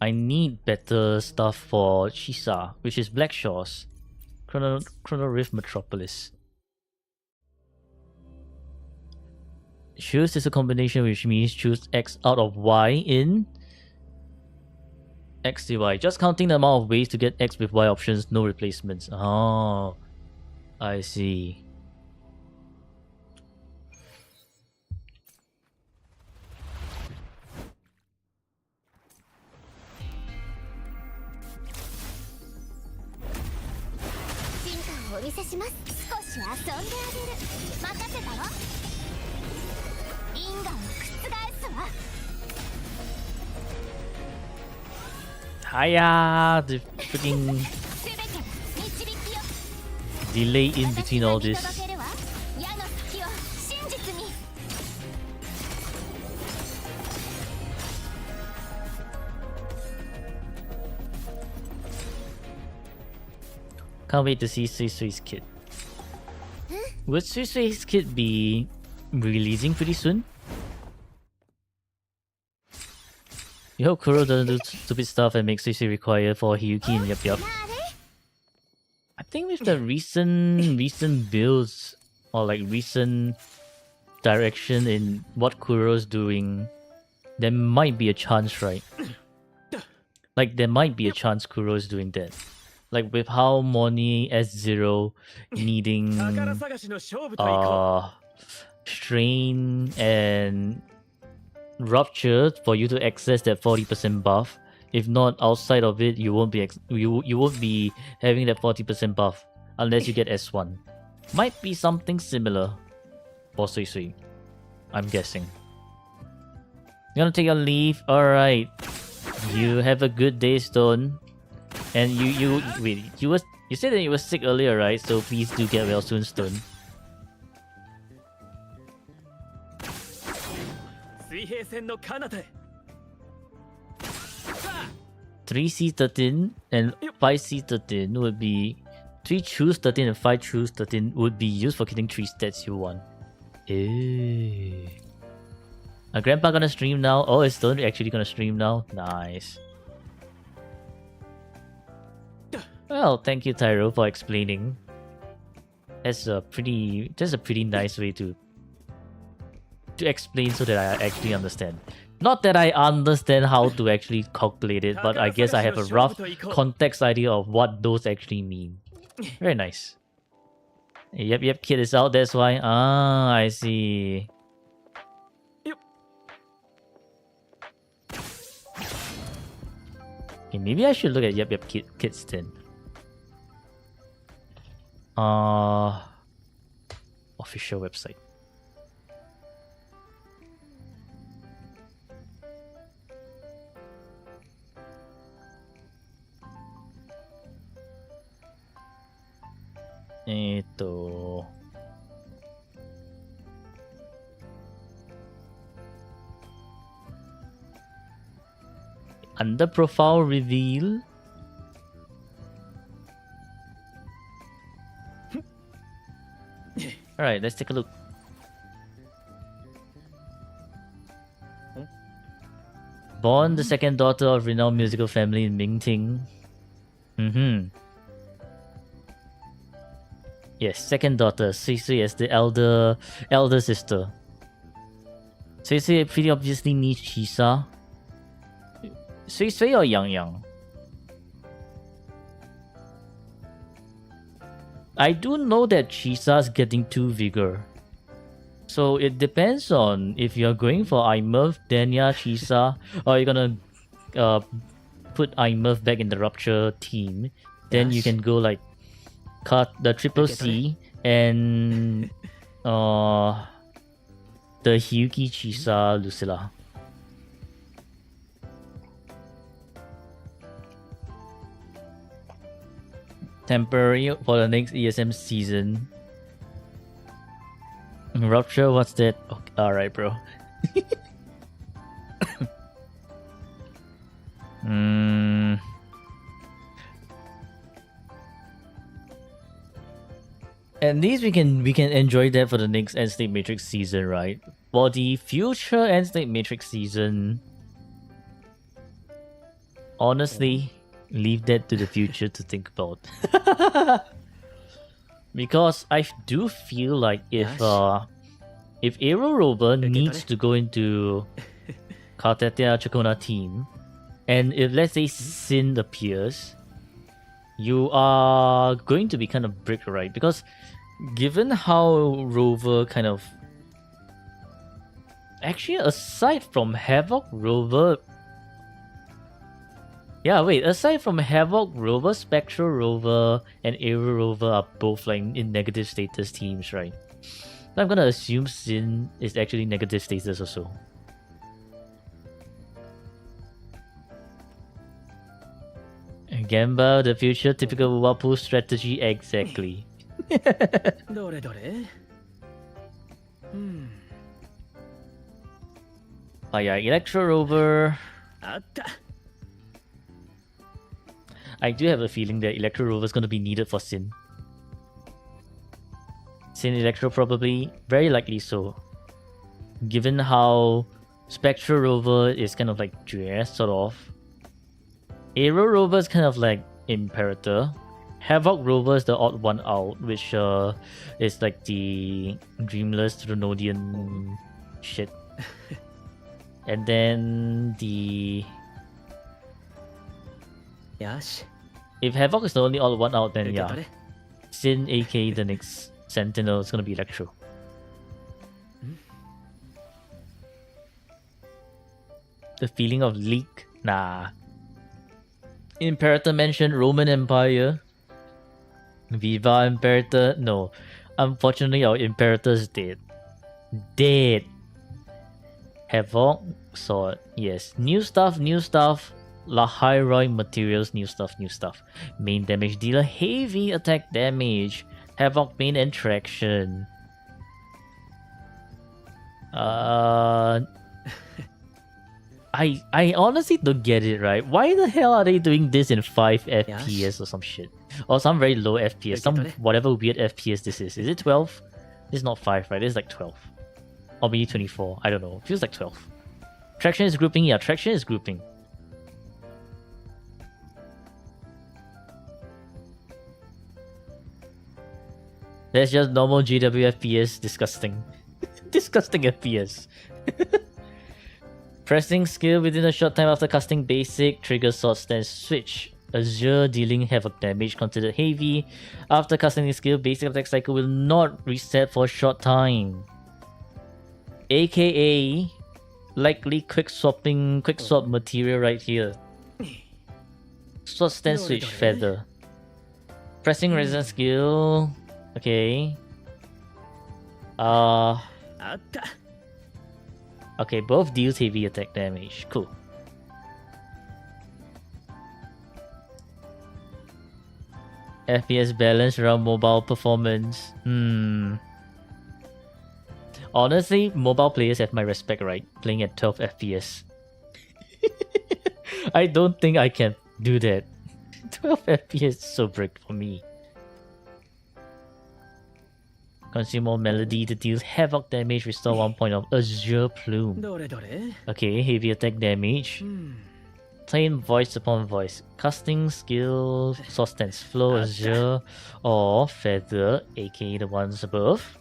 I need better stuff for Shisa, which is Black Shores. Chrono Rift Metropolis. Choose is a combination, which means choose X out of Y in X DY. Just counting the amount of ways to get X with Y options, no replacements. Oh, I see. Hiya! The freaking delay in between all this. Can't wait to see Sui Sui's kit. Would Sui Sui's kit be releasing pretty soon? You hope Kuro doesn't do stupid stuff and make Sui Sui require for Hiyuki and Yup. I think with the recent builds or like recent direction in what Kuro's doing, there might be a chance, right? Like there might be a chance Kuro's doing that. Like with how Moni S0 needing strain and rupture for you to access that 40% buff. If not, outside of it, you won't be having that 40% buff unless you get S1. Might be something similar for Sui Sui, I'm guessing. You're gonna take your leave? Alright. You have a good day, Stone. And you said that you were sick earlier, right? So please do get well soon, Stone. 3C13 and 5C13 would be 3 choose 13 and 5 choose 13 would be used for getting 3 stats you want. Ew. Are Grandpa gonna stream now? Oh, is Stone actually gonna stream now? Nice. Well, thank you, Tyro, for explaining. That's a pretty nice way to explain so that I actually understand. Not that I understand how to actually calculate it, but I guess I have a rough context idea of what those actually mean. Very nice. Yep, kid is out, that's why. Ah, I see. Okay, maybe I should look at Yep Kids then. Official website. Under profile reveal. Alright, let's take a look. Born the second daughter of renowned musical family in Mingting. Yes, second daughter. Sui as the elder sister. Sui pretty obviously needs Chisa. Sui or Yang? I do know that Chisa's getting 2 vigor. So it depends on if you're going for Imurf, Denya, Chisa, or you're gonna put Imurf back in the Rupture team. Then you can go like cut the Triple C and the Hyuki, Chisa, Lucilla. Temporary for the next ESM season. Rupture, what's that? Okay, alright, bro. At least we can enjoy that for the next End State Matrix season, right? For the future End State Matrix season, honestly, leave that to the future to think about. Because I do feel like if Aero Rover needs to go into Kartetia Chakona team, and if let's say Sin appears, you are going to be kind of bricked, right? Because given how Rover kind of... Actually, aside from Havoc, Rover... Yeah, wait, aside from Havoc, Rover, Spectral Rover, and Aero Rover are both like in negative status teams, right? So I'm gonna assume Sin is actually negative status also. Gamba, the future, typical Wapu strategy, exactly. Oh yeah, Electro Rover. I do have a feeling that Electro Rover is going to be needed for Sin. Sin Electro probably, very likely so. Given how Spectral Rover is kind of like dressed, sort of. Aero Rover is kind of like Imperator. Havoc Rover is the odd one out, which is like the Dreamless Tronodian shit. And then the... If Havoc is the only odd one out, then yeah. Sin, aka the next Sentinel, is gonna be Electro. The feeling of leak? Nah. Imperator mentioned Roman Empire. Viva Imperator? No. Unfortunately, our Imperator is dead. Dead. Havoc? Sword. Yes. New stuff, new stuff. La Hyroi materials, new stuff, new stuff. Main damage dealer, heavy attack damage. Havoc main and traction. I honestly don't get it, right? Why the hell are they doing this in 5 FPS or some shit? Or some very low FPS, some whatever weird FPS this is. Is it 12? It's not 5, right? It's like 12. Or maybe 24, I don't know. Feels like 12. Traction is grouping, yeah, traction is grouping. That's just normal GW FPS, disgusting. Disgusting FPS. Pressing skill within a short time after casting basic, trigger sword stance switch. Azure dealing havoc damage considered heavy. After casting this skill, basic attack cycle will not reset for a short time. AKA likely quick swap material right here. Sword stance switch feather. Pressing resistance skill. Okay. Okay, both deals heavy attack damage. Cool. FPS balance around mobile performance. Honestly, mobile players have my respect, right? Playing at 12 FPS. I don't think I can do that. 12 FPS is so brick for me. Consume more melody to deal havoc damage, restore 1 point of Azure Plume. Okay, heavy attack damage. Plain voice upon voice. Casting skill, Sword Stance Flow, Azure, or Feather, aka the ones above.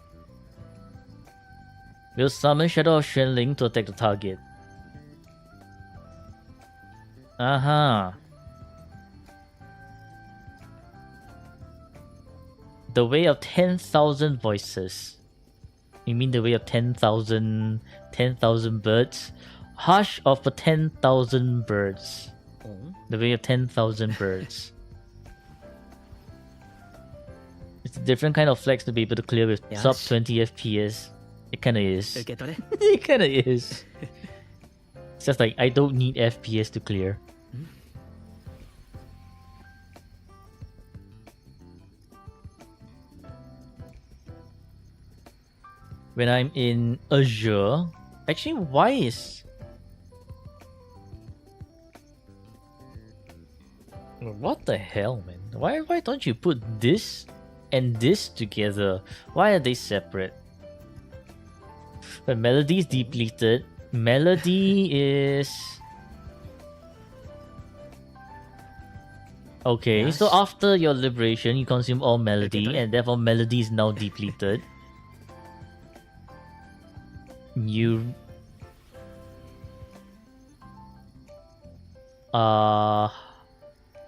Will summon Shadow of Xuanling to attack the target. Aha. The way of 10,000 voices. You mean the way of 10,000 birds? Hush of the 10,000 birds. The way of 10,000 birds. It's a different kind of flex to be able to clear with sub 20 FPS. It kinda is. It kinda is. It's just like, I don't need FPS to clear. When I'm in Azure... Actually, why is... What the hell, man? Why don't you put this and this together? Why are they separate? When melody is depleted, melody is... Okay, so after your liberation, you consume all melody, and therefore melody is now depleted. You...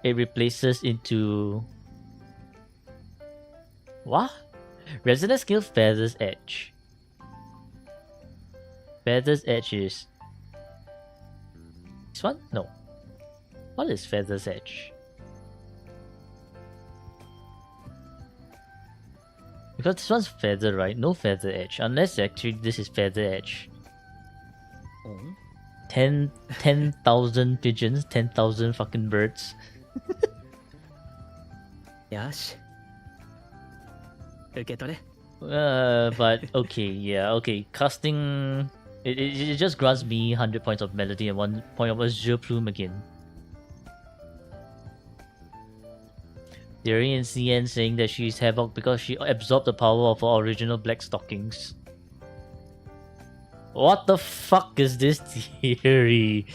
It replaces into... What? Resonance skill Feather's Edge. Feather's Edge is... This one? No. What is Feather's Edge? Because this one's Feather, right? No Feather Edge. Unless actually this is Feather Edge. 10,000 pigeons, 10,000 fucking birds. But okay, yeah, okay. Casting... It just grants me 100 points of melody and 1 point of Azure Plume again. Theory and CN saying that she's Havoc because she absorbed the power of her original black stockings. What the fuck is this theory?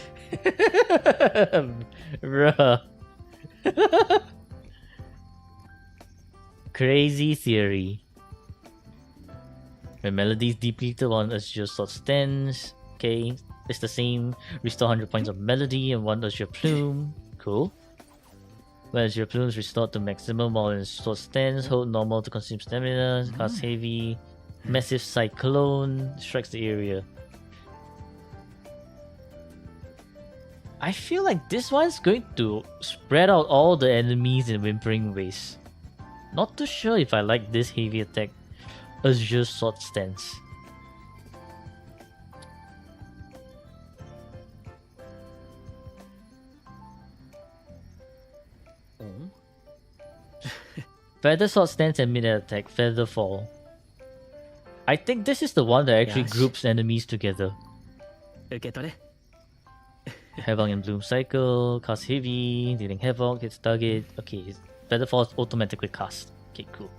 Bruh. Crazy theory. When melody's depleted, one Azure Sword stands. Okay, it's the same. Restore 100 points of melody and 1 Azure Plume. Cool. When Azure Plume is restored to maximum while in Sword stands, hold normal to consume stamina, cast heavy. Massive Cyclone strikes the area. I feel like this one's going to spread out all the enemies in Whimpering Waste. Not too sure if I like this heavy attack Azure Sword stance. Feather Sword stance and mid attack, Feather Fall. I think this is the one that actually groups enemies together. Havoc and Bloom Cycle, cast heavy, dealing havoc, hits target. Okay, Feather Fall is automatically cast. Okay, cool.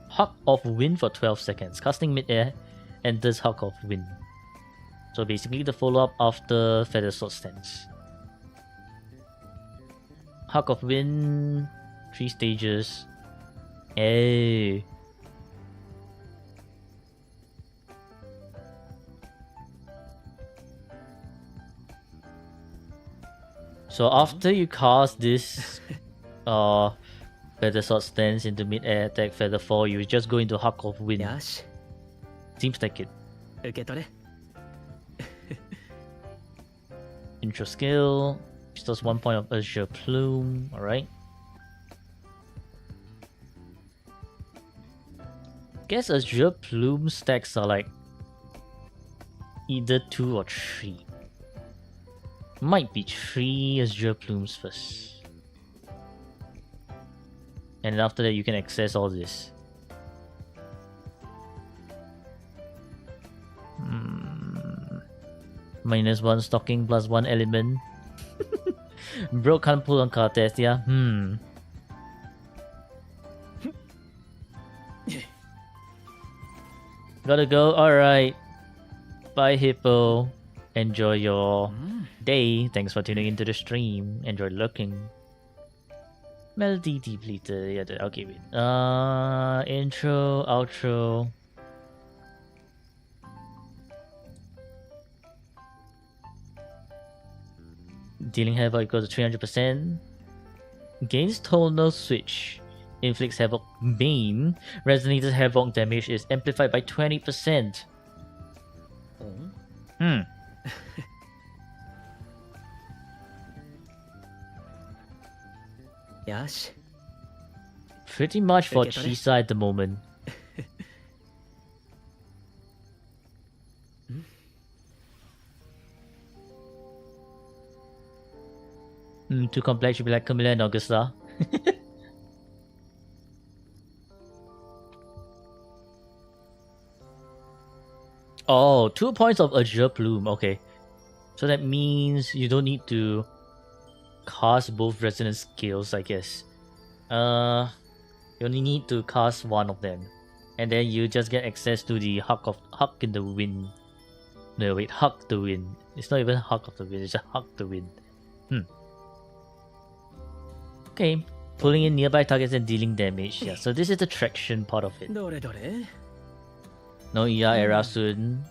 Hawk of Wind for 12 seconds, casting mid-air, and does Hawk of Wind. So basically the follow-up after Feather Sword stance. Hawk of Wind, 3 stages. Hey. So after you cast this Feather Sword stance into mid-air attack Feather Fall, you just go into Huck of Wind. よし Seems like it. 受け取れ Intro skill. Restores 1 point of Azure Plume. Alright. Guess Azure Plume stacks are like either 2 or 3. Might be 3 Azure Plumes first. And then after that you can access all this. -1 stocking plus 1 element. Bro can't pull on card test, yeah? Gotta go, alright. Bye Hippo. Enjoy your day. Thanks for tuning into the stream. Enjoy looking. Melody depleted. Yeah, I'll give it. Intro, outro. Dealing havoc equals to 300%. Gains tonal switch. Inflicts havoc main. Resonator's havoc damage is amplified by 20%. Yash. Pretty much for Chisa at the moment. Too complex, should be like Camilla and Augusta. Oh, 2 points of Azure Plume. Okay. So that means you don't need to cast both resonance skills, I guess. You only need to cast one of them. And then you just get access to the Huck in the Wind. No, wait, Huck the Wind. It's not even Huck of the Wind, it's just Huck the Wind. Okay, pulling in nearby targets and dealing damage. Yeah, so this is the traction part of it. どれどれ No Iya era soon.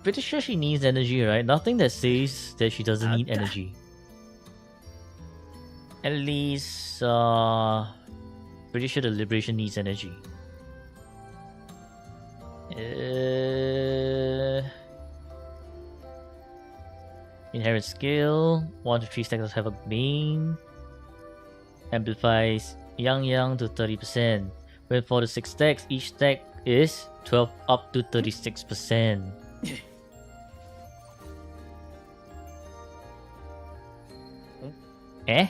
Pretty sure she needs energy, right? Nothing that says that she doesn't need energy. At least, pretty sure the Liberation needs energy. Inherent skill. 1 to 3 stacks have a main. Amplifies Yang to 30%. When 4 to 6 stacks, each stack is 12 up to 36%. Eh?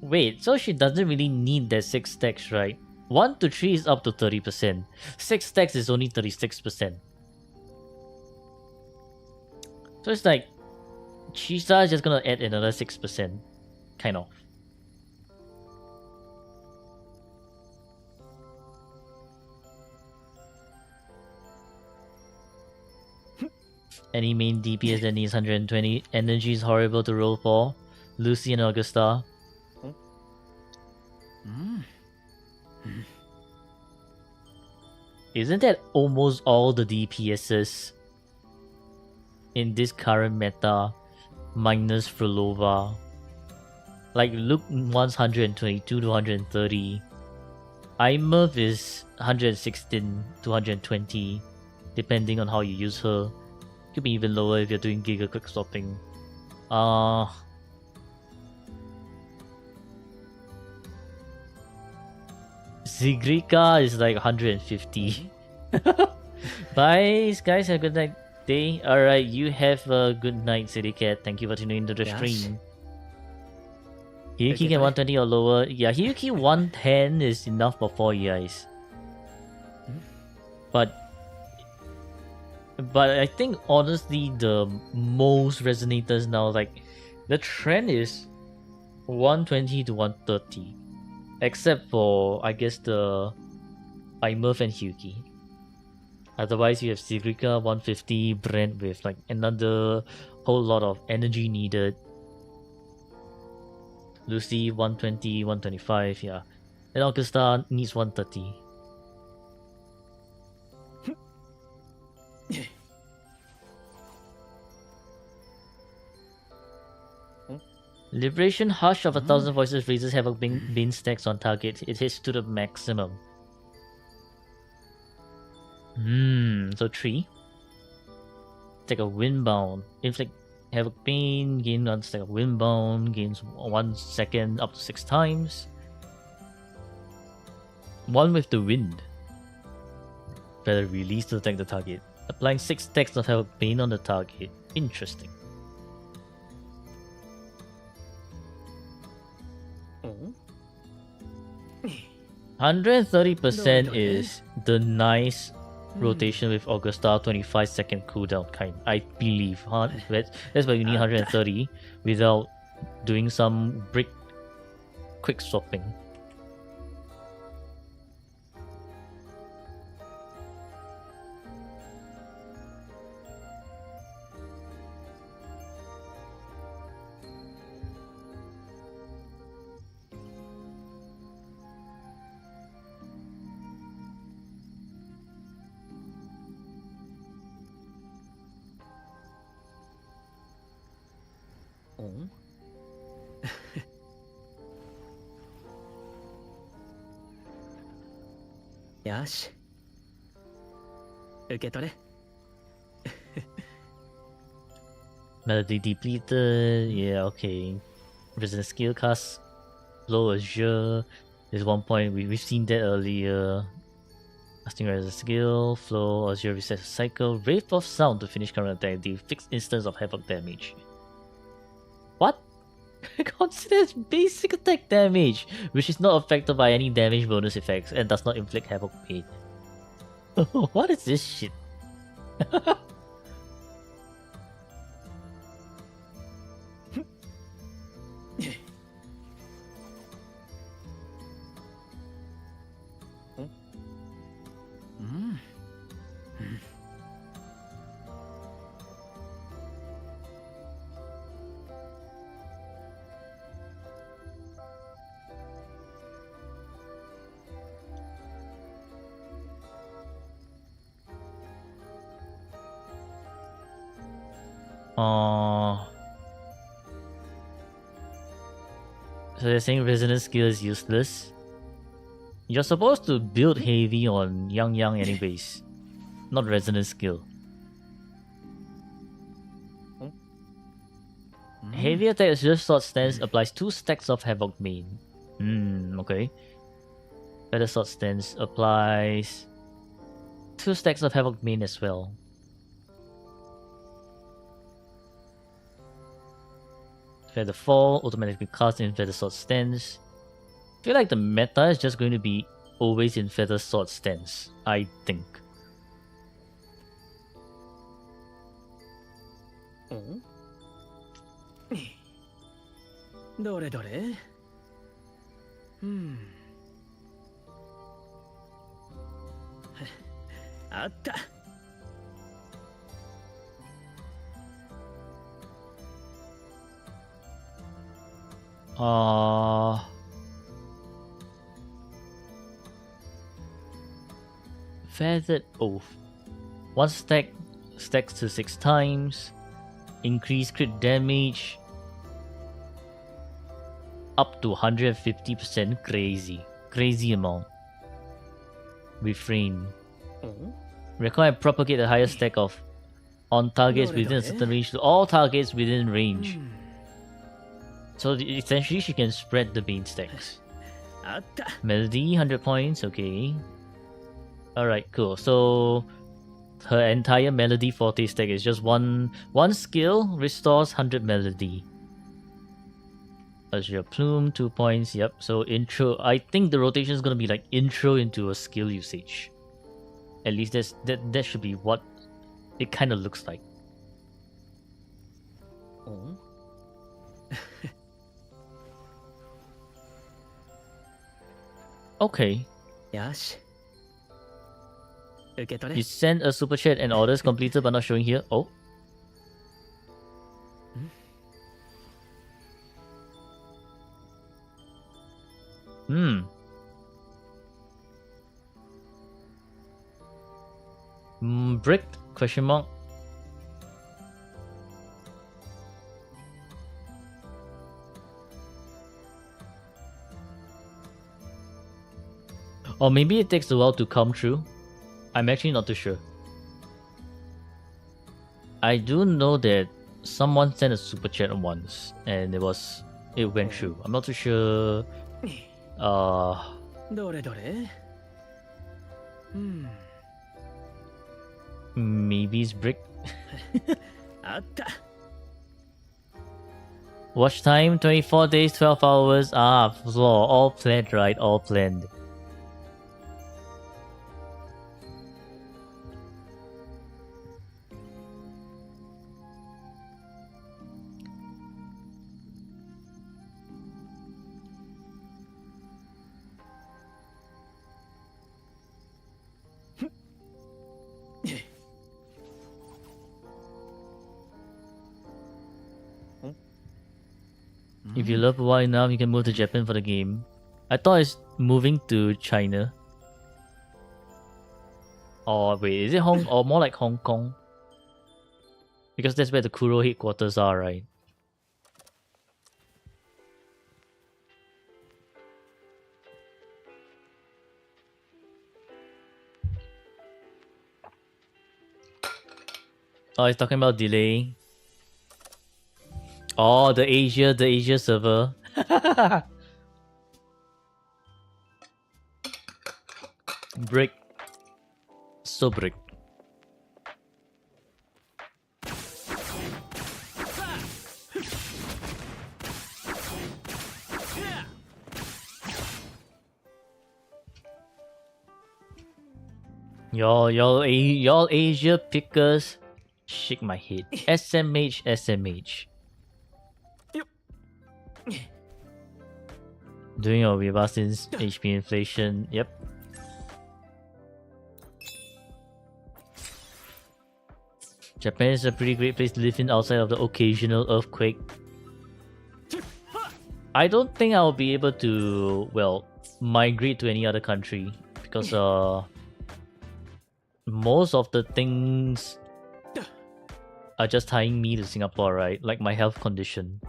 Wait, so she doesn't really need that 6 stacks, right? 1 to 3 is up to 30%. 6 stacks is only 36%. So it's like Chisa is just gonna add another 6%. Kind of. Any main DPS that needs 120 energy is horrible to roll for. Lucy and Augusta. Isn't that almost all the DPSs in this current meta minus Frolova? Like Luke wants 122 to 130. Imurf is 116 to 120 depending on how you use her. Could be even lower if you're doing Giga Quick Stopping. Zigrika is like 150. Bye guys, have a good night day. Alright, you have a good night, City Cat. Thank you for tuning into the stream. Hiyuki can 120 or lower. Yeah, Hiyuki 110 is enough for 4 EIs. But I think honestly the most resonators now, like the trend is 120 to 130. Except for I guess the Imurf and Hiyuki. Otherwise you have Sigrika 150, Brent with like another whole lot of energy needed. Lucy 120, 125, yeah. And Augusta needs 130. Liberation Hush of 1,000 Voices raises Havoc Bean stacks on target. It hits to the maximum. So 3. Take a Windbound. Inflict Havoc Bean, gain 1 stack of Windbound, gains 1 second up to 6 times. 1 with the wind. Better release to attack the target. Applying 6 stacks of Havoc Bean on the target. Interesting. 130% is the nice rotation with Augusta 25-second cooldown kind, I believe. That's why you need 130 without doing some brick quick swapping. Yash. Uketore. Melody depleted. Yeah, okay. Resistance skill cast. Low Azure. There's 1 point. We've seen that earlier. Casting resistance skill. Flow. Azure resets cycle. Wave of Sound to finish current attack. Deal fixed instance of Havoc damage. What? Considers basic attack damage, which is not affected by any damage bonus effects and does not inflict Havoc pain. What is this shit? So they're saying resonance skill is useless. You're supposed to build heavy on Yang anyways, not resonance skill. Heavy attack is just sword stance, applies 2 stacks of Havoc Main. Okay. Better sword stance applies 2 stacks of Havoc Main as well. Feather Fall, automatically cast in Feather Sword stance. I feel like the meta is just going to be always in Feather Sword stance, I think. Dore dore. Atta. Feathered Oath. 1 stack stacks to 6 times. Increase crit damage up to 150%. Crazy amount. Refrain. Require propagate a higher stack of on targets within a certain range to all targets within range. So essentially she can spread the bean stacks. Melody, 100 points, okay. Alright, cool. So her entire Melody Forte stack is just one skill, restores 100 Melody. Azure Plume, 2 points, yep. So intro, I think the rotation is gonna be like intro into a skill usage. At least that should be what it kind of looks like. Okay. Yash. You send a super chat and orders completed but not showing here. Oh. Brick Question mark? Or maybe it takes a while to come through. I'm actually not too sure. I do know that someone sent a super chat once and it went through. I'm not too sure. どれどれ Maybe it's brick. あった Watch time 24 days, 12 hours. Ah, so all planned, right? All planned. If you love Hawaii enough, you can move to Japan for the game. I thought it's moving to China. Or wait, is it Hong or more like Hong Kong? Because that's where the Kuro headquarters are, right? Oh, he's talking about delay. Oh, the Asia server. Brick. So brick. Y'all Asia pickers. Shake my head. SMH, SMH. Doing your Viva since HP inflation. Yep. Japan is a pretty great place to live in outside of the occasional earthquake. I don't think I'll be able to, well, migrate to any other country because most of the things are just tying me to Singapore, right? Like my health condition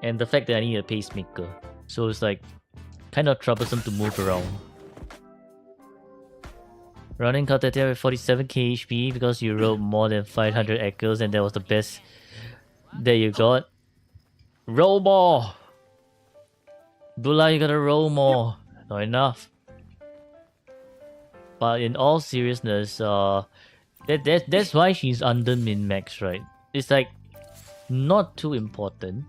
and the fact that I need a pacemaker. So it's like kind of troublesome to move around. Running Kaltetia with 47k HP because you rolled more than 500 echoes and that was the best that you got. Roll more! Bulla, you gotta roll more. Not enough. But in all seriousness, that's why she's under min-max, right? It's like not too important.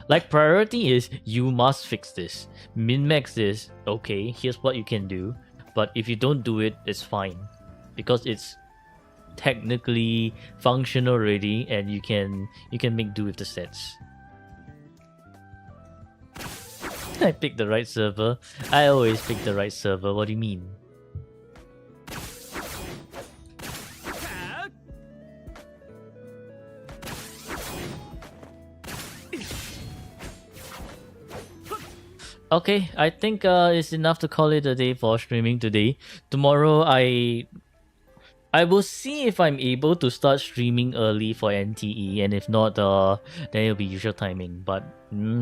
Like priority is you must fix this. Min-max is okay, here's what you can do. But if you don't do it, it's fine. Because it's technically functional already and you can make do with the sets. I picked the right server. I always pick the right server, what do you mean? Okay, I think it's enough to call it a day for streaming today. Tomorrow I will see if I'm able to start streaming early for NTE, and if not, then it'll be usual timing. But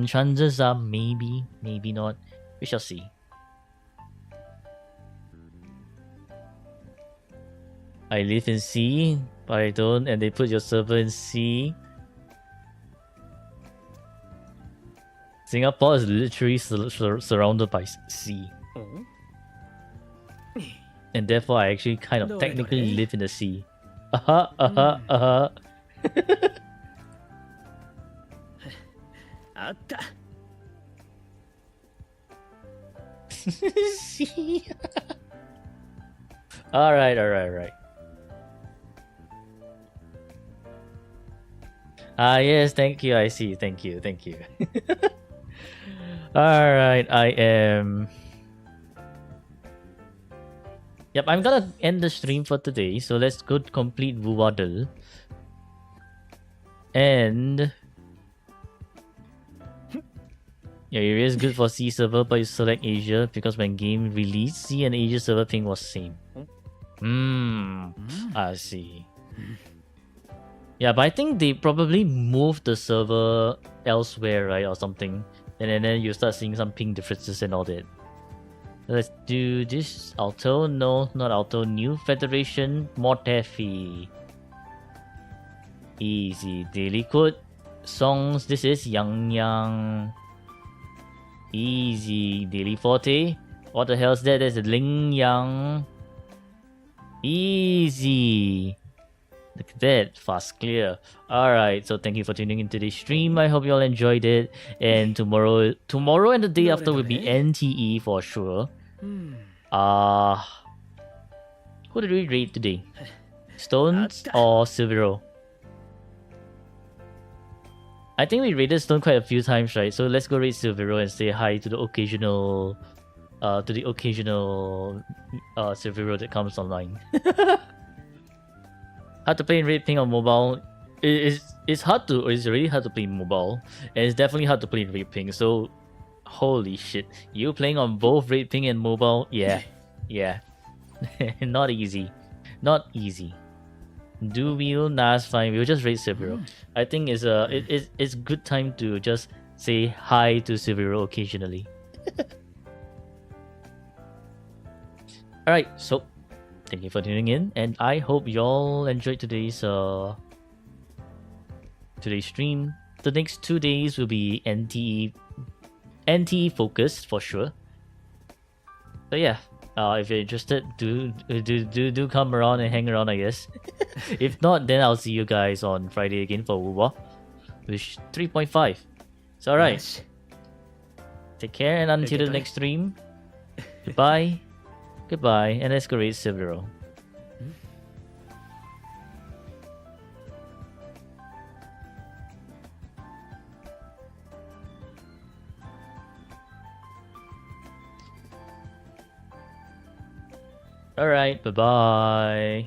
chances are maybe, maybe not. We shall see. I live in C, but I don't, and they put your server in C. Singapore is literally surrounded by sea. And therefore I actually kind of technically live in the sea. Sea. Alright. Yes, thank you, I see. Thank you. Alright, I am... Yep, I'm gonna end the stream for today, so let's go complete Wuwadal. And... yeah, it is good for C server, but you select Asia, because when game released, C and Asia server ping was same. I see. Yeah, but I think they probably moved the server elsewhere, right, or something. And then you start seeing some ping differences and all that. Let's do this. Alto? No, not Alto. New Federation. Mortefi. Easy. Daily Code. Songs. This is Yang Yang. Easy. Daily Forte. What the hell is that? That's Ling Yang. Easy. Look at that. Fast clear. Alright, so thank you for tuning into this stream. I hope you all enjoyed it. And tomorrow and the day after will be NTE for sure. Who did we raid today? Stones or Silvero? I think we raided Stone quite a few times, right? So let's go raid Silvero and say hi to the occasional Silvero that comes online. Hard to play in Raid Ping on mobile. It's really hard to play in mobile, and it's definitely hard to play in Raid Ping. So, holy shit, you playing on both Raid Ping and mobile? Yeah, not easy, not easy. Do we'll nah, it's fine. We'll just raid Silvero. I think it's good time to just say hi to Silvero occasionally. All right, so. Thank you for tuning in, and I hope y'all enjoyed today's stream. The next 2 days will be NTE focused for sure. So yeah, if you're interested, do come around and hang around, I guess. If not, then I'll see you guys on Friday again for Wuwa, with 3.5. It's alright. Take care, and until the next stream, goodbye. Goodbye, and let's go raid Silvero. Alright, bye-bye.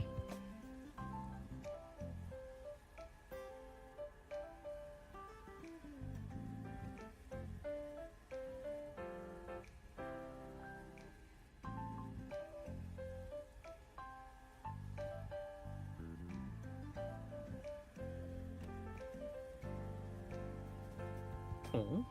Oh.